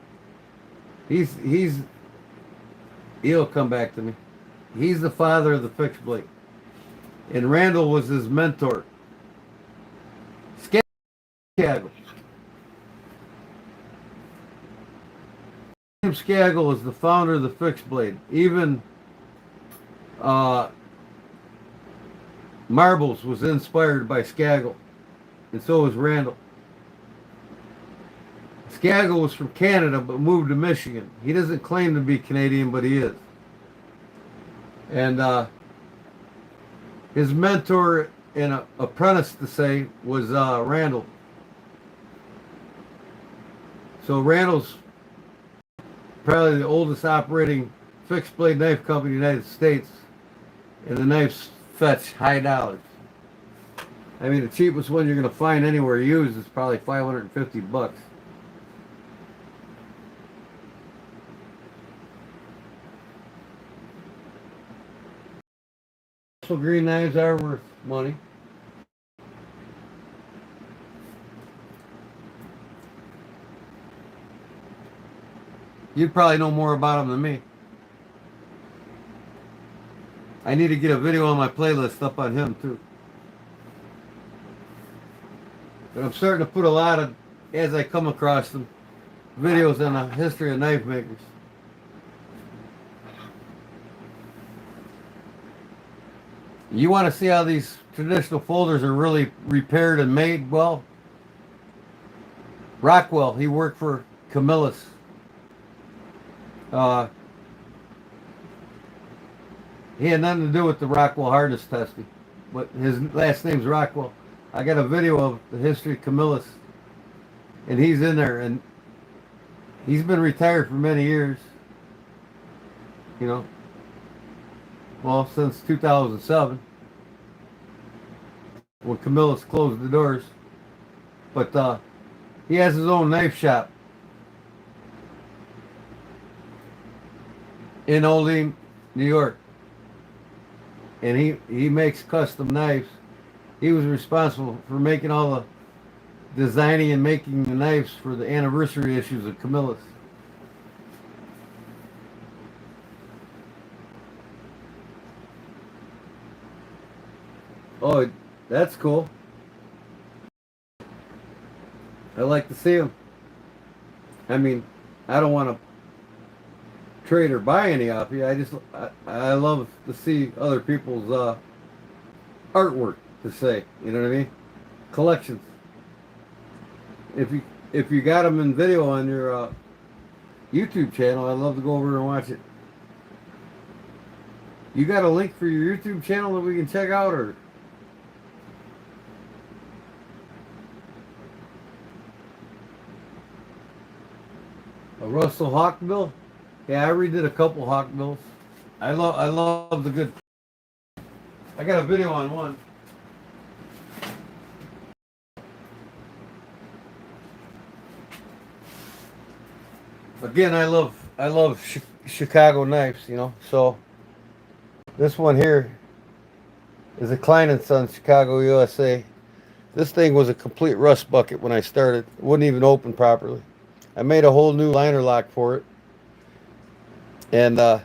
He'll come back to me. He's the father of the fixed blade. And Randall was his mentor. Skagel. William Skagel is the founder of the fixed blade. Even Marbles was inspired by Skagel. And so was Randall. Skagel was from Canada but moved to Michigan. He doesn't claim to be Canadian, but he is. And his mentor and apprentice, to say, was Randall. So Randall's probably the oldest operating fixed blade knife company in the United States, and the knives fetch high dollars. I mean, the cheapest one you're going to find anywhere used is probably $550. So green knives are worth money. You'd probably know more about them than me. I need to get a video on my playlist up on him too. But I'm starting to put a lot of, as I come across them, videos on the history of knife makers. You want to see how these traditional folders are really repaired and made? Well, Rockwell, he worked for Camillus. He had nothing to do with the Rockwell hardness testing, but his last name's Rockwell. I got a video of the history of Camillus, and he's in there, and he's been retired for many years, you know, well, since 2007, when Camillus closed the doors. But he has his own knife shop in Olean, New York. And he makes custom knives. He was responsible for making all the designing and making the knives for the anniversary issues of Camillus. Oh, that's cool. I like to see them. I mean, I don't want to trade or buy any off you. I love to see other people's artwork, to say, you know what I mean? Collections. If you got them in video on your YouTube channel, I'd love to go over and watch it. You got a link for your YouTube channel that we can check out, or? A Russell Hawkbill? Yeah, I redid a couple Hawkbills. I love the good. I got a video on one. Again, I love Chicago knives, you know. So this one here is a Klein& Son Chicago, USA. This thing was a complete rust bucket when I started. It wouldn't even open properly. I made a whole new liner lock for it, and I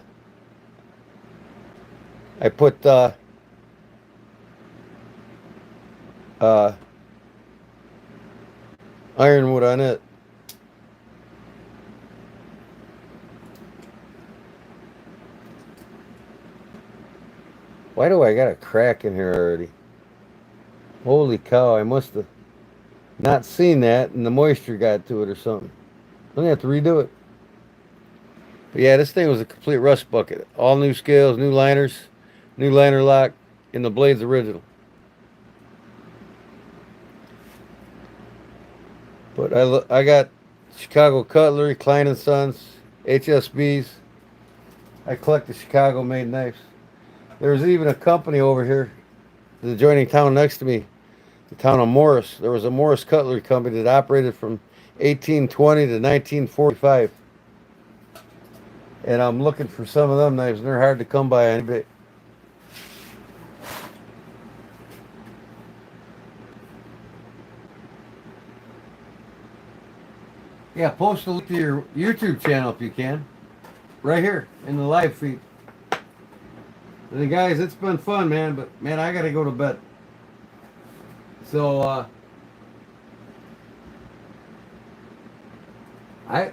put uh, ironwood on it. Why do I got a crack in here already? Holy cow, I must have not seen that and the moisture got to it or something. I'm gonna have to redo it. But yeah, this thing was a complete rust bucket. All new scales, new liners, new liner lock, and the blade's original. But I got Chicago cutlery, Klein& Sons, HSBs. I collect the Chicago made knives. There's even a company over here, the adjoining town next to me, the town of Morris. There was a Morris Cutlery Company that operated from 1820 to 1945. And I'm looking for some of them knives, and they're hard to come by on eBay. Yeah, post a link to your YouTube channel if you can. Right here in the live feed. And the guys, it's been fun, man, but man, I gotta go to bed. So I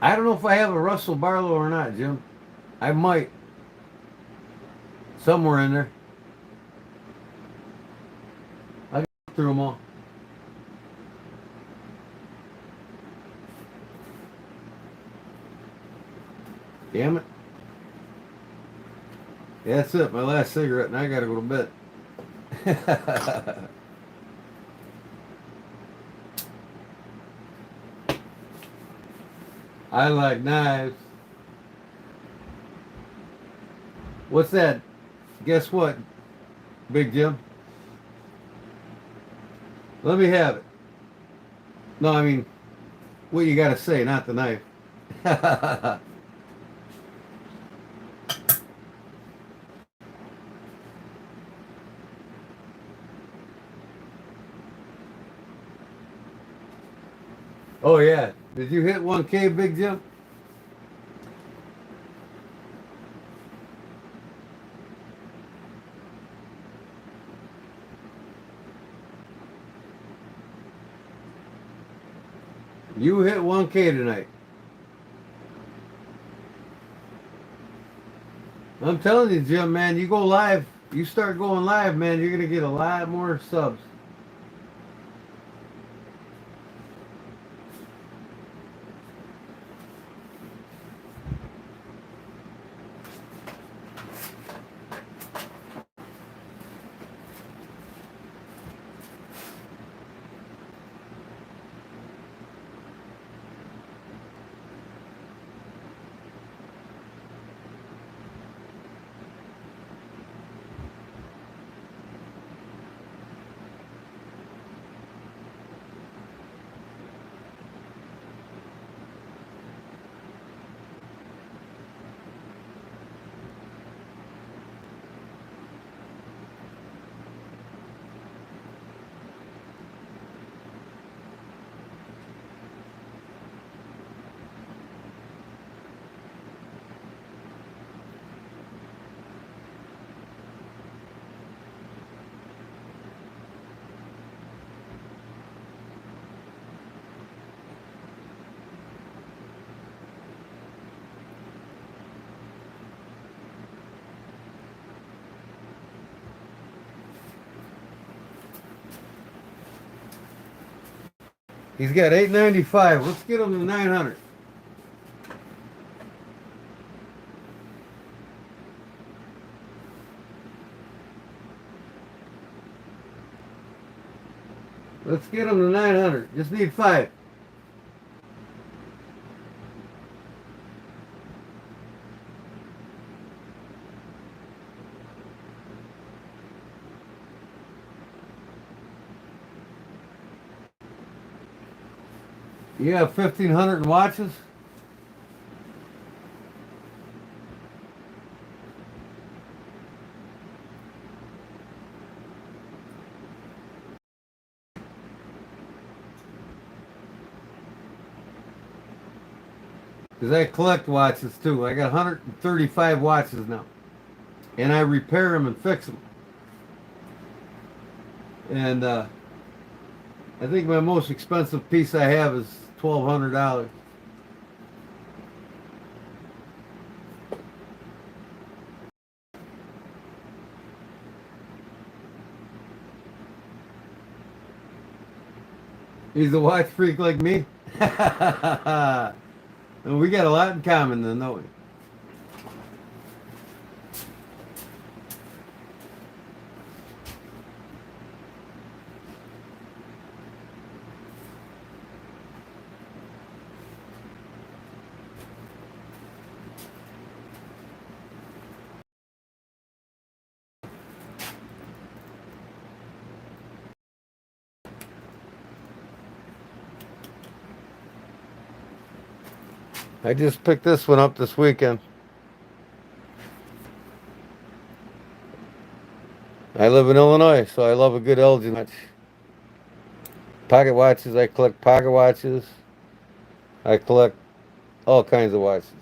I don't know if I have a Russell Barlow or not, Jim. I might. Somewhere in there. I got through them all. Damn it. Yeah, that's it. My last cigarette, and I gotta go to bed. I like knives. What's that? Guess what, Big Jim? Let me have it. No, I mean, what you gotta say, not the knife. Oh yeah. Did you hit 1K, Big Jim? You hit 1K tonight. I'm telling you, Jim, man, you go live, you start going live, man, you're gonna get a lot more subs. He's got 895. Let's get him to 900. Let's get him to 900. Just need 5. You have 1,500 watches? Because I collect watches too. I got 135 watches now. And I repair them and fix them. And I think my most expensive piece I have is $1,200. He's a watch freak like me. And we got a lot in common then, don't we? I just picked this one up this weekend. I live in Illinois, so I love a good Elgin watch. Pocket watches, I collect pocket watches. I collect all kinds of watches.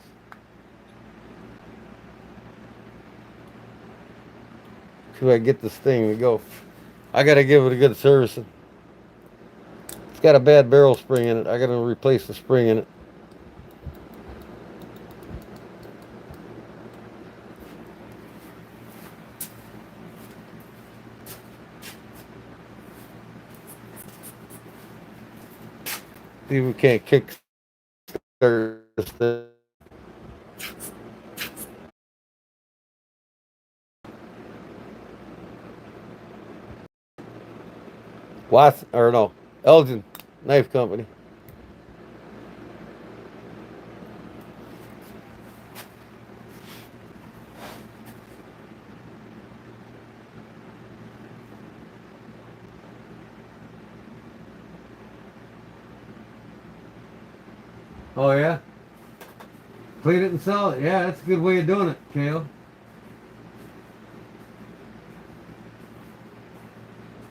See if I can get this thing to go. I gotta give it a good servicing. It's got a bad barrel spring in it. I gotta replace the spring in it. See if we can't kick this thing. Watson, or no, Elgin Knife Company. Oh yeah? Clean it and sell it. Yeah, that's a good way of doing it, Kale.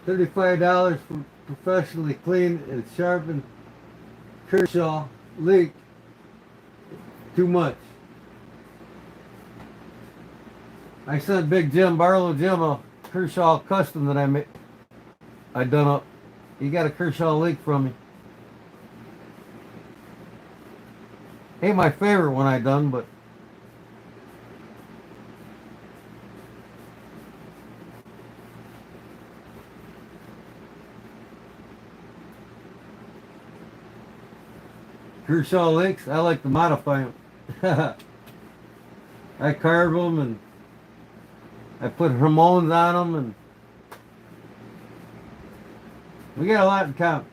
$35 for professionally cleaned and sharpened Kershaw leak. Too much. I sent Big Jim Barlow Jim a Kershaw custom that I done up. He got a Kershaw leak from me. Ain't my favorite one I done, but Kershaw leaks, I like to modify them. I carve them and I put hormones on them, and we got a lot in common.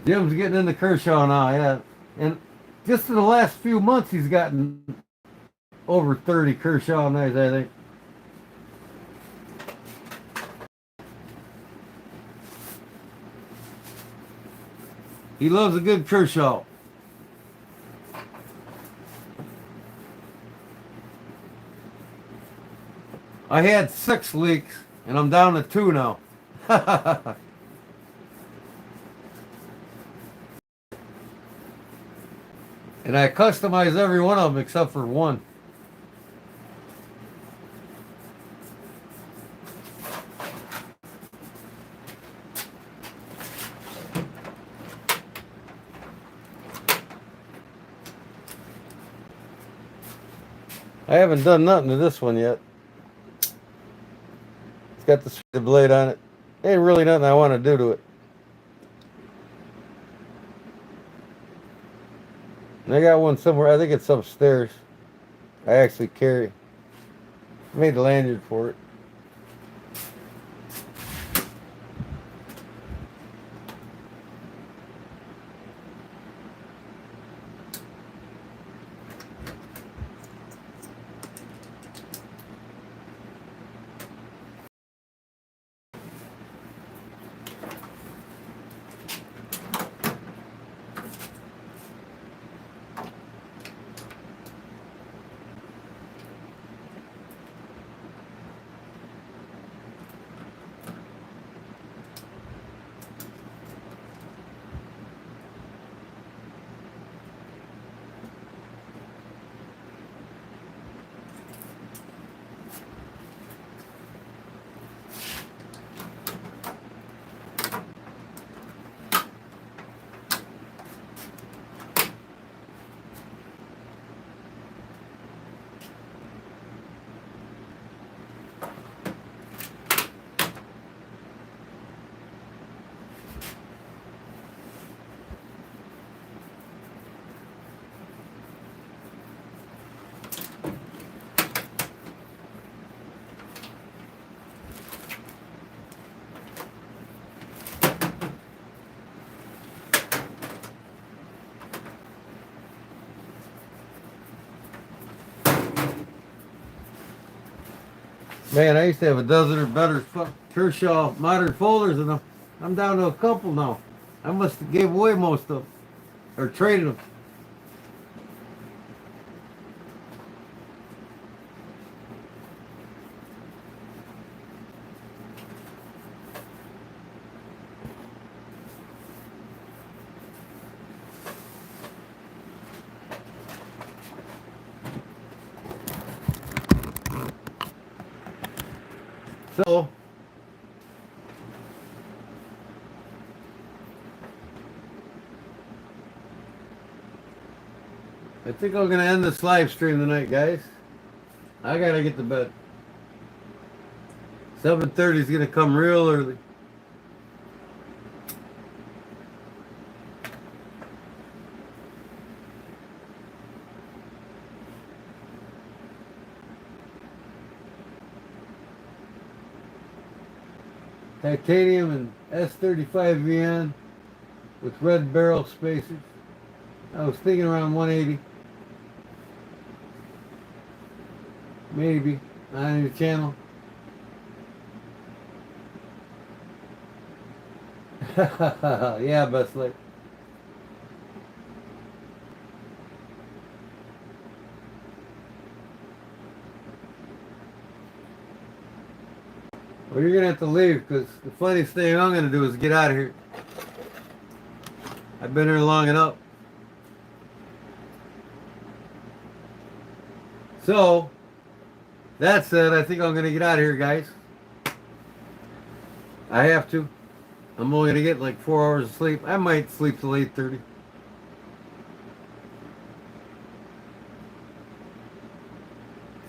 Jim's getting into Kershaw now, yeah. And just in the last few months, he's gotten over 30 Kershaw knives, I think. He loves a good Kershaw. I had 6 leaks, and I'm down to 2 now. And I customize every one of them except for one. I haven't done nothing to this one yet. It's got the blade on it. Ain't really nothing I want to do to it. And I got one somewhere. I think it's upstairs. I actually carry. I made a lanyard for it. Man, I used to have a dozen or better Kershaw modern folders, and I'm down to a couple now. I must have gave away most of them, or traded them. So, I think I'm going to end this live stream tonight, guys. I got to get to bed. 7:30 is going to come real early. Titanium and S35 VN with red barrel spacers. I was thinking around 180. Maybe on your channel. Yeah, best like. Well, you're gonna have to leave because the funniest thing I'm gonna do is get out of here. I've been here long enough. So, that said, I think I'm gonna get out of here, guys. I have to. I'm only gonna get like 4 hours of sleep. I might sleep till 8:30.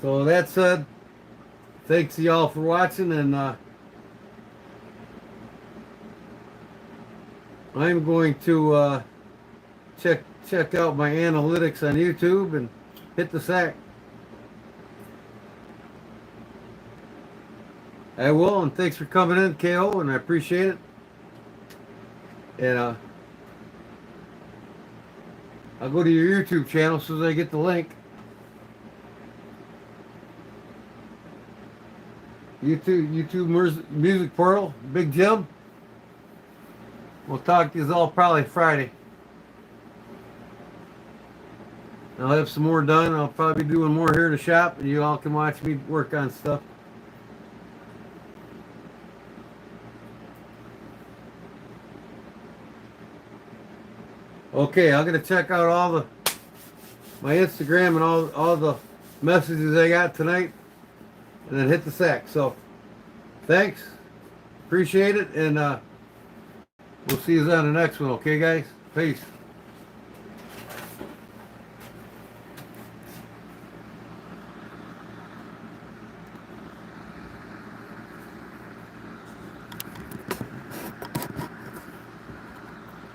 So that said, thanks to y'all for watching, and I'm going to check out my analytics on YouTube and hit the sack. I will, and thanks for coming in, KO, and I appreciate it. And I'll go to your YouTube channel as soon as I get the link. YouTube Music Portal, Big Jim. We'll talk to you all probably Friday. I'll have some more done. I'll probably be doing more here in the shop, and you all can watch me work on stuff. Okay, I'm gonna check out my Instagram and all the messages I got tonight, and then hit the sack. So, thanks, appreciate it, and we'll see you on the next one. Okay, guys, peace.